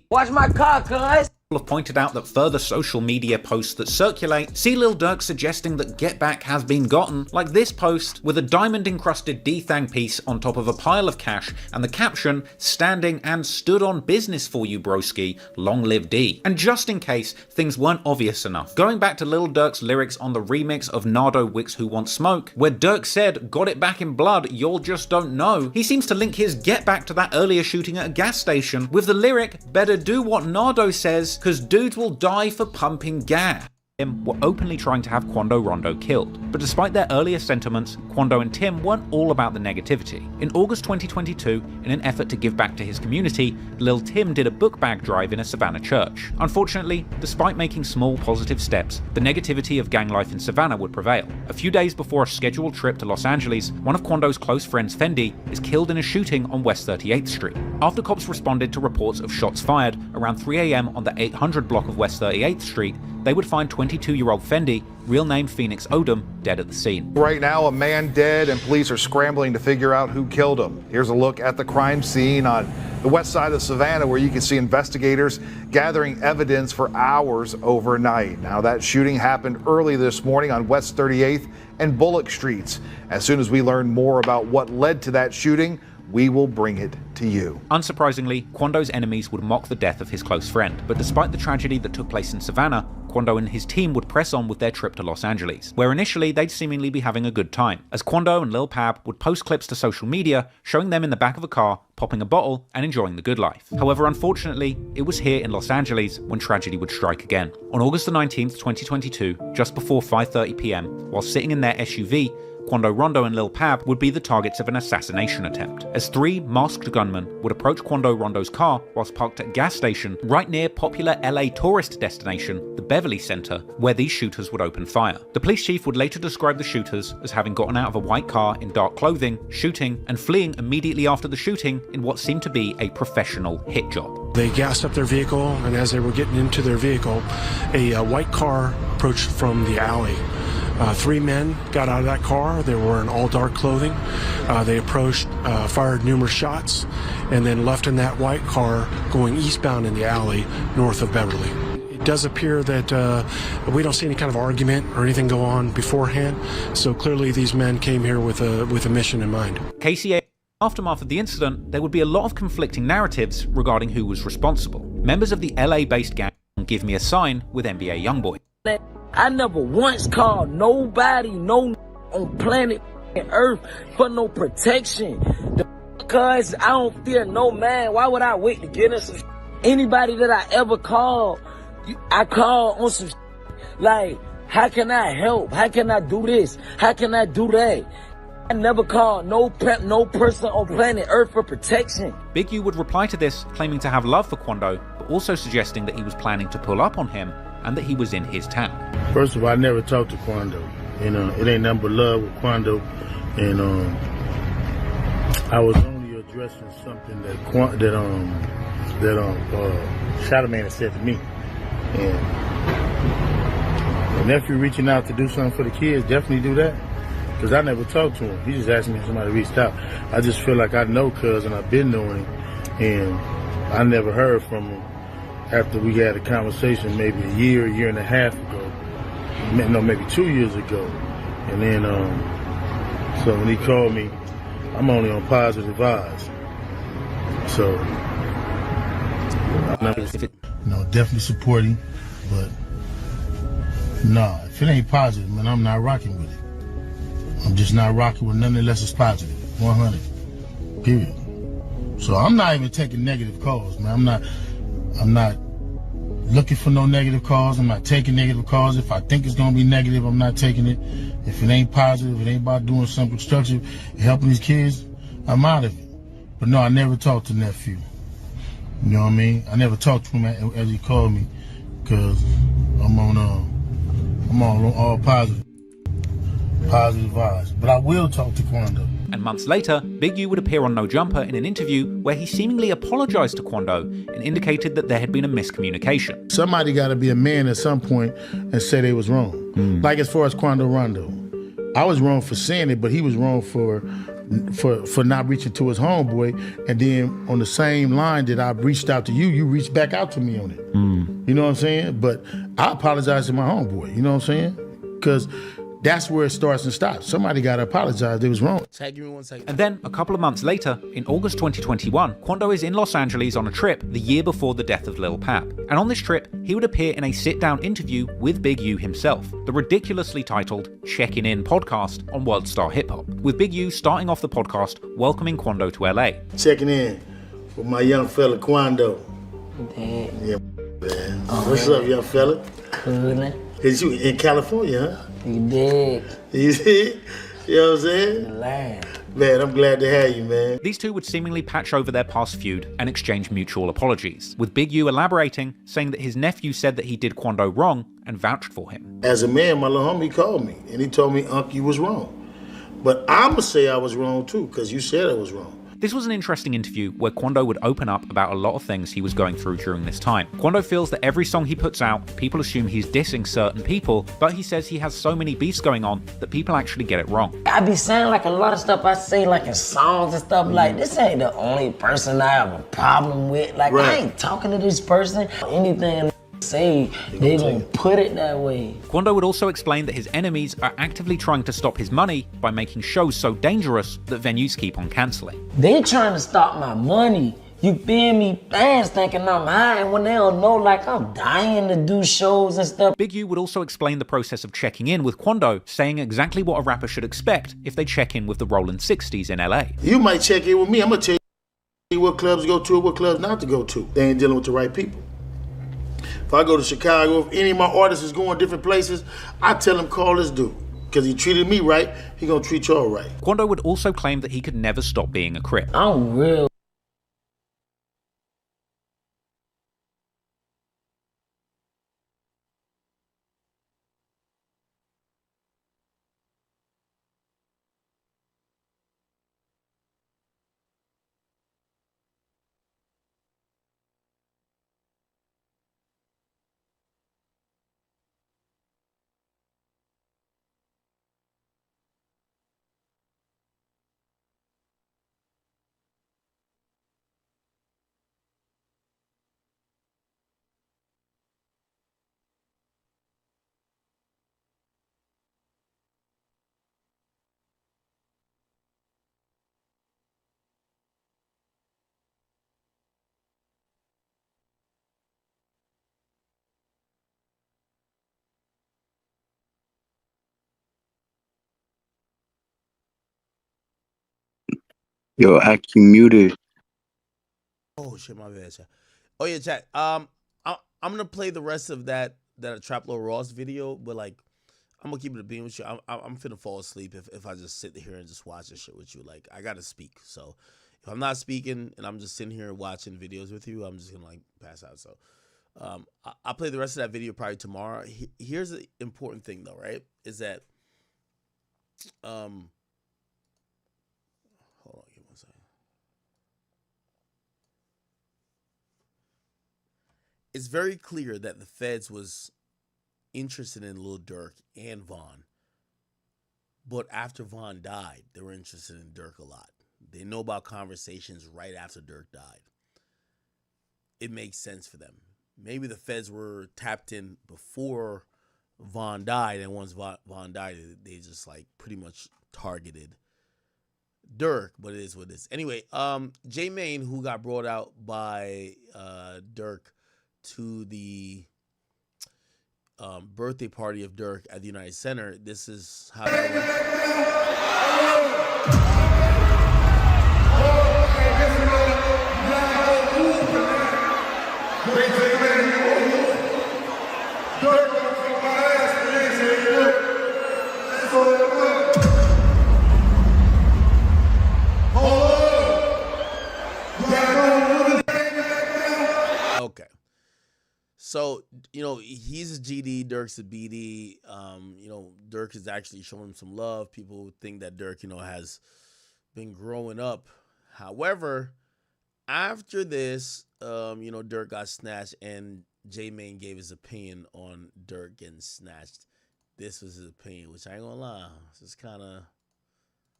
Watch my car, cuz.
Have pointed out that further social media posts that circulate see Lil Durk suggesting that get back has been gotten, like this post with a diamond encrusted D-Thang piece on top of a pile of cash and the caption, standing and stood on business for you broski, long live D. And just in case things weren't obvious enough, going back to Lil Durk's lyrics on the remix of Nardo Wick's Who Wants Smoke, where Durk said, got it back in blood, y'all just don't know, he seems to link his get back to that earlier shooting at a gas station with the lyric, better do what Nardo says, cause dudes will die for pumping gas. Were openly trying to have Quando Rondo killed. But despite their earlier sentiments, Quando and Tim weren't all about the negativity. In August 2022, in an effort to give back to his community, Lil Tim did a book bag drive in a Savannah church. Unfortunately, despite making small positive steps, the negativity of gang life in Savannah would prevail. A few days before a scheduled trip to Los Angeles, one of Quando's close friends, Fendi, is killed in a shooting on West 38th Street. After cops responded to reports of shots fired around 3 AM on the 800 block of West 38th Street, they would find 22-year-old Fendi, real name Phoenix Odom, dead at the scene.
Right now, a man dead and police are scrambling to figure out who killed him. Here's a look at the crime scene on the west side of Savannah, where you can see investigators gathering evidence for hours overnight. Now, that shooting happened early this morning on West 38th and Bullock Streets. As soon as we learn more about what led to that shooting, we will bring it to you.
Unsurprisingly, Quando's enemies would mock the death of his close friend, but despite the tragedy that took place in Savannah, Quando and his team would press on with their trip to Los Angeles, where initially they'd seemingly be having a good time, as Quando and Lil Pab would post clips to social media showing them in the back of a car, popping a bottle and enjoying the good life. However, unfortunately, it was here in Los Angeles when tragedy would strike again. On August the 19th, 2022, just before 5:30 PM, while sitting in their SUV, Quando Rondo and Lil Pab would be the targets of an assassination attempt, as 3 masked gunmen would approach Quando Rondo's car whilst parked at a gas station right near popular LA tourist destination, the Beverly Center, where these shooters would open fire. The police chief would later describe the shooters as having gotten out of a white car in dark clothing, shooting, and fleeing immediately after the shooting in what seemed to be a professional hit job.
They gassed up their vehicle, and as they were getting into their vehicle, a white car approached from the alley. 3 men got out of that car. They were in all dark clothing. They approached, fired numerous shots, and then left in that white car going eastbound in the alley north of Beverly. It does appear that we don't see any kind of argument or anything go on beforehand, so clearly these men came here with a mission in mind.
KCA. Aftermath of the incident, there would be a lot of conflicting narratives regarding who was responsible. Members of the LA-based gang Give Me a Sign with NBA Youngboy.
I never once called nobody, no on planet Earth for no protection. Because I don't fear no man. Why would I wait to get in some anybody that I ever called? I call on some like, how can I help? How can I do this? How can I do that? I never called no person on planet Earth for protection.
Big U would reply to this, claiming to have love for Quando, but also suggesting that he was planning to pull up on him and that he was in his town.
First of all, I never talked to Quando. You know, it ain't nothing but love with Quando. And I was only a addressing something that Shadow Man had said to me, and my nephew reaching out to do something for the kids, definitely do that. Because I never talked to him. He just asked me if somebody reached out. I just feel like I know Cuz and I've been knowing him, and I never heard from him after we had a conversation maybe a year and a half ago. No, maybe 2 years ago. And then, so when he called me, I'm only on positive vibes. So, definitely supporting, but no, if it ain't positive, man, I'm not rocking with it. I'm just not rocking with nothing unless it's positive. 100. Period. So I'm not even taking negative calls, man. I'm not looking for no negative calls. I'm not taking negative calls. If I think it's gonna be negative, I'm not taking it. If it ain't positive, it ain't about doing something constructive and helping these kids, I'm out of it. But no, I never talked to nephew. You know what I mean? I never talked to him as he called me, cause I'm on all positive vibes. But I will talk to Quando.
And months later, Big U would appear on No Jumper in an interview where he seemingly apologised to Quando and indicated that there had been a miscommunication.
Somebody got to be a man at some point and say they was wrong. Like as far as Quando Rondo, I was wrong for saying it, but he was wrong for not reaching to his homeboy. And then on the same line that I reached out to you, you reached back out to me on it. You know what I'm saying? But I apologize to my homeboy. You know what I'm saying? Because that's where it starts and stops. Somebody got to apologize. They was wrong.
Give me 1 second.
And then, a couple of months later, in August 2021, Quando is in Los Angeles on a trip the year before the death of Lil Pap. And on this trip, he would appear in a sit-down interview with Big U himself, the ridiculously titled Checking In podcast on World Star Hip Hop, with Big U starting off the podcast welcoming Quando to LA.
Checking in with my young fella, Quando.
Dad.
Yeah, man. What's up, young fella?
Coolin'.
Is you in California, huh?
You dig?
You see? You know what I'm saying?
The land.
Man, I'm glad to have you, man.
These two would seemingly patch over their past feud and exchange mutual apologies, with Big U elaborating, saying that his nephew said that he did Quando wrong and vouched for him.
As a man, my little homie called me, and he told me, Unc, you was wrong. But I'ma say I was wrong, too, because you said I was wrong.
This was an interesting interview where Quando would open up about a lot of things he was going through during this time. Quando feels that every song he puts out, people assume he's dissing certain people, but he says he has so many beefs going on that people actually get it wrong.
I be saying like a lot of stuff I say like in songs and stuff like, this ain't the only person I have a problem with. Like, I ain't talking to this person. Anything say, they gonna put it that way.
Quando would also explain that his enemies are actively trying to stop his money by making shows so dangerous that venues keep on cancelling.
They trying to stop my money. You feel me? Fans thinking I'm high, and when they don't know, like, I'm dying to do shows and stuff.
Big U would also explain the process of checking in with Quando, saying exactly what a rapper should expect if they check in with the Rollin' 60s in LA.
You might check in with me. I'm gonna tell you what clubs to go to and what clubs not to go to. They ain't dealing with the right people. If I go to Chicago, if any of my artists is going different places, I tell them call this dude. Because he treated me right, he gonna treat y'all right.
Quando would also claim that he could never stop being a Crip.
I'm real.
Yo, Aki muted.
Oh shit, my bad, chat. Oh yeah, chat. I'm gonna play the rest of that Trap Lord Ross video, but like, I'm gonna keep it a beam with you. I'm finna fall asleep if I just sit here and just watch this shit with you. Like, I gotta speak. So if I'm not speaking and I'm just sitting here watching videos with you, I'm just gonna like pass out. So I'll play the rest of that video probably tomorrow. Here's the important thing though, right? Is that hold on, give me 1 second. it's very clear that the feds was interested in Lil Durk and Von. But after Von died, they were interested in Durk a lot. They know about conversations right after Durk died. It makes sense for them. Maybe the feds were tapped in before Von died, and once Von died, they just like pretty much targeted Durk, but it is what it is. Anyway, J Mane, who got brought out by Durk to the birthday party of Durk at the United Center, this is how that Okay. So, he's a GD, Durk's a BD. Durk is actually showing him some love. People think that Durk, has been growing up. However, after this, Durk got snatched, and J Mane gave his opinion on Durk getting snatched. This was his opinion, which I ain't gonna lie, this is kind of...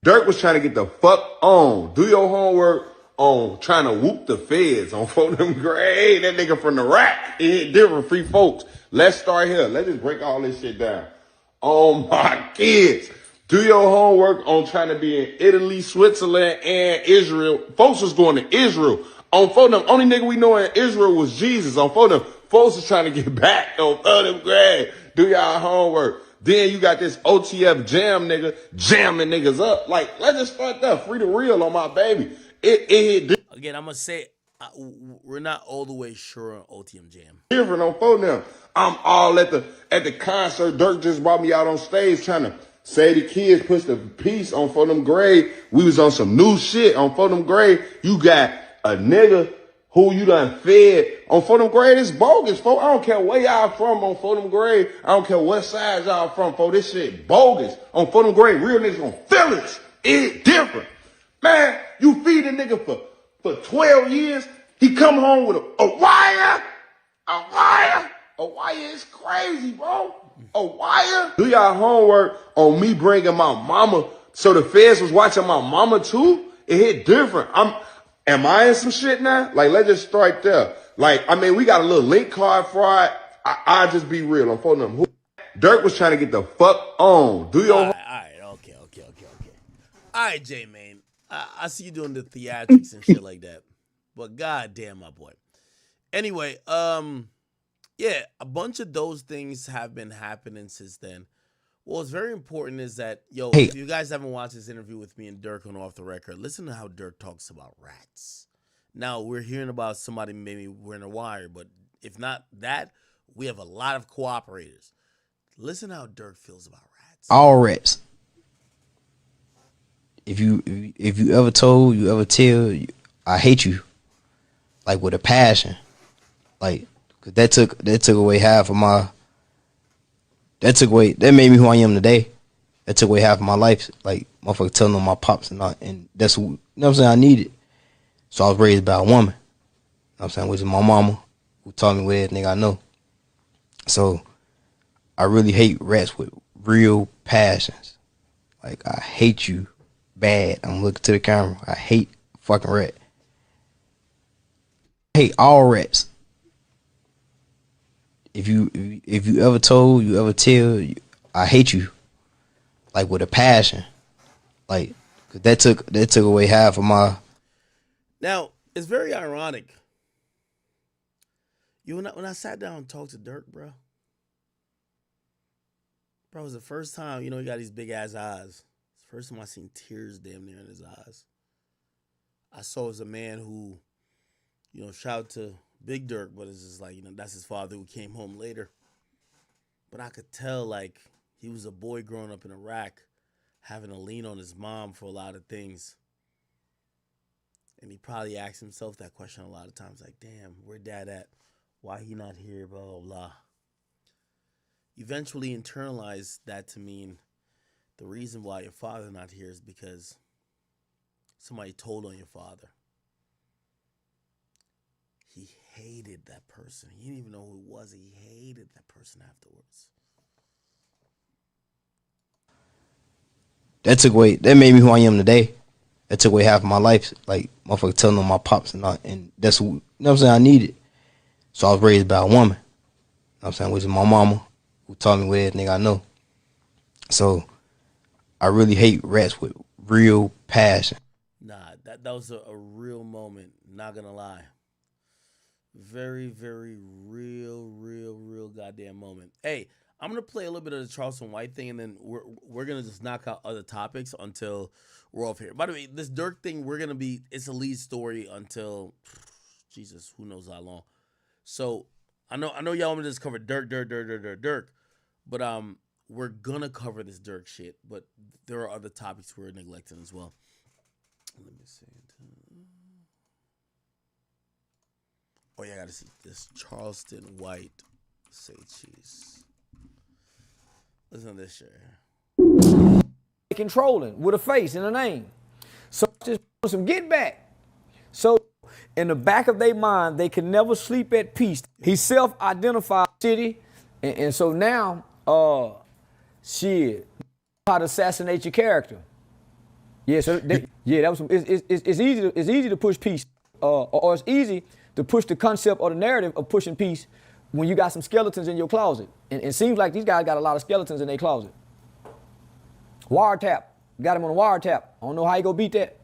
Durk was trying to get the fuck on. Do your homework on trying to whoop the feds on for them grade. That nigga from the rack. It hit different, free folks. Let's start here. Let's just break all this shit down. Oh my kids. Do your homework on trying to be in Italy, Switzerland, and Israel. Folks was going to Israel. On for them, only nigga we know in Israel was Jesus. On for them, folks was trying to get back on for them grade. Do y'all homework. Then you got this OTF jam nigga jamming niggas up. Like, let's just start there. Free the real on my baby.
Again, I'm going to say, we're not all the way sure on OTM Jam.
Different on phone now. I'm all at the concert. Durk just brought me out on stage trying to say the kids push the piece on for them grade. We was on some new shit on for them grade. You got a nigga who you done fed on for them grade. It's bogus, folks. I don't care where y'all from on for them grade. I don't care what side y'all from, folks. This shit bogus on for them grade. Real niggas gonna feel it. It's different. Man, you feed a nigga for 12 years. He come home with a wire. A wire. A wire is crazy, bro. A wire. Do y'all homework on me bringing my mama so the feds was watching my mama too? It hit different. Am I in some shit now? Like, let's just start there. Like, I mean, we got a little link card fraud. I'll just be real. I'm phoning them. Dirk was trying to get the fuck on. Do your...
All right. Okay. All right, J Mane. I see you doing the theatrics and shit like that. But goddamn, my boy. Anyway, yeah, a bunch of those things have been happening since then. What's very important is that, if you guys haven't watched this interview with me and Durk on Off the Record, listen to how Durk talks about rats. Now, we're hearing about somebody maybe wearing a wire, but if not that, we have a lot of cooperators. Listen how Durk feels about rats.
All rats. If you ever told, you ever tell, I hate you, like with a passion, like, cause that took away half of my. That made me who I am today. That took away half of my life. Like, motherfucker telling on my pops and that's who, you know what I'm saying, I needed. So I was raised by a woman. You know what I'm saying, which is my mama, who taught me what every nigga I know. So I really hate rats with real passions. Like, I hate you bad. I'm looking to the camera. I hate fucking rat. I hate all rats. If you ever told, you ever tell, I hate you, like with a passion, like, cause that took away half of my.
Now it's very ironic. When I sat down and talked to Durk, bro, it was the first time, he got these big ass eyes. It's the first time I seen tears damn near in his eyes. I saw as a man who, shout out to Big Durk, but it's just like, that's his father who came home later. But I could tell, like, he was a boy growing up in Iraq, having to lean on his mom for a lot of things. And he probably asked himself that question a lot of times, like, damn, where dad at? Why he not here? Blah, blah, blah. Eventually internalized that to mean the reason why your father not here is because somebody told on your father. he hated that person. He didn't even know who it was. He hated that person afterwards.
That made me who I am today. That took away half of my life. Like, motherfucker telling on my pops and that's who, you know what I'm saying, I needed. So I was raised by a woman. You know what I'm saying, which is my mama, who taught me with everything I know. So I really hate rats with real passion.
Nah, that was a real moment, not gonna lie. Very, very real goddamn moment. Hey, I'm gonna play a little bit of the Charleston White thing, and then we're gonna just knock out other topics until we're off here. By the way, this Durk thing, it's a lead story until Jesus, who knows how long. So I know y'all want me to just cover Durk, but we're gonna cover this Durk shit, but there are other topics we're neglecting as well. Let me see. Oh yeah, I gotta see this Charleston White say cheese. Listen to this shit.
Controlling with a face and a name. So just some get back. So in the back of their mind, they can never sleep at peace. He self-identified city, and so now, shit, how to assassinate your character. Yeah, so that was. It's easy to push peace, or it's easy to push the concept or the narrative of pushing peace when you got some skeletons in your closet. And it seems like these guys got a lot of skeletons in their closet. Wiretap. Got him on a wiretap. I don't know how you go beat that.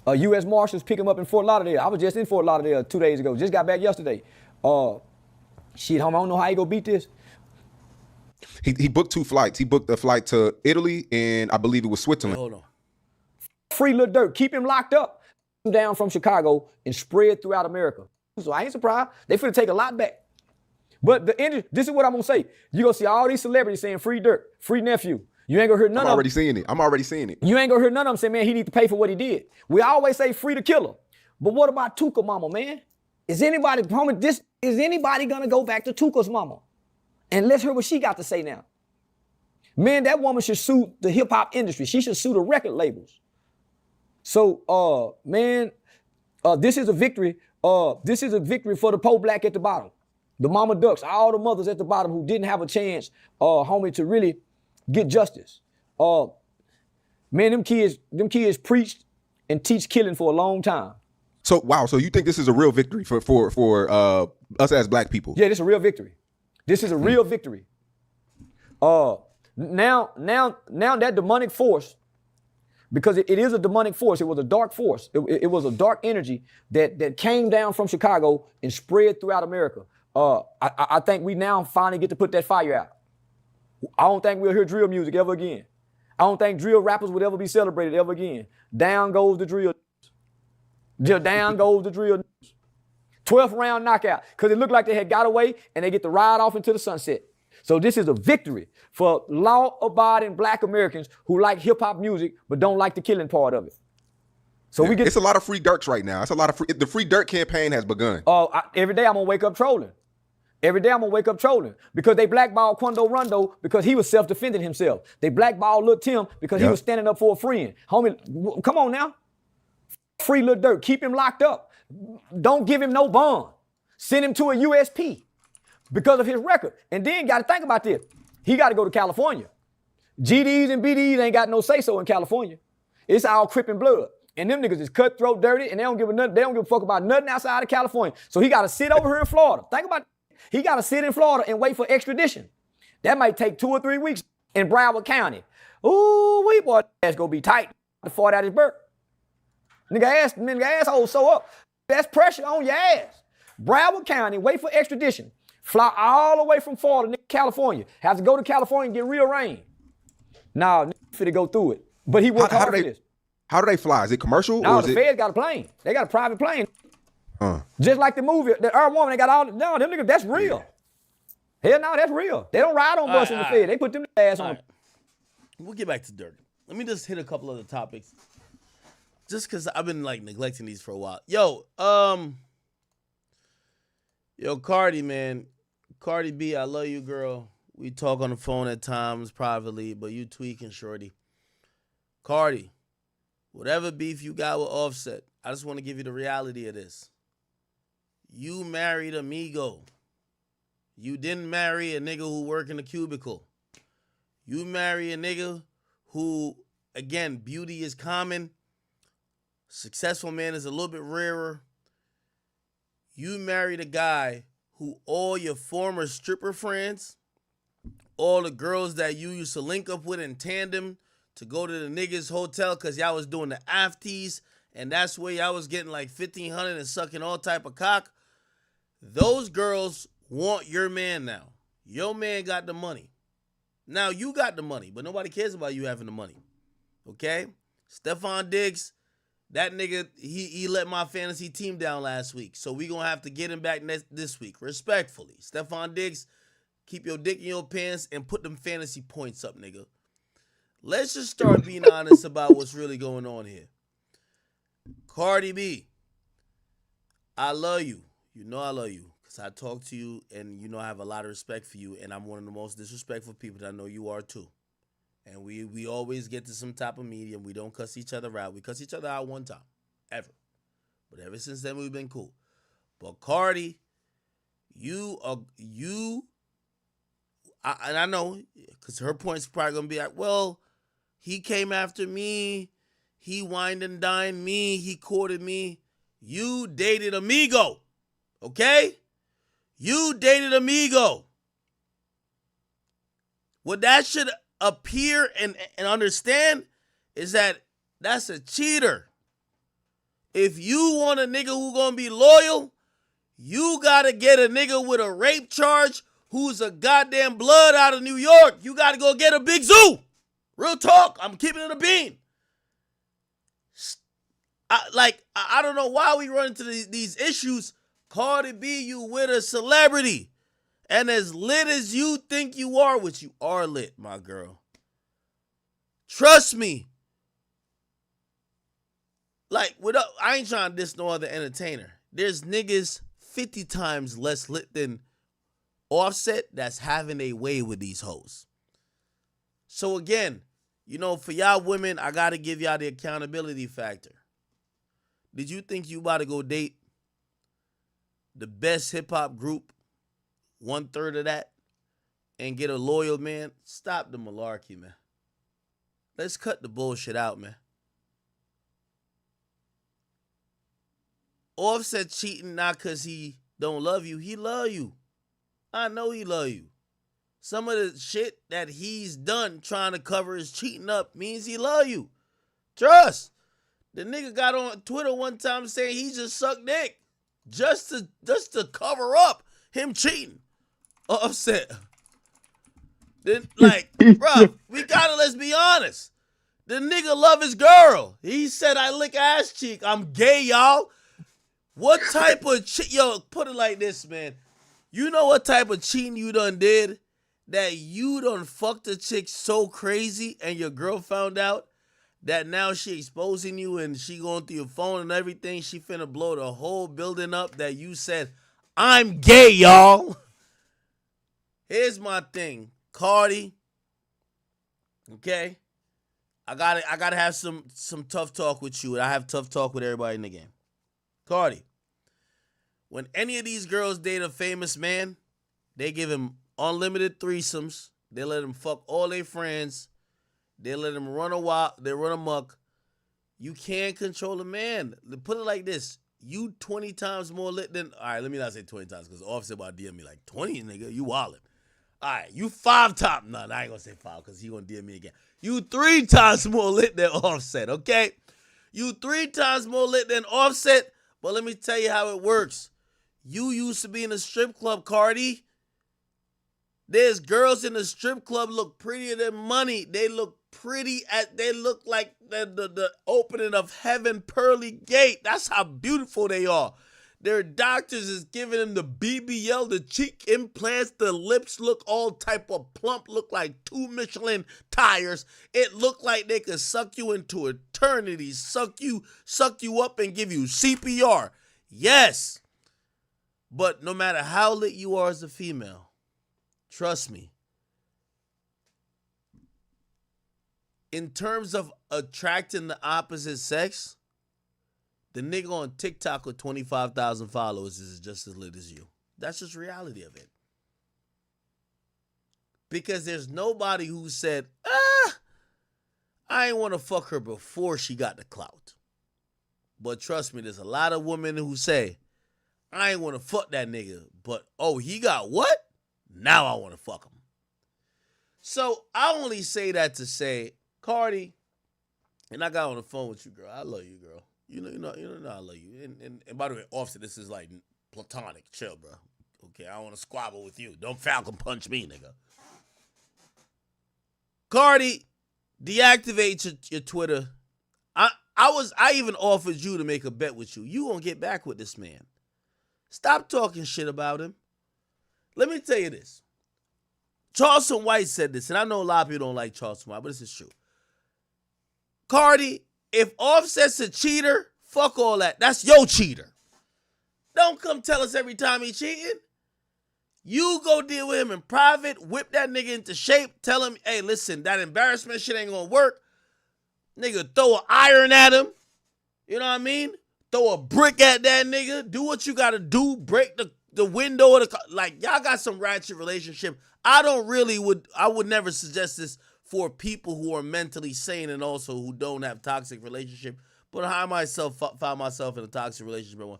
U.S. Marshals pick him up in Fort Lauderdale. I was just in Fort Lauderdale 2 days ago. Just got back yesterday. Shit, homie, I don't know how you go beat this.
He booked 2 flights. He booked a flight to Italy and I believe it was Switzerland.
Hold on.
Free Lil Durk. Keep him locked up. Down from Chicago and spread throughout America. So I ain't surprised. They finna take a lot back. But this is what I'm gonna say. You gonna see all these celebrities saying free Durk, free nephew. You ain't gonna hear none of them.
I'm already seeing it.
You ain't gonna hear none of them say, man, he need to pay for what he did. We always say free the killer. But what about Tuka mama, man? Is anybody gonna go back to Tuka's mama? And let's hear what she got to say now. Man, that woman should sue the hip hop industry. She should sue the record labels. So, this is a victory. This is a victory for the poor black at the bottom. The mama ducks, all the mothers at the bottom who didn't have a chance, homie, to really get justice. Man, them kids preached and teach killing for a long time.
So, wow. So you think this is a real victory for us as black people?
Yeah, this is a real victory. This is a real victory. Now that demonic force, because it is a demonic force. It was a dark force. It was a dark energy that came down from Chicago and spread throughout America. I think we now finally get to put that fire out. I don't think we'll hear drill music ever again. I don't think drill rappers would ever be celebrated ever again. Down goes the drill. Down goes the drill. 12th round knockout. Because it looked like they had got away and they get to ride off into the sunset. So this is a victory for law-abiding black Americans who like hip-hop music but don't like the killing part of it. So
it's a lot of free Durks right now. It's a lot of the free Durk campaign has begun.
Every day I'm gonna wake up trolling. Because they blackballed Quando Rondo because he was self-defending himself. They blackballed Lil Tim because he was standing up for a friend. Homie, come on now. Free Lil Durk. Keep him locked up. Don't give him no bond. Send him to a USP. Because of his record. And then got to think about this. He got to go to California. GDs and BDs ain't got no say-so in California. It's all Crip and blood. And them niggas is cutthroat, dirty, and they don't give a fuck about nothing outside of California. So he got to sit over here in Florida. Think about it. He got to sit in Florida and wait for extradition. That might take 2 or 3 weeks in Broward County. Ooh, we boy, that's gonna be tight to fart out his birth. Nigga asshole so up. That's pressure on your ass. Broward County, wait for extradition. Fly all the way from Florida to California. Have to go to California and get real rain. Nah, finna go through it. But he worked hard for this.
How do they fly? Is it commercial?
No, the feds got a plane. They got a private plane. Just like the movie, the Earth Woman, they got all, no, them niggas, that's real. Hell no, that's real. They don't ride on bus in the fed. They put them ass on.
We'll get back to Durk. Let me just hit a couple other topics. Just because I've been like neglecting these for a while. Yo, Cardi, man. Cardi B, I love you, girl. We talk on the phone at times privately, but you tweaking, shorty. Cardi, whatever beef you got with Offset, I just want to give you the reality of this. you married amigo. You didn't marry a nigga who work in a cubicle. You marry a nigga who, again, beauty is common. Successful man is a little bit rarer. You married a guy who all your former stripper friends, all the girls that you used to link up with in tandem to go to the niggas hotel because y'all was doing the afties, and that's where y'all was getting like 1,500 and sucking all type of cock. Those girls want your man now. Your man got the money. Now you got the money, but nobody cares about you having the money. Okay? Stephon Diggs, that nigga, he let my fantasy team down last week. So we gonna have to get him back this week. Respectfully. Stephon Diggs, keep your dick in your pants and put them fantasy points up, nigga. Let's just start being honest about what's really going on here. Cardi B, I love you. You know I love you. Because I talk to you and you know I have a lot of respect for you. And I'm one of the most disrespectful people that I know you are too. And we always get to some type of medium. We don't cuss each other out. We cuss each other out one time. Ever. But ever since then, we've been cool. But Cardi, and I know, because her point's probably going to be like, well, he came after me. He wined and dined me. He courted me. You dated amigo. Okay? You dated amigo. What that should appear and understand is that that's a cheater. If you want a nigga who gonna be loyal, you gotta get a nigga with a rape charge who's a goddamn blood out of New York. You gotta go get a big zoo. Real talk. I'm keeping it a bean. I don't know why we run into these issues. Cardi B, you with a celebrity. And as lit as you think you are, which you are lit, my girl. Trust me. Like, I ain't trying to diss no other entertainer. There's niggas 50 times less lit than Offset that's having a way with these hoes. So again, you know, for y'all women, I got to give y'all the accountability factor. Did you think you about to go date the best hip-hop group, 1/3 of that, and get a loyal man? Stop the malarkey, man. Let's cut the bullshit out, man. Offset cheating not because he don't love you. He love you. I know he love you. Some of the shit that he's done trying to cover his cheating up means he love you. Trust. The nigga got on Twitter one time saying he just sucked dick. Just to cover up him cheating. Offset. Then, like, bro, let's be honest. The nigga love his girl. He said, I lick ass cheek. I'm gay, y'all. What type of yo, put it like this, man. You know what type of cheating you done did? That you done fucked a chick so crazy and your girl found out that now she exposing you and she going through your phone and everything. She finna blow the whole building up that you said, I'm gay, y'all. Here's my thing. Cardi. Okay? I gotta have some tough talk with you. I have tough talk with everybody in the game. Cardi. When any of these girls date a famous man, they give him unlimited threesomes. They let him fuck all their friends. They let him run amok. You can't control a man. Put it like this. You 20 times more lit than... All right, let me not say 20 times because Offset about to DM me like 20, nigga. You wildin'. All right, you 5 times... No, I ain't going to say 5 because he going to DM me again. You 3 times more lit than Offset, okay? You 3 times more lit than Offset, but let me tell you how it works. You used to be in a strip club, Cardi. There's girls in the strip club look prettier than money. They look they look like the opening of heaven pearly gate. That's how beautiful they are. Their doctors is giving them the BBL, the cheek implants, the lips look all type of plump, look like 2 Michelin tires. It look like they could suck you into eternity, suck you up and give you CPR. Yes. But no matter how lit you are as a female, trust me, in terms of attracting the opposite sex, the nigga on TikTok with 25,000 followers is just as lit as you. That's just reality of it. Because there's nobody who said, I ain't want to fuck her before she got the clout. But trust me, there's a lot of women who say, I ain't want to fuck that nigga, but he got what? Now I want to fuck him. So I only say that to say, Cardi, and I got on the phone with you, girl. I love you, girl. You know I love you. And by the way, Offset, this is like platonic. Chill, bro. Okay, I don't want to squabble with you. Don't Falcon punch me, nigga. Cardi, deactivate your Twitter. I even offered you to make a bet with you. You gonna get back with this man. Stop talking shit about him. Let me tell you this. Charleston White said this, and I know a lot of people don't like Charleston White, but this is true. Cardi, if Offset's a cheater, fuck all that. That's your cheater. Don't come tell us every time he cheating. You go deal with him in private, whip that nigga into shape, tell him, hey, listen, that embarrassment shit ain't gonna work. Nigga, throw an iron at him. You know what I mean? Throw a brick at that nigga. Do what you gotta do. Break the window of the car. Like, y'all got some ratchet relationship. I would never suggest this for people who are mentally sane and also who don't have toxic relationship. But I myself found myself in a toxic relationship.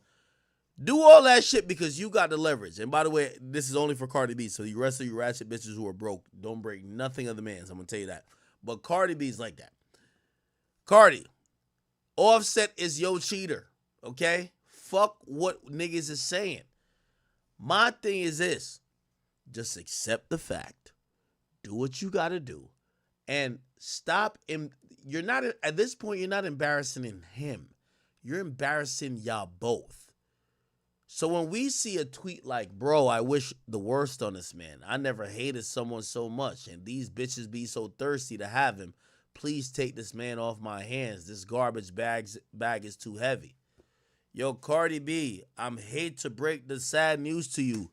Do all that shit because you got the leverage. And by the way, this is only for Cardi B. So the rest of you ratchet bitches who are broke, don't break nothing of the man's. I'm going to tell you that. But Cardi B is like that. Cardi, Offset is your cheater. Okay? Fuck what niggas is saying. My thing is this. Just accept the fact. Do what you got to do. And stop. You're not, at this point, you're not embarrassing him. You're embarrassing y'all both. So when we see a tweet like, bro, I wish the worst on this man. I never hated someone so much. And these bitches be so thirsty to have him. Please take this man off my hands. This garbage bag is too heavy. Yo, Cardi B, I'm hate to break the sad news to you.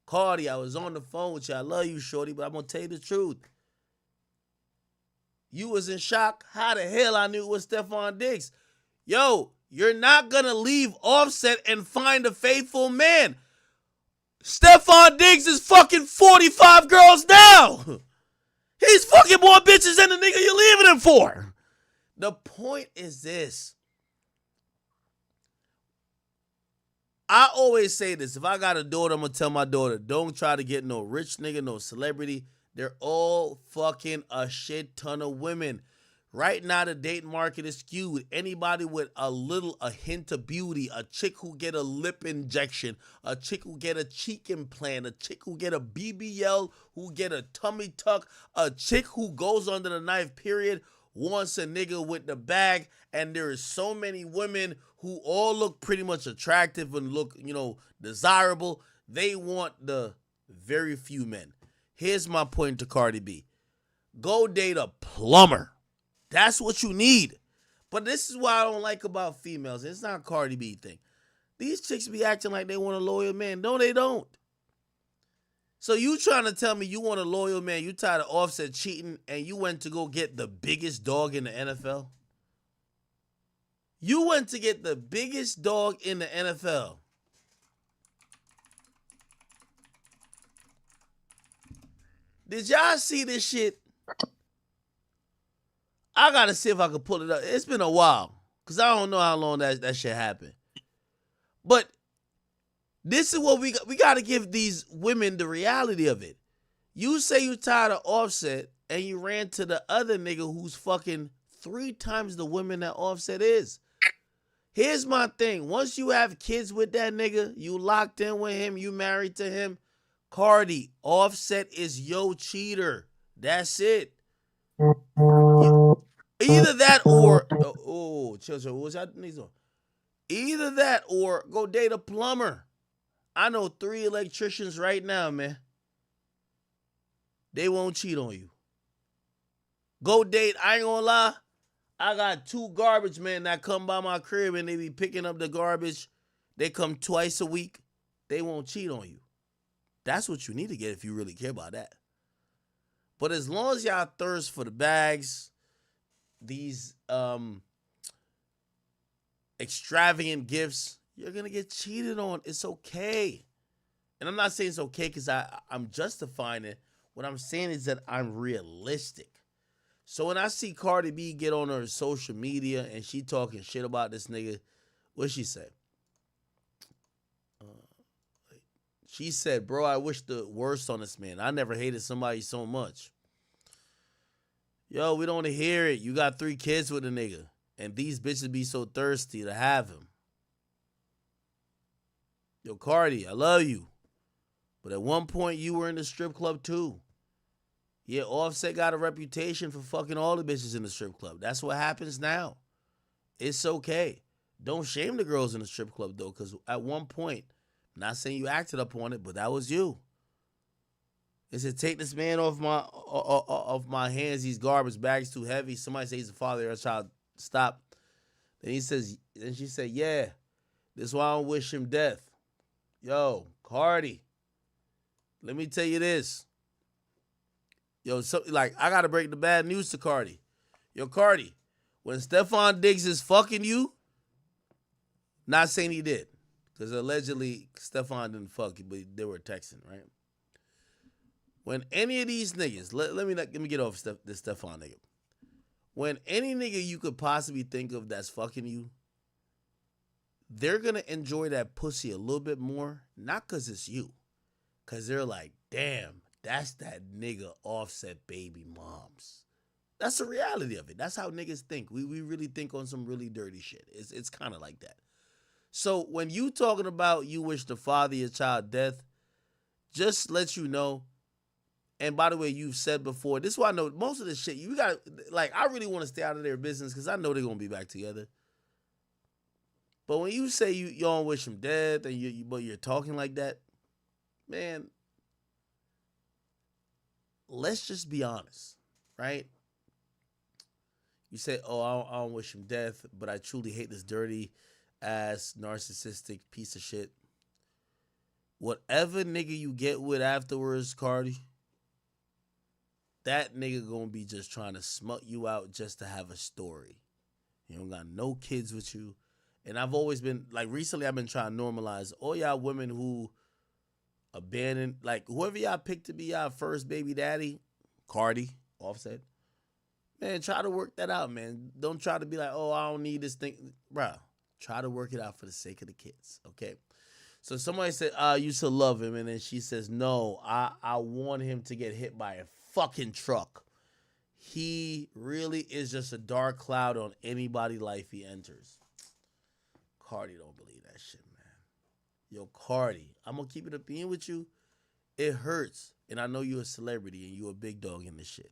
Cardi, I was on the phone with you. I love you, shorty, but I'm going to tell you the truth. You was in shock. How the hell I knew it was Stephon Diggs? Yo, you're not going to leave Offset and find a faithful man. Stephon Diggs is fucking 45 girls now. He's fucking more bitches than the nigga you're leaving him for. The point is this. I always say this. If I got a daughter, I'm going to tell my daughter, don't try to get no rich nigga, no celebrity. They're all fucking a shit ton of women. Right now, the dating market is skewed. Anybody with a hint of beauty, a chick who get a lip injection, a chick who get a cheek implant, a chick who get a BBL, who get a tummy tuck, a chick who goes under the knife, period, wants a nigga with the bag. And there is so many women who all look pretty much attractive and look, desirable. They want the very few men. Here's my point to Cardi B. Go date a plumber. That's what you need. But this is what I don't like about females. It's not a Cardi B thing. These chicks be acting like they want a loyal man. No, they don't. So you trying to tell me you want a loyal man, you tired of Offset cheating, and you went to go get the biggest dog in the NFL? You went to get the biggest dog in the NFL. Did y'all see this shit? I got to see if I can pull it up. It's been a while because I don't know how long that shit happened. But this is what we got to give these women the reality of it. You say you tired of Offset and you ran to the other nigga who's fucking 3 times the women that Offset is. Here's my thing. Once you have kids with that nigga, you locked in with him, you married to him, Cardi, Offset is your cheater. That's it. Either that or chill. What's that? Either that or go date a plumber. I know 3 electricians right now, man. They won't cheat on you. Go date. I ain't gonna lie. I got 2 garbage men that come by my crib and they be picking up the garbage. They come twice a week. They won't cheat on you. That's what you need to get if you really care about that. But as long as y'all thirst for the bags, these extravagant gifts, you're going to get cheated on. It's okay. And I'm not saying it's okay because I'm justifying it. What I'm saying is that I'm realistic. So when I see Cardi B get on her social media and she talking shit about this nigga, what she say? She said, bro, I wish the worst on this man. I never hated somebody so much. Yo, we don't want to hear it. You got 3 kids with a nigga. And these bitches be so thirsty to have him. Yo, Cardi, I love you. But at one point, you were in the strip club too. Yeah, Offset got a reputation for fucking all the bitches in the strip club. That's what happens now. It's okay. Don't shame the girls in the strip club, though, because at one point, I'm not saying you acted up on it, but that was you. They said, take this man off my hands. These garbage bags too heavy. Somebody says he's the father of a child. Stop. Then she said, yeah, this is why I don't wish him death. Yo, Cardi, let me tell you this. Yo, I got to break the bad news to Cardi. Yo, Cardi, when Stephon Diggs is fucking you, not saying he did, because allegedly Stephon didn't fuck you, but they were texting, right? When any of these niggas, let me get off this Stephon nigga. When any nigga you could possibly think of that's fucking you, they're going to enjoy that pussy a little bit more, not because it's you, because they're like, damn, that's that nigga Offset baby moms. That's the reality of it. That's how niggas think. We really think on some really dirty shit. It's kind of like that. So when you talking about you wish the father of your child death, just let you know. And by the way, you've said before, this is why I know most of this shit, you got, I really want to stay out of their business because I know they're going to be back together. But when you say you don't wish him dead, and but you're talking like that, man, let's just be honest, right? You say, oh, I don't wish him death, but I truly hate this dirty ass, narcissistic piece of shit. Whatever nigga you get with afterwards, Cardi, that nigga gonna be just trying to smut you out just to have a story. He don't got no kids with you. And I've always been, recently I've been trying to normalize all y'all women who abandoned, whoever y'all picked to be y'all first baby daddy, Cardi, Offset, man, try to work that out, man. Don't try to be like, oh, I don't need this thing. Bruh, try to work it out for the sake of the kids, okay? So somebody said, I used to love him, and then she says, no, I want him to get hit by a fucking truck. He really is just a dark cloud on anybody's life he enters. Cardi don't believe that shit, man. Yo, Cardi, I'm going to keep it up in with you. It hurts, and I know you're a celebrity, and you're a big dog in this shit.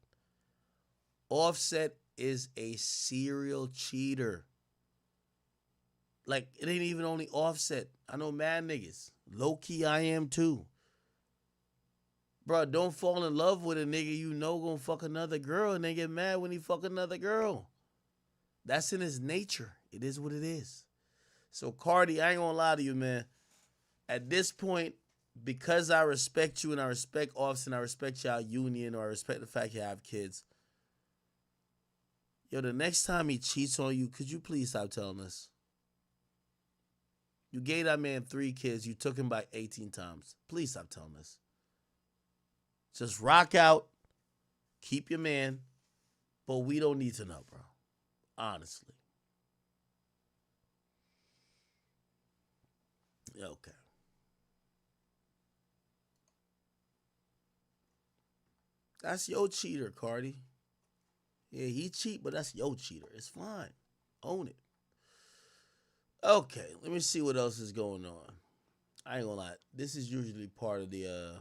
Offset is a serial cheater. It ain't even only Offset. I know mad niggas. Low-key, I am too. Bro, don't fall in love with a nigga you know gonna fuck another girl and then get mad when he fuck another girl. That's in his nature. It is what it is. So, Cardi, I ain't gonna lie to you, man. At this point, because I respect you and I respect Offset and I respect y'all union or I respect the fact you have kids, yo, the next time he cheats on you, could you please stop telling us? You gave that man 3 kids. You took him by 18 times. Please stop telling us. Just rock out. Keep your man. But we don't need to know, bro. Honestly. Okay. That's your cheater, Cardi. Yeah, he cheat, but that's your cheater. It's fine. Own it. Okay, let me see what else is going on. I ain't gonna lie. This is usually part of the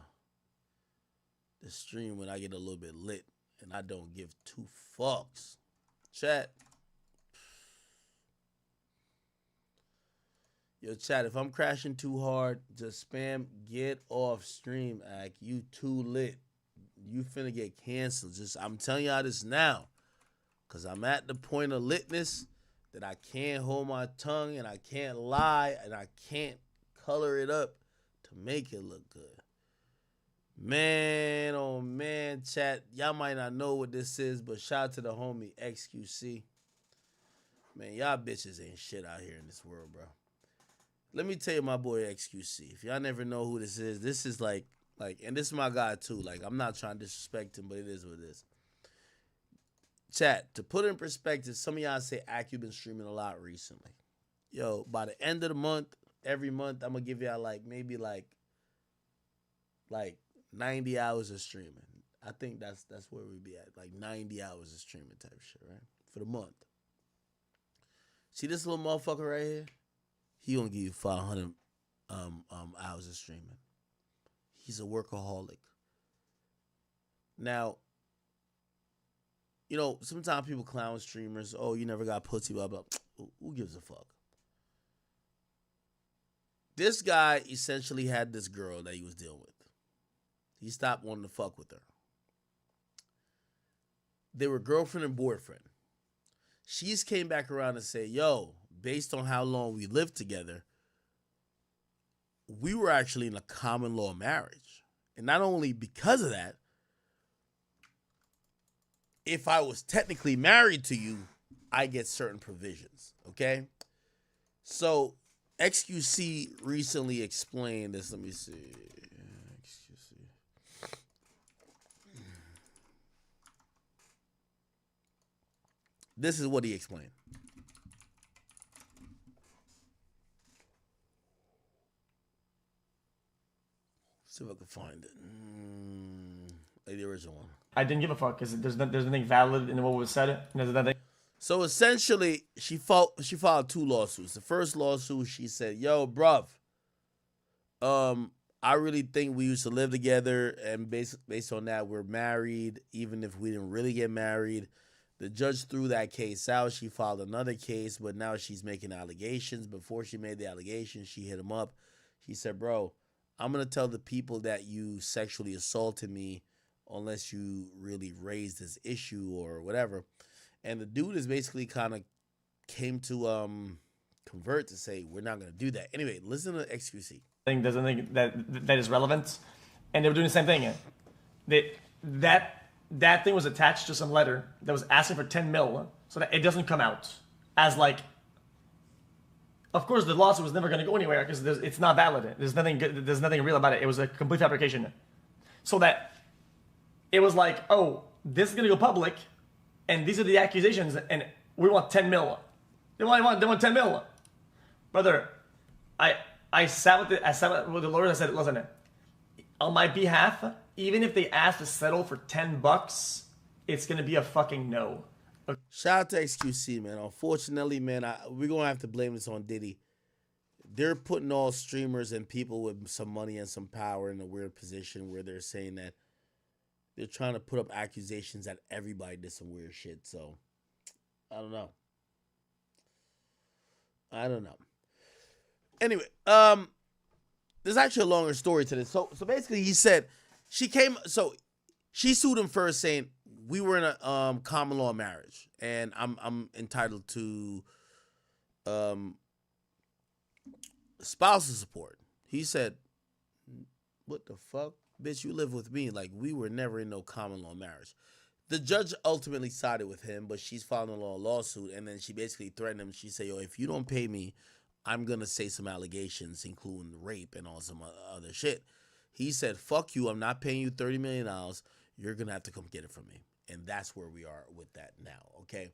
stream when I get a little bit lit and I don't give 2 fucks. Chat. Yo, chat, if I'm crashing too hard, just spam get off stream, act. You too lit. You finna get canceled. I'm telling y'all this now. Cause I'm at the point of litness that I can't hold my tongue and I can't lie and I can't color it up to make it look good. Man, oh man, chat. Y'all might not know what this is, but shout out to the homie XQC. Man, y'all bitches ain't shit out here in this world, bro. Let me tell you my boy XQC. If y'all never know who this is like, and this is my guy too. Like, I'm not trying to disrespect him, but it is what it is. Chat, to put it in perspective, some of y'all say Ak, you've been streaming a lot recently. Yo, by the end of the month, every month, I'm gonna give y'all maybe 90 hours of streaming. I think that's where we be at. Like 90 hours of streaming type shit, right? For the month. See this little motherfucker right here? He gonna give you 500 hours of streaming. He's a workaholic. Now, you know, sometimes people clown streamers. Oh, you never got pussy, blah, blah. Who gives a fuck? This guy essentially had this girl that he was dealing with. He stopped wanting to fuck with her. They were girlfriend and boyfriend. She's came back around and said, yo, based on how long we lived together, we were actually in a common law marriage. And not only because of that, if I was technically married to you, I get certain provisions, okay? So XQC recently explained this. Let me see. XQC. This is what he explained. See if I can find it. Like the original one.
I didn't give a fuck because there's nothing valid in what was said. There's nothing.
So essentially, she filed 2 lawsuits. The first lawsuit, she said, "Yo, bruv, I really think we used to live together, and based on that, we're married, even if we didn't really get married." The judge threw that case out. She filed another case, but now she's making allegations. Before she made the allegations, she hit him up. She said, "Bro, I'm gonna tell the people that you sexually assaulted me, unless you really raise this issue or whatever." And the dude is basically kind of came to convert to say, we're not going to do that. Anyway, listen to XQC.
There's nothing that is relevant. And they were doing the same thing. That thing was attached to some letter that was asking for 10 mil so that it doesn't come out as like, of course the lawsuit was never going to go anywhere because it's not valid. There's nothing real about it. It was a complete fabrication. So that it was like, oh, this is going to go public. And these are the accusations, and we want 10 mil. They want 10 mil. Brother, I sat with the lawyers. I said, listen, on my behalf, even if they ask to settle for $10, it's going to be a fucking no. Okay.
Shout out to XQC, man. Unfortunately, man, we're going to have to blame this on Diddy. They're putting all streamers and people with some money and some power in a weird position where they're saying that they're trying to put up accusations that everybody did some weird shit. So, I don't know. Anyway, there's actually a longer story to this. So basically, he said she sued him first, saying we were in a common law marriage, and I'm entitled to spousal support. He said, "What the fuck? Bitch, you live with me. Like, we were never in no common law marriage." The judge ultimately sided with him, but she's filed a lawsuit, and then she basically threatened him. She said, yo, if you don't pay me, I'm going to say some allegations, including rape and all some other shit. He said, fuck you. I'm not paying you $30 million. You're going to have to come get it from me. And that's where we are with that now, okay?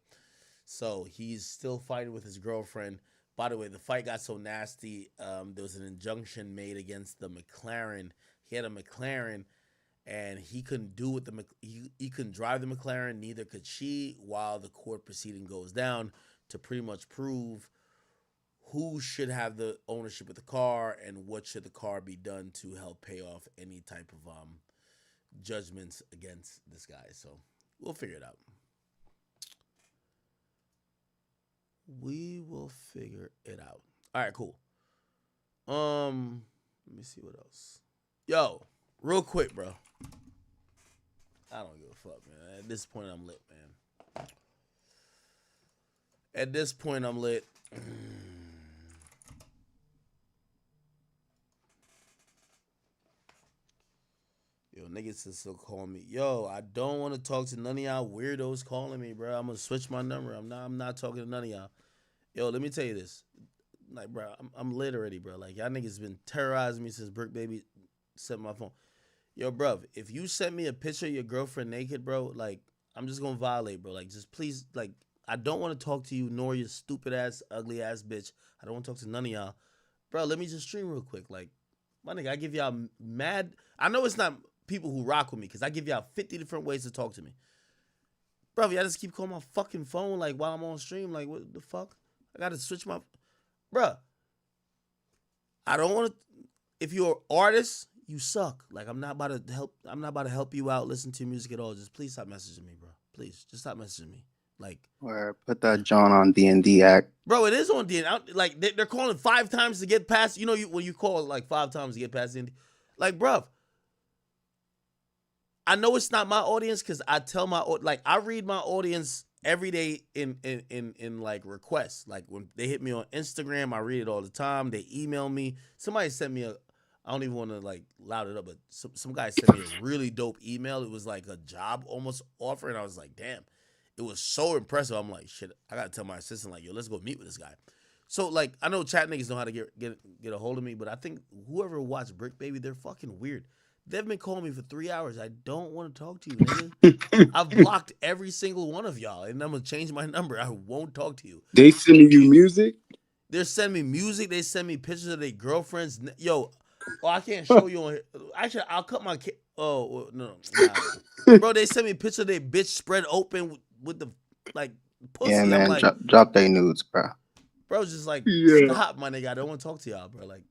So he's still fighting with his girlfriend. By the way, the fight got so nasty, there was an injunction made against the McLaren. He had a McLaren, and he couldn't do with he couldn't drive the McLaren. Neither could she. While the court proceeding goes down to pretty much prove who should have the ownership of the car and what should the car be done to help pay off any type of judgments against this guy. So we'll figure it out. We will figure it out. All right, cool. Let me see what else. Yo, real quick, bro. I don't give a fuck, man. At this point, I'm lit, man. At this point, I'm lit. Yo, niggas is still calling me. Yo, I don't want to talk to none of y'all weirdos calling me, bro. I'm gonna switch my number. I'm not talking to none of y'all. Yo, let me tell you this. Like, bro, I'm lit already, bro. Like, y'all niggas been terrorizing me since Brick Baby sent my phone. Yo, bro, if you sent me a picture of your girlfriend naked, bro, like, I'm just gonna violate, bro. Like, just please, like, I don't want to talk to you nor your stupid ass, ugly ass bitch. I don't want to talk to none of y'all. Bro, let me just stream real quick. Like, my nigga, I give y'all mad. I know it's not people who rock with me because I give y'all 50 different ways to talk to me. Bro, y'all just keep calling my fucking phone like while I'm on stream. Like, what the fuck? I gotta switch my. Bro, I don't want to. If you're an artist, you suck. Like, I'm not about to help. I'm not about to help you out. Listen to your music at all. Just please stop messaging me, bro. Please, just stop messaging me. Like,
or put that John on D&D act.
bro, it is on D&D. Like, they're calling 5 times to get past. You know, when you call like 5 times to get past D&D. Like, bro, I know it's not my audience because I tell I read my audience every day in like requests. Like, when they hit me on Instagram, I read it all the time. They email me. Somebody sent me I don't even want to like loud it up, but some guy sent me a really dope email. It was like a job almost offer, and I was like, damn. It was so impressive. I'm like, shit, I gotta tell my assistant, like, yo, let's go meet with this guy. So, like, I know chat niggas know how to get a hold of me, but I think whoever watched Brick Baby, they're fucking weird. They've been calling me for 3 hours. I don't want to talk to you, nigga. I've blocked every single one of y'all, and I'm gonna change my number. I won't talk to you.
They sending you music?
They're sending me music. They send me pictures of their girlfriends. Yo, I can't show you on here. Actually, I'll cut my. Oh no, nah. Bro, they sent me pictures of their bitch spread open with the like pussy.
Yeah, man,
I'm like,
drop they nudes, bro.
Bro, just like stop, my nigga. I don't want to talk to y'all, bro. Like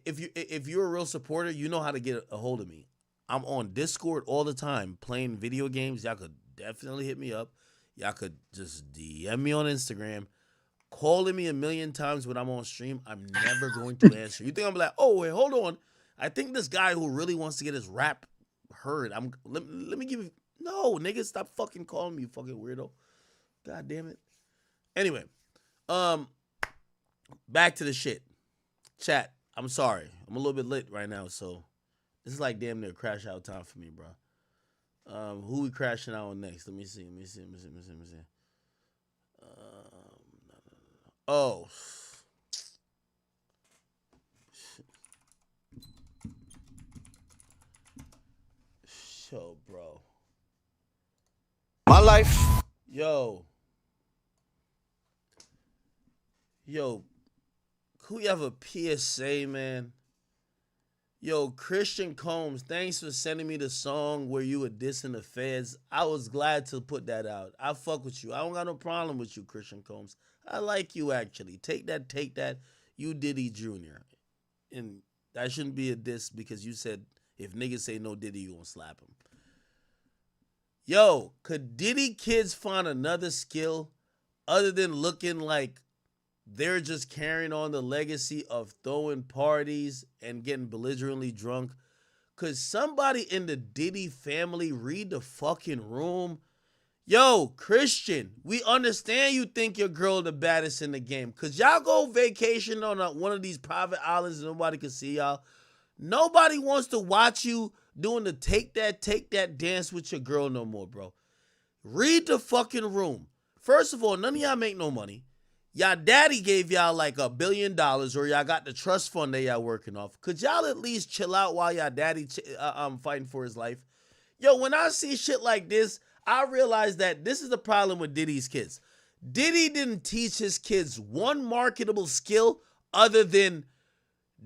if you're a real supporter, you know how to get a hold of me. I'm on Discord all the time playing video games. Y'all could definitely hit me up. Y'all could just DM me on Instagram. Calling me a million times when I'm on stream, I'm never going to answer. You think I'm like, oh wait, hold on. I think this guy who really wants to get his rap heard. Let me give you. No, nigga, stop fucking calling me, you fucking weirdo. God damn it. Anyway, back to the shit. Chat, I'm sorry. I'm a little bit lit right now, so this is like damn near crash out time for me, bro. Who we crashing out on next? Let me see. Oh. Yo, bro.
My life.
Yo, could we have a PSA, man? Yo, Christian Combs, thanks for sending me the song where you were dissing the feds. I was glad to put that out. I fuck with you. I don't got no problem with you, Christian Combs. I like you, actually. Take that. You Diddy Jr. And that shouldn't be a diss because you said if niggas say no Diddy, you gonna slap him. Yo, could Diddy kids find another skill other than looking like they're just carrying on the legacy of throwing parties and getting belligerently drunk? Could somebody in the Diddy family read the fucking room? Yo, Christian, we understand you think your girl the baddest in the game. Cause y'all go vacation on one of these private islands and nobody can see y'all. Nobody wants to watch you doing the take that dance with your girl no more, bro. Read the fucking room. First of all, none of y'all make no money. Y'all daddy gave y'all like $1 billion or y'all got the trust fund that y'all working off. Could y'all at least chill out while y'all daddy fighting for his life? Yo, when I see shit like this, I realize that this is the problem with Diddy's kids. Diddy didn't teach his kids one marketable skill other than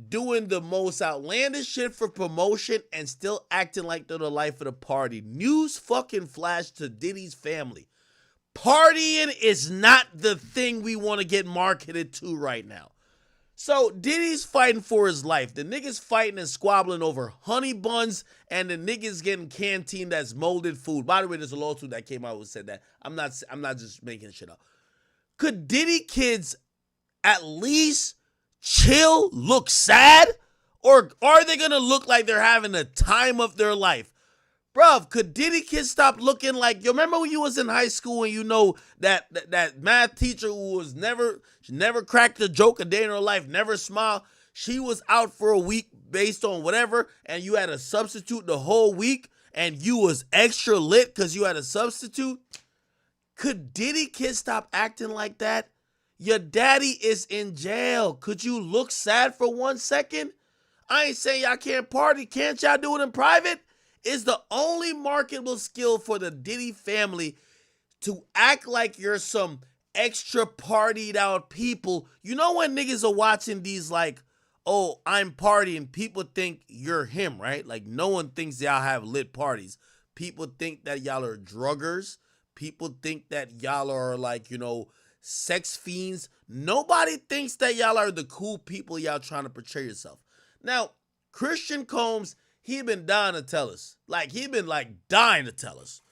doing the most outlandish shit for promotion and still acting like they're the life of the party. News fucking flash to Diddy's family. Partying is not the thing we want to get marketed to right now. So Diddy's fighting for his life. The niggas fighting and squabbling over honey buns and the niggas getting canteen that's molded food. By the way, there's a lawsuit that came out who said that. I'm not just making shit up. Could Diddy kids at least chill, look sad? Or are they going to look like they're having the time of their life? Bruv, could Diddy kids stop looking like, you remember when you was in high school and you know that math teacher who was never cracked a joke a day in her life, never smiled, she was out for a week based on whatever, and you had a substitute the whole week, and you was extra lit because you had a substitute? Could Diddy kids stop acting like that? Your daddy is in jail. Could you look sad for 1 second? I ain't saying y'all can't party. Can't y'all do it in private? It's the only marketable skill for the Diddy family to act like you're some extra partied out people. You know when niggas are watching these like, oh, I'm partying, people think you're him, right? Like no one thinks y'all have lit parties. People think that y'all are druggers. People think that y'all are like, you know, sex fiends. Nobody thinks that y'all are the cool people y'all trying to portray yourself. Now, Christian Combs, he been dying to tell us. Like, he been like dying to tell us.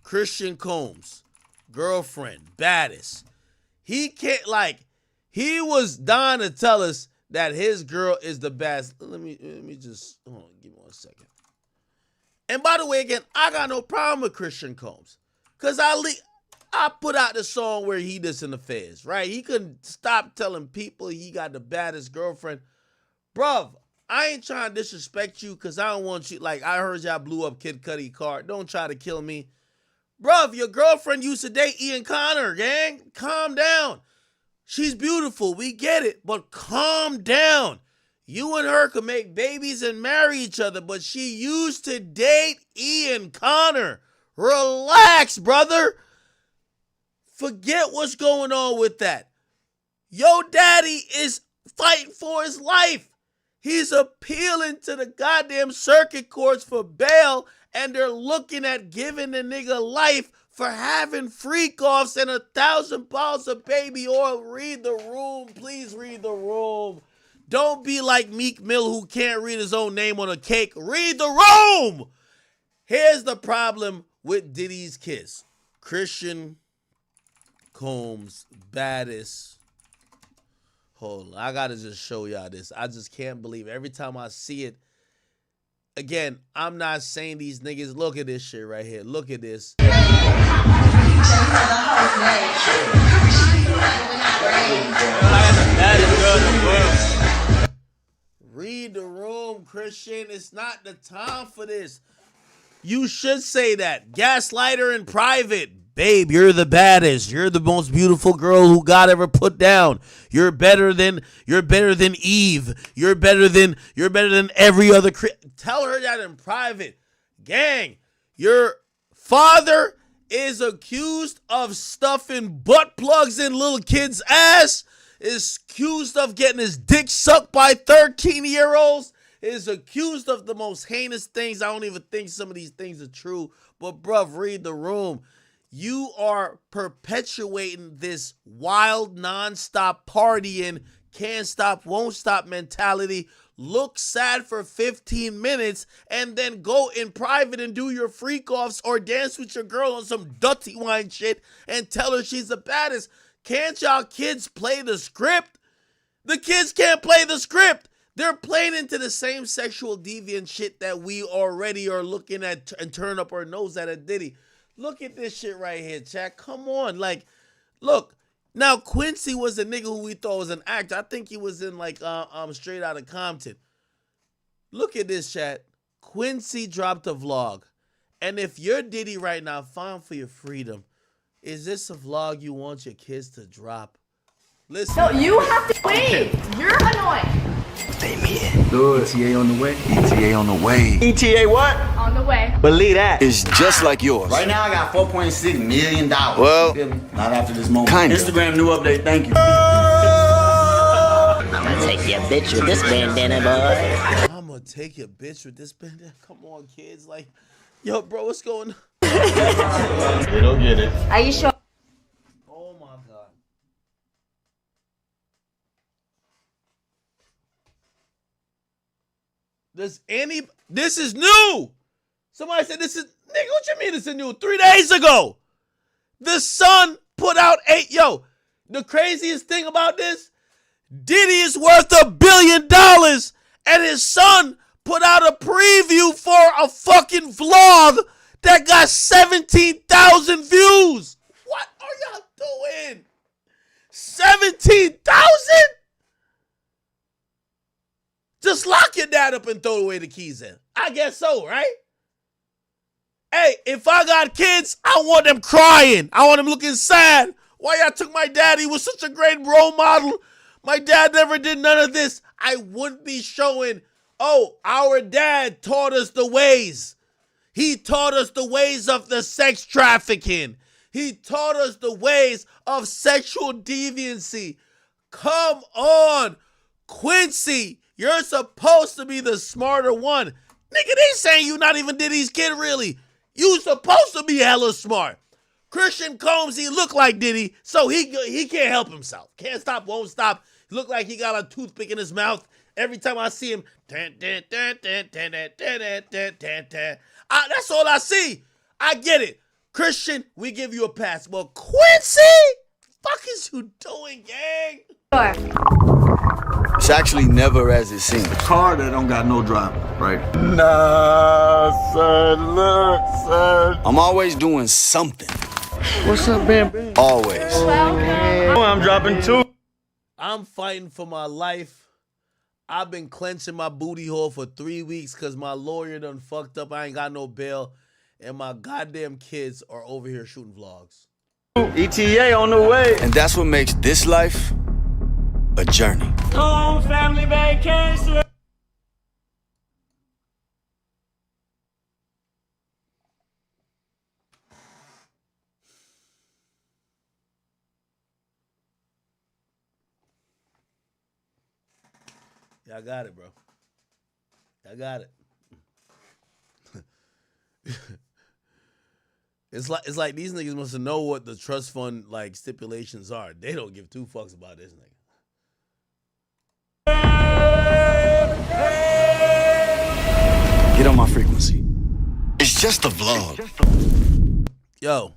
Christian Combs, girlfriend, baddest. He can't, like, he was dying to tell us that his girl is the best. Let me just, hold on, give me 1 second. And by the way, again, I got no problem with Christian Combs. Because I put out the song where he dissing the feds, right? He couldn't stop telling people he got the baddest girlfriend. Bruv, I ain't trying to disrespect you because I don't want you, like, I heard y'all blew up Kid Cudi car. Don't try to kill me. Bruv, your girlfriend used to date Ian Connor, gang. Calm down. She's beautiful. We get it. But calm down. You and her could make babies and marry each other, but she used to date Ian Connor. Relax, brother. Forget what's going on with that. Yo daddy is fighting for his life. He's appealing to the goddamn circuit courts for bail, and they're looking at giving the nigga life for having freak-offs and 1,000 bottles of baby oil. Read the room. Please read the room. Don't be like Meek Mill who can't read his own name on a cake. Read the room. Here's the problem with Diddy's kiss. Christian Combs, baddest. Hold on, I gotta just show y'all this. I just can't believe it. Every time I see it. Again, I'm not saying these niggas. Look at this shit right here. Look at this. Read the room, Christian. It's not the time for this. You should say that. Gaslighter in private. Babe, you're the baddest. You're the most beautiful girl who God ever put down. You're better than Eve. You're better than every other. Tell her that in private. Gang, your father is accused of stuffing butt plugs in little kids' ass. Is accused of getting his dick sucked by 13-year-olds. Is accused of the most heinous things. I don't even think some of these things are true. But bruv, read the room. You are perpetuating this wild, non-stop partying, can't stop, won't stop mentality. Look sad for 15 minutes and then go in private and do your freak-offs or dance with your girl on some dirty wine shit and tell her she's the baddest. Can't y'all kids play the script? The kids can't play the script. They're playing into the same sexual deviant shit that we already are looking at and turn up our nose at Diddy. Look at this shit right here, chat. Come on. Like, look. Now, Quincy was a nigga who we thought was an actor. I think he was in, like, Straight Outta Compton. Look at this, chat. Quincy dropped a vlog. And if you're Diddy right now, Fighting for Your Freedom, is this a vlog you want your kids to drop? Listen.
No, you have to wait. You're annoying.
Stay mid. Good. ETA on the way. ETA on the way. ETA what?
On the way.
Believe that. It's just like yours. Right now I got $4.6 million. Well, not after this moment. Kinda. Instagram new update. Thank you.
I'm gonna take your bitch with this bandana, boy.
I'm gonna take your bitch with this bandana. Come on, kids. Like, yo, bro, what's going on?
They don't get it.
Are you sure?
Oh my God. This is new. Somebody said this is, nigga, what you mean this is new? 3 days ago. The Sun put out the craziest thing about this, Diddy is worth $1 billion and his son put out a preview for a fucking vlog that got 17,000 views. What are y'all doing? 17,000? Just lock your dad up and throw away the keys in. I guess so, right? Hey, if I got kids, I want them crying. I want them looking sad Why y'all took my dad? He was such a great role model. My dad never did none of this. I wouldn't be showing, oh, our dad taught us the ways. He taught us the ways of the sex trafficking. He taught us the ways of sexual deviancy. Come on, Quincy. You're supposed to be the smarter one. Nigga, they saying you not even Diddy's kid, really. You supposed to be hella smart. Christian Combs, he look like Diddy, so he can't help himself. Can't stop, won't stop. He look like he got a toothpick in his mouth. Every time I see him, that's all I see. I get it. Christian, we give you a pass. Well, Quincy, fuck is you doing, gang?
It's actually never as it seems. Car that don't got no driver, right?
Nah, son, look, son.
I'm always doing something.
What's up, Bam?
Always.
Oh, I'm dropping 2.
I'm fighting for my life. I've been clenching my booty hole for 3 weeks because my lawyer done fucked up. I ain't got no bail. And my goddamn kids are over here shooting vlogs.
ETA on the way. And that's what makes this life a journey.
Home family vacation.
Yeah, I got it, bro. I got it. It's like these niggas must know what the trust fund like stipulations are. They don't give 2 fucks about this nigga.
Get on my frequency. It's just a vlog.
Yo.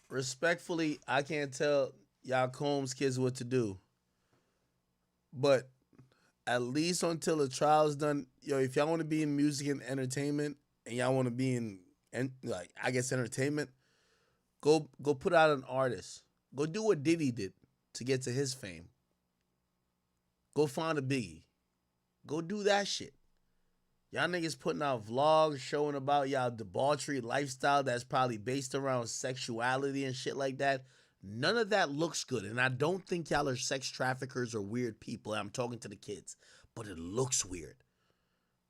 Respectfully, I can't tell y'all Combs kids what to do. But at least until the trial's done, yo, if y'all want to be in music and entertainment and y'all want to be in like I guess entertainment, go put out an artist. Go do what Diddy did to get to his fame. Go find a Biggie. Go do that shit. Y'all niggas putting out vlogs showing about y'all debauchery lifestyle that's probably based around sexuality and shit like that. None of that looks good. And I don't think y'all are sex traffickers or weird people. I'm talking to the kids. But it looks weird.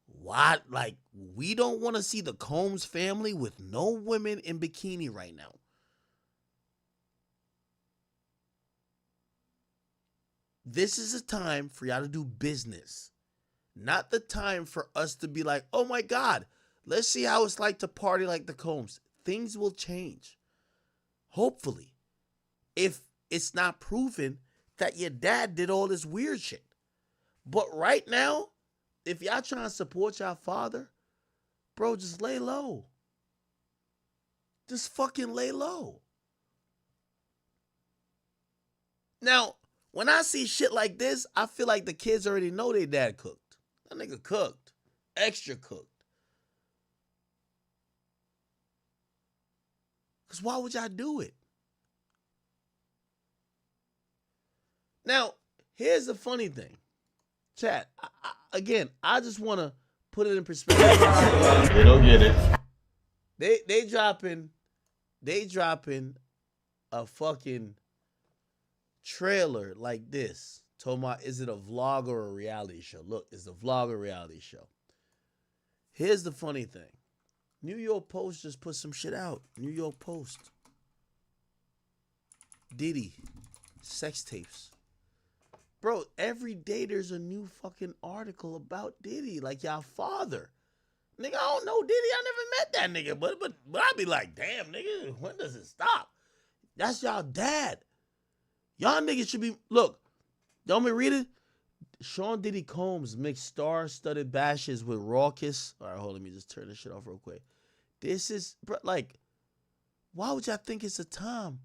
What? Like, we don't want to see the Combs family with no women in bikini right now. This is a time for y'all to do business. Not the time for us to be like, oh my God, let's see how it's like to party like the Combs. Things will change. Hopefully. If it's not proven that your dad did all this weird shit. But right now, if y'all trying to support y'all father, bro, just lay low. Just fucking lay low. Now, when I see shit like this, I feel like the kids already know their dad cooked. That nigga cooked. Extra cooked. Because why would y'all do it? Now, here's the funny thing. Chat, I just want to put it in perspective.
They don't get it.
They dropping a fucking trailer like this. Told my, is it a vlog or a reality show? Look, it's a vlog or reality show. Here's the funny thing. New York Post just put some shit out. New York Post. Diddy. Sex tapes. Bro, every day there's a new fucking article about Diddy. Like y'all father. Nigga, I don't know Diddy. I never met that nigga. But I be like, damn, nigga, when does it stop? That's y'all dad. Y'all niggas should be, look, y'all want me to read it? Sean Diddy Combs mixed star-studded bashes with raucous. All right, hold on, let me just turn this shit off real quick. This is, bro, like, why would y'all think it's a time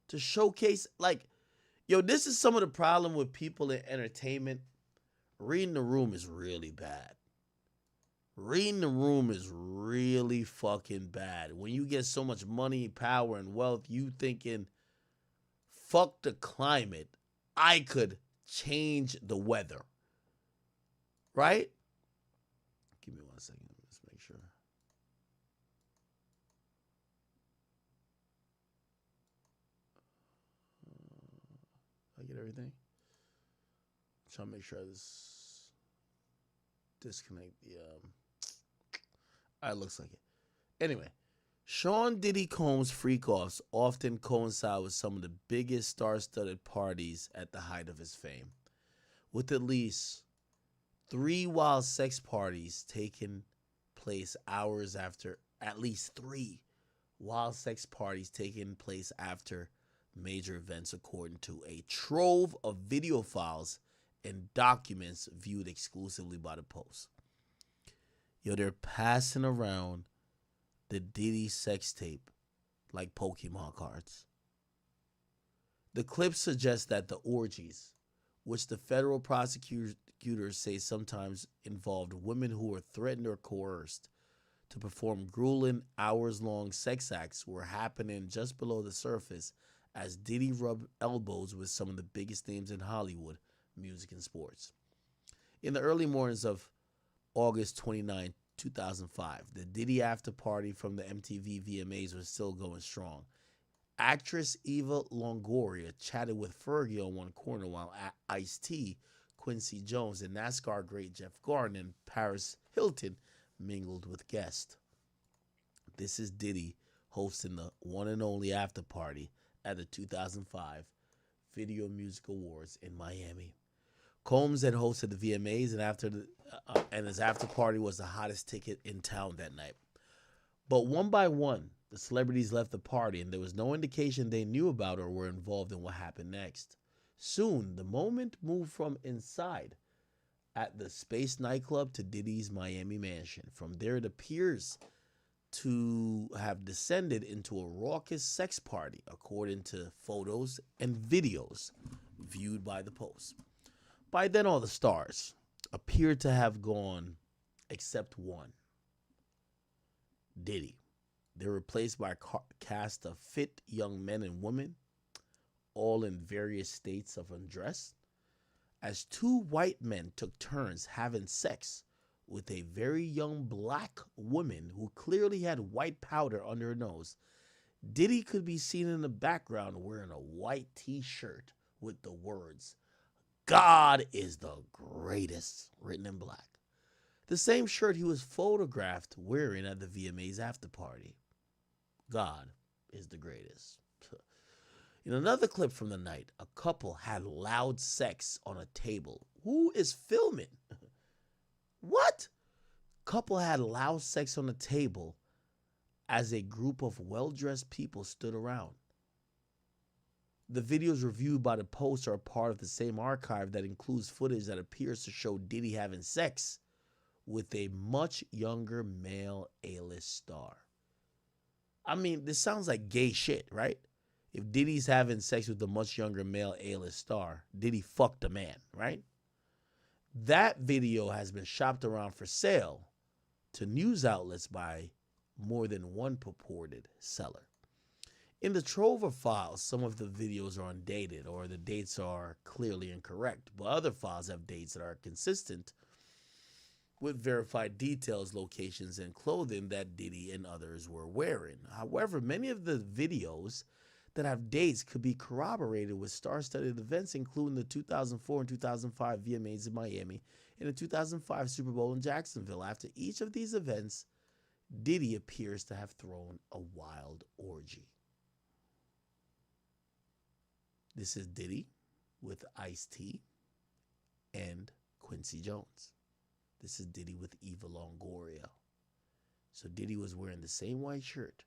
to showcase, like, yo, this is some of the problem with people in entertainment. Reading the room is really bad. Reading the room is really fucking bad. When you get so much money, power, and wealth, you thinking, fuck the climate. I could change the weather. Right? Give me 1 second. Let's make sure. get everything? I'm trying to make sure this disconnect the it looks like it. Anyway, Sean Diddy Combs freak-offs often coincide with some of the biggest star-studded parties at the height of his fame, with at least 3 wild sex parties taking place hours after major events, according to a trove of video files and documents viewed exclusively by the Post. Yo, they're passing around the Diddy sex tape like Pokemon cards. The clips suggest that the orgies, which the federal prosecutors say sometimes involved women who were threatened or coerced to perform grueling, hours-long sex acts, were happening just below the surface as Diddy rubbed elbows with some of the biggest names in Hollywood, music, and sports. In the early mornings of August 29, 2005, the Diddy after party from the MTV VMAs was still going strong. Actress Eva Longoria chatted with Fergie on one corner while Ice-T, Quincy Jones, and NASCAR great Jeff Gordon and Paris Hilton mingled with guests. This is Diddy hosting the one and only after party at the 2005 Video Music Awards in Miami. Combs had hosted the VMAs, and his after party was the hottest ticket in town that night. But one by one, the celebrities left the party, and there was no indication they knew about or were involved in what happened next. Soon, the moment moved from inside at the Space nightclub to Diddy's Miami mansion. From there, it appears to have descended into a raucous sex party, according to photos and videos viewed by the Post. By then, all the stars appeared to have gone except one, Diddy. They were replaced by a cast of fit young men and women, all in various states of undress, as 2 white men took turns having sex with a very young black woman who clearly had white powder under her nose. Diddy could be seen in the background wearing a white t-shirt with the words, "God is the greatest," written in black. The same shirt he was photographed wearing at the VMAs after party. God is the greatest. In another clip from the night, a couple had loud sex on a table. Who is filming? What? Couple had loud sex on a table as a group of well-dressed people stood around. The videos reviewed by the Post are part of the same archive that includes footage that appears to show Diddy having sex with a much younger male A-list star. I mean, this sounds like gay shit, right? If Diddy's having sex with a much younger male A-list star, Diddy fucked a man, right? That video has been shopped around for sale to news outlets by more than one purported seller. In the trove of files, some of the videos are undated or the dates are clearly incorrect, but other files have dates that are consistent with verified details, locations, and clothing that Diddy and others were wearing. However, many of the videos that have dates could be corroborated with star-studded events, including the 2004 and 2005 VMAs in Miami and the 2005 Super Bowl in Jacksonville. After each of these events, Diddy appears to have thrown a wild orgy. This is Diddy with Ice-T and Quincy Jones. This is Diddy with Eva Longoria. So Diddy was wearing the same white shirt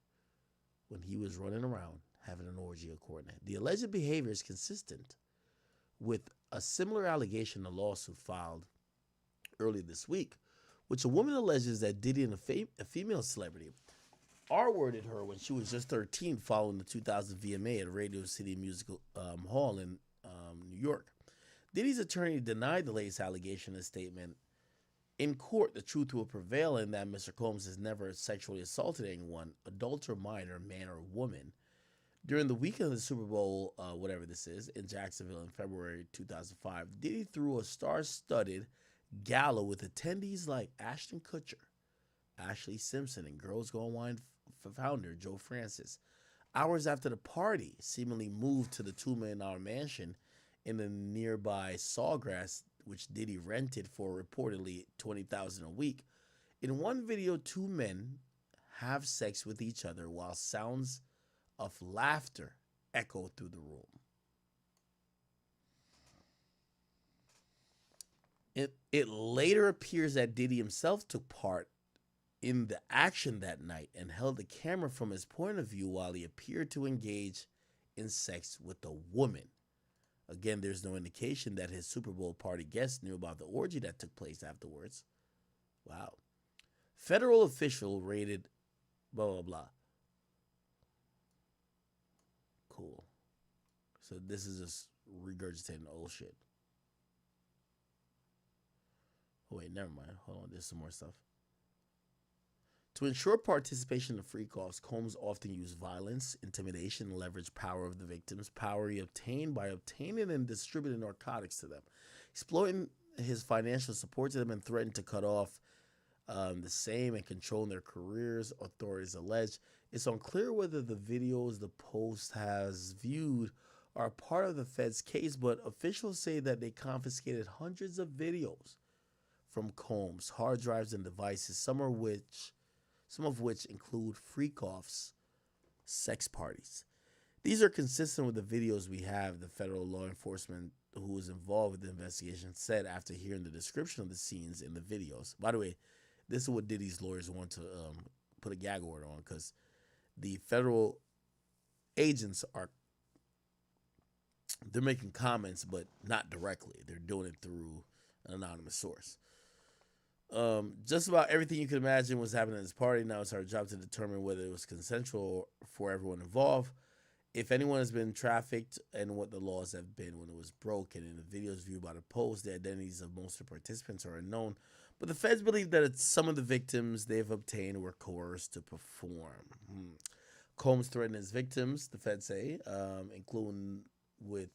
when he was running around having an orgy, according to him. The alleged behavior is consistent with a similar allegation in a lawsuit filed earlier this week, which a woman alleges that Diddy and a female celebrity R-worded her when she was just 13 following the 2000 VMA at Radio City Music Hall in New York. Diddy's attorney denied the latest allegation in a statement. In court, the truth will prevail in that Mr. Combs has never sexually assaulted anyone, adult or minor, man or woman. During the weekend of the Super Bowl, whatever this is, in Jacksonville in February 2005, Diddy threw a star-studded gala with attendees like Ashton Kutcher, Ashley Simpson, and Girls Gone Wine founder Joe Francis. Hours after the party seemingly moved to the $2 million mansion in a nearby Sawgrass, which Diddy rented for reportedly $20,000 a week. In one video, two men have sex with each other while sounds of laughter echo through the room. It later appears that Diddy himself took part in the action that night and held the camera from his point of view while he appeared to engage in sex with a woman. Again, there's no indication that his Super Bowl party guests knew about the orgy that took place afterwards. Wow. Federal official rated blah, blah, blah. Cool. So this is just regurgitating old shit. Oh, wait, never mind. Hold on, there's some more stuff. To ensure participation in freak-offs, Combs often used violence, intimidation, and leverage power of the victims, power he obtained by obtaining and distributing narcotics to them, exploiting his financial support to them, and threatened to cut off the same and controlling their careers, authorities allege. It's unclear whether the videos the Post has viewed are part of the Fed's case, but officials say that they confiscated hundreds of videos from Combs, hard drives, and devices, some of which include freak-offs, sex parties. These are consistent with the videos we have, the federal law enforcement who was involved with the investigation said after hearing the description of the scenes in the videos. By the way, this is what Diddy's lawyers want to put a gag order on, because the federal agents they're making comments, but not directly. They're doing it through an anonymous source. Just about everything you can imagine was happening at this party. Now it's our job to determine whether it was consensual for everyone involved, if anyone has been trafficked, and what the laws have been when it was broken. In the videos viewed by the Post, the identities of most of the participants are unknown, but the feds believe that some of the victims they've obtained were coerced to perform. Combs threatened his victims, the feds say, including with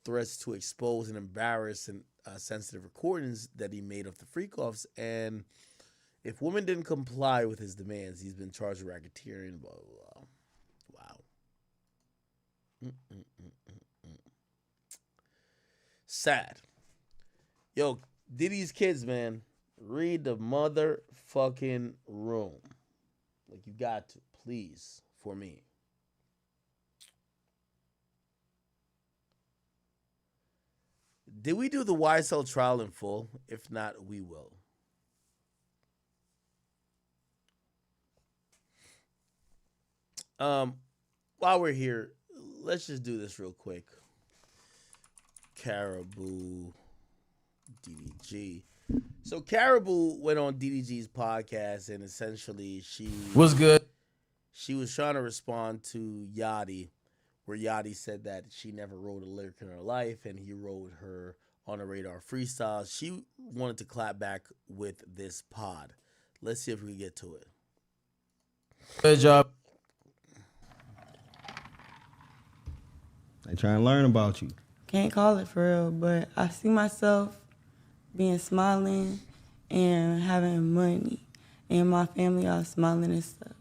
threats to expose and embarrass and sensitive recordings that he made of the freak-offs, and if women didn't comply with his demands, he's been charged with racketeering, blah, blah, blah. Wow. Sad. Yo, Diddy's kids, man, read the motherfucking room. Like, you got to, please, for me. Did we do the YSL trial in full? If not, we will. While we're here, let's just do this real quick. Caribou DDG. So Caribou went on DDG's podcast, and essentially
What's good?
She was trying to respond to Yachty, where Yachty said that she never wrote a lyric in her life, and he wrote her on a radar freestyle. She wanted to clap back with this pod. Let's see if we can get to it.
Good job.
They trying to learn about you.
Can't call it for real, but I see myself being smiling and having money, and my family all smiling and stuff.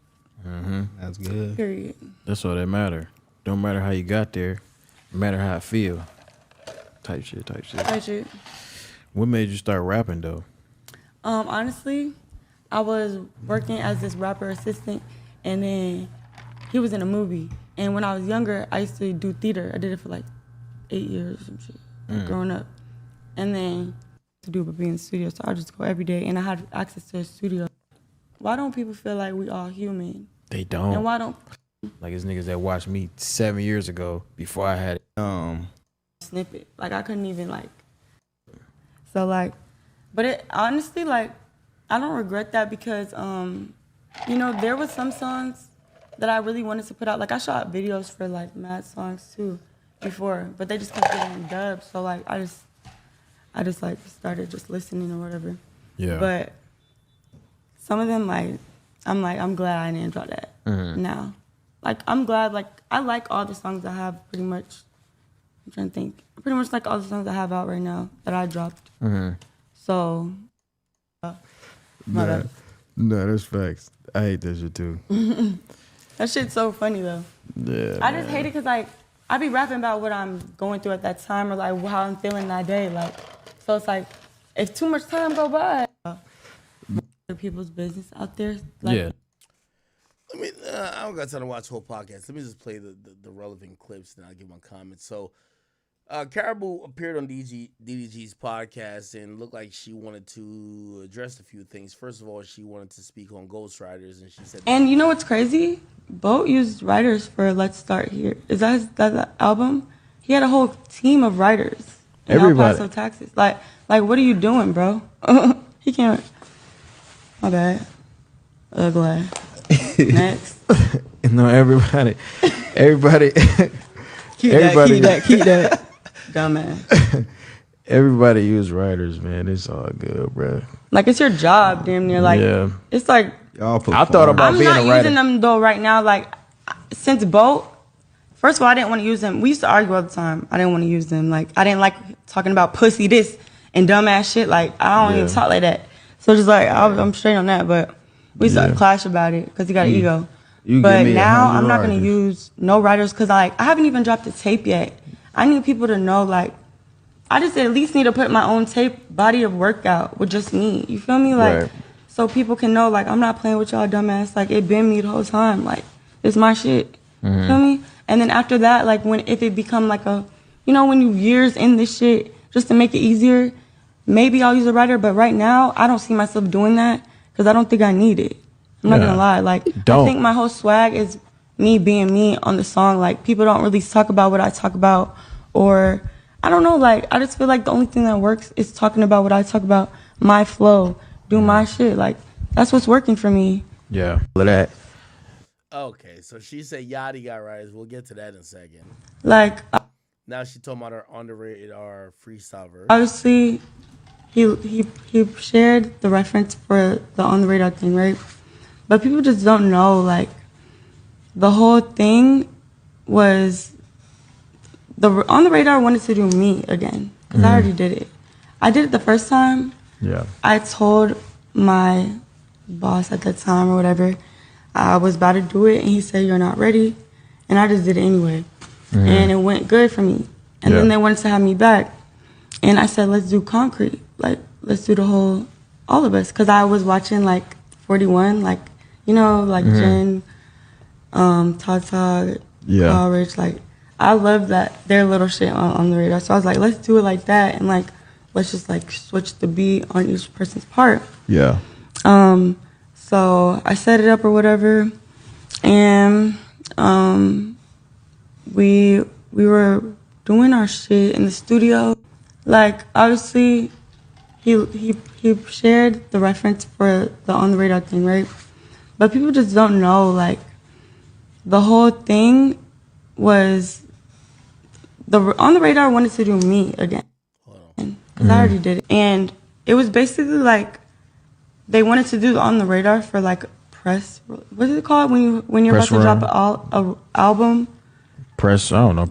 That's good.
Period.
That's all that matter. Don't matter how you got there, no matter how I feel. Type shit.
Type shit.
What made you start rapping though?
Honestly, I was working as this rapper assistant, and then he was in a movie. And when I was younger, I used to do theater. I did it for like 8 years or some shit, growing up. And then to do but be in the studio, so I just go every day, and I had access to a studio. Why don't people feel like we all human?
They don't.
And why don't
like it's niggas that watched me 7 years ago before I had
snippet? Like I couldn't even like. So like, but it honestly like, I don't regret that because you know, there was some songs that I really wanted to put out. Like I shot videos for like mad songs too before, but they just kept getting dubbed. So like I just like started just listening or whatever.
Yeah.
But some of them I'm glad I didn't drop that now. Like I'm glad, like I like all the songs I have pretty much. I'm trying to think. I pretty much like all the songs I have out right now that I dropped. So my bad.
No, that's facts. I hate that shit too.
That shit's so funny though.
Yeah.
I just hate it because like I be rapping about what I'm going through at that time or like how I'm feeling that day. Like, so it's like, if too much time go by, other people's business out there. Like,
Yeah. I mean, I don't got time to watch the whole podcast. Let me just play the relevant clips and I'll give my comments. So, Caribou appeared on DDG's podcast and looked like she wanted to address a few things. First of all, she wanted to speak on ghostwriters, and she said,
and you know what's crazy? Boat used writers for Let's Start Here. Is that that album? He had a whole team of writers in El Paso, Texas. Like, what are you doing, bro? He can't. My bad. Ugly. Next.
No, everybody.
Keep that. Dumbass.
Everybody use writers, man. It's all good, bro.
Like, it's your job, damn near. Like, it's like,
I thought about being a writer.
I'm not using them, though, right now. Like, since Boat, first of all, I didn't want to use them. We used to argue all the time. I didn't want to use them. Like, I didn't like talking about pussy this and dumbass shit. Like, I don't even talk like that. So, just like, I'm straight on that. But we used to clash about it because he got an ego. But now, I'm not going to use no writers because, like, I haven't even dropped a tape yet. I need people to know, like, I just at least need to put my own tape body of work out with just me. You feel me? Like, so people can know, like, I'm not playing with y'all dumbass. Like, it been me the whole time. Like, it's my shit. You feel me? And then after that, like, if it become like a, you know, when you years in this shit, just to make it easier, maybe I'll use a writer. But right now, I don't see myself doing that because I don't think I need it. I'm not gonna lie. Like, I think my whole swag is me being me on the song. Like, people don't really talk about what I talk about, or I don't know. Like, I just feel like the only thing that works is talking about what I talk about, my flow, do my shit. Like, that's what's working for me.
Yeah, look at that.
Okay, so she said Yachty got writers. We'll get to that in a second.
Like,
now she's talking about her underrated freestyle verse.
Obviously, he shared the reference for the On the Radar thing, right? But people just don't know, like, the whole thing was On the Radar wanted to do me again because I already did it. I did it the first time.
Yeah.
I told my boss at that time or whatever I was about to do it, and he said, "You're not ready," and I just did it anyway, and it went good for me. And then they wanted to have me back, and I said, "Let's do Concrete. Like, let's do the whole, all of us," because I was watching like 41, like, you know, like Jen, Tata, Carl Rich, like, I love that their little shit on the radar. So I was like, let's do it like that, and like, let's just like switch the beat on each person's part.
Yeah.
So I set it up or whatever, and we were doing our shit in the studio. Like, obviously, he shared the reference for the On the Radar thing, right? But people just don't know, like, the whole thing was On the Radar wanted to do me again. Because I already did it. And it was basically like they wanted to do On the Radar for like press. What is it called when you're
press
about to drop an album?
Press run,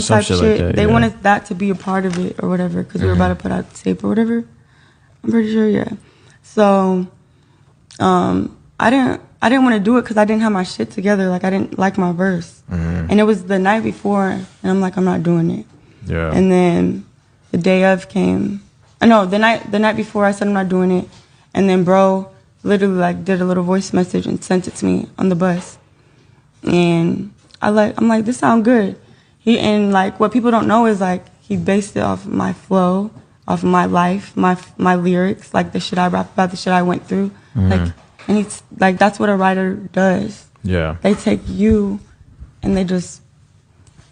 some shit like that.
They wanted that to be a part of it or whatever because we were about to put out the tape or whatever. I'm pretty sure, yeah. So, I didn't want to do it because I didn't have my shit together. Like, I didn't like my verse. And it was the night before, and I'm like, I'm not doing it.
Yeah.
And then the day of came. No, the night before, I said I'm not doing it. And then bro literally like did a little voice message and sent it to me on the bus. And I'm like, this sound good. And like what people don't know is like he based it off my flow, off my life, my lyrics, like the shit I rap about, the shit I went through. Like, and he's like, that's what a writer does.
Yeah.
They take you and they just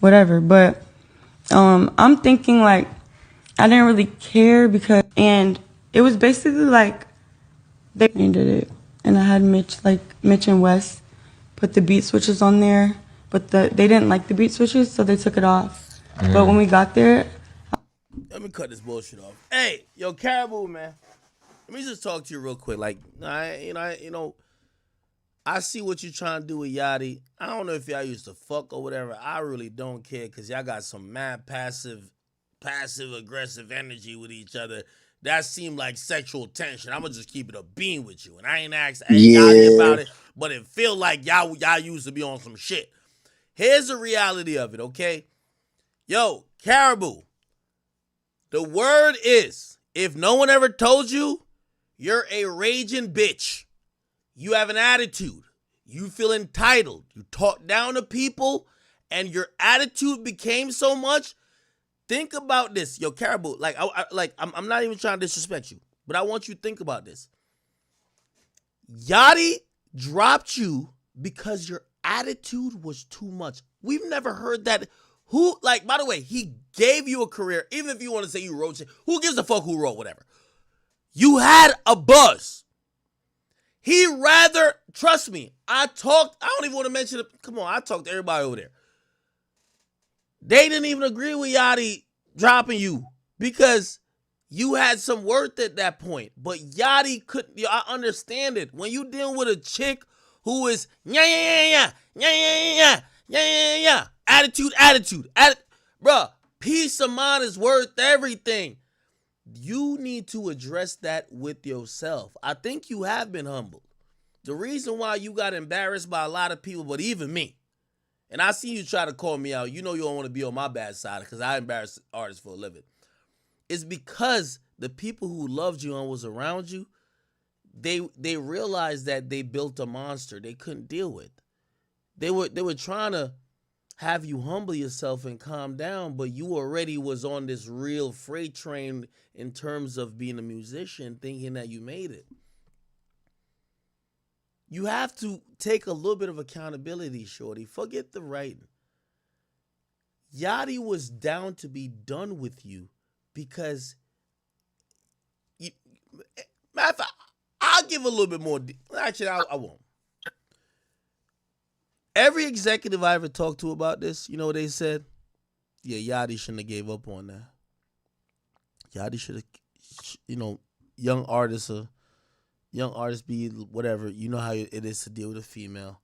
whatever. But I'm thinking like I didn't really care because, and it was basically like they did it, and I had Mitch and Wes put the beat switches on there, but they didn't like the beat switches, so they took it off. But when we got there,
let me cut this bullshit off. Hey, yo, Caribou, man. Let me just talk to you real quick. Like, I see what you're trying to do with Yachty. I don't know if y'all used to fuck or whatever. I really don't care because y'all got some mad passive aggressive energy with each other. That seemed like sexual tension. I'm gonna just keep it a bean with you, and I ain't asked Yachty about it, but it feel like y'all used to be on some shit. Here's the reality of it, okay? Yo, Caribou. The word is, if no one ever told you, you're a raging bitch. You have an attitude. You feel entitled. You talk down to people, and your attitude became so much. Think about this. Yo, Caribou, I'm not even trying to disrespect you, but I want you to think about this. Yachty dropped you because your attitude was too much. We've never heard that. By the way, he gave you a career, even if you want to say you wrote shit. Who gives a fuck who wrote whatever? You had a buzz. Trust me, I don't even want to mention it. Come on, I talked to everybody over there. They didn't even agree with Yachty dropping you because you had some worth at that point. But Yachty couldn't, I understand it. When you deal with a chick who is, attitude. Bruh, peace of mind is worth everything. You need to address that with yourself. I think you have been humbled. The reason why you got embarrassed by a lot of people, but even me, and I see you try to call me out, you know you don't want to be on my bad side because I embarrass artists for a living, is because the people who loved you and was around you, they realized that they built a monster they couldn't deal with. They were trying to have you humble yourself and calm down, but you already was on this real freight train in terms of being a musician, thinking that you made it. You have to take a little bit of accountability, shorty. Forget the writing. Yachty was down to be done with you because matter of fact, I'll give a little bit more. Actually, I won't. Every executive I ever talked to about this, you know what they said? Yeah, Yachty shouldn't have gave up on that. Yachty should have, young artists be whatever. You know how it is to deal with a female.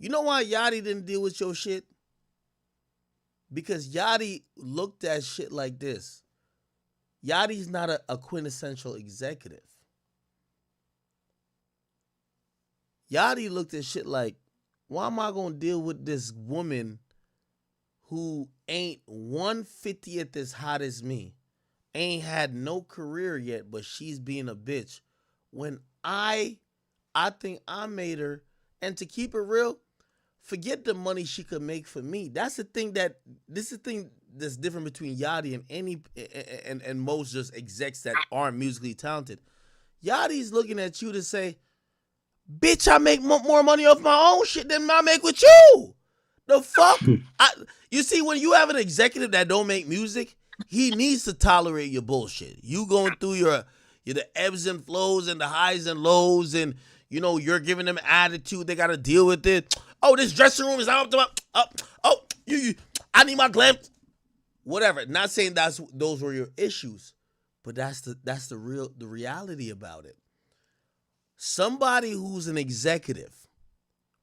You know why Yachty didn't deal with your shit? Because Yachty looked at shit like this. Yachty's not a quintessential executive. Yachty looked at shit like, why am I going to deal with this woman who ain't 1/50th as hot as me, ain't had no career yet, but she's being a bitch, when I think I made her, and to keep it real, forget the money she could make for me. This is the thing that's different between Yachty and most just execs that aren't musically talented. Yachty's looking at you to say, bitch, I make more money off my own shit than I make with you. The fuck? You see, when you have an executive that don't make music, he needs to tolerate your bullshit. You going through the ebbs and flows and the highs and lows, and you're giving them attitude. They got to deal with it. Oh, this dressing room is out. I need my glam. Whatever. Not saying those were your issues, but that's the reality about it. Somebody who's an executive,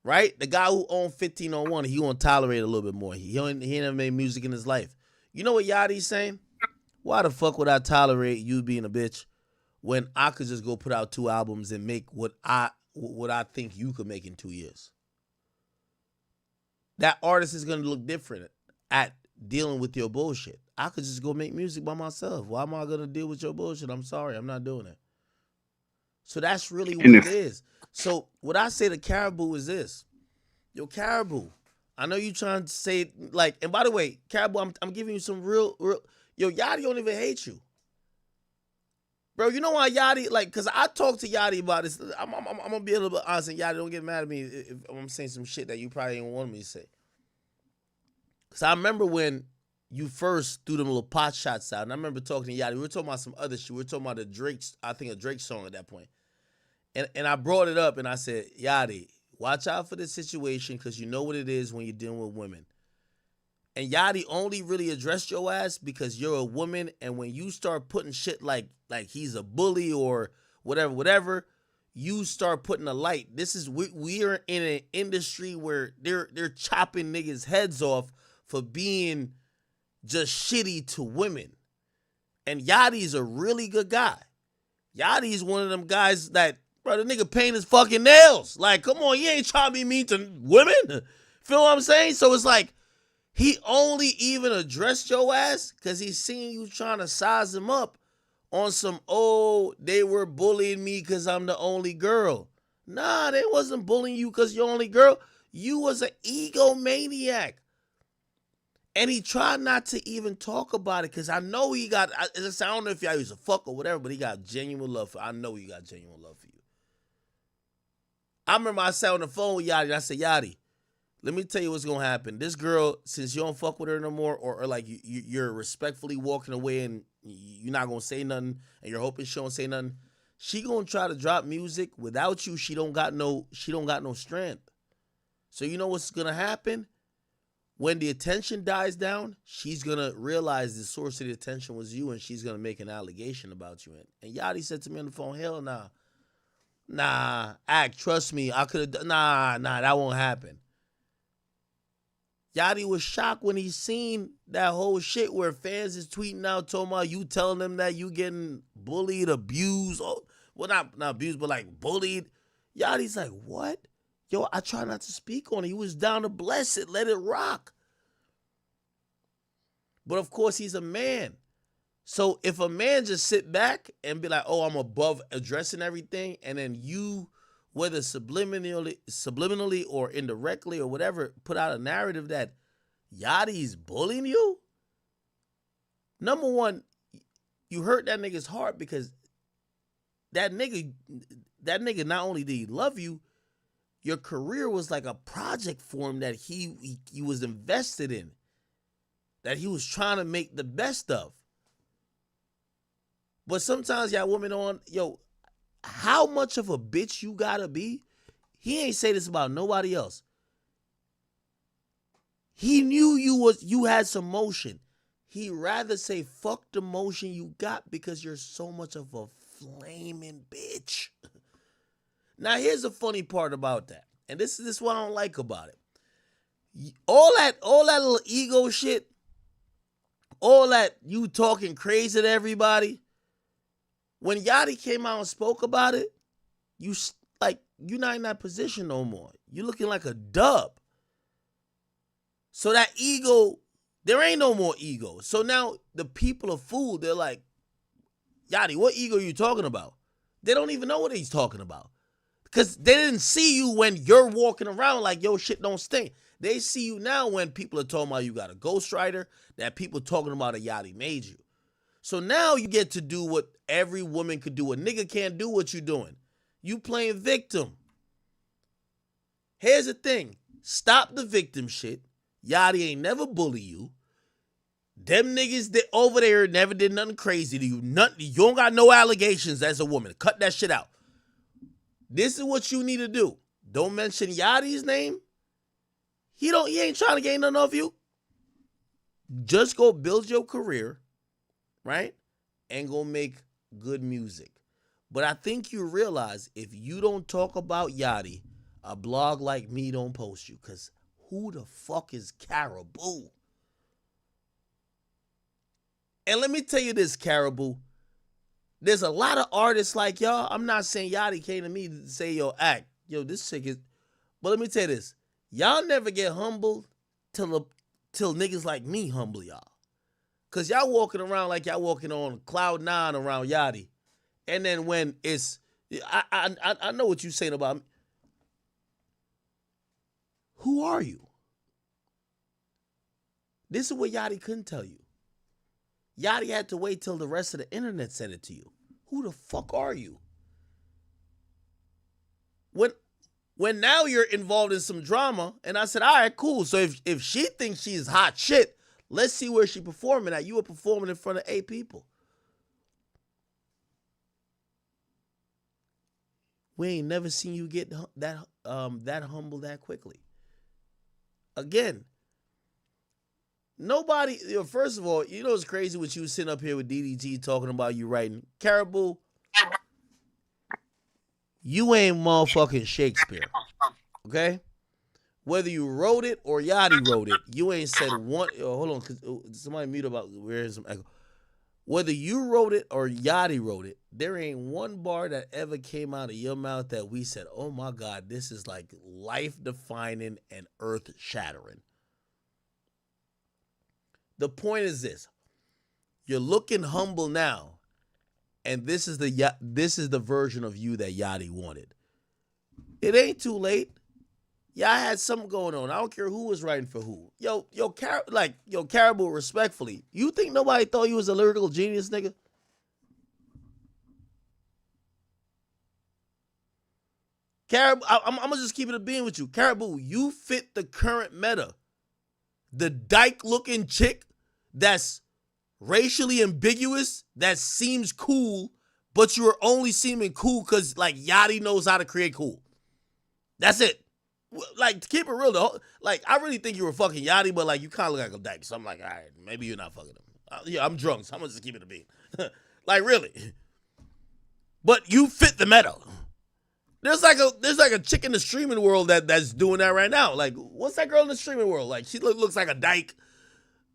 right? The guy who owned 1501, he won't tolerate a little bit more. He never made music in his life. You know what Yachty's saying? Why the fuck would I tolerate you being a bitch when I could just go put out 2 albums and make what I think you could make in 2 years? That artist is going to look different at dealing with your bullshit. I could just go make music by myself. Why am I going to deal with your bullshit? I'm sorry. I'm not doing it. So that's really what it is. So what I say to Caribou is this. Yo, Caribou, I know you trying to say, and by the way, Caribou, I'm giving you some real, yo, Yachty don't even hate you. Bro, you know why Yachty, because I talked to Yachty about this. I'm going to be a little bit honest, and Yachty, don't get mad at me if I'm saying some shit that you probably didn't want me to say. Because I remember when you first threw them little pot shots out, and I remember talking to Yachty. We were talking about some other shit. We were talking about a Drake song at that point. And I brought it up, and I said, Yachty, watch out for this situation, because you know what it is when you're dealing with women. And Yachty only really addressed your ass because you're a woman, and when you start putting shit like he's a bully or whatever, you start putting a light. We are in an industry where they're chopping niggas' heads off for being just shitty to women. And Yachty's a really good guy. Yachty's one of them guys that, bro, the nigga paint his fucking nails. Like, come on, you ain't trying to be mean to women. Feel what I'm saying? So it's like, He only even addressed your ass because he seen you trying to size him up on some, oh, they were bullying me because I'm the only girl. Nah, they wasn't bullying you because you're only girl. You was an egomaniac. And he tried not to even talk about it because I know he got, I don't know if y'all used to fuck or whatever, but he got genuine love for you. I know he got genuine love for you. I remember I sat on the phone with Yachty and I said, Yachty, let me tell you what's going to happen. This girl, since you don't fuck with her no more, or like you're respectfully walking away and you're not going to say nothing and you're hoping she don't say nothing, she going to try to drop music. Without you, she don't got no strength. So you know what's going to happen? When the attention dies down, she's going to realize the source of the attention was you, and she's going to make an allegation about you. And Yachty said to me on the phone, hell nah. Nah, trust me, I could have, nah, that won't happen. Yachty was shocked when he seen that whole shit where fans is tweeting out, talking about you telling them that you getting bullied, abused, well, not abused, but like bullied. Yachty's like, what? Yo, I try not to speak on it. He was down to bless it, let it rock. But of course, he's a man. So if a man just sit back and be like, oh, I'm above addressing everything, and then you, whether subliminally or indirectly or whatever, put out a narrative that Yachty's bullying you, number one, you hurt that nigga's heart because that nigga not only did he love you, your career was like a project for him that he was invested in, that he was trying to make the best of. But sometimes y'all women on, yo, how much of a bitch you gotta be? He ain't say this about nobody else. He knew you had some motion. He'd rather say fuck the motion you got because you're so much of a flaming bitch. Now, here's the funny part about that. And this is what I don't like about it. All that little ego shit, all that you talking crazy to everybody, when Yachty came out and spoke about it, you're not in that position no more. You're looking like a dub. So that ego, there ain't no more ego. So now the people are fooled. They're like, Yachty, what ego are you talking about? They don't even know what he's talking about. Because they didn't see you when you're walking around like, yo, shit don't stink. They see you now when people are talking about you got a ghostwriter, that people talking about a Yachty made you. So now you get to do what every woman could do. A nigga can't do what you're doing. You playing victim. Here's the thing. Stop the victim shit. Yachty ain't never bully you. Them niggas that over there never did nothing crazy to you. You don't got no allegations as a woman. Cut that shit out. This is what you need to do. Don't mention Yachty's name. He ain't trying to gain nothing off you. Just go build your career, right? And go make good music. But I think you realize if you don't talk about Yachty, a blog like me don't post you. Because who the fuck is Caribou? And let me tell you this, Caribou. There's a lot of artists like y'all. I'm not saying Yachty came to me to say, yo, this chick is. But let me tell you this. Y'all never get humbled till niggas like me humble y'all. Because y'all walking around like y'all walking on cloud 9 around Yachty. And then when it's, I know what you're saying about me. Who are you? This is what Yachty couldn't tell you. Yachty had to wait till the rest of the internet said it to you. Who the fuck are you? When now you're involved in some drama, and I said, all right, cool. So if she thinks she's hot shit, let's see where she performing at. You were performing in front of 8 people. We ain't never seen you get that humble that quickly. Again, nobody, first of all, you know it's crazy what you sitting up here with DDG talking about you writing. Caribou, you ain't motherfucking Shakespeare, okay? Whether you wrote it or Yachty wrote it, you ain't said one, hold on, because somebody mute about, where's some echo. Whether you wrote it or Yachty wrote it, there ain't one bar that ever came out of your mouth that we said, oh my God, this is like life-defining and earth-shattering. The point is this. You're looking humble now. And this is the version of you that Yachty wanted. It ain't too late. Y'all had something going on. I don't care who was writing for who. Caribou, respectfully, you think nobody thought you was a lyrical genius, nigga? Caribou, I'm gonna just keep it a being with you. Caribou, you fit the current meta. The dyke-looking chick that's racially ambiguous, that seems cool, but you're only seeming cool because, like, Yachty knows how to create cool. That's it. Like, to keep it real, though, like, I really think you were fucking Yachty, but, like, you kind of look like a dyke. So I'm like, all right, maybe you're not fucking him. Yeah, I'm drunk, so I'm going to just keep it a beat. Like, really. But you fit the meta. There's like a chick in the streaming world that's doing that right now. Like, what's that girl in the streaming world? Like, she looks like a dyke.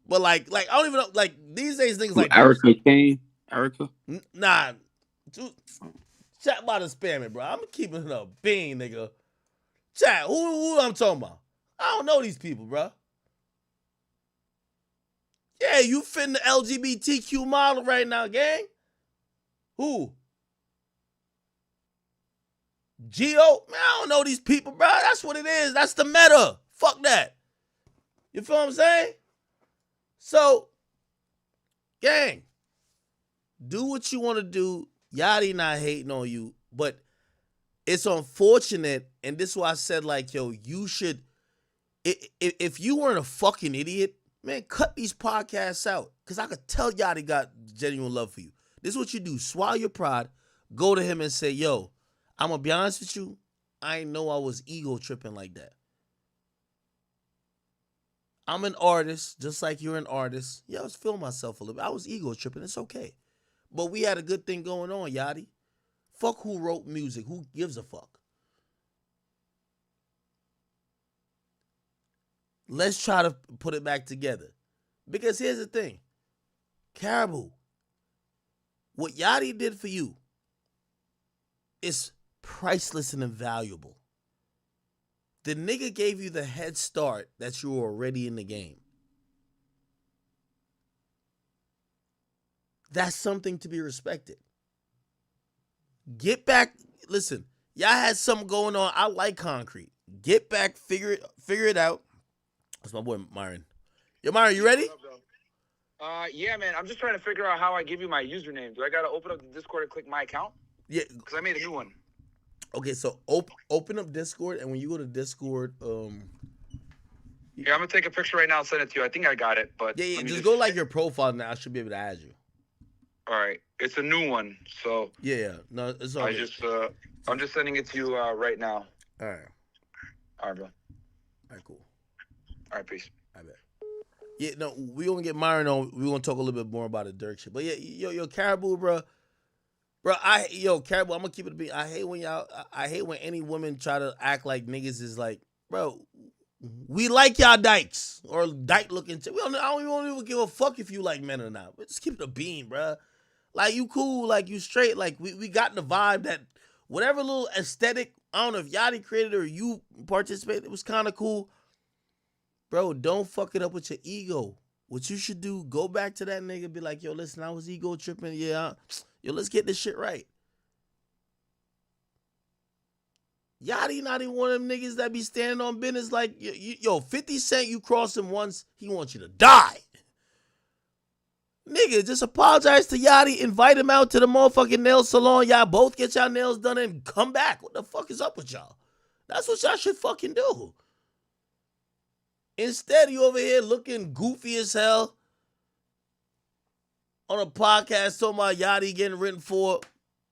But, like, I don't even know. Like, these days, things like
Erica Kane? Erica?
Nah. Dude, chat about to spam it, bro. I'm keeping it a bean, nigga. Chat, who I'm talking about? I don't know these people, bro. Yeah, you fitting the LGBTQ model right now, gang. Who? Geo? Man, I don't know these people, bro. That's what it is. That's the meta. Fuck that. You feel what I'm saying? So, gang, do what you want to do. Yachty not hating on you, but it's unfortunate, and this is why I said, like, yo, you should, if you weren't a fucking idiot, man, cut these podcasts out, because I could tell Yachty got genuine love for you. This is what you do. Swallow your pride. Go to him and say, yo, I'm going to be honest with you. I didn't know I was ego tripping like that. I'm an artist, just like you're an artist. Yeah, I was feeling myself a little bit. I was ego tripping. It's okay. But we had a good thing going on, Yachty. Fuck who wrote music. Who gives a fuck? Let's try to put it back together. Because here's the thing. Caribou, what Yachty did for you is priceless and invaluable. The nigga gave you the head start that you were already in the game. That's something to be respected. Get back. Listen, y'all had something going on. I like concrete. Get back. Figure it out. That's my boy Myron. Yo, Myron, you ready?
Yeah, man. I'm just trying to figure out how I give you my username. Do I gotta open up the Discord and click my account?
Yeah,
because I made a new one.
Okay, so open up Discord, and when you go to Discord,
yeah, I'm gonna take a picture right now and send it to you. I think I got it, but
yeah, just go like your profile now. I should be able to add you.
All right, it's a new one, so
yeah, no, it's all good.
I'm just sending it to you right now.
All right,
bro.
All right, cool.
All right, peace.
I bet. Yeah, no, we gonna get Myron on. We gonna talk a little bit more about the Durk shit. But yeah, yo, Caribou, bro, Caribou, I'm gonna keep it a beat. I hate when any women try to act like niggas is like, bro, we like y'all dykes or dyke looking. I don't even give a fuck if you like men or not. Just keep it a bean, bro. Like, you cool, like, you straight. Like, we got the vibe that whatever little aesthetic, I don't know if Yachty created it or you participated, it was kind of cool. Bro, don't fuck it up with your ego. What you should do, go back to that nigga, be like, yo, listen, I was ego tripping. Yeah, yo, let's get this shit right. Yachty not even one of them niggas that be standing on business like, yo, 50 Cent, you cross him once, he wants you to die. Nigga, just apologize to Yachty, invite him out to the motherfucking nail salon. Y'all both get y'all nails done and come back. What the fuck is up with y'all? That's what y'all should fucking do. Instead, you over here looking goofy as hell on a podcast talking about Yachty getting written for.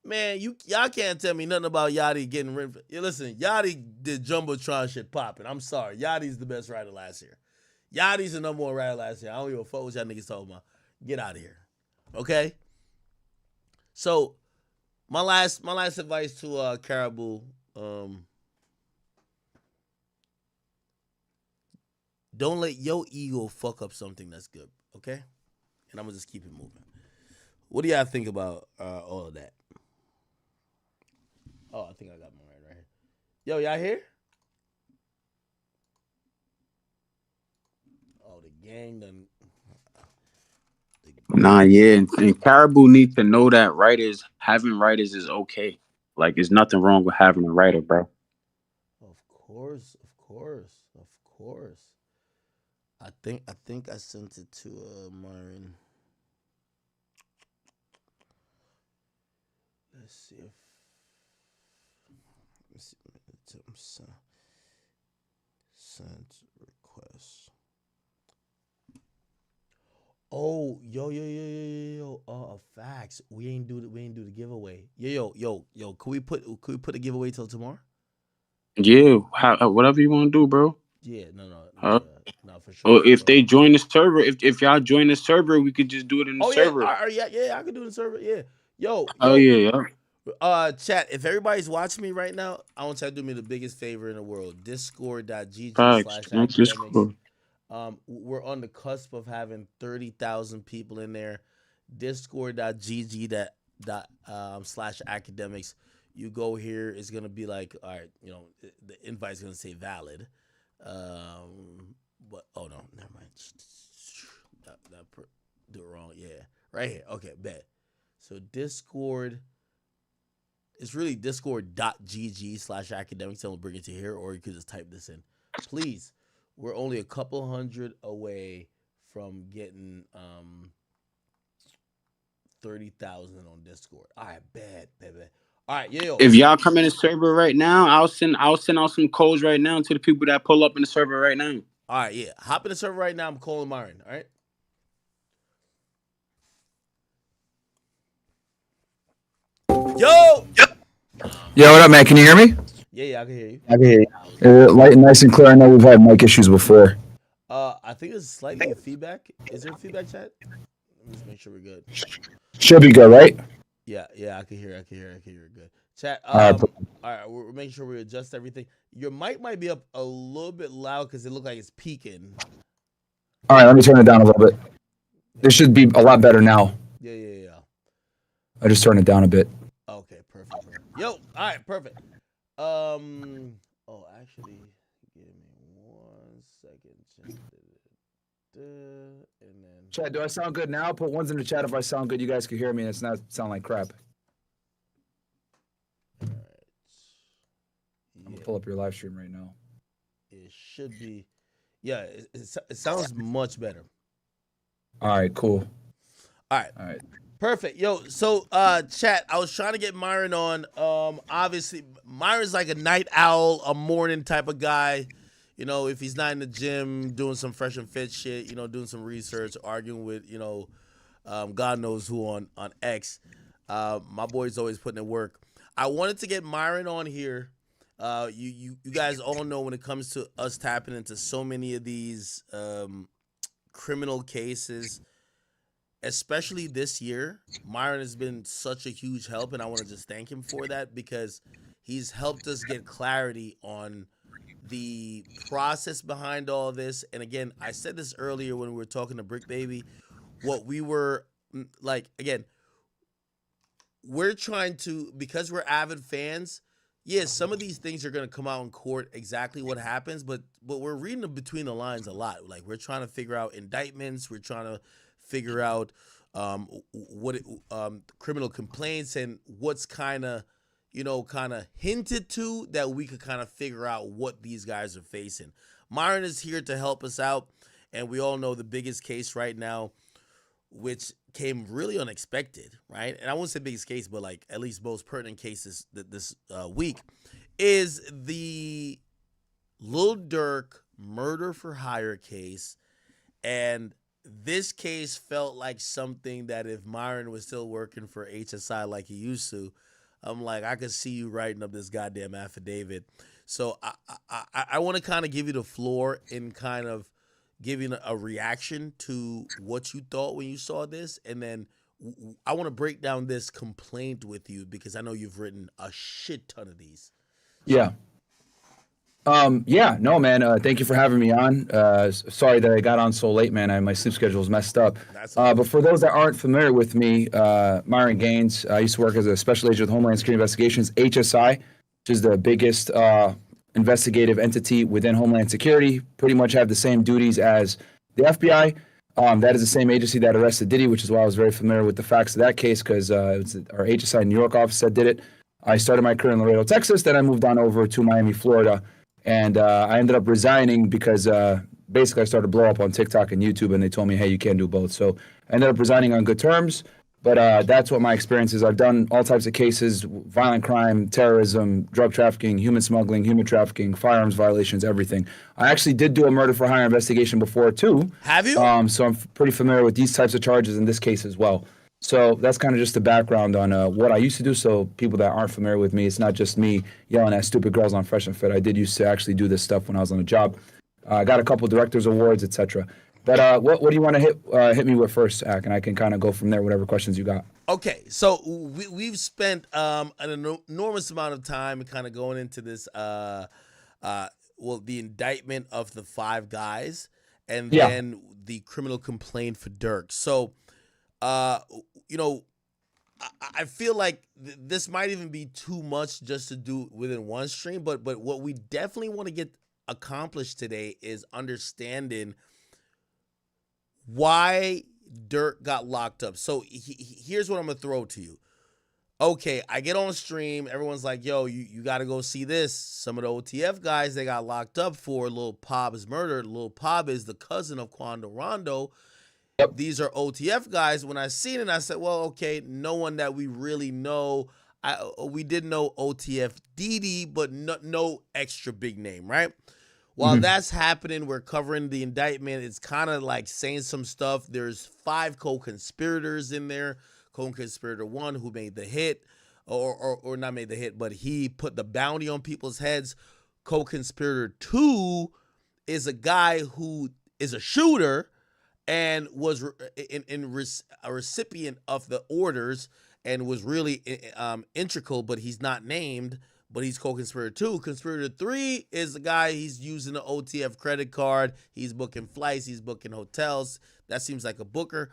Man, y'all can't tell me nothing about Yachty getting written for. Yeah, listen, Yachty did Jumbotron shit popping. I'm sorry. Yachty's the best writer last year. Yachty's the number one writer last year. I don't give a fuck what y'all niggas talking about. Get out of here. Okay? So, my last advice to Caribou, don't let your ego fuck up something that's good, okay? And I'm going to just keep it moving. What do y'all think about all of that? Oh, I think I got mine right here. Yo, y'all here? Oh, the gang done.
Nah, yeah, and Caribou need to know that having writers is okay. Like, there's nothing wrong with having a writer, bro.
Of course. I think I sent it to Myron. Let's see if sent request. Oh, yo. Facts. We ain't do the giveaway. Yo. Could we put the giveaway till tomorrow?
Yeah, whatever you want to do, bro.
Yeah, no, for sure.
Or if they join the server, if y'all join the server, we could just do it in the server.
Yeah, I could do it in the server. Yeah, yo.
Oh yeah.
Chat. If everybody's watching me right now, I want y'all to do me the biggest favor in the world. Discord.gg/academics. We're on the cusp of having 30,000 people in there. Discord.gg/academics. You go here, it's gonna be like, all right, the invite's gonna say valid. But oh no, never mind. Do it wrong. Yeah, right here. Okay, bet. So Discord. It's really discord.gg/academics. I'll bring it to here, or you could just type this in. Please, we're only a couple hundred away from getting 30,000 on Discord. All right, bad. All right, yeah.
If y'all come in the server right now, I'll send out some codes right now to the people that pull up in the server right now.
All right, yeah. Hop in the server right now. I'm calling Myron. All right. Yo,
what up, man? Can you hear me?
Yeah, I can hear you.
I can hear you. Light and nice and clear. I know we've had mic issues before.
I think there's slightly feedback. Is there feedback, chat? Let me just make sure we're good.
Should be good, right?
Yeah, I can hear. Good. Chat. All right, we're making sure we adjust everything. Your mic might be up a little bit loud because it looks like it's peaking.
All right, let me turn it down a little bit. This should be a lot better now.
Yeah.
I just turned it down a bit.
Okay, perfect. Yo, all right, perfect. Actually, give me 1 second. And then.
Chat, do I sound good now? Put ones in the chat if I sound good. You guys can hear me and it's not sound like crap.
All right.
I'm gonna pull up your live stream right now.
It should be. Yeah, it sounds much better.
All right, cool.
All right. Perfect. Yo, so chat, I was trying to get Myron on. Obviously, Myron's like a night owl, a morning type of guy. If he's not in the gym doing some fresh and fit shit, doing some research, arguing with, God knows who on X. My boy's always putting in work. I wanted to get Myron on here. You guys all know when it comes to us tapping into so many of these criminal cases, especially this year, Myron has been such a huge help, and I want to just thank him for that because he's helped us get clarity on the process behind all this. And again, I said this earlier when we were talking to Brick Baby, what we were like, again, we're trying to, because we're avid fans, yes, some of these things are going to come out in court exactly what happens, but we're reading between the lines a lot. Like, we're trying to figure out indictments, we're trying to figure out criminal complaints and what's kind of hinted to that we could kind of figure out what these guys are facing. Myron is here to help us out, and we all know the biggest case right now, which came really unexpected, right? And I won't say biggest case, but like at least most pertinent cases this week is the Lil Durk murder for hire case. And this case felt like something that if Myron was still working for HSI like he used to, I'm like, I could see you writing up this goddamn affidavit. So I want to kind of give you the floor in kind of giving a reaction to what you thought when you saw this. And then I want to break down this complaint with you because I know you've written a shit ton of these.
Yeah. No, man. Thank you for having me on. Sorry that I got on so late, man. My sleep schedule is messed up. But for those that aren't familiar with me, Myron Gaines, I used to work as a special agent with Homeland Security Investigations, HSI, which is the biggest investigative entity within Homeland Security. Pretty much have the same duties as the FBI. That is the same agency that arrested Diddy, which is why I was very familiar with the facts of that case, because it was our HSI New York office that did it. I started my career in Laredo, Texas. Then I moved on over to Miami, Florida. And I ended up resigning because basically I started to blow up on TikTok and YouTube, and they told me, hey, you can't do both. So I ended up resigning on good terms. But that's what my experience is. I've done all types of cases: violent crime, terrorism, drug trafficking, human smuggling, human trafficking, firearms violations, everything. I actually did do a murder for hire investigation before too.
Have you?
So I'm pretty familiar with these types of charges in this case as well. So that's kind of just the background on what I used to do. So people that aren't familiar with me, it's not just me yelling at stupid girls on Fresh and Fit. I did used to actually do this stuff when I was on the job. I got a couple directors awards, etc. But what do you want to hit me with first, Ak? And I can kind of go from there, whatever questions you got.
Okay, so we've spent an enormous amount of time kind of going into this, the indictment of the 5 guys, and then the criminal complaint for Durk. So, you know, I feel like this might even be too much just to do within one stream, but what we definitely want to get accomplished today is understanding why Durk got locked up. So here's what I'm gonna throw to you. Okay, I get on stream, everyone's like, yo, you gotta go see this. Some of the OTF guys, they got locked up for Lil Pob's murder. Lil Pob is the cousin of Quando Rondo. Yep. These are OTF guys. When I seen it, I said, well, okay, no one that we really know. We did know OTF Didi, but no extra big name, right? While that's happening, we're covering the indictment. It's kind of like saying some stuff. There's 5 co-conspirators in there. Co-conspirator 1 who made the hit, or not made the hit, but he put the bounty on people's heads. Co-conspirator 2 is a guy who is a shooter and was a recipient of the orders and was really integral, but he's not named. But he's co-conspirator 2. Conspirator 3 is the guy, he's using the OTF credit card. He's booking flights. He's booking hotels. That seems like a booker.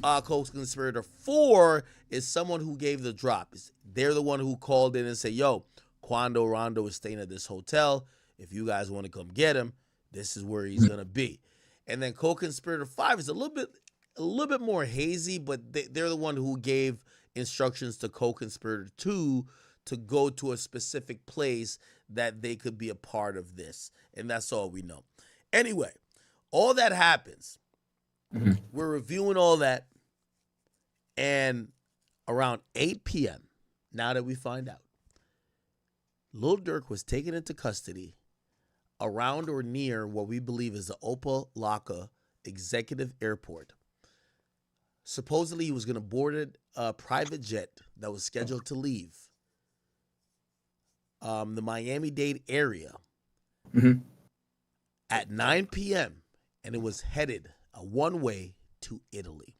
Co-conspirator 4 is someone who gave the drop. They're the one who called in and said, yo, Quando Rondo is staying at this hotel. If you guys want to come get him, this is where he's going to be. And then co-conspirator 5 is a little bit more hazy, but they're the one who gave instructions to co-conspirator 2 to go to a specific place that they could be a part of this. And that's all we know. Anyway, all that happens. We're reviewing all that. And around 8 p.m., now that we find out, Lil Durk was taken into custody around or near what we believe is the Opa-locka Executive Airport. Supposedly, he was going to board a private jet that was scheduled to leave the Miami-Dade area at 9 p.m. and it was headed a one-way to Italy.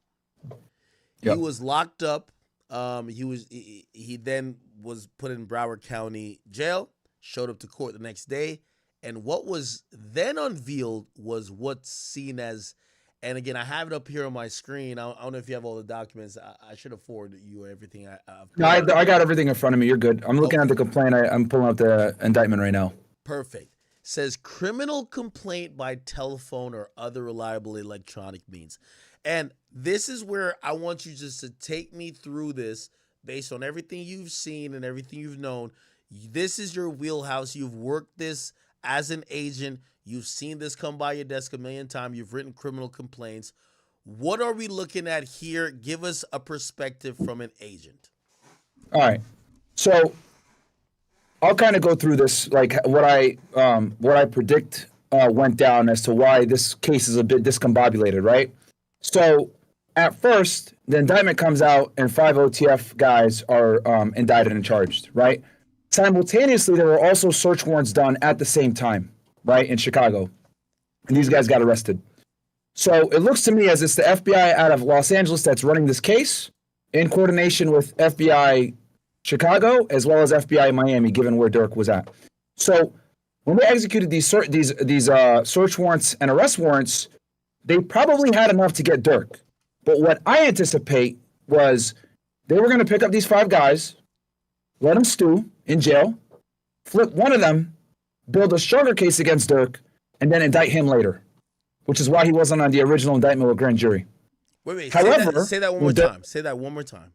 He was locked up. He then was put in Broward County Jail, showed up to court the next day, and what was then unveiled was what's seen as, and again, I have it up here on my screen. I don't know if you have all the documents. I should have forwarded you everything.
No, I got everything in front of me. You're good. I'm looking at the complaint. I'm pulling up the indictment right now.
Perfect. Says criminal complaint by telephone or other reliable electronic means. And this is where I want you just to take me through this based on everything you've seen and everything you've known. This is your wheelhouse. You've worked this as an agent. You've seen this come by your desk a million times. You've written criminal complaints. What are we looking at here? Give us a perspective from an agent.
All right. So I'll kind of go through this, like what I predict went down as to why this case is a bit discombobulated, right? So at first, the indictment comes out and 5 OTF guys are indicted and charged, right? Simultaneously, there were also search warrants done at the same time, right, in Chicago. And these guys got arrested. So it looks to me as it's the FBI out of Los Angeles that's running this case in coordination with FBI Chicago as well as FBI Miami, given where Durk was at. So when they executed these search warrants and arrest warrants, they probably had enough to get Durk. But what I anticipate was they were going to pick up these 5 guys, let them stew in jail, flip one of them, build a stronger case against Durk, and then indict him later.
which is why he wasn't on the original indictment with grand jury.
Wait.
However,
say that one more time. Say that one more time.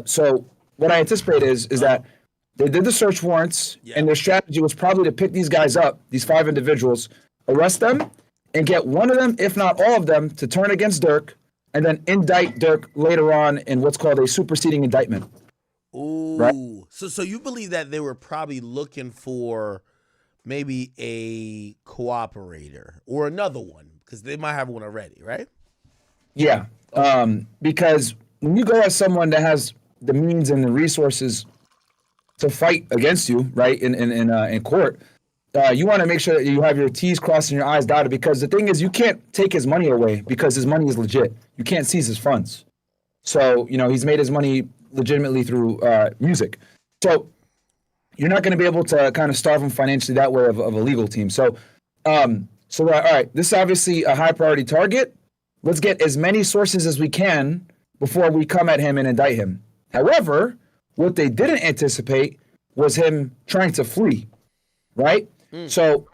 So what I anticipate is that they did the search warrants, and their strategy was probably to pick these guys up, these 5 individuals, arrest them, and get one of them, if not all of them, to turn against Durk, and then indict Durk later on in what's called a superseding indictment.
Ooh.
Right?
So you believe that they were probably looking for maybe a cooperator or another one, because they might have one already, right?
Yeah, because when you go as someone that has the means and the resources to fight against you, right, in court, you want to make sure that you have your T's crossed and your I's dotted, because the thing is, you can't take his money away because his money is legit. You can't seize his funds. So, he's made his money legitimately through music. So you're not going to be able to kind of starve him financially that way of a legal team. So, all right, this is obviously a high priority target. Let's get as many sources as we can before we come at him and indict him. However, what they didn't anticipate was him trying to flee, right? So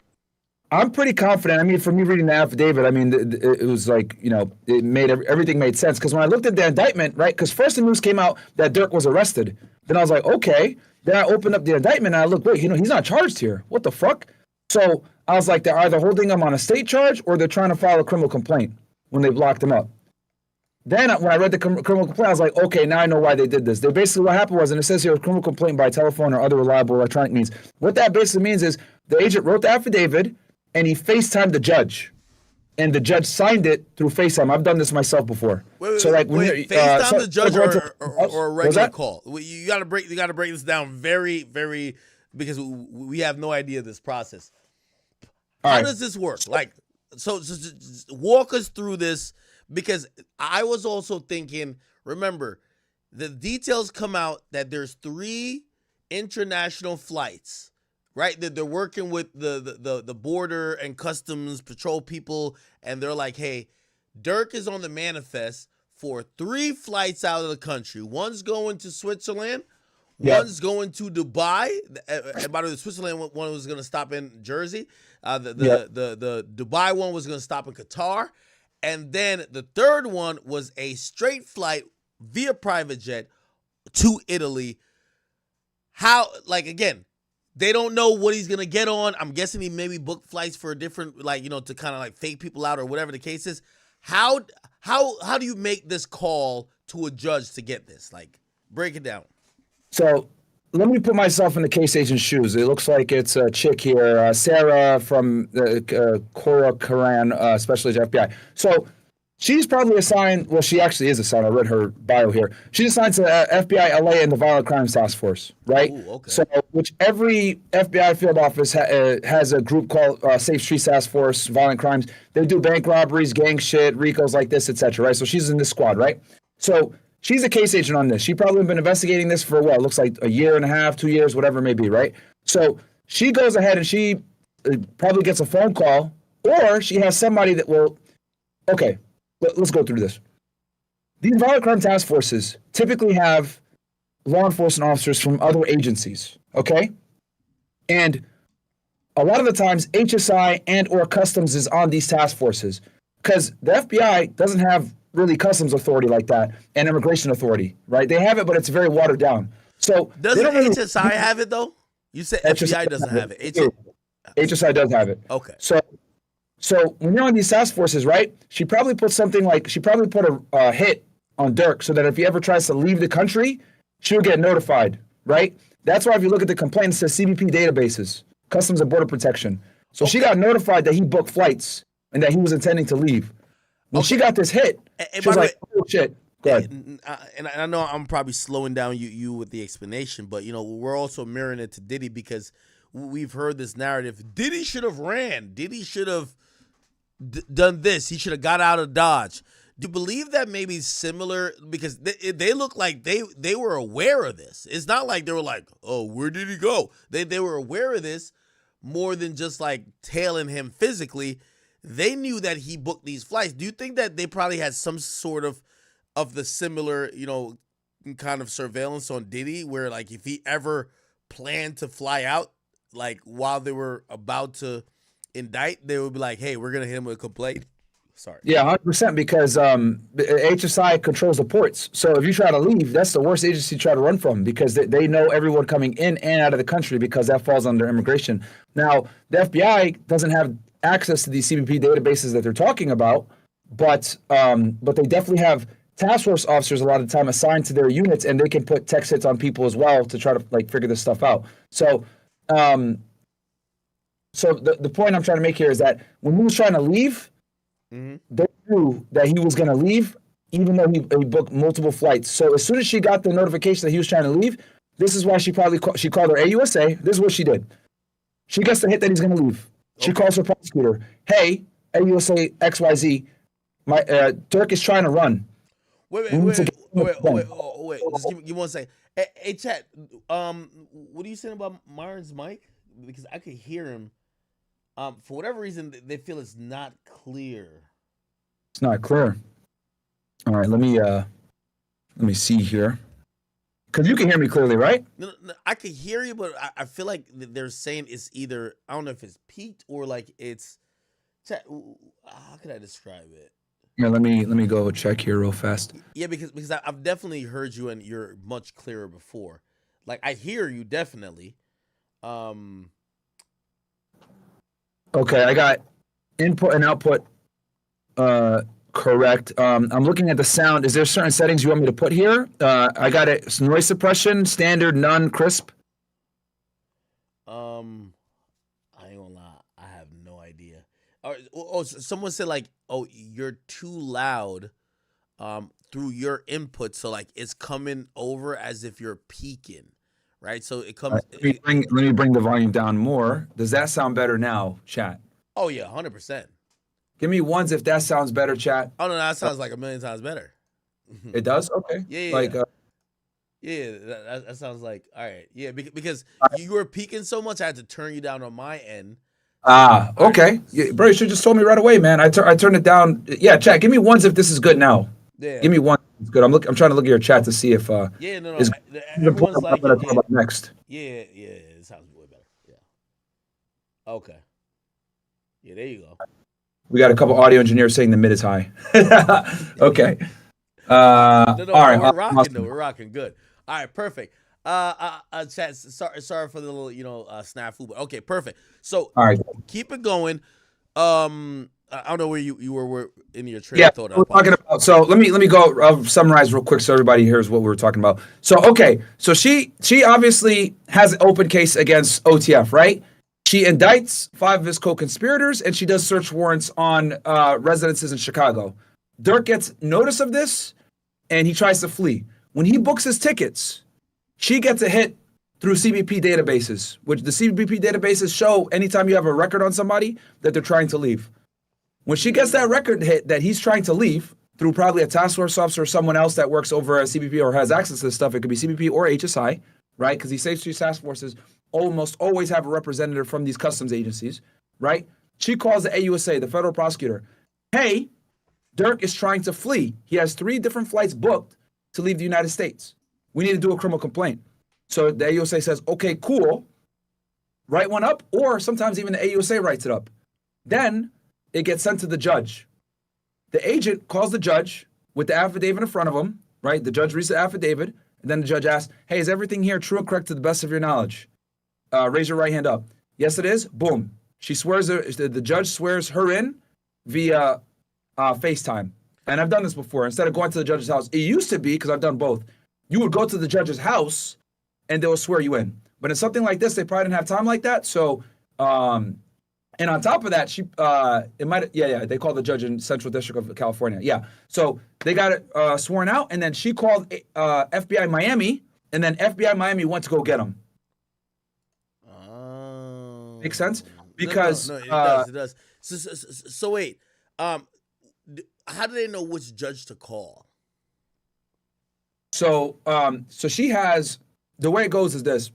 I'm pretty confident. I mean, for me reading the affidavit, I mean, it was like, it made everything made sense. Because when I looked at the indictment, right, because first the news came out that Durk was arrested. Then I was like, okay. Then I opened up the indictment and I looked, wait, he's not charged here. What the fuck? So I was like, they're either holding him on a state charge or they're trying to file a criminal complaint when they blocked him up. Then when I read the criminal complaint, I was like, okay, now I know why they did this. They basically, what happened was, and it says here, a criminal complaint by telephone or other reliable electronic means. What that basically means is the agent wrote the affidavit and he FaceTimed the judge. And the judge signed it through FaceTime. I've done this myself before.
FaceTime the judge or a regular call? You got to break this down very, very, because we have no idea of this process. How does this work? Like, so just walk us through this, because I was also thinking, remember, the details come out that there's 3 international flights, right? That they're working with the border and customs patrol people, and they're like, hey, Durk is on the manifest for 3 flights out of the country. One's going to Switzerland, one's going to Dubai, and by the way, the Switzerland one was going to stop in Jersey. The Dubai one was going to stop in Qatar. And then the third one was a straight flight via private jet to Italy. How, like, again, they don't know what he's going to get on. I'm guessing he maybe booked flights for a different, like, to kind of like fake people out or whatever the case is. How do you make this call to a judge to get this? Like, break it down.
So let me put myself in the case agent's shoes. It looks like it's a chick here, Sarah from the Cora Karan, Special Agent FBI. So she's probably assigned, well, she actually is assigned. I read her bio here. She's assigned to FBI LA and the Violent Crimes Task Force, right? Ooh, okay. So, which every FBI field office has a group called Safe Streets Task Force, Violent Crimes. They do bank robberies, gang shit, RICOs like this, etc. Right? So she's in this squad, right? So she's a case agent on this. She probably been investigating this for what looks like a year and a half, 2 years, whatever it may be, right? So she goes ahead and she probably gets a phone call, or she has somebody that will, okay, let's go through this. These violent crime task forces typically have law enforcement officers from other agencies, okay? And a lot of the times HSI and or customs is on these task forces because the FBI doesn't have really customs authority like that and immigration authority, right? They have it, but it's very watered down. So
doesn't HSI have it though? You said FBI doesn't have it.
HSI does have it.
Okay.
So when you're on these task forces, right? She probably put a hit on Durk so that if he ever tries to leave the country, she'll get notified, right? That's why if you look at the complaint, it says CBP databases, Customs and Border Protection. So she got notified that he booked flights and that he was intending to leave. When she got this hit, she was like, oh, shit. Go ahead.
And I know I'm probably slowing down you with the explanation, but, we're also mirroring it to Diddy because we've heard this narrative. Diddy should have ran. Diddy should have done this. He should have got out of Dodge. Do you believe that maybe similar? Because they look like they were aware of this. It's not like they were like, oh, where did he go? They were aware of this more than just like tailing him physically. They knew that he booked these flights. Do you think that they probably had some sort of the similar, kind of surveillance on Diddy where like if he ever planned to fly out, like while they were about to, indict, they would be like, hey, we're gonna hit him with a complaint. Sorry.
Yeah, 100%, because HSI controls the ports. So if you try to leave, that's the worst agency to try to run from, because they know everyone coming in and out of the country, because that falls under immigration. Now, the FBI doesn't have access to these CBP databases that they're talking about, but they definitely have task force officers a lot of the time assigned to their units, and they can put text hits on people as well to try to like figure this stuff out. So the point I'm trying to make here is that when he was trying to leave, they knew that he was going to leave, even though he booked multiple flights. So as soon as she got the notification that he was trying to leave, this is why she called her AUSA. This is what she did. She gets the hit that he's going to leave. She calls her prosecutor. Hey, AUSA XYZ, my Durk is trying to run.
Wait. Just give me one second. Hey, chat. What are you saying about Myron's mic? Because I could hear him. For whatever reason, they feel it's not clear.
It's not clear. All right, let me see here. Because you can hear me clearly, right?
No, I can hear you, but I feel like they're saying it's either, I don't know if it's peaked or like it's. Chat, how can I describe it?
Yeah, let me go check here real fast.
Yeah, because I've definitely heard you and you're much clearer before. Like I hear you definitely.
Okay, I got input and output correct. I'm looking at the sound. Is there certain settings you want me to put here? I got it. It's noise suppression, standard, none, crisp.
I ain't gonna lie. I have no idea. Someone said like, oh, you're too loud through your input. So like it's coming over as if you're peaking. Right, so it comes.
Let me bring the volume down more. Does that sound better now, chat?
Oh yeah, 100%.
Give me ones if that sounds better, chat.
Oh no, that sounds like a million times better.
It does? Okay.
Yeah.
Like,
that sounds like all right. Yeah, because you were peaking so much, I had to turn you down on my end.
Okay. Yeah, bro, you should just told me right away, man. I turned it down. Yeah, chat. Give me ones if this is good now.
Yeah.
Give me one. It's good. I'm trying to look at your chat to see if
yeah, no.
Is
Everyone's like,
talk about next.
Yeah, it sounds way better. Yeah. Okay. Yeah, there you go.
We got a couple audio engineers saying the mid is high. Okay. All right.
We're rocking though. We're rocking good. All right, perfect. Chat. Sorry for the little, snafu, but okay, perfect. So,
all right,
keep it going. I don't know where you were in your train of thought.
We're talking about. So let me go. I'll summarize real quick so everybody hears what we were talking about. So so she obviously has an open case against OTF, right? She indicts 5 of his co-conspirators, and she does search warrants on residences in Chicago. Durk gets notice of this, and he tries to flee. When he books his tickets, she gets a hit through CBP databases, which the CBP databases show anytime you have a record on somebody that they're trying to leave. When she gets that record hit that he's trying to leave through probably a task force officer or someone else that works over at CBP or has access to this stuff, it could be CBP or HSI, right? Because these Safe Street task forces almost always have a representative from these customs agencies, right? She calls the AUSA, the federal prosecutor. Hey, Durk is trying to flee. He has 3 different flights booked to leave the United States. We need to do a criminal complaint. So the AUSA says, okay, cool. Write one up, or sometimes even the AUSA writes it up. Then it gets sent to the judge. The agent calls the judge with the affidavit in front of him, right? The judge reads the affidavit, and then the judge asks, hey, is everything here true and correct to the best of your knowledge? Raise your right hand up. Yes, it is. Boom. She swears, the judge swears her in via FaceTime. And I've done this before. Instead of going to the judge's house, it used to be, because I've done both, you would go to the judge's house and they will swear you in. But in something like this, they probably didn't have time like that. So, and on top of that, they called the judge in Central District of California. Yeah. So they got it sworn out, and then she called FBI Miami, and then FBI Miami went to go get him. Makes sense? Because
no, it does. So wait, how do they know which judge to call?
So she has, the way it goes is this.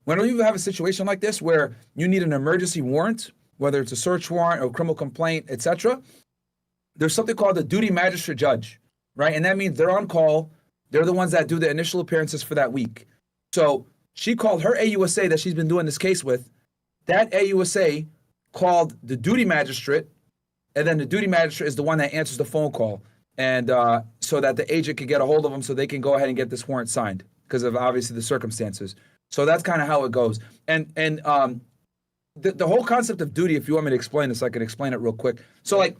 Whenever you have a situation like this where you need an emergency warrant, whether it's a search warrant or criminal complaint, etc., there's something called the duty magistrate judge, right? And that means they're on call. They're the ones that do the initial appearances for that week. So she called her AUSA that she's been doing this case with. That AUSA called the duty magistrate, and then the duty magistrate is the one that answers the phone call, and so that the agent can get a hold of them so they can go ahead and get this warrant signed because of obviously the circumstances. So that's kind of how it goes. And the whole concept of duty, if you want me to explain this, I can explain it real quick. So like,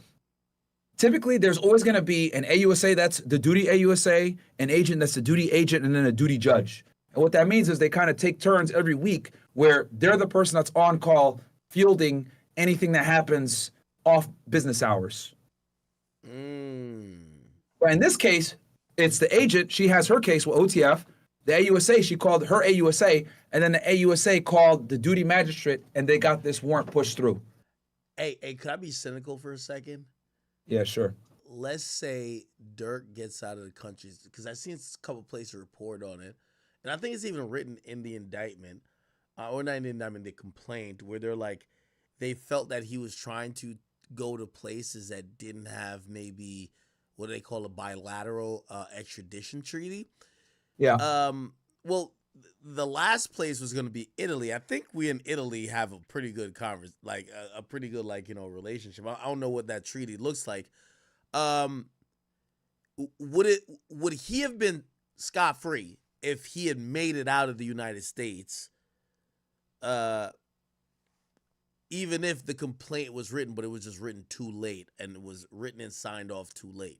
typically there's always going to be an AUSA, that's the duty AUSA, an agent that's the duty agent, and then a duty judge. And what that means is they kind of take turns every week where they're the person that's on call fielding anything that happens off business hours. But in this case, it's the agent. She has her case with OTF. The AUSA, she called her AUSA, and then the AUSA called the duty magistrate, and they got this warrant pushed through.
Hey, could I be cynical for a second?
Yeah, sure.
Let's say Durk gets out of the country, because I've seen a couple places report on it, and I think it's even written in the indictment, or not in the indictment, the complaint, where they're like, they felt that he was trying to go to places that didn't have maybe what they call a bilateral extradition treaty.
Yeah.
Well, the last place was going to be Italy. I think we in Italy have a pretty good a pretty good relationship. I don't know what that treaty looks like. Would he have been scot-free if he had made it out of the United States? Even if the complaint was written, but it was just written too late, and it was written and signed off too late.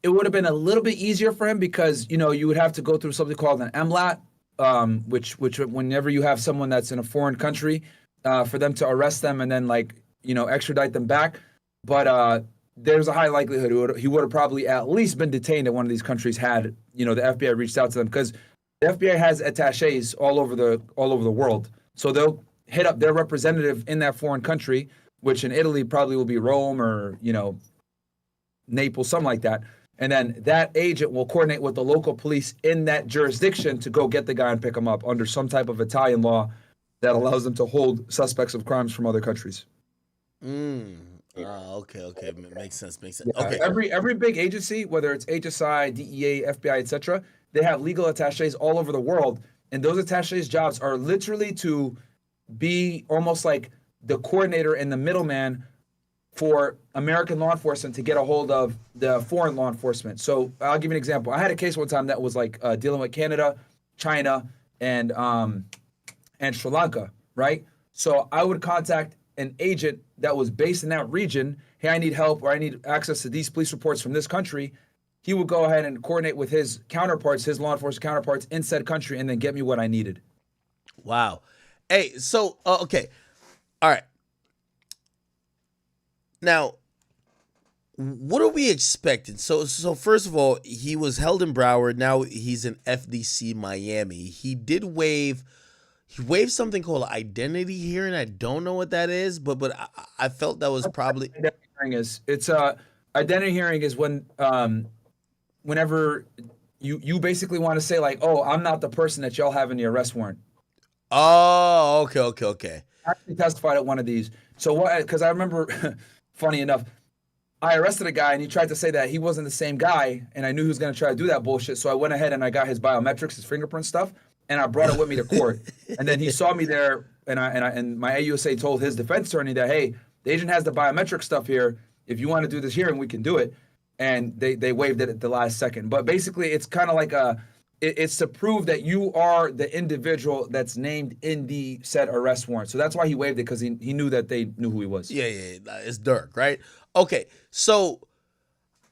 It would have been a little bit easier for him because, you would have to go through something called an MLAT, which whenever you have someone that's in a foreign country, for them to arrest them and then extradite them back. But there's a high likelihood he would have probably at least been detained in one of these countries had, the FBI reached out to them, because the FBI has attaches all over the world. So they'll hit up their representative in that foreign country, which in Italy probably will be Rome or, Naples, something like that. And then that agent will coordinate with the local police in that jurisdiction to go get the guy and pick him up under some type of Italian law that allows them to hold suspects of crimes from other countries.
Okay. Makes sense.
Yeah.
Okay.
Every big agency, whether it's HSI, DEA, FBI, etc., they have legal attaches all over the world. And those attaches' jobs are literally to be almost like the coordinator and the middleman for American law enforcement to get a hold of the foreign law enforcement. So I'll give you an example. I had a case one time that was dealing with Canada, China, and Sri Lanka, right? So I would contact an agent that was based in that region. Hey, I need help, or I need access to these police reports from this country. He would go ahead and coordinate with his counterparts, his law enforcement counterparts in said country, and then get me what I needed.
Wow. Hey, so, okay. All right. Now, what are we expecting? So first of all, he was held in Broward. Now he's in FDC Miami. He waved something called identity hearing. I don't know what that is, but I felt that was probably
identity hearing is when whenever you basically want to say like, oh, I'm not the person that y'all have in the arrest warrant.
Oh, okay.
I actually testified at one of these. So what? Because I remember, funny enough, I arrested a guy and he tried to say that he wasn't the same guy, and I knew he was going to try to do that bullshit. So I went ahead and I got his biometrics, his fingerprint stuff, and I brought it with me to court. And then he saw me there, and my AUSA told his defense attorney that, hey, the agent has the biometric stuff here. If you want to do this hearing, we can do it. And they waived it at the last second. But basically, it's kind of like it's to prove that you are the individual that's named in the said arrest warrant. So that's why he waived it, because he knew that they knew who he was.
Yeah, it's Durk, right? Okay, so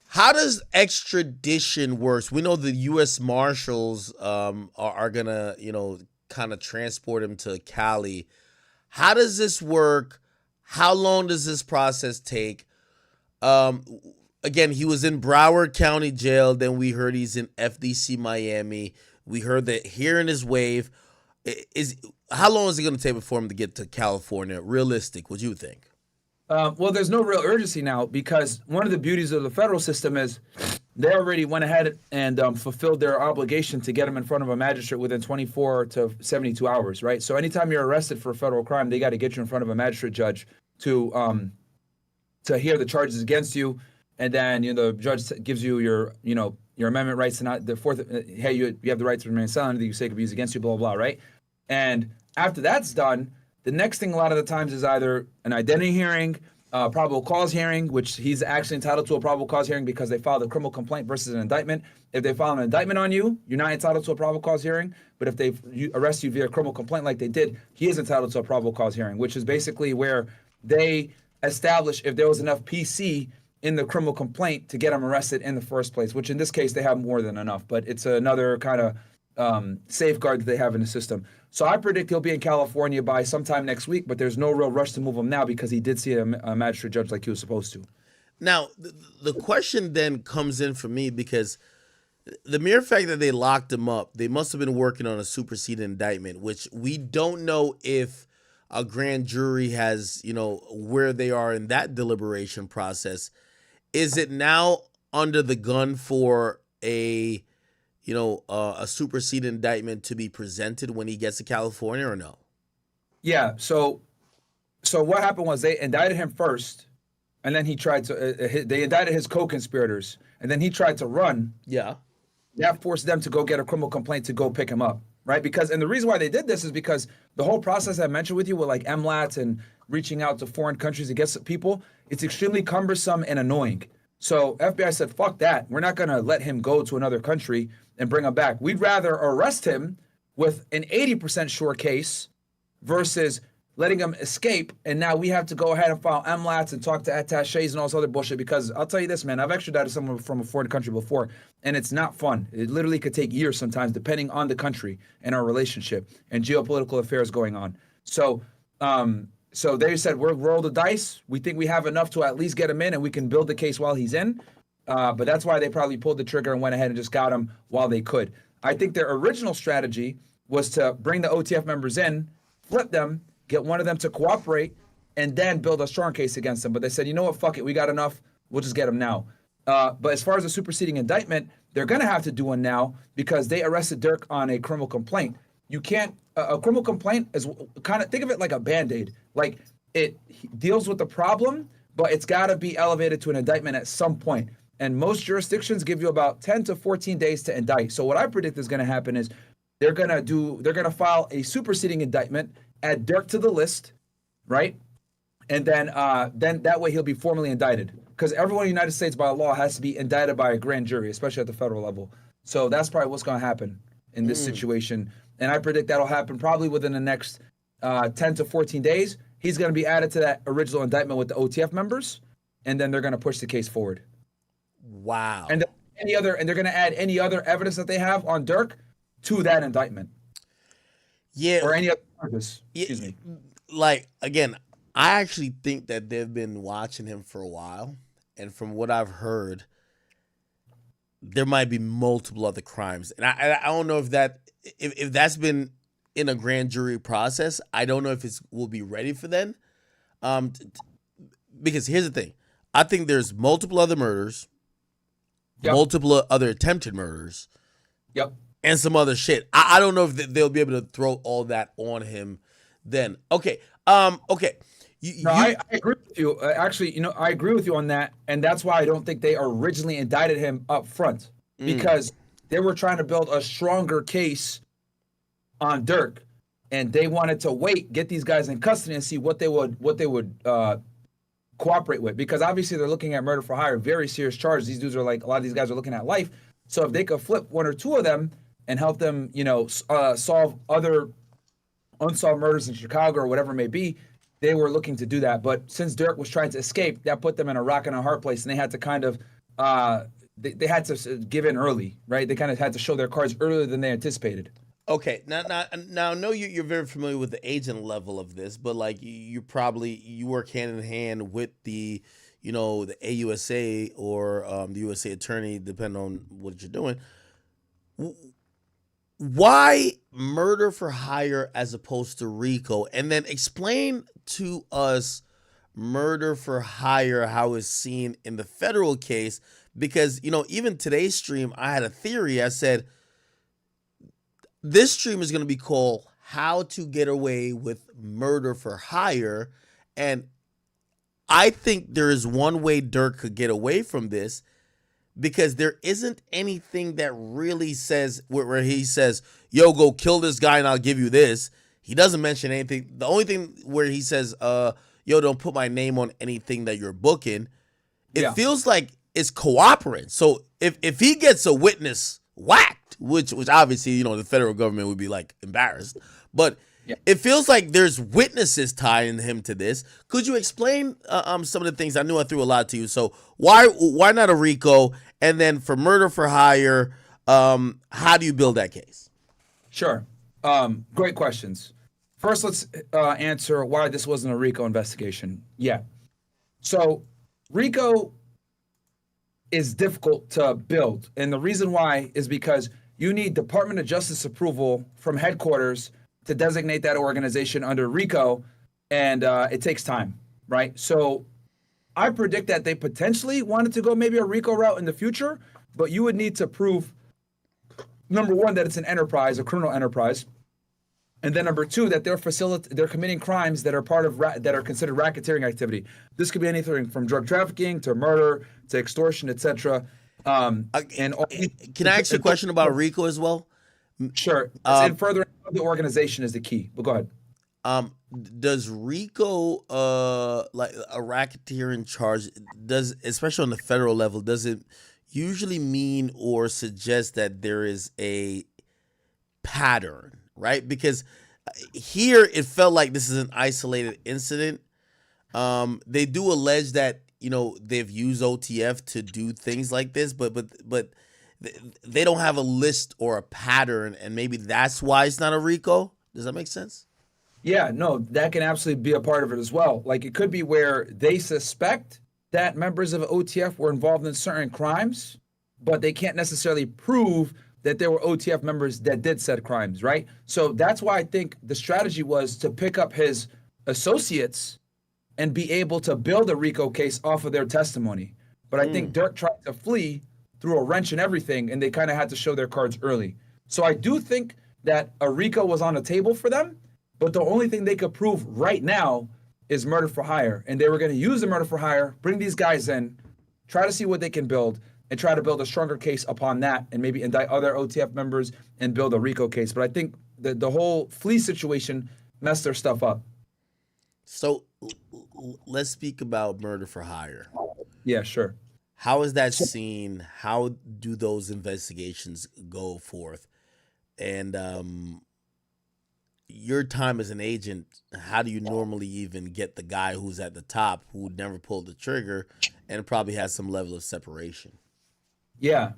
how does extradition work? We know the U.S. Marshals are gonna, kind of transport him to Cali. How does this work? How long does this process take? Again, he was in Broward County Jail. Then we heard he's in FDC Miami. We heard that hearing is waived. How long is it going to take for him to get to California? Realistic, what do you think?
Well, there's no real urgency now, because one of the beauties of the federal system is they already went ahead and fulfilled their obligation to get him in front of a magistrate within 24 to 72 hours, right? So anytime you're arrested for a federal crime, they got to get you in front of a magistrate judge to hear the charges against you. And then, the judge gives you your amendment rights, to not the fourth. Hey, you have the right to remain silent. Anything you say could be used against you. Blah blah blah. Right. And after that's done, The next thing a lot of the times is either an identity hearing, probable cause hearing, which he's actually entitled to a probable cause hearing because they filed a criminal complaint versus an indictment. If they file an indictment on you, you're not entitled to a probable cause hearing. But if they arrest you via criminal complaint like they did, he is entitled to a probable cause hearing, which is basically where they establish if there was enough PC in the criminal complaint to get him arrested in the first place, which in this case, they have more than enough. But it's another kind of safeguard that they have in the system. So I predict he'll be in California by sometime next week, but there's no real rush to move him now because he did see a magistrate judge like he was supposed to.
Now, the question then comes in for me because the mere fact that they locked him up, they must have been working on a superseded indictment, which we don't know if a grand jury has, where they are in that deliberation process. Is it now under the gun for a superseded indictment to be presented when he gets to California or no?
Yeah. So what happened was they indicted him first, and then he tried to. They indicted his co-conspirators, and then he tried to run.
Yeah.
That forced them to go get a criminal complaint to go pick him up, right? And the reason why they did this is because the whole process I mentioned with you with like MLATs and reaching out to foreign countries against people, it's extremely cumbersome and annoying. So FBI said, fuck that. We're not going to let him go to another country and bring him back. We'd rather arrest him with an 80% sure case versus letting him escape. And now we have to go ahead and file MLATs and talk to attachés and all this other bullshit. Because I'll tell you this, man, I've extradited someone from a foreign country before, and it's not fun. It literally could take years sometimes, depending on the country and our relationship and geopolitical affairs going on. So they said, we'll roll the dice. We think we have enough to at least get him in, and we can build the case while he's in. But that's why they probably pulled the trigger and went ahead and just got him while they could. I think their original strategy was to bring the OTF members in, flip them, get one of them to cooperate, and then build a strong case against them. But they said, you know what, fuck it, we got enough. We'll just get him now. But as far as the superseding indictment, they're going to have to do one now because they arrested Durk on a criminal complaint. You can't, a criminal complaint is kind of, think of it like a Band-Aid. Like it deals with the problem, but it's got to be elevated to an indictment at some point. And most jurisdictions give you about 10 to 14 days to indict. So what I predict is going to happen is they're going to file a superseding indictment, add Durk to the list, right? And then that way he'll be formally indicted. Because everyone in the United States by law has to be indicted by a grand jury, especially at the federal level. So that's probably what's going to happen in this situation. And I predict that'll happen probably within the next 10 to 14 days. He's going to be added to that original indictment with the OTF members, and then they're going to push the case forward.
Wow.
And they're going to add any other evidence that they have on Durk to that indictment.
Yeah.
Or any other charges. Excuse me.
Like, again, I actually think that they've been watching him for a while. And from what I've heard, there might be multiple other crimes. And I don't know if that's been in a grand jury process. I don't know if it will be ready for then. Because here's the thing. I think there's multiple other murders, multiple other attempted murders, and some other shit. I don't know if they'll be able to throw all that on him then. Okay. Okay.
I agree with you. Actually, I agree with you on that. And that's why I don't think they originally indicted him up front. Because they were trying to build a stronger case on Durk. And they wanted to get these guys in custody and see what they would cooperate with. Because obviously they're looking at murder for hire, very serious charges. These dudes are like, a lot of these guys are looking at life. So if they could flip one or two of them and help them, solve other unsolved murders in Chicago or whatever it may be, they were looking to do that. But since Durk was trying to escape, that put them in a rock and a hard place, and they had to kind of they had to give in early, right? They kind of had to show their cards earlier than they anticipated.
Okay, now I know you're very familiar with the agent level of this, but like you work hand in hand with the the AUSA or the USA attorney, depending on what you're doing. Why murder for hire as opposed to RICO? And then explain to us murder for hire, how it's seen in the federal case. Because, even today's stream, I had a theory. I said, this stream is going to be called How to Get Away with Murder for Hire. And I think there is one way Durk could get away from this, because there isn't anything that really says where he says, yo, go kill this guy and I'll give you this. He doesn't mention anything. The only thing where he says, yo, don't put my name on anything that you're booking, it feels like it's cooperating. So if he gets a witness whacked, which obviously, you know, the federal government would be like embarrassed, but it feels like there's witnesses tying him to this. Could you explain some of the things? I knew I threw a lot to you. So why not a RICO? And then for murder for hire, how do you build that case?
Sure. Great questions. First, let's answer why this wasn't a RICO investigation. Yeah. So RICO is difficult to build. And the reason why is because you need Department of Justice approval from headquarters to designate that organization under RICO, and it takes time, right? So I predict that they potentially wanted to go maybe a RICO route in the future, but you would need to prove, number one, that it's an enterprise, a criminal enterprise, and then number two, that they're committing crimes that are part of that are considered racketeering activity. This could be anything from drug trafficking to murder to extortion, etc.
Can I ask you a question about RICO as well?
Sure. And further, the organization is the key. But go ahead.
Does RICO, like a racketeering charge, especially on the federal level, does it usually mean or suggest that there is a pattern, right? Because here it felt like this is an isolated incident. They do allege that, you know, they've used OTF to do things like this, but they don't have a list or a pattern, and maybe that's why it's not a RICO. Does that make sense?
Yeah, no, that can absolutely be a part of it as well. Like, it could be where they suspect that members of OTF were involved in certain crimes, but they can't necessarily prove that there were OTF members that did said crimes, right? So that's why I think the strategy was to pick up his associates and be able to build a RICO case off of their testimony. But I think Durk tried to flee through a wrench and everything, and they kind of had to show their cards early. So I do think that a RICO was on the table for them, but the only thing they could prove right now is murder for hire. And they were going to use the murder for hire, bring these guys in, try to see what they can build, and try to build a stronger case upon that, and maybe indict other OTF members and build a RICO case. But I think the whole flee situation messed their stuff up.
So let's speak about murder for hire.
Yeah, sure.
How is that seen? How do those investigations go forth? And your time as an agent, how do you normally even get the guy who's at the top, who never pulled the trigger and probably has some level of separation?
Yeah,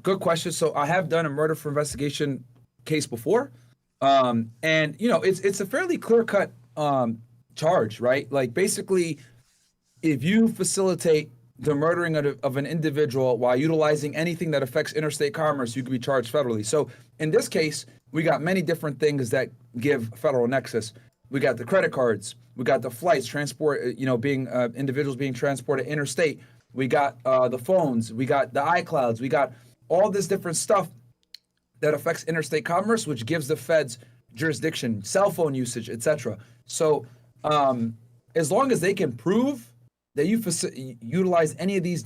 good question. So I have done a murder for investigation case before. And, you know, it's a fairly clear-cut charge, right? Like, basically, if you facilitate the murdering of an individual while utilizing anything that affects interstate commerce, you could be charged federally. So in this case, we got many different things that give federal nexus. We got the credit cards, we got the flights, transport, you know, being individuals being transported interstate. We got the phones, we got the iClouds, we got all this different stuff that affects interstate commerce, which gives the feds jurisdiction, cell phone usage, etc. So as long as they can prove that you utilize any of these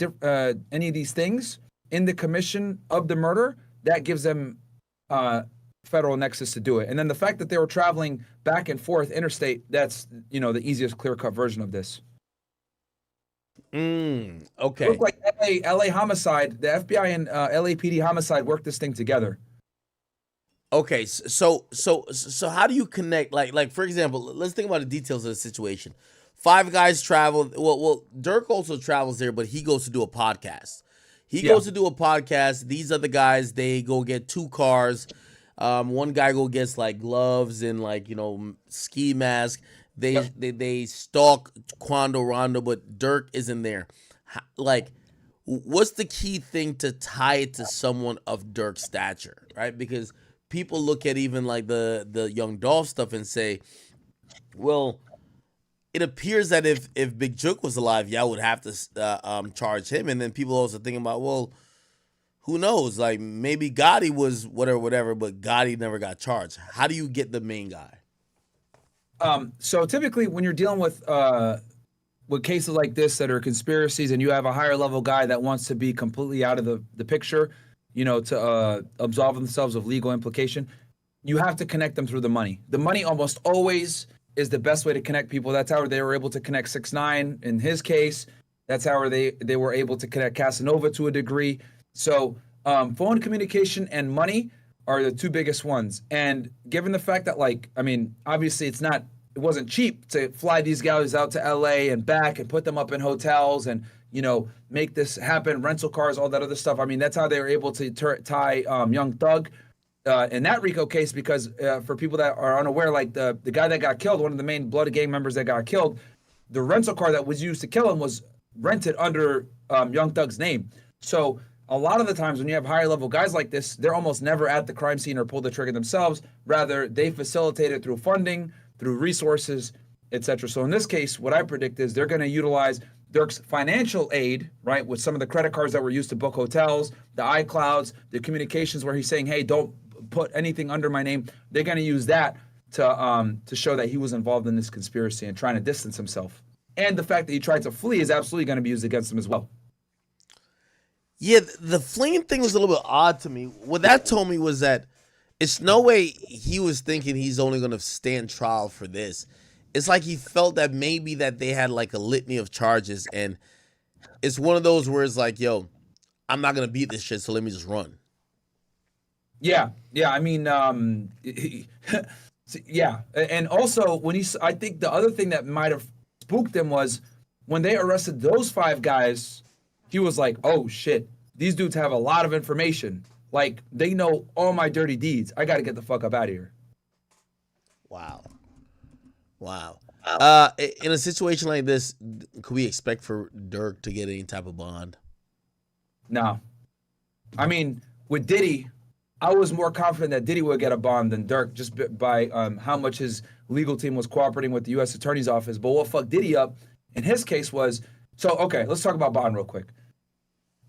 things in the commission of the murder, that gives them federal nexus to do it. And then the fact that they were traveling back and forth interstate, that's, you know, the easiest clear-cut version of this.
Okay.
It looked like LA homicide, the FBI and LAPD homicide worked this thing together.
Okay, so how do you connect? Like for example, let's think about the details of the situation. 5 guys travel. Well, Durk also travels there, but he goes to do a podcast. He goes to do a podcast. These other guys, they go get 2 cars. One guy go gets like gloves and like, you know, ski mask. They stalk Quando Rondo, but Durk isn't there. Like, what's the key thing to tie it to someone of Durk's stature, right? Because people look at even like the Young Dolph stuff and say, well, it appears that if Big Jook was alive, y'all would have to charge him. And then people also thinking about, well, who knows? Like, maybe Gotti was whatever, but Gotti never got charged. How do you get the main guy?
So typically when you're dealing with cases like this that are conspiracies and you have a higher level guy that wants to be completely out of the picture, you know, to absolve themselves of legal implication, you have to connect them through the money. The money almost always is the best way to connect people. That's how they were able to connect 6ix9ine in his case. That's how they were able to connect Casanova to a degree. So phone communication and money are the two biggest ones. And given the fact that, like, I mean, obviously it wasn't cheap to fly these guys out to LA and back and put them up in hotels and, you know, make this happen, rental cars, all that other stuff. I mean, that's how they were able to tie Young Thug in that RICO case, because for people that are unaware, like the guy that got killed, one of the main Blood gang members that got killed, the rental car that was used to kill him was rented under Young Thug's name. So a lot of the times when you have higher level guys like this, they're almost never at the crime scene or pull the trigger themselves. Rather, they facilitate it through funding, through resources, etc. So in this case, what I predict is they're going to utilize Durk's financial aid, right, with some of the credit cards that were used to book hotels, the iClouds, the communications where he's saying, hey, don't put anything under my name. They're going to use that to show that he was involved in this conspiracy and trying to distance himself. And the fact that he tried to flee is absolutely going to be used against him as well.
Yeah, the fleeing thing was a little bit odd to me. What that told me was that it's no way he was thinking he's only going to stand trial for this. It's like he felt that maybe that they had like a litany of charges, and it's one of those where it's like, yo, I'm not going to beat this shit, so let me just run.
Yeah. I mean, yeah. And also, I think the other thing that might have spooked him was when they arrested those 5 guys, he was like, oh shit, these dudes have a lot of information. Like, they know all my dirty deeds. I got to get the fuck up out of here.
Wow. In a situation like this, could we expect for Durk to get any type of bond?
No. I mean, with Diddy, I was more confident that Diddy would get a bond than Durk, just by how much his legal team was cooperating with the U.S. Attorney's Office. But what fucked Diddy up in his case was, so, okay, let's talk about bond real quick.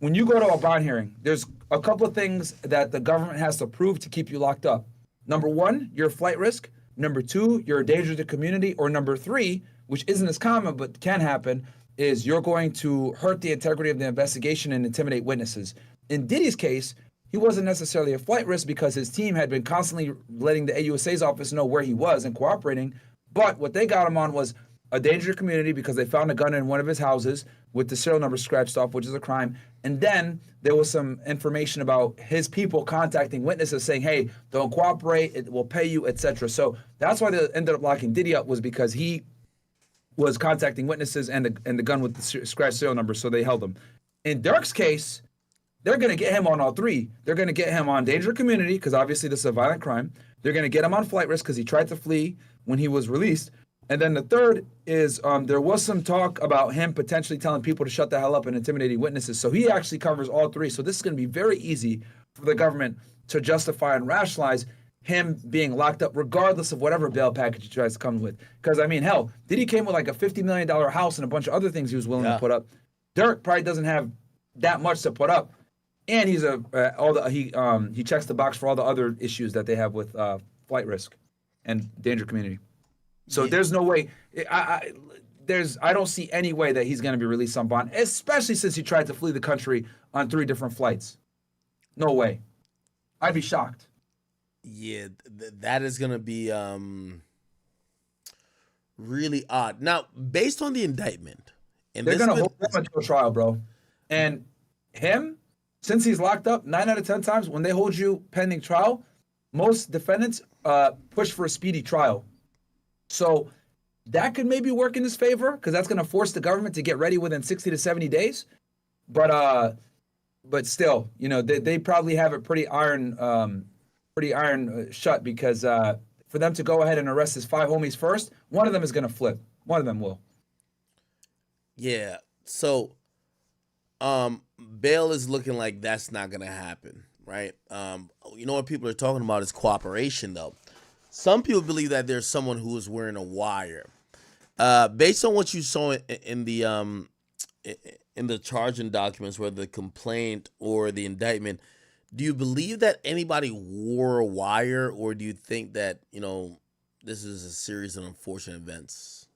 When you go to a bond hearing, there's a couple of things that the government has to prove to keep you locked up. Number 1, you're a flight risk. Number 2, you're a danger to the community. Or number 3, which isn't as common but can happen, is you're going to hurt the integrity of the investigation and intimidate witnesses. In Diddy's case, he wasn't necessarily a flight risk because his team had been constantly letting the AUSA's office know where he was and cooperating. But what they got him on was a danger to the community because they found a gun in one of his houses with the serial number scratched off, which is a crime. And then there was some information about his people contacting witnesses saying, hey, don't cooperate, it will pay you, etc. So that's why they ended up locking Diddy up, was because he was contacting witnesses and the gun with the scratched serial number, so they held him. In Durk's case, they're going to get him on all 3. They're going to get him on danger to community because obviously this is a violent crime. They're going to get him on flight risk because he tried to flee when he was released. And then the third is there was some talk about him potentially telling people to shut the hell up and intimidating witnesses. So he actually covers all 3. So this is going to be very easy for the government to justify and rationalize him being locked up regardless of whatever bail package he tries to come with. Because, I mean, hell, Diddy came with like a $50 million house and a bunch of other things he was willing to put up. Durk probably doesn't have that much to put up. And he's he checks the box for all the other issues that they have with flight risk and danger community. So there's no way. I don't see any way that he's going to be released on bond, especially since he tried to flee the country on 3 different flights. No way. I'd be shocked.
Yeah, that is going to be really odd. Now, based on the indictment, and
they're going to hold him until trial, bro. And him, since he's locked up, 9 out of 10 times when they hold you pending trial, most defendants push for a speedy trial. So that could maybe work in his favor because that's going to force the government to get ready within 60 to 70 days. But still, you know, they probably have it pretty iron shut because for them to go ahead and arrest his 5 homies first, one of them is going to flip. One of them will.
Yeah. So bail is looking like that's not going to happen, right? You know what people are talking about is cooperation, though. Some people believe that there's someone who is wearing a wire. Based on what you saw in the charging documents, whether the complaint or the indictment, do you believe that anybody wore a wire, or do you think that, you know, this is a series of unfortunate events?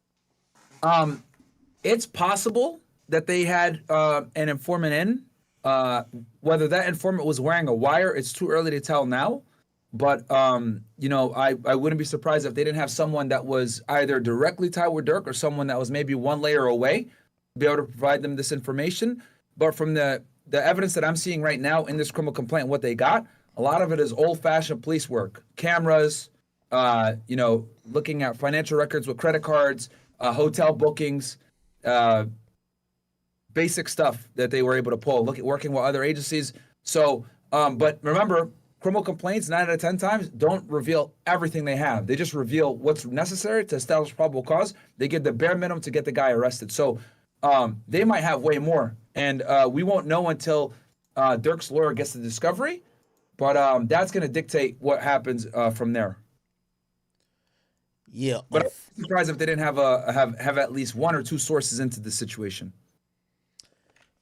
It's possible that they had an informant in. Whether that informant was wearing a wire, it's too early to tell now. But you know, I wouldn't be surprised if they didn't have someone that was either directly tied with Durk or someone that was maybe one layer away, be able to provide them this information. But from the evidence that I'm seeing right now in this criminal complaint, what they got, a lot of it is old-fashioned police work, cameras, you know, looking at financial records with credit cards, hotel bookings, basic stuff that they were able to pull, working with other agencies. So, but remember, criminal complaints 9 out of 10 times don't reveal everything they have. They just reveal what's necessary to establish probable cause. They give the bare minimum to get the guy arrested. So they might have way more. And we won't know until Durk's lawyer gets the discovery. But that's going to dictate what happens from there.
Yeah.
But I'm surprised if they didn't have at least one or two sources into the situation.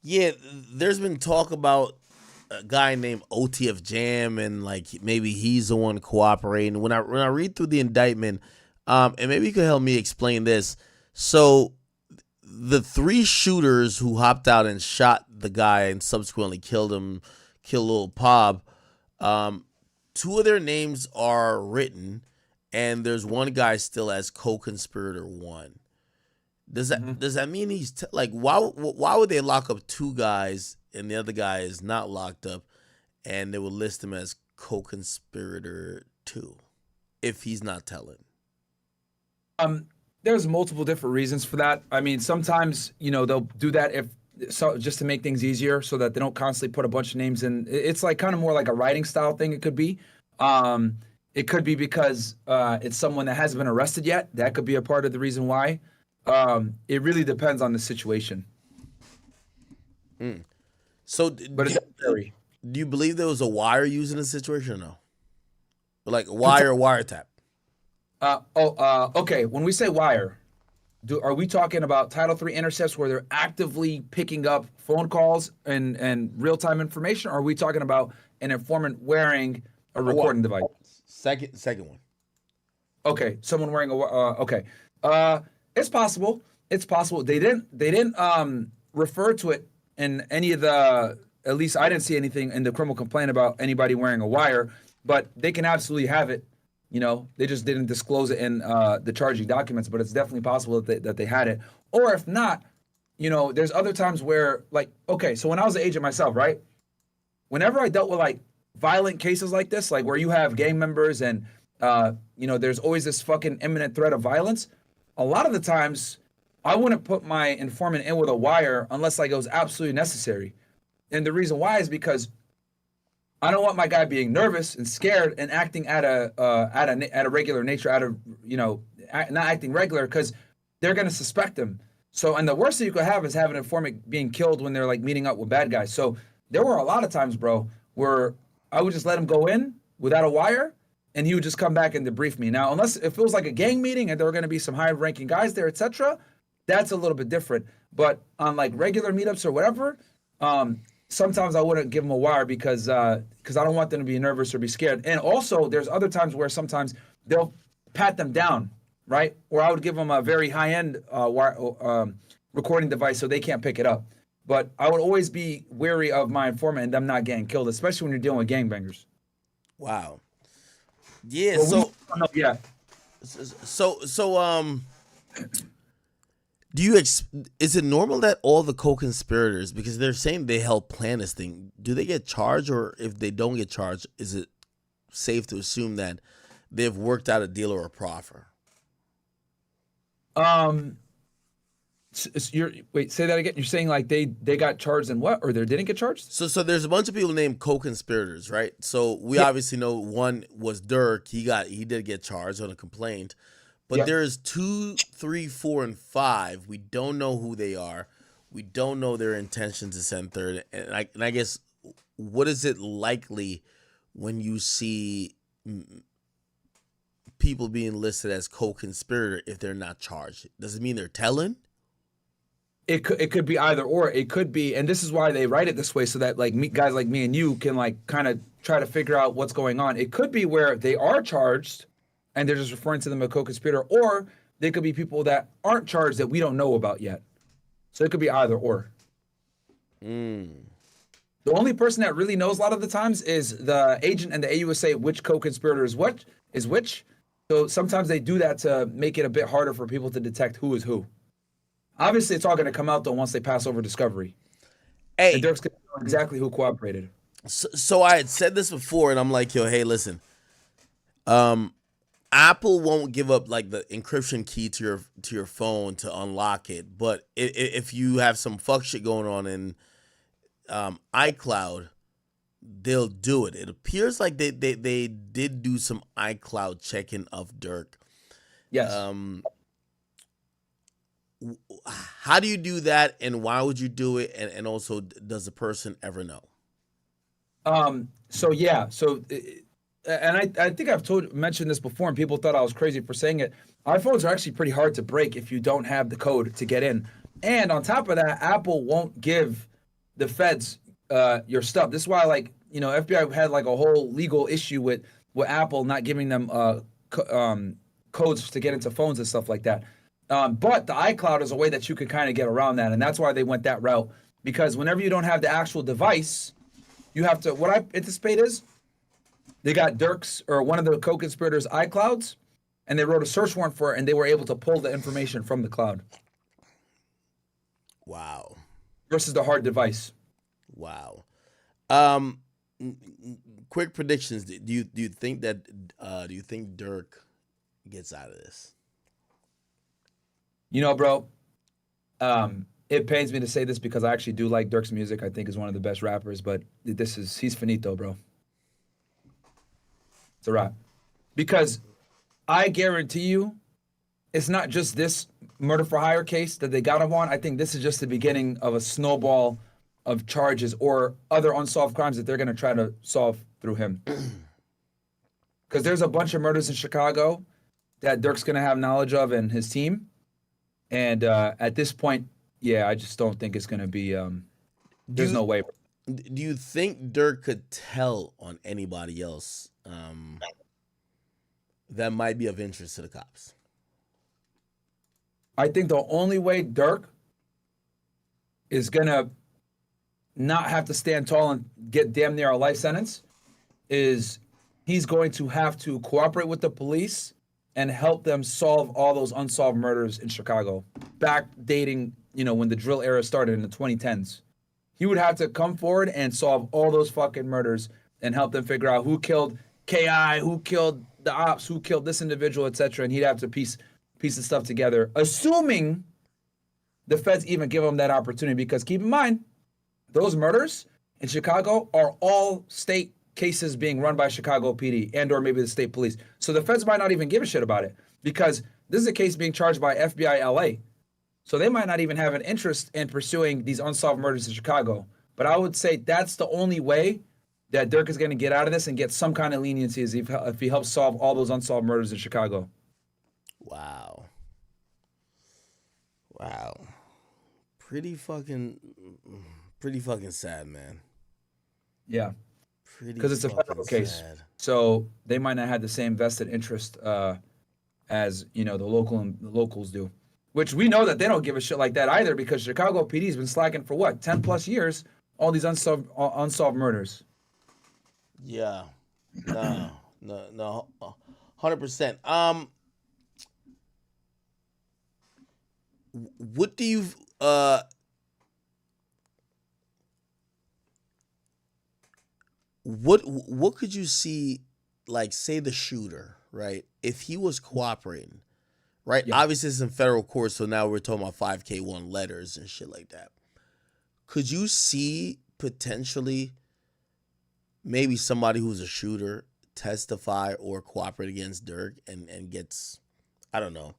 Yeah, there's been talk about a guy named OTF Jam and like maybe he's the one cooperating. When I read through the indictment, and maybe you could help me explain this. So the 3 shooters who hopped out and shot the guy and subsequently killed Lil Pob, 2 of their names are written, and there's one guy still as co-conspirator 1. Does that mean he's like why would they lock up 2 guys and the other guy is not locked up, and they would list him as co-conspirator 2 if he's not telling?
There's multiple different reasons for that. I mean, sometimes, you know, they'll do that just to make things easier so that they don't constantly put a bunch of names in. It's like kind of more like a writing style thing. It could be. It could be because it's someone that hasn't been arrested yet. That could be a part of the reason why. It really depends on the situation.
So,
but it's scary.
Do you believe there was a wire used in this situation or no? Like a wire or wiretap?
Okay. When we say wire, are we talking about Title III intercepts where they're actively picking up phone calls and real-time information? Or are we talking about an informant wearing a recording device?
Second one.
Okay, someone wearing a okay. It's possible. It's possible. They didn't refer to it in any of the. At least I didn't see anything in the criminal complaint about anybody wearing a wire. But they can absolutely have it. You know, they just didn't disclose it in the charging documents. But it's definitely possible that they had it. Or if not, you know, there's other times where, like, okay, so when I was an agent myself, right? Whenever I dealt with like violent cases like this, like where you have gang members and you know, there's always this fucking imminent threat of violence. A lot of the times, I wouldn't put my informant in with a wire unless like it was absolutely necessary. And the reason why is because I don't want my guy being nervous and scared and acting at a regular nature, you know, not acting regular, because they're gonna suspect him. So, and the worst thing you could have is have an informant being killed when they're like meeting up with bad guys. So there were a lot of times, bro, where I would just let him go in without a wire, and he would just come back and debrief me. Now, unless if it was like a gang meeting and there were going to be some high-ranking guys there, etc., that's a little bit different. But on like regular meetups or whatever, sometimes I wouldn't give them a wire because I don't want them to be nervous or be scared. And also, there's other times where sometimes they'll pat them down, right? Or I would give them a very high-end recording device so they can't pick it up. But I would always be wary of my informant and them not getting killed, especially when you're dealing with gangbangers.
Wow. Yeah.
Well,
So do you is it normal that all the co-conspirators, because they're saying they help plan this thing, do they get charged? Or if they don't get charged, is it safe to assume that they've worked out a deal or a proffer?
Wait, say that again. You're saying like they got charged and what, or they didn't get charged?
So there's a bunch of people named co-conspirators, right? So we obviously know one was Durk. He did get charged on a complaint, but there's 2, 3, 4, and 5. We don't know who they are. We don't know their intentions to send third. And I guess, what is it likely when you see people being listed as co-conspirator if they're not charged? Does it mean they're telling?
It could be either or. It could be, and this is why they write it this way, so that like guys like me and you can like kind of try to figure out what's going on. It could be where they are charged and they're just referring to them as a co-conspirator, or they could be people that aren't charged that we don't know about yet. So it could be either or. The only person that really knows a lot of the times is the agent and the AUSA which co-conspirator is which. So sometimes they do that to make it a bit harder for people to detect who is who. Obviously, it's all going to come out though once they pass over discovery.
Hey,
and Durk's going to know exactly who cooperated.
So I had said this before, and I'm like, yo, hey, listen. Apple won't give up like the encryption key to your phone to unlock it, but if you have some fuck shit going on in iCloud, they'll do it. It appears like they did do some iCloud checking of Durk.
Yes.
How do you do that, and why would you do it? And also, does the person ever know?
So yeah. So, and I think I've mentioned this before, and people thought I was crazy for saying it. iPhones are actually pretty hard to break if you don't have the code to get in. And on top of that, Apple won't give the feds your stuff. This is why, like, you know, FBI had like a whole legal issue with Apple not giving them codes to get into phones and stuff like that. But the iCloud is a way that you could kind of get around that, and that's why they went that route. Because whenever you don't have the actual device, you have to. What I anticipate is they got Durk's or one of the co-conspirators' iClouds, and they wrote a search warrant for it, and they were able to pull the information from the cloud.
Wow.
Versus the hard device.
Wow. Quick predictions. Do you think that Durk gets out of this?
You know, bro, it pains me to say this because I actually do like Durk's music. I think he's one of the best rappers, but he's finito, bro. It's a wrap. Because I guarantee you, it's not just this murder for hire case that they got him on. I think this is just the beginning of a snowball of charges or other unsolved crimes that they're going to try to solve through him. Because there's a bunch of murders in Chicago that Durk's going to have knowledge of and his team. And at this point, yeah, I just don't think it's going to be, there's no way.
Do you think Durk could tell on anybody else that might be of interest to the cops?
I think the only way Durk is going to not have to stand tall and get damn near a life sentence is he's going to have to cooperate with the police and help them solve all those unsolved murders in Chicago, backdating, you know, when the drill era started in the 2010s. He would have to come forward and solve all those fucking murders and help them figure out who killed KI, who killed the ops, who killed this individual, etc. And he'd have to piece the stuff together, assuming the feds even give him that opportunity. Because keep in mind, those murders in Chicago are all state cases being run by Chicago PD and or maybe the state police. So the feds might not even give a shit about it because this is a case being charged by FBI LA. So they might not even have an interest in pursuing these unsolved murders in Chicago. But I would say that's the only way that Durk is going to get out of this and get some kind of leniency is if he helps solve all those unsolved murders in Chicago.
Wow. Pretty fucking sad, man.
Yeah. Because it's a federal case. So they might not have the same vested interest as, you know, the locals do. Which we know that they don't give a shit like that either because Chicago PD's been slacking for what, 10 plus years, all these unsolved murders.
Yeah. No, 100%. What do you what could you see, like, say the shooter, right? If he was cooperating, right? Yeah. Obviously it's in federal court, so now we're talking about 5K1 letters and shit like that. Could you see potentially maybe somebody who's a shooter testify or cooperate against Durk and gets, I don't know,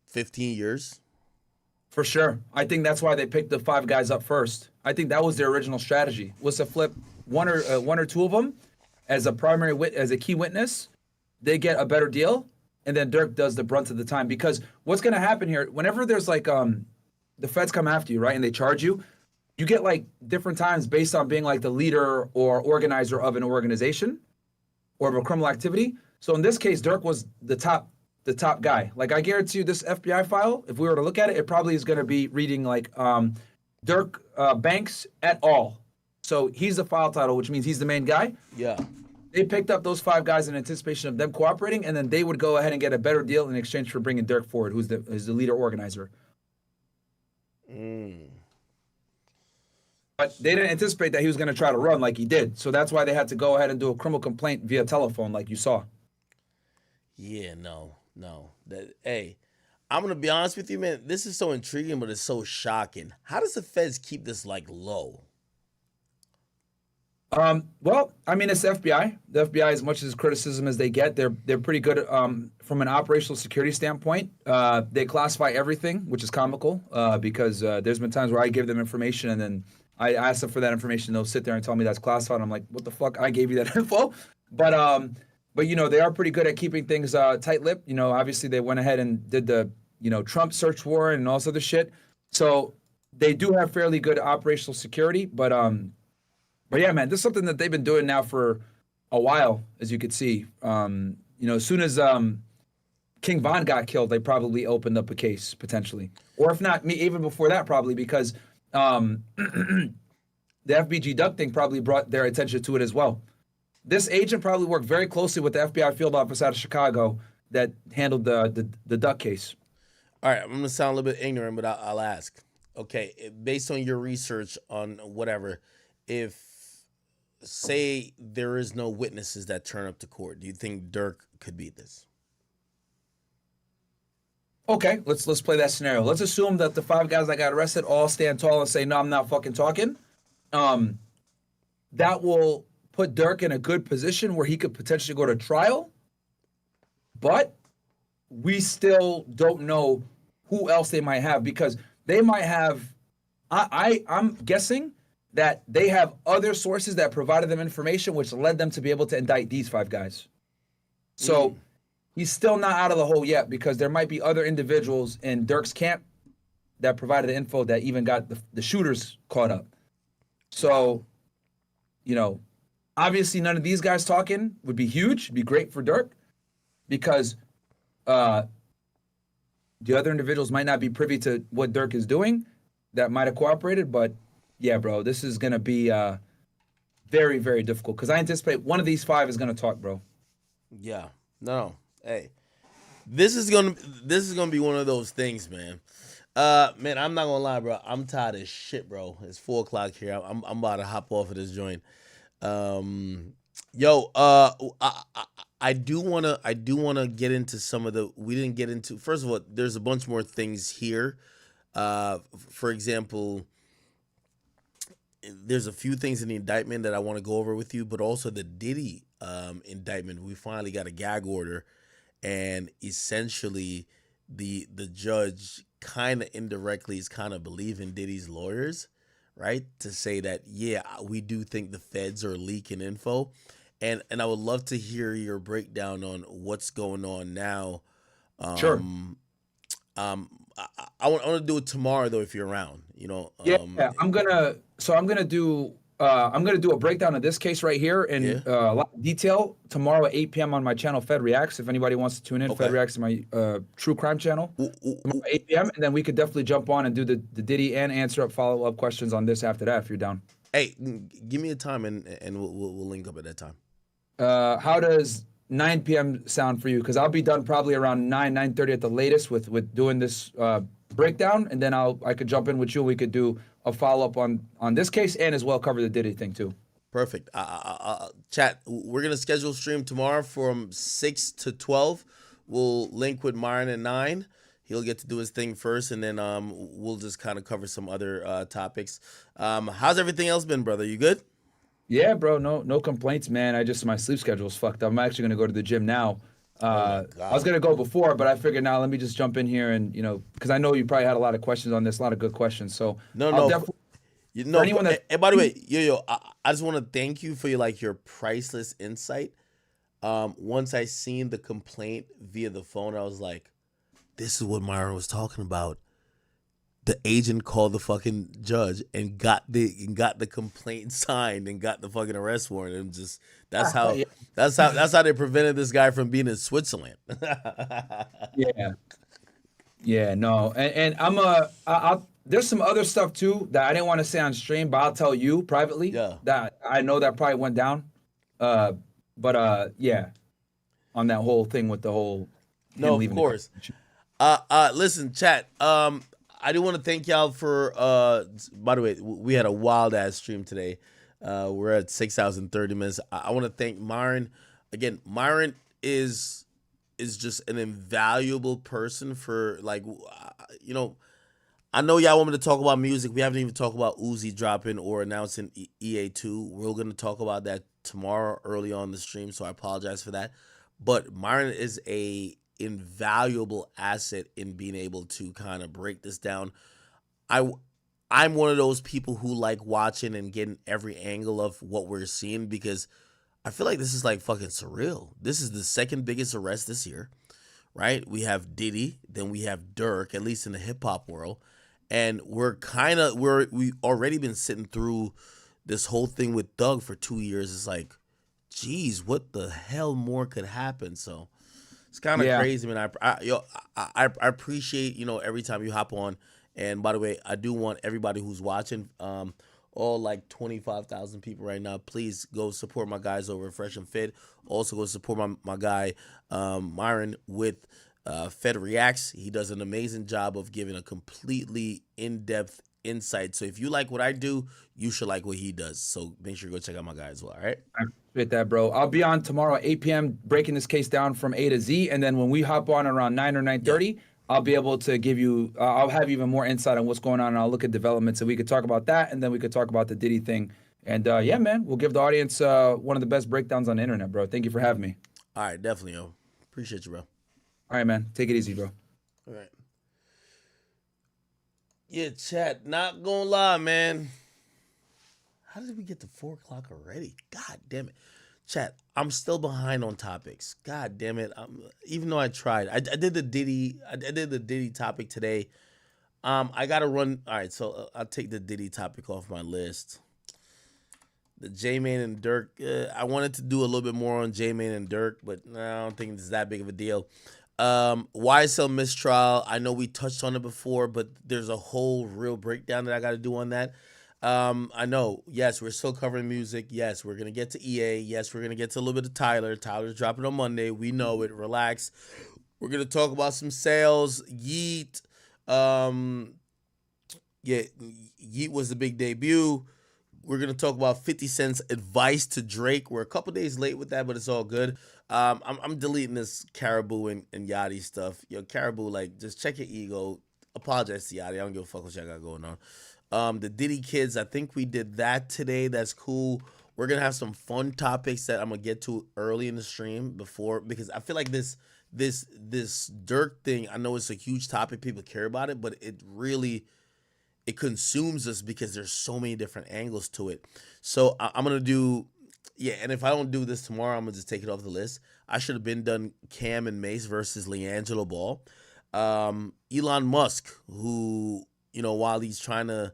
15 years?
For sure. I think that's why they picked the 5 guys up first. I think that was their original strategy, was to flip one or two of them as a as a key witness. They get a better deal, and then Durk does the brunt of the time. Because what's going to happen here, whenever there's like the feds come after you, right, and they charge you, you get like different times based on being like the leader or organizer of an organization or of a criminal activity. So in this case, Durk was the top guy. Like, I guarantee you this FBI file, if we were to look at it, it probably is going to be reading like Durk Banks et al. So he's the file title, which means he's the main guy.
Yeah.
They picked up those 5 guys in anticipation of them cooperating, and then they would go ahead and get a better deal in exchange for bringing Durk forward, who's the leader organizer. But they didn't anticipate that he was going to try to run like he did. So that's why they had to go ahead and do a criminal complaint via telephone like you saw.
Yeah, no. Hey, I'm going to be honest with you, man. This is so intriguing, but it's so shocking. How does the feds keep this like low?
Well, I mean, it's the FBI. The FBI, as much as criticism as they get, they're pretty good from an operational security standpoint. They classify everything, which is comical because there's been times where I give them information and then I ask them for that information. They'll sit there and tell me that's classified. I'm like, what the fuck? I gave you that info. But you know, they are pretty good at keeping things tight-lipped. You know, obviously they went ahead and did the, you know, Trump search warrant and all this other shit. So they do have fairly good operational security. But yeah, man, this is something that they've been doing now for a while, as you could see. You know, as soon as King Von got killed, they probably opened up a case potentially, or if not, even before that, probably because the FBG Duck thing probably brought their attention to it as well. This agent probably worked very closely with the FBI field office out of Chicago that handled the Duck case.
All right, I'm going to sound a little bit ignorant, but I'll ask. Okay, based on your research on whatever, if, say, there is no witnesses that turn up to court, do you think Durk could beat this?
Okay, let's play that scenario. Let's assume that the 5 guys that got arrested all stand tall and say, no, I'm not fucking talking. That will put Durk in a good position where he could potentially go to trial. But we still don't know who else they might have, because they might have, I'm guessing that they have other sources that provided them information which led them to be able to indict these 5 guys. So he's still not out of the hole yet, because there might be other individuals in Durk's camp that provided the info that even got the shooters caught up. So, you know, obviously none of these guys talking would be huge, be great for Durk, because the other individuals might not be privy to what Durk is doing that might have cooperated. But yeah, bro, this is going to be very, very difficult, because I anticipate one of these 5 is going to talk, bro.
Yeah. No. Hey, this is gonna be one of those things, man. Man, I'm not gonna lie, bro. I'm tired as shit, bro. It's 4:00 here. I'm about to hop off of this joint. I do wanna get into some of the. We didn't get into. First of all, there's a bunch more things here. For example, there's a few things in the indictment that I want to go over with you, but also the Diddy indictment. We finally got a gag order, and essentially the judge kind of indirectly is kind of believing Diddy's lawyers, right? To say that, yeah, we do think the feds are leaking info. And I would love to hear your breakdown on what's going on now.
Sure.
I want to do it tomorrow though, if you're around. You know.
Yeah. I'm gonna do a breakdown of this case right here in a lot of detail tomorrow at 8 p.m. on my channel, Fed Reacts. If anybody wants to tune in, Fed Reacts is my true crime channel. Tomorrow at 8 p.m. And then we could definitely jump on and do the Diddy and answer up follow-up questions on this after that, if you're down.
Hey, give me a time and we'll link up at that time.
How does 9 p.m. sound for you? Because I'll be done probably around 9:30 at the latest with doing this breakdown, and then I could jump in with you. We could do a follow-up on this case and as well cover the Diddy thing too.
Perfect. Chat, we're going to schedule a stream tomorrow from 6 to 12. We'll link with Myron at 9. He'll get to do his thing first, and then we'll just kind of cover some other topics. How's everything else been, brother? You good?
Yeah, bro. No complaints, man. My sleep schedule is fucked up. I'm actually going to go to the gym now. I was going to go before, but I figured now let me just jump in here and, because I know you probably had a lot of questions on this, a lot of good questions. So
No. And by the way, yo, I just want to thank you for your priceless insight. Once I seen the complaint via the phone, I was like, this is what Myron was talking about. The agent called the fucking judge and got the complaint signed and got the fucking arrest warrant. And just that's how they prevented this guy from being in Switzerland.
Yeah. Yeah, no, and there's some other stuff too that I didn't want to say on stream, but I'll tell you privately.
Yeah.
That I know that probably went down. Yeah, on that whole thing with the whole
No,
him
of
leaving
course. Listen, chat. I do want to thank y'all for. By the way, we had a wild ass stream today. We're at 6 hours and 30 minutes. I want to thank Myron again. Myron is just an invaluable person for I know y'all want me to talk about music. We haven't even talked about Uzi dropping or announcing EA2. We're going to talk about that tomorrow early on the stream, so I apologize for that. But Myron is a invaluable asset in being able to kind of break this down. I'm one of those people who like watching and getting every angle of what we're seeing because I feel like this is like fucking surreal. This is the second biggest arrest this year, right? We have Diddy, then we have Durk, at least in the hip hop world. And we've already been sitting through this whole thing with Doug for 2 years. It's like, geez, what the hell more could happen? So it's kind of crazy, man. I appreciate, every time you hop on. And by the way, I do want everybody who's watching, all like 25,000 people right now, please go support my guys over at Fresh and Fit. Also go support my guy, Myron, with Fed Reacts. He does an amazing job of giving a completely in-depth insight. So if you like what I do, you should like what he does. So make sure you go check out my guy as well, all right?
I appreciate that, bro. I'll be on tomorrow at 8 p.m. breaking this case down from A to Z. And then when we hop on around 9 or 9:30, I'll be able to give you, I'll have even more insight on what's going on. And I'll look at developments and we could talk about that. And then we could talk about the Diddy thing. And yeah, man, we'll give the audience one of the best breakdowns on the internet, bro. Thank you for having me.
All right, definitely, yo. Appreciate you, bro.
All right, man. Take it easy, bro.
All right. Yeah, chat, not gonna lie, man. How did we get to 4 o'clock already? God damn it. Chat, I'm still behind on topics. God damn it. Even though I tried. I did the Diddy topic today. I gotta run. All right, so I'll take the Diddy topic off my list. The J-Man and Durk. I wanted to do a little bit more on J-Man and Durk, but I don't think it's that big of a deal. YSL mistrial. I know we touched on it before, but there's a whole real breakdown that I got to do on that. I know. Yes, we're still covering music. Yes, we're gonna get to EA. Yes, we're gonna get to a little bit of Tyler. Tyler's dropping on Monday. We know it. Relax. We're gonna talk about some sales. Yeet. Yeet was the big debut. We're going to talk about 50 Cent's advice to Drake. We're a couple days late with that, but it's all good. I'm deleting this Caribou and Yachty stuff. Yo, Caribou, like, just check your ego. Apologize to Yachty. I don't give a fuck what y'all got going on. The Diddy kids, I think we did that today. That's cool. We're going to have some fun topics that I'm going to get to early in the stream because I feel like this Durk thing, I know it's a huge topic. People care about it, but it consumes us because there's so many different angles to it. So I'm going to do, and if I don't do this tomorrow, I'm going to just take it off the list. I should have been done Cam and Mace versus LiAngelo Ball. Elon Musk, who, while he's trying to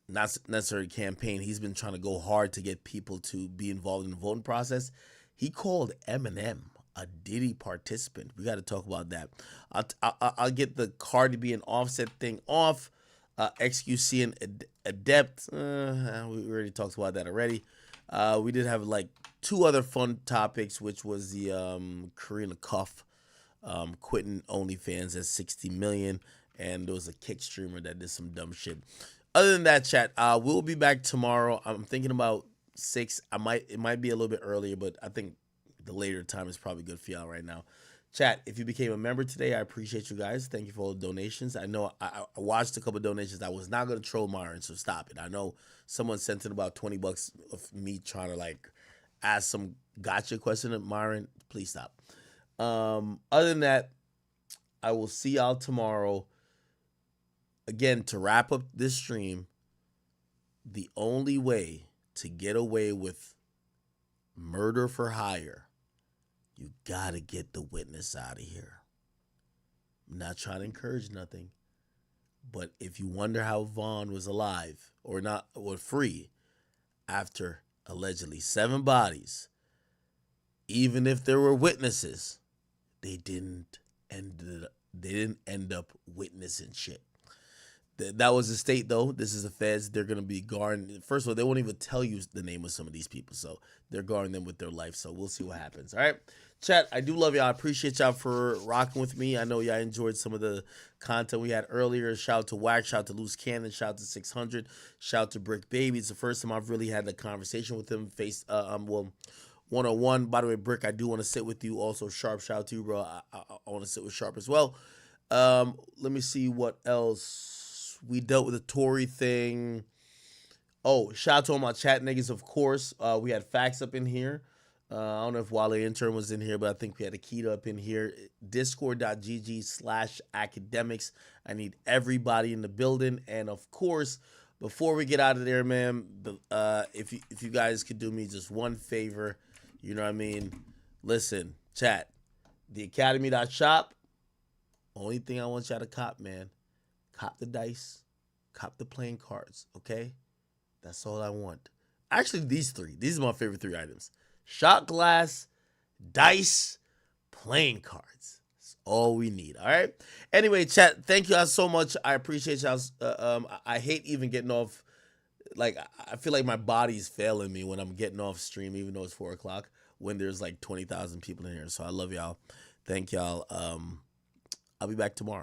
not necessarily campaign, he's been trying to go hard to get people to be involved in the voting process. He called Eminem a Diddy participant. We got to talk about that. I'll get the Cardi B and Offset thing off. XQC and Adept. We already talked about that already. We did have like 2 other fun topics, which was the Karina Cuff quitting OnlyFans at 60 million, and there was a Kick streamer that did some dumb shit. Other than that, chat, we'll be back tomorrow. I'm thinking about 6. It might be a little bit earlier, but I think the later time is probably good for y'all right now. Chat, if you became a member today, I appreciate you guys. Thank you for all the donations. I know I watched a couple donations. I was not going to troll Myron, so stop it. I know someone sent in about $20 of me trying to like ask some gotcha question at Myron. Please stop. Other than that, I will see y'all tomorrow. Again, to wrap up this stream, the only way to get away with murder for hire, you gotta get the witness out of here. I'm not trying to encourage nothing, but if you wonder how Vaughn was alive or free after allegedly 7 bodies, even if there were witnesses, they didn't end they didn't end up witnessing shit. That was the state, though. This is the feds. They're going to be guarding. First of all, they won't even tell you the name of some of these people. So they're guarding them with their life. So we'll see what happens. All right. Chat, I do love y'all. I appreciate y'all for rocking with me. I know y'all enjoyed some of the content we had earlier. Shout out to Wax. Shout out to Loose Cannon. Shout out to 600. Shout out to Brick Baby. It's the first time I've really had a conversation with him one-on-one. By the way, Brick, I do want to sit with you. Also, Sharp, shout out to you, bro. I want to sit with Sharp as well. Let me see what else. We dealt with the Tory thing. Oh, shout out to all my chat niggas, of course. We had Facts up in here. I don't know if Wale Intern was in here, but I think we had Akita up in here. Discord.gg/academics. I need everybody in the building. And, of course, before we get out of there, man, if you guys could do me just one favor, you know what I mean? Listen, chat, theakademy.shop. Only thing I want y'all to cop, man. Cop the dice, cop the playing cards, okay? That's all I want. Actually, these are my favorite 3 items. Shot glass, dice, playing cards. That's all we need, all right? Anyway, chat, thank you all so much. I appreciate y'all. I hate even getting off. Like, I feel like my body's failing me when I'm getting off stream, even though it's 4 o'clock, when there's like 20,000 people in here. So I love y'all. Thank y'all. I'll be back tomorrow.